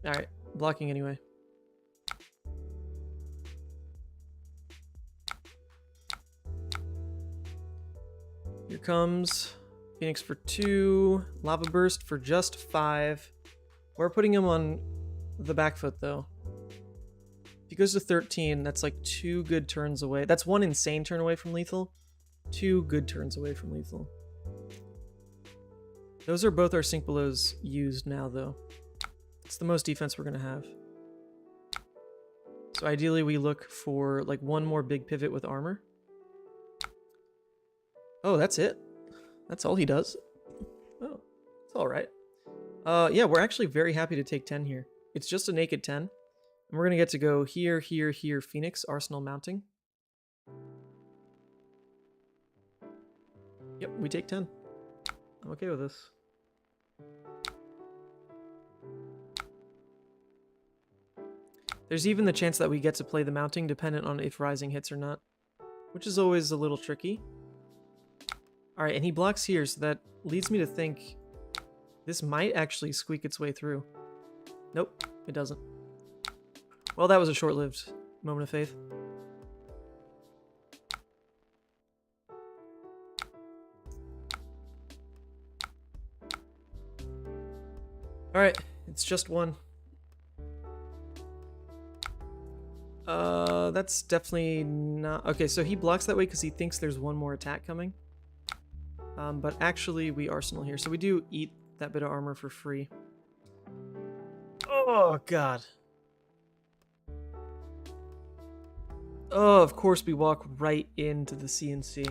A: Alright, blocking anyway. Here comes Phoenix for 2, Lava Burst for just 5. We're putting him on the back foot though. If he goes to 13, that's like 2 good turns away. That's 1 insane turn away from lethal. 2 good turns away from lethal. Those are both our sink belows used now though. It's the most defense we're gonna have. So ideally we look for like 1 more big pivot with armor. Oh, that's it? That's all he does? Oh, it's alright. Yeah, we're actually very happy to take 10 here. It's just a naked 10. And we're going to get to go here, here, here, Phoenix, Arsenal mounting. Yep, we take 10. I'm okay with this. There's even the chance that we get to play the mounting dependent on if Rising hits or not, which is always a little tricky. Alright, and he blocks here, so that leads me to think this might actually squeak its way through. Nope, it doesn't. Well, that was a short-lived moment of faith. Alright, it's just 1. That's definitely not... Okay, so he blocks that way because he thinks there's 1 more attack coming. But actually, we Arsenal here, so we do eat that bit of armor for free. Oh, God. Oh, of course we walk right into the CNC.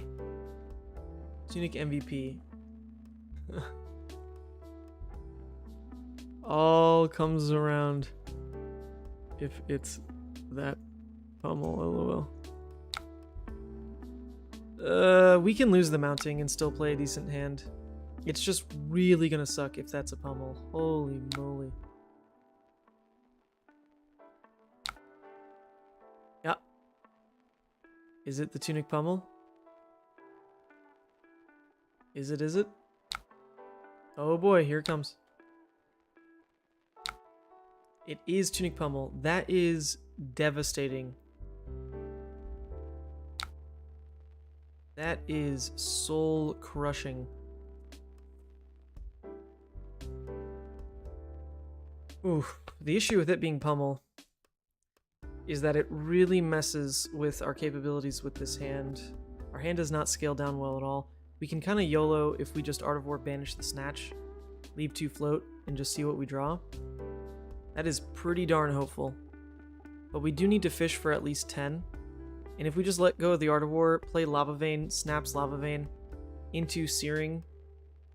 A: Tunic MVP. All comes around if it's that pummel, lol. We can lose the mounting and still play a decent hand. It's just really gonna suck if that's a pummel. Holy moly. Yeah. Is it the tunic pummel? Is it, is it? Oh boy, here it comes. It is tunic pummel. That is devastating. That is soul crushing. Ooh, the issue with it being pummel is that it really messes with our capabilities with this hand. Our hand does not scale down well at all. We can kind of YOLO if we just Art of War banish the snatch, leave 2 float, and just see what we draw. That is pretty darn hopeful. But we do need to fish for at least 10. And if we just let go of the Art of War, play Lava Vein, snaps Lava Vein, into Searing,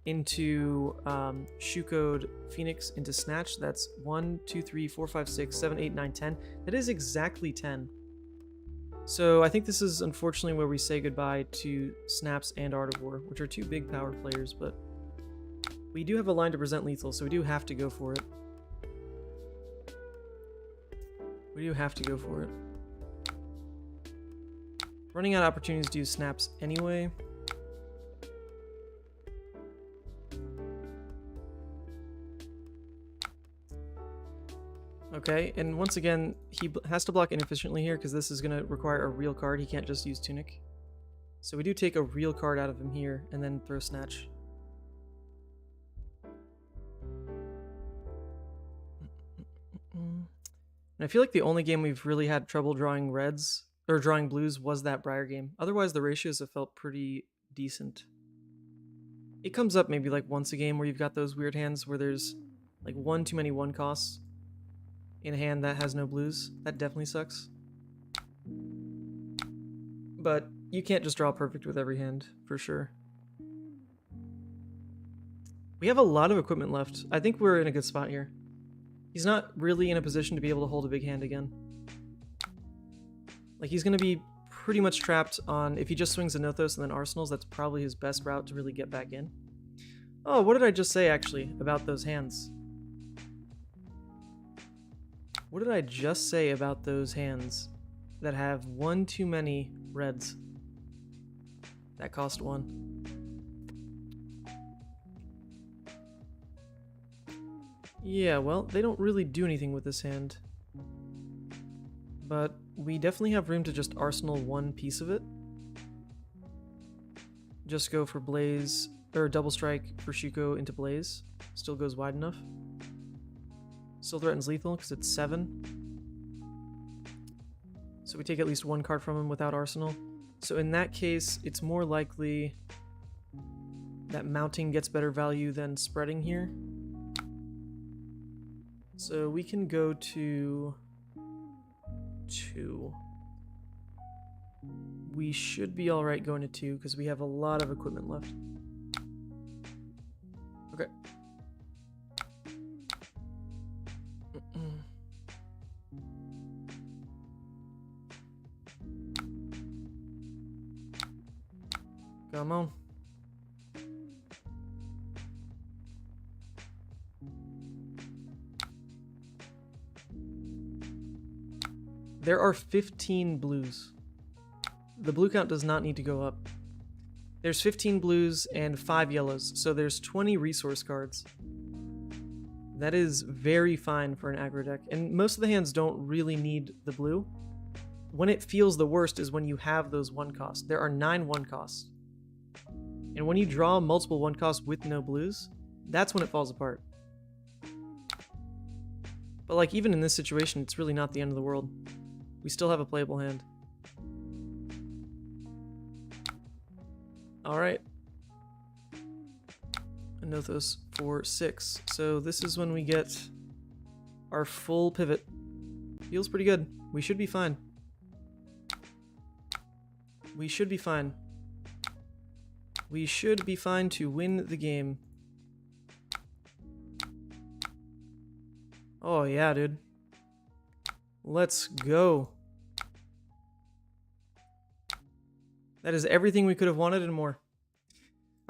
A: into Shuko'd Phoenix, into Snatch, that's 1, 2, 3, 4, 5, 6, 7, 8, 9, 10. That is exactly 10. So I think this is unfortunately where we say goodbye to Snaps and Art of War, which are 2 big power players, but we do have a line to present lethal, so we do have to go for it. We do have to go for it. Running out of opportunities to use snaps anyway. Okay, and once again, he has to block inefficiently here because this is going to require a real card. He can't just use Tunic. So we do take a real card out of him here and then throw Snatch. And I feel like the only game we've really had trouble drawing reds, or drawing blues, was that Briar game. Otherwise, the ratios have felt pretty decent. It comes up maybe like once a game where you've got those weird hands where there's like one too many one costs in a hand that has no blues. That definitely sucks. But you can't just draw perfect with every hand, for sure. We have a lot of equipment left. I think we're in a good spot here. He's not really in a position to be able to hold a big hand again. Like, he's going to be pretty much trapped on... If he just swings a Nothos and then Arsenals, that's probably his best route to really get back in. Oh, what did I just say, actually, about those hands? What did I just say about those hands that have one too many reds? That cost one. Yeah, well, they don't really do anything with this hand. But we definitely have room to just arsenal one piece of it. Just go for Blaze, or double strike for Shuko into Blaze. Still goes wide enough. Still threatens lethal because it's 7. So we take at least one card from him without arsenal. So in that case, it's more likely that mounting gets better value than spreading here. So we can go to 2. We should be alright going to 2 because we have a lot of equipment left. Okay. Come on. There are 15 blues. The blue count does not need to go up. There's 15 blues and 5 yellows, so there's 20 resource cards. That is very fine for an aggro deck, and most of the hands don't really need the blue. When it feels the worst is when you have those 1 costs. There are 9 1 costs. And when you draw multiple 1 costs with no blues, that's when it falls apart. But like, even in this situation, it's really not the end of the world. We still have a playable hand. Alright. Nothos for 6. So this is when we get our full pivot. Feels pretty good. We should be fine. We should be fine. We should be fine to win the game. Oh yeah, dude. Let's go. That is everything we could have wanted and more.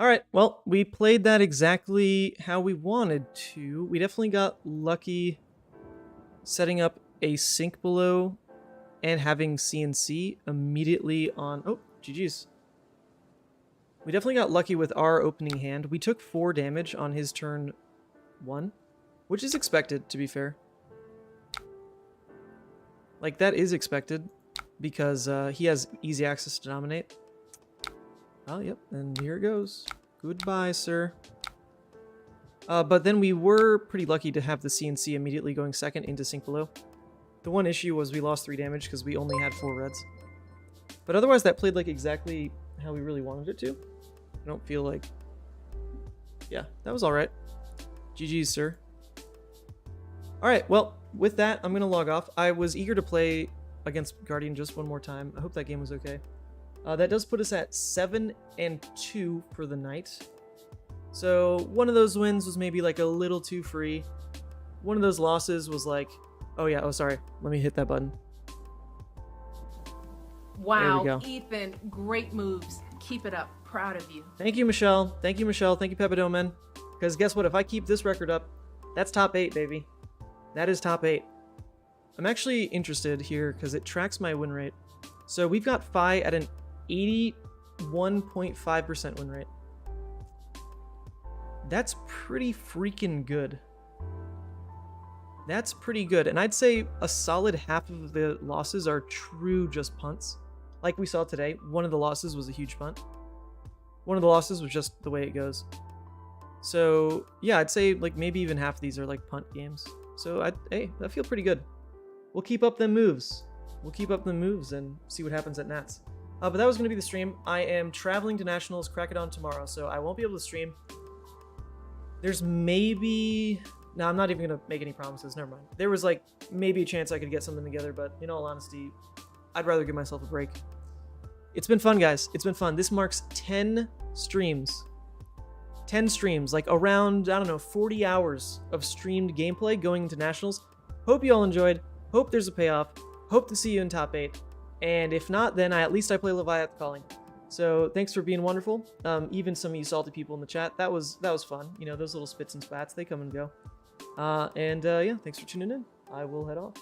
A: Alright, well, we played that exactly how we wanted to. We definitely got lucky setting up a sink below and having CNC immediately on... Oh, GG's. We definitely got lucky with our opening hand. We took 4 damage on his turn 1, which is expected, to be fair. Like, that is expected, because he has easy access to dominate. Oh, yep, and here it goes. Goodbye, sir. But then we were pretty lucky to have the CNC immediately going second into sink below. The one issue was we lost 3 damage because we only had 4 reds. But otherwise, that played like exactly how we really wanted it to. I don't feel like... Yeah, that was alright. GG's, sir. Alright, well, with that, I'm going to log off. I was eager to play against Guardian just one more time. I hope that game was okay. That does put us at 7-2 for the night. So one of those wins was maybe like a little too free. One of those losses was like... Oh yeah, oh sorry. Let me hit that button.
C: Wow, Ethan, great moves. Keep it up. Proud of you.
A: Thank you, Michelle. Thank you, Michelle. Thank you, Pepadoman. Because guess what? If I keep this record up, that's top 8, baby. That is top 8. I'm actually interested here because it tracks my win rate. So we've got Fi at an 81.5% win rate. That's pretty freaking good. That's pretty good. And I'd say a solid half of the losses are true just punts. Like we saw today, one of the losses was a huge punt. One of the losses was just the way it goes. So yeah, I'd say like maybe even half of these are like punt games. So hey, that feel pretty good. We'll keep up them moves. We'll keep up the moves and see what happens at Nats. But that was going to be the stream. I am traveling to Nationals, crack it on tomorrow, so I won't be able to stream. There's maybe... No, I'm not even going to make any promises. Never mind. There was like maybe a chance I could get something together, but in all honesty, I'd rather give myself a break. It's been fun, guys. It's been fun. This marks 10 streams. 10 streams, like around, I don't know, 40 hours of streamed gameplay going into Nationals. Hope you all enjoyed. Hope there's a payoff. Hope to see you in top 8. And if not, then at least I play Levia at the Calling. So thanks for being wonderful. Even some of you salty people in the chat. That was fun. You know, those little spits and spats, they come and go. Yeah, thanks for tuning in. I will head off.